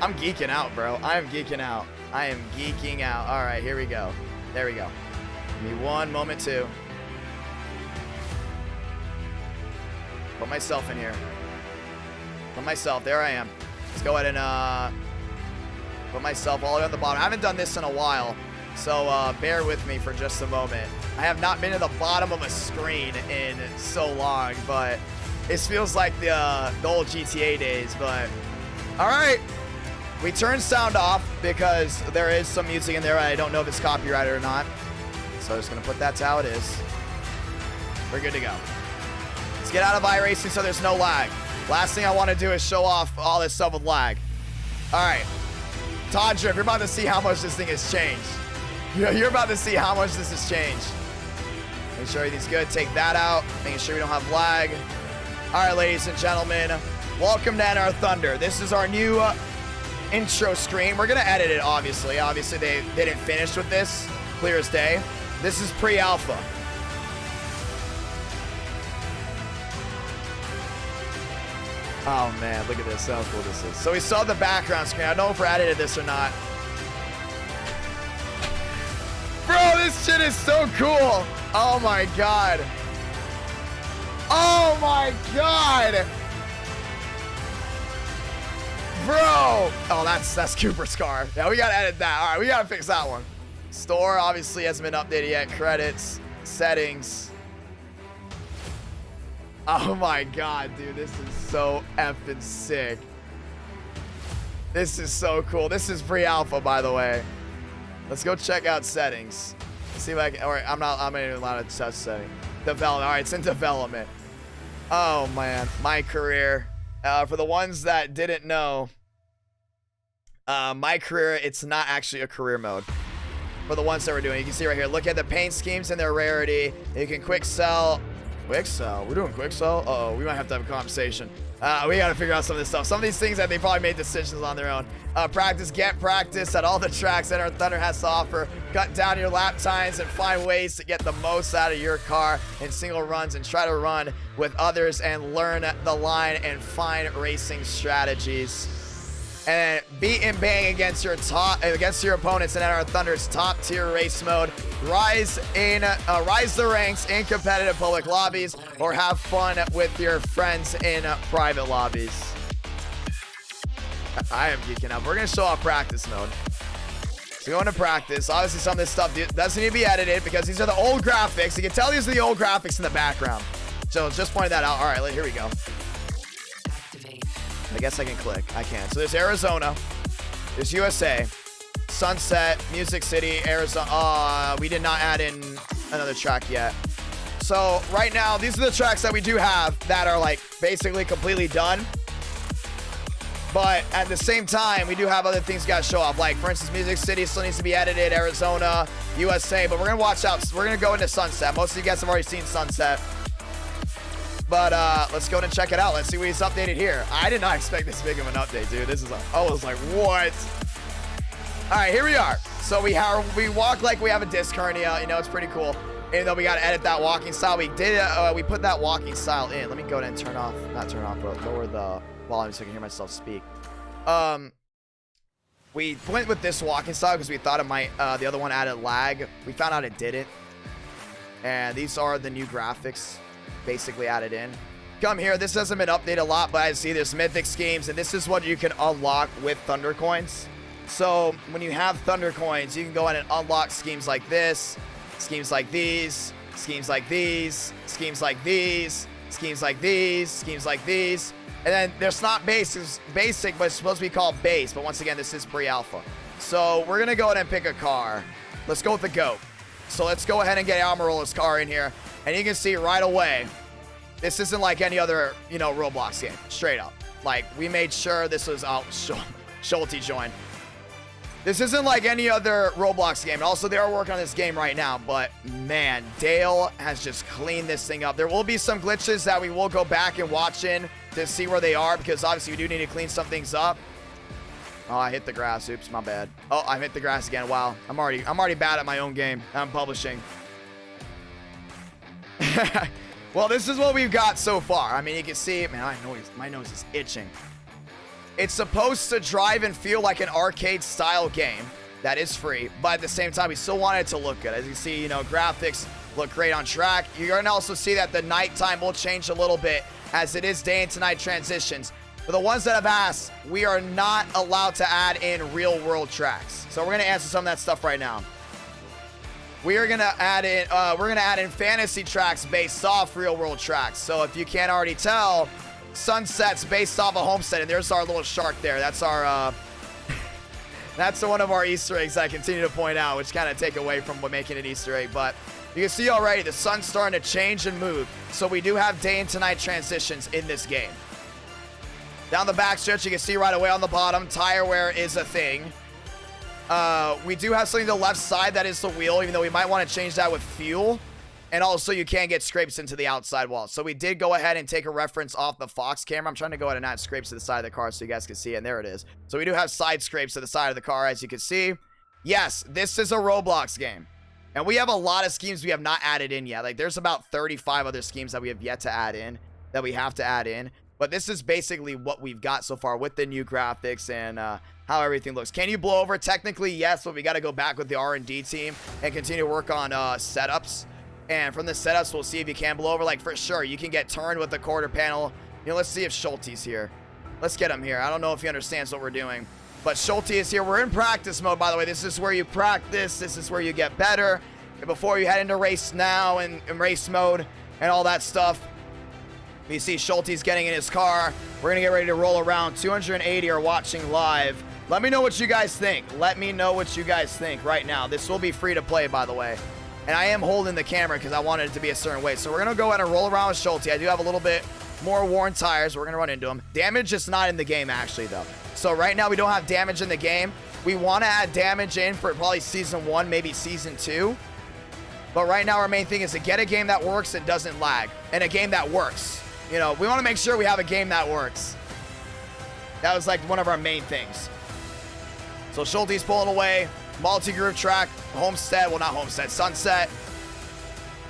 Speaker 1: I'm geeking out, bro. I am geeking out. I am geeking out. All right, here we go. There we go. Give me one moment, too. Put myself in here. Put myself. There I am. Let's go ahead and put myself all the way on the bottom. I haven't done this in a while, so bear with me for just a moment I have not been to the bottom of a screen in so long, but this feels like the old GTA days. But all right, we turned sound off because there is some music in there. I don't know if it's copyrighted or not, so I'm just gonna put that to how it is. We're good to go. Let's get out of iRacing so there's no lag. Last thing I want to do is show off all this stuff with lag. All right, Todd Drip, you're about to see how much this thing has changed. You're about to see how much this has changed. Make sure everything's good. Take that out. Making sure we don't have lag. All right, ladies and gentlemen, welcome to NR Thunder. This is our new intro screen. We're gonna edit it, obviously. Obviously, they didn't finish with this. Clear as day. This is pre-alpha. Oh man, look at this. How cool this is. So we saw the background screen. I don't know if we're edited this or not. Bro, this shit is so cool. Oh my god. Oh my god. Bro. Oh, that's Cooper's car. Yeah, we gotta edit that. All right, we gotta fix that one. Store obviously hasn't been updated yet. Credits, settings. Oh my god, dude, this is so effing sick. This is so cool. This is pre-alpha, by the way. Let's go check out settings. See if I can, or I'm not even allowed to touch setting. Development, all right, it's in development. Oh man, my career. For the ones that didn't know, my career, it's not actually a career mode. For the ones that we're doing, you can see right here, look at the paint schemes and their rarity. You can quick sell. Quick sell? We're doing quick sell? Uh-oh, we might have to have a conversation. We gotta figure out some of this stuff. Some of these things that they probably made decisions on their own. Practice, get practice at all the tracks that our Thunder has to offer. Cut down your lap times and find ways to get the most out of your car in single runs and try to run with others and learn the line and find racing strategies. And beat and bang against your opponents in our Thunder's top tier race mode. Rise the ranks in competitive public lobbies, or have fun with your friends in private lobbies. I am geeking out. We're gonna show off practice mode. So go into practice. Obviously, some of this stuff doesn't need to be edited because these are the old graphics. You can tell these are the old graphics in the background. So just pointed that out. All right, here we go. I guess I can click. I can. So there's Arizona. There's USA. Sunset, Music City, Arizona. We did not add in another track yet. So right now, these are the tracks that we do have that are like basically completely done. But at the same time, we do have other things got to show off. Like, for instance, Music City still needs to be edited. Arizona, USA. But we're going to watch out. We're going to go into Sunset. Most of you guys have already seen Sunset. But let's go and check it out. Let's see what he's updated here. I did not expect this big of an update, dude. This is I was like, what? All right, here we are. So we walk like we have a disc hernia. You know, it's pretty cool. Even though we got to edit that walking style, we put that walking style in. Let me go ahead and turn off, but lower the volume so I can hear myself speak. We went with this walking style because we thought it might. The other one added lag. We found out it didn't. And these are the new graphics. Basically added in. Come here. This hasn't been updated a lot, but I see there's mythic schemes, and this is what you can unlock with Thunder Coins. So when you have Thunder Coins, you can go in and unlock schemes like this, schemes like these, schemes like these, schemes like these, schemes like these, schemes like these. And then there's not basic, but it's supposed to be called base. But once again, this is pre-alpha. So we're going to go ahead and pick a car. Let's go with the GOAT. So let's go ahead and get Almirola's car in here. And you can see right away, this isn't like any other, Roblox game. Straight up. Like, we made sure this was out. Schulte joined. This isn't like any other Roblox game. And also, they are working on this game right now. But, man, Dale has just cleaned this thing up. There will be some glitches that we will go back and watch in to see where they are. Because, obviously, we do need to clean some things up. Oh, I hit the grass. Oops, my bad. Oh, I hit the grass again. Wow. I'm already bad at my own game. I'm publishing. Well, this is what we've got so far. I mean, you can see, man, my nose is itching. It's supposed to drive and feel like an arcade-style game that is free, but at the same time, we still want it to look good. As you see, graphics look great on track. You're going to also see that the nighttime will change a little bit as it is day into night transitions. For the ones that have asked, we are not allowed to add in real-world tracks. So we're going to answer some of that stuff right now. we are gonna add in we're gonna add in fantasy tracks based off real world tracks. So if you can't already tell, Sunset's based off a Homestead, and there's our little shark there. That's our that's one of our Easter eggs I continue to point out, which kind of take away from what making it Easter egg. But you can see already the sun's starting to change and move. So we do have day into night transitions in this game. Down the back stretch, you can see right away on the bottom, tire wear is a thing. We do have something to the left side that is the wheel, even though we might want to change that with fuel. And also, you can get scrapes into the outside wall. So we did go ahead and take a reference off the Fox camera. I'm trying to go ahead and add scrapes to the side of the car so you guys can see. And there it is. So we do have side scrapes to the side of the car, as you can see. Yes, this is a Roblox game. And we have a lot of schemes we have not added in yet. Like, there's about 35 other schemes that we have yet to add in, that we have to add in. But this is basically what we've got so far with the new graphics and how everything looks. Can you blow over? Technically, yes, but we got to go back with the R&D team and continue to work on setups. And from the setups, we'll see if you can blow over. Like, for sure, you can get turned with the quarter panel. You know, let's see if Schulte's here. Let's get him here. I don't know if he understands what we're doing. But Schulte is here. We're in practice mode, by the way. This is where you practice. This is where you get better. And before you head into race now and race mode and all that stuff. You see Schulte's getting in his car. We're going to get ready to roll around. 280 are watching live. Let me know what you guys think. Let me know what you guys think right now. This will be free to play, by the way. And I am holding the camera because I wanted it to be a certain way. So we're going to go ahead and roll around with Schulte. I do have a little bit more worn tires. We're going to run into them. Damage is not in the game, actually, though. So right now, we don't have damage in the game. We want to add damage in for probably Season 1, maybe Season 2. But right now, our main thing is to get a game that works and doesn't lag. And a game that works. You know, we want to make sure we have a game that works. That was like one of our main things. So Schulte's pulling away. Multi-group track. Homestead. Well, not Homestead. Sunset.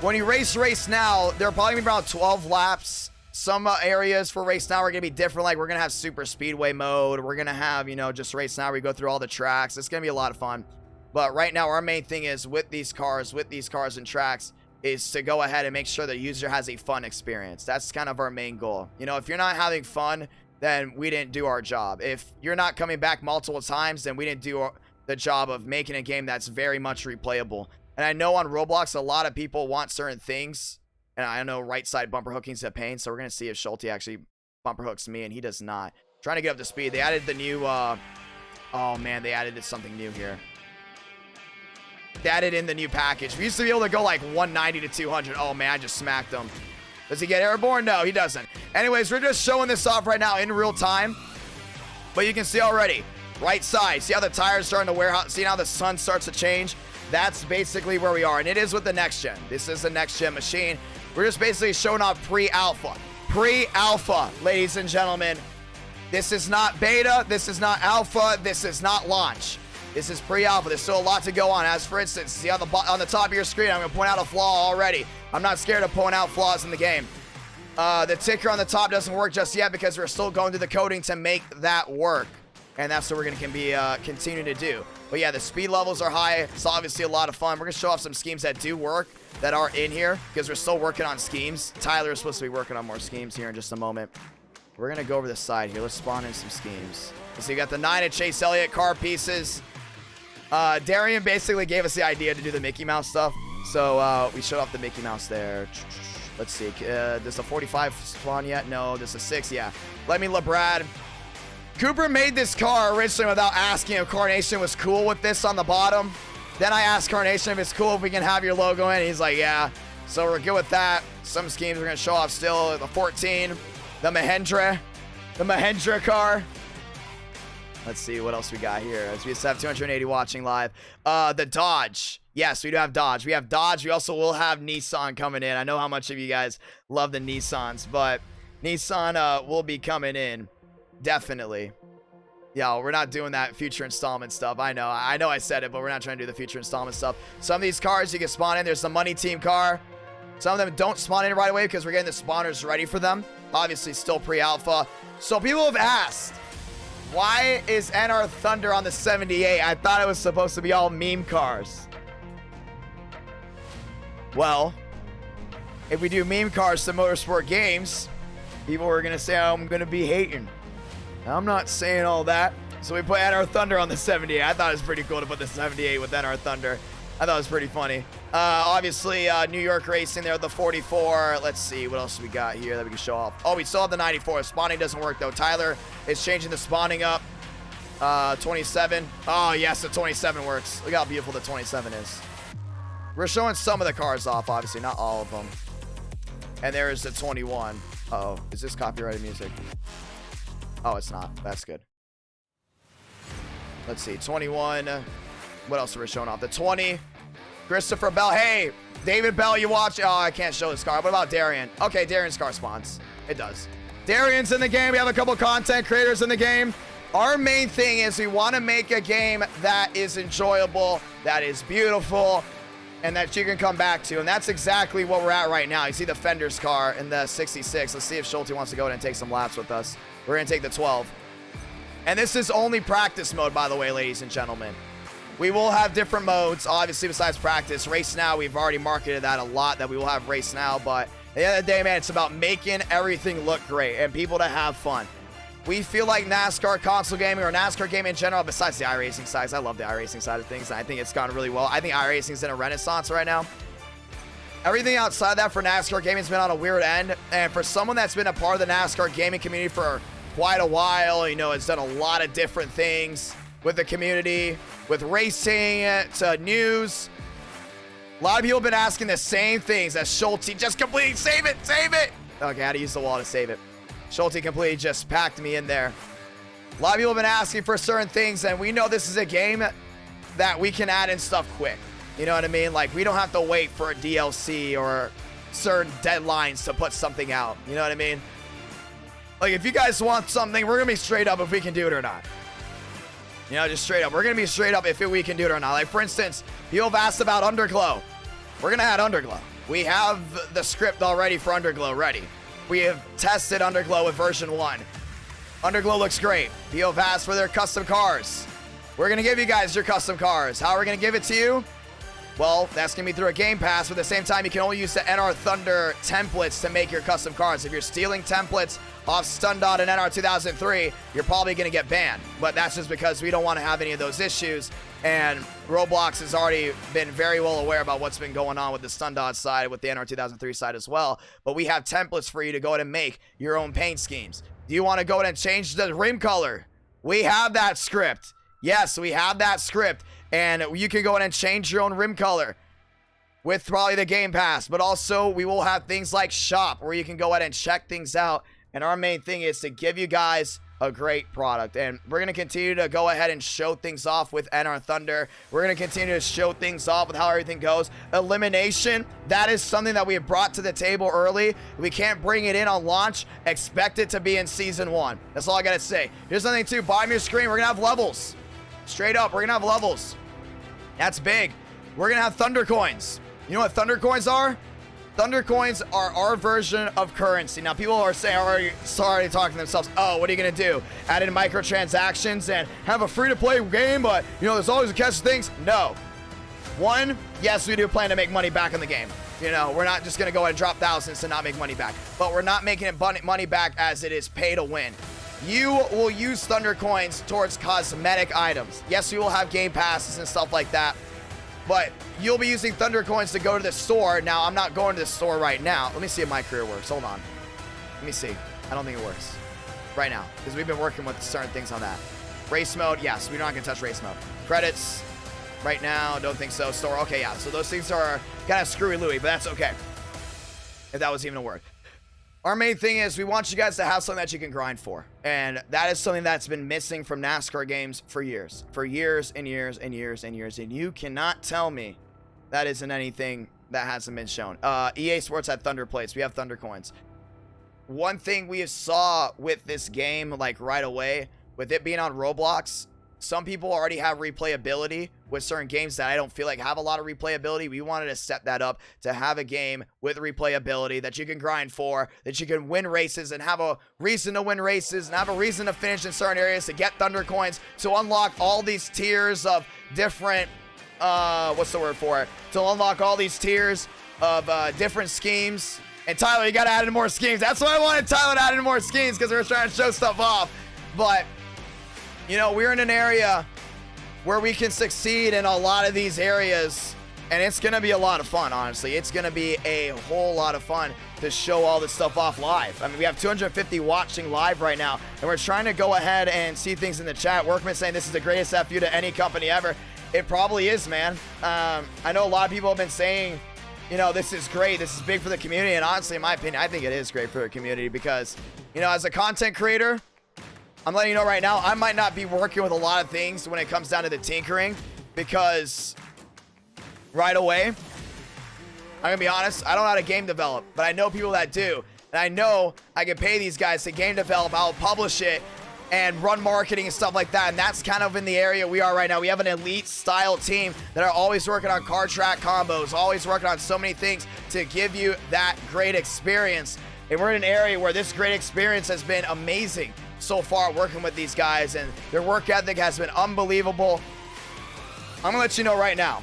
Speaker 1: When you race now, there are probably going to be around 12 laps. Some areas for race now are going to be different. Like, we're going to have super speedway mode. We're going to have, you know, just race now. We go through all the tracks. It's going to be a lot of fun. But right now, our main thing is with these cars and tracks is to go ahead and make sure the user has a fun experience. That's kind of our main goal. You know, if you're not having fun, then we didn't do our job. If you're not coming back multiple times, then we didn't do the job of making a game that's very much replayable. And I know on Roblox, a lot of people want certain things. And I know right side bumper hooking's a pain. So we're going to see if Schulte actually bumper hooks me, and he does not. Trying to get up to speed. They added the new, oh man, they added something new here. They added in the new package. We used to be able to go like 190 to 200. Oh man, I just smacked him. Does he get airborne? No, he doesn't. Anyways, we're just showing this off right now in real time. But you can see already, right side. See how the tires starting to wear out? See how the sun starts to change? That's basically where we are. And it is with the next gen. This is the next gen machine. We're just basically showing off pre-alpha. Pre-alpha, ladies and gentlemen. This is not beta. This is not alpha. This is not launch. This is pre-alpha. There's still a lot to go on. As for instance, see on the top of your screen, I'm going to point out a flaw already. I'm not scared of pointing out flaws in the game. The ticker on the top doesn't work just yet because we're still going through the coding to make that work. And that's what we're going to be continuing to do. But yeah, the speed levels are high. It's obviously a lot of fun. We're going to show off some schemes that do work, that are in here, because we're still working on schemes. Tyler is supposed to be working on more schemes here in just a moment. We're going to go over the side here. Let's spawn in some schemes. So you got the 9 of Chase Elliott car pieces. Darian basically gave us the idea to do the Mickey Mouse stuff. So we showed off the Mickey Mouse there. Let's see. Does a 45 spawn yet? No. Does a 6? Yeah. Let me LeBrad. Cooper made this car originally without asking if Carnation was cool with this on the bottom. Then I asked Carnation if it's cool if we can have your logo in. He's like, yeah. So we're good with that. Some schemes we're going to show off still. The 14. The Mahendra car. Let's see what else we got here. As we have 280 watching live. The Dodge. Yes, we do have Dodge. We have Dodge. We also will have Nissan coming in. I know how much of you guys love the Nissans, but Nissan will be coming in. Definitely. Yeah, we're not doing that future installment stuff. I know I said it, but we're not trying to do the future installment stuff. Some of these cars you can spawn in. There's the Money Team car. Some of them don't spawn in right away because we're getting the spawners ready for them. Obviously, still pre-alpha. So people have asked, why is NR Thunder on the 78? I thought it was supposed to be all meme cars. Well, if we do meme cars to motorsport games, people are going to say I'm going to be hating. I'm not saying all that. So we put NR Thunder on the 78. I thought it was pretty cool to put the 78 with NR Thunder. I thought it was pretty funny. Obviously, New York Racing there, the 44. Let's see, what else we got here that we can show off? Oh, we still have the 94. Spawning doesn't work, though. Tyler is changing the spawning up. 27. Oh, yes, the 27 works. Look how beautiful the 27 is. We're showing some of the cars off, obviously, not all of them. And there is the 21. Uh-oh, is this copyrighted music? Oh, it's not. That's good. Let's see, 21. What else are we showing off? The 20. Christopher Bell. Hey, David Bell, you watch. Oh, I can't show this car. What about Darian? Okay, Darian's car spawns. It does. Darian's in the game. We have a couple content creators in the game. Our main thing is we want to make a game that is enjoyable, that is beautiful, and that you can come back to. And that's exactly what we're at right now. You see the Fender's car in the 66. Let's see if Schulte wants to go in and take some laps with us. We're going to take the 12. And this is only practice mode, by the way, ladies and gentlemen. We will have different modes, obviously, besides practice. Race Now, we've already marketed that a lot, that we will have Race Now. But at the end of the day, man, it's about making everything look great and people to have fun. We feel like NASCAR console gaming or NASCAR gaming in general, besides the iRacing side, I love the iRacing side of things. I think it's gone really well. I think iRacing's in a renaissance right now. Everything outside that for NASCAR gaming has been on a weird end. And for someone that's been a part of the NASCAR gaming community for quite a while, you know, has done a lot of different things with the community, with racing, to news. A lot of people have been asking the same things as Schulte. Just completely save it, save it. Okay, I had to use the wall to save it. Schulte completely just packed me in there. A lot of people have been asking for certain things, and we know this is a game that we can add in stuff quick. You know what I mean? Like, we don't have to wait for a DLC or certain deadlines to put something out. You know what I mean? Like, if you guys want something, we're going to be straight up if we can do it or not. You know, just straight up. We're going to be straight up if we can do it or not. Like, for instance, people have asked about Underglow. We're going to add Underglow. We have the script already for Underglow ready. We have tested Underglow with version 1. Underglow looks great. People have asked for their custom cars. We're going to give you guys your custom cars. How are we going to give it to you? Well, that's going to be through a Game Pass, but at the same time, you can only use the NR Thunder templates to make your custom cars. If you're stealing templates off Stundot and NR 2003, you're probably going to get banned. But that's just because we don't want to have any of those issues. And Roblox has already been very well aware about what's been going on with the Stundot side, with the NR 2003 side as well. But we have templates for you to go ahead and make your own paint schemes. Do you want to go ahead and change the rim color? We have that script. Yes, we have that script. And you can go in and change your own rim color with probably the Game Pass. But also, we will have things like Shop where you can go ahead and check things out. And our main thing is to give you guys a great product. And we're going to continue to go ahead and show things off with NR Thunder. We're going to continue to show things off with how everything goes. Elimination, that is something that we have brought to the table early. We can't bring it in on launch. Expect it to be in Season 1. That's all I got to say. Here's something too. Bottom of your screen, we're going to have levels. Straight up, we're going to have levels. That's big. We're going to have Thunder Coins. You know what Thunder Coins are? Thunder Coins are our version of currency. Now, people are saying, already talking to themselves, oh, what are you going to do? Add in microtransactions and have a free-to-play game, but, you know, there's always a catch of things? No. One, yes, we do plan to make money back in the game. You know, we're not just going to go ahead and drop thousands to not make money back. But we're not making it money back as it is pay to win. You will use Thunder Coins towards cosmetic items. Yes, you will have Game Passes and stuff like that, but you'll be using Thunder Coins to go to the store. Now, I'm not going to the store right now. Let me see if my career works. Hold on. Let me see. I don't think it works right now because we've been working with certain things on that. Race mode, yes, we're not going to touch race mode. Credits, right now, don't think so. Store, okay, yeah. So those things are kind of screwy-looey, but that's okay. If that was even a word. Our main thing is we want you guys to have something that you can grind for. And that is something that's been missing from NASCAR games for years. For years and years and years and years. And you cannot tell me that isn't anything that hasn't been shown. EA Sports had Thunder Plates. We have Thunder Coins. One thing we saw with this game, like right away, with it being on Roblox, some people already have replayability with certain games that I don't feel like have a lot of replayability. We wanted to set that up to have a game with replayability that you can grind for, that you can win races and have a reason to win races and have a reason to finish in certain areas to get Thunder Coins, to unlock all these tiers of different, what's the word for it? To unlock all these tiers of different schemes. And Tyler, you got to add in more schemes. That's why I wanted Tyler to add in more schemes, because we were trying to show stuff off. But you know, we're in an area where we can succeed in a lot of these areas And it's going to be a lot of fun, honestly. It's going to be a whole lot of fun to show all this stuff off live. I mean, we have 250 watching live right now, and we're trying to go ahead and see things in the chat. Workman saying this is the greatest FU to any company ever. It probably is, man. I know a lot of people have been saying, you know, this is great. This is big for the community. And honestly, in my opinion, I think it is great for the community because, you know, as a content creator, I'm letting you know right now, I might not be working with a lot of things when it comes down to the tinkering because right away, I'm gonna be honest, I don't know how to game develop, but I know people that do. And I know I can pay these guys to game develop, I'll publish it and run marketing and stuff like that. And that's kind of in the area we are right now. We have an elite style team that are always working on car track combos, always working on so many things to give you that great experience. And we're in an area where this great experience has been amazing so far working with these guys, and their work ethic has been unbelievable. I'm gonna let you know right now,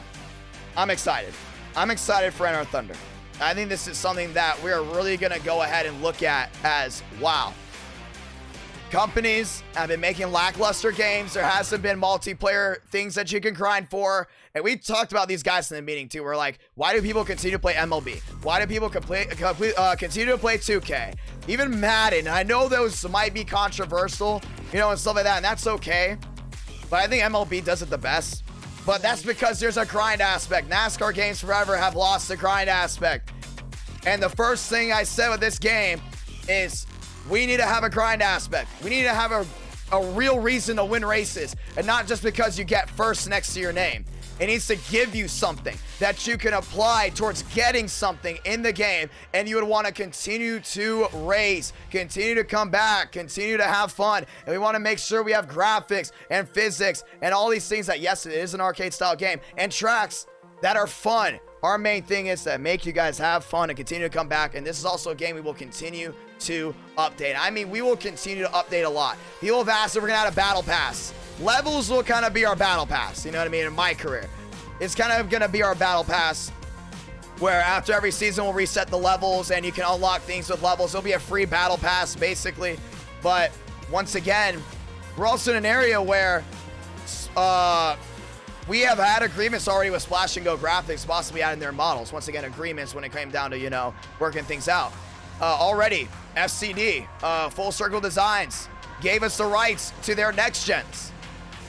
Speaker 1: I'm excited. I'm excited for NR Thunder. I think this is something that we're really gonna go ahead and look at as, wow. Companies have been making lackluster games. There hasn't been multiplayer things that you can grind for. And we talked about these guys in the meeting too. We're like, why do people continue to play MLB? Why do people continue to play 2K? Even Madden. I know those might be controversial, you know, and stuff like that, and that's okay. But I think MLB does it the best. But that's because there's a grind aspect. NASCAR games forever have lost the grind aspect. And the first thing I said with this game is we need to have a grind aspect. We need to have a real reason to win races, and not just because you get first next to your name. It needs to give you something that you can apply towards getting something in the game, and you would want to continue to race, continue to come back, continue to have fun. And we want to make sure we have graphics and physics and all these things that, yes, it is an arcade style game, and tracks that are fun. Our main thing is to make you guys have fun and continue to come back. And this is also a game we will continue to update. I mean, we will continue to update a lot. People have asked if we're gonna add a battle pass. Levels will kind of be our battle pass, you know what I mean, in my career. It's kind of gonna be our battle pass where after every season we'll reset the levels and you can unlock things with levels. It'll be a free battle pass basically. But once again, we're also in an area where we have had agreements already with Splash and Go Graphics, possibly adding their models. Once again, agreements when it came down to, you know, working things out. Already, FCD, Full Circle Designs, gave us the rights to their next gens.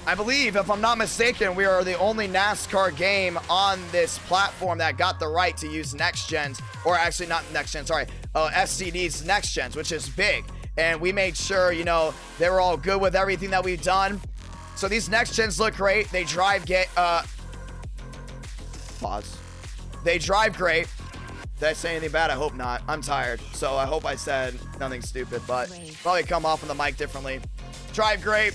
Speaker 1: I believe, if I'm not mistaken, we are the only NASCAR game on this platform that got the right to use next gens, or actually not next gens, sorry, FCD's next gens, which is big. And we made sure, you know, they were all good with everything that we've done. So these next gens look great. They drive pause. They drive great. Did I say anything bad? I hope not. I'm tired, so I hope I said nothing stupid, but probably come off on the mic differently. Drive great.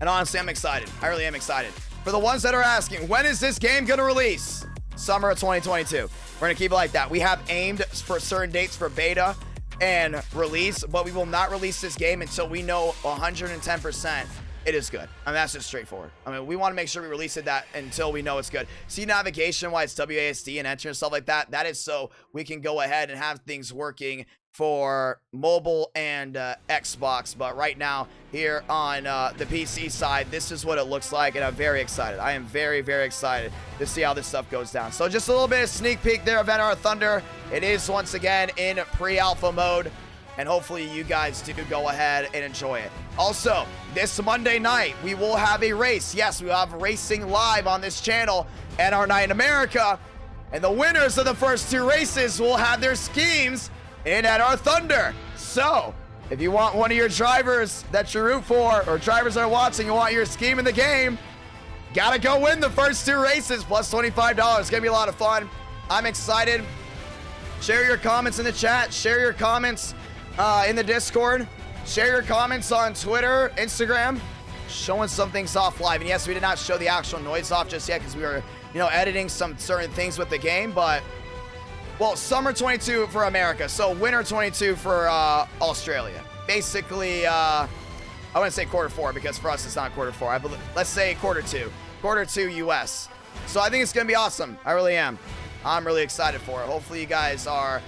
Speaker 1: And honestly, I'm excited. I really am excited. For the ones that are asking, when is this game gonna release? Summer of 2022. We're gonna keep it like that. We have aimed for certain dates for beta and release, but we will not release this game until we know 110% it is good. I mean, that's just straightforward. I mean, we want to make sure we release it that until we know it's good. See navigation, why it's WASD and enter and stuff like that. That is so we can go ahead and have things working for mobile and Xbox. But right now, here on the PC side, this is what it looks like, and I'm very excited. I am very, very excited to see how this stuff goes down. So just a little bit of sneak peek there of NR Thunder. It is once again in pre-alpha mode, and hopefully you guys do go ahead and enjoy it. Also, this Monday night, we will have a race. Yes, we will have racing live on this channel, NR Night in America, and the winners of the first two races will have their schemes in NR Thunder. So, if you want one of your drivers that you root for, or drivers that are watching, you want your scheme in the game, gotta go win the first two races, plus $25. It's gonna be a lot of fun. I'm excited. Share your comments in the chat. Share your comments in the Discord. Share your comments on Twitter, Instagram. Showing some things off live. And yes, we did not show the actual noise off just yet because we were, you know, editing some certain things with the game, but well, summer 22 for America, so winter 22 for Australia. Basically, I wouldn't say quarter four because for us it's not quarter four. Let's say quarter two US. So I think it's gonna be awesome. I really am. I'm really excited for it. Hopefully you guys are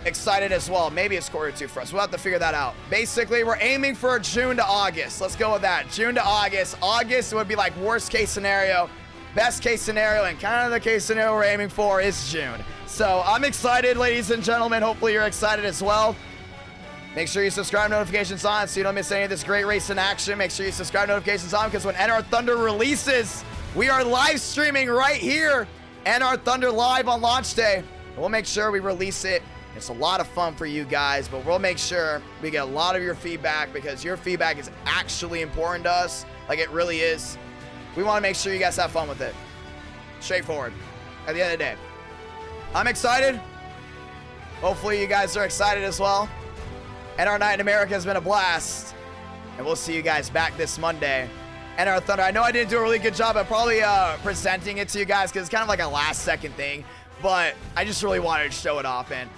Speaker 1: excited as well. Maybe it's quarter two for us. We'll have to figure that out. Basically, we're aiming for June to August. Let's go with that. June to August. August would be like worst case scenario. best case scenario and kind of the case scenario we're aiming for is June. So I'm excited, ladies and gentlemen. Hopefully you're excited as well. Make sure you subscribe, notifications on, so you don't miss any of this great race in action. Make sure you subscribe, notifications on, because when NR Thunder releases, we are live streaming right here. NR Thunder live on launch day. And we'll make sure we release it. It's a lot of fun for you guys, but we'll make sure we get a lot of your feedback, because your feedback is actually important to us. Like, it really is. We want to make sure you guys have fun with it. Straightforward. At the end of the day, I'm excited. Hopefully you guys are excited as well. NR Night in America has been a blast, and we'll see you guys back this Monday. NR Thunder, I know I didn't do a really good job of probably presenting it to you guys, because it's kind of like a last second thing, but I just really wanted to show it off, and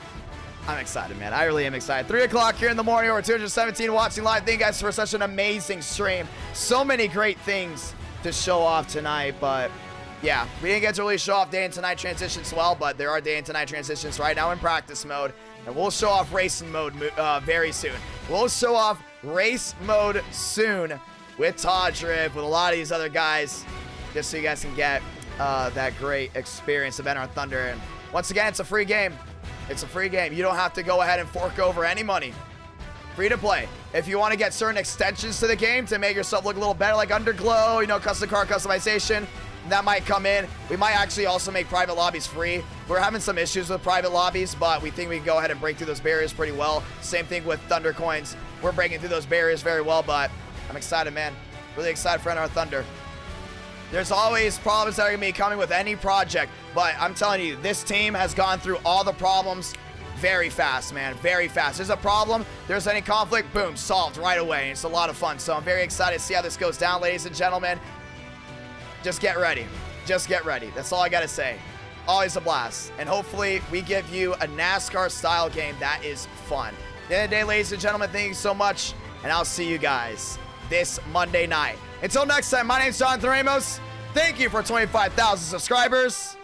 Speaker 1: I'm excited, man. I really am excited. 3 o'clock here in the morning, over 217 watching live. Thank you guys for such an amazing stream. So many great things to show off tonight, but yeah, we didn't get to really show off day and tonight transitions well, but there are day and tonight transitions right now in practice mode, and we'll show off racing mode very soon. We'll show off race mode soon with Todriv, with a lot of these other guys, just so you guys can get that great experience of NR Thunder. And once again, it's a free game. It's a free game. You don't have to go ahead and fork over any money. Free to play. If you want to get certain extensions to the game to make yourself look a little better, like Underglow, you know, custom car customization, that might come in. We might actually also make private lobbies free. We're having some issues with private lobbies, but we think we can go ahead and break through those barriers pretty well. Same thing with Thunder Coins. We're breaking through those barriers very well, but I'm excited, man. Really excited for NR Thunder. There's always problems that are going to be coming with any project, but I'm telling you, this team has gone through all the problems very fast, man. Very fast. There's a problem, there's any conflict, boom, solved right away. It's a lot of fun, so I'm very excited to see how this goes down, ladies and gentlemen. Just get ready. Just get ready. That's all I got to say. Always a blast, and hopefully we give you a NASCAR-style game that is fun. At the end of the day, ladies and gentlemen, thank you so much, and I'll see you guys this Monday night. Until next time, my name's Jonathan Ramos. Thank you for 25,000 subscribers.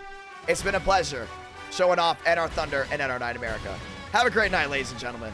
Speaker 1: It's been a pleasure showing off NR Thunder and NR Night America. Have a great night, ladies and gentlemen.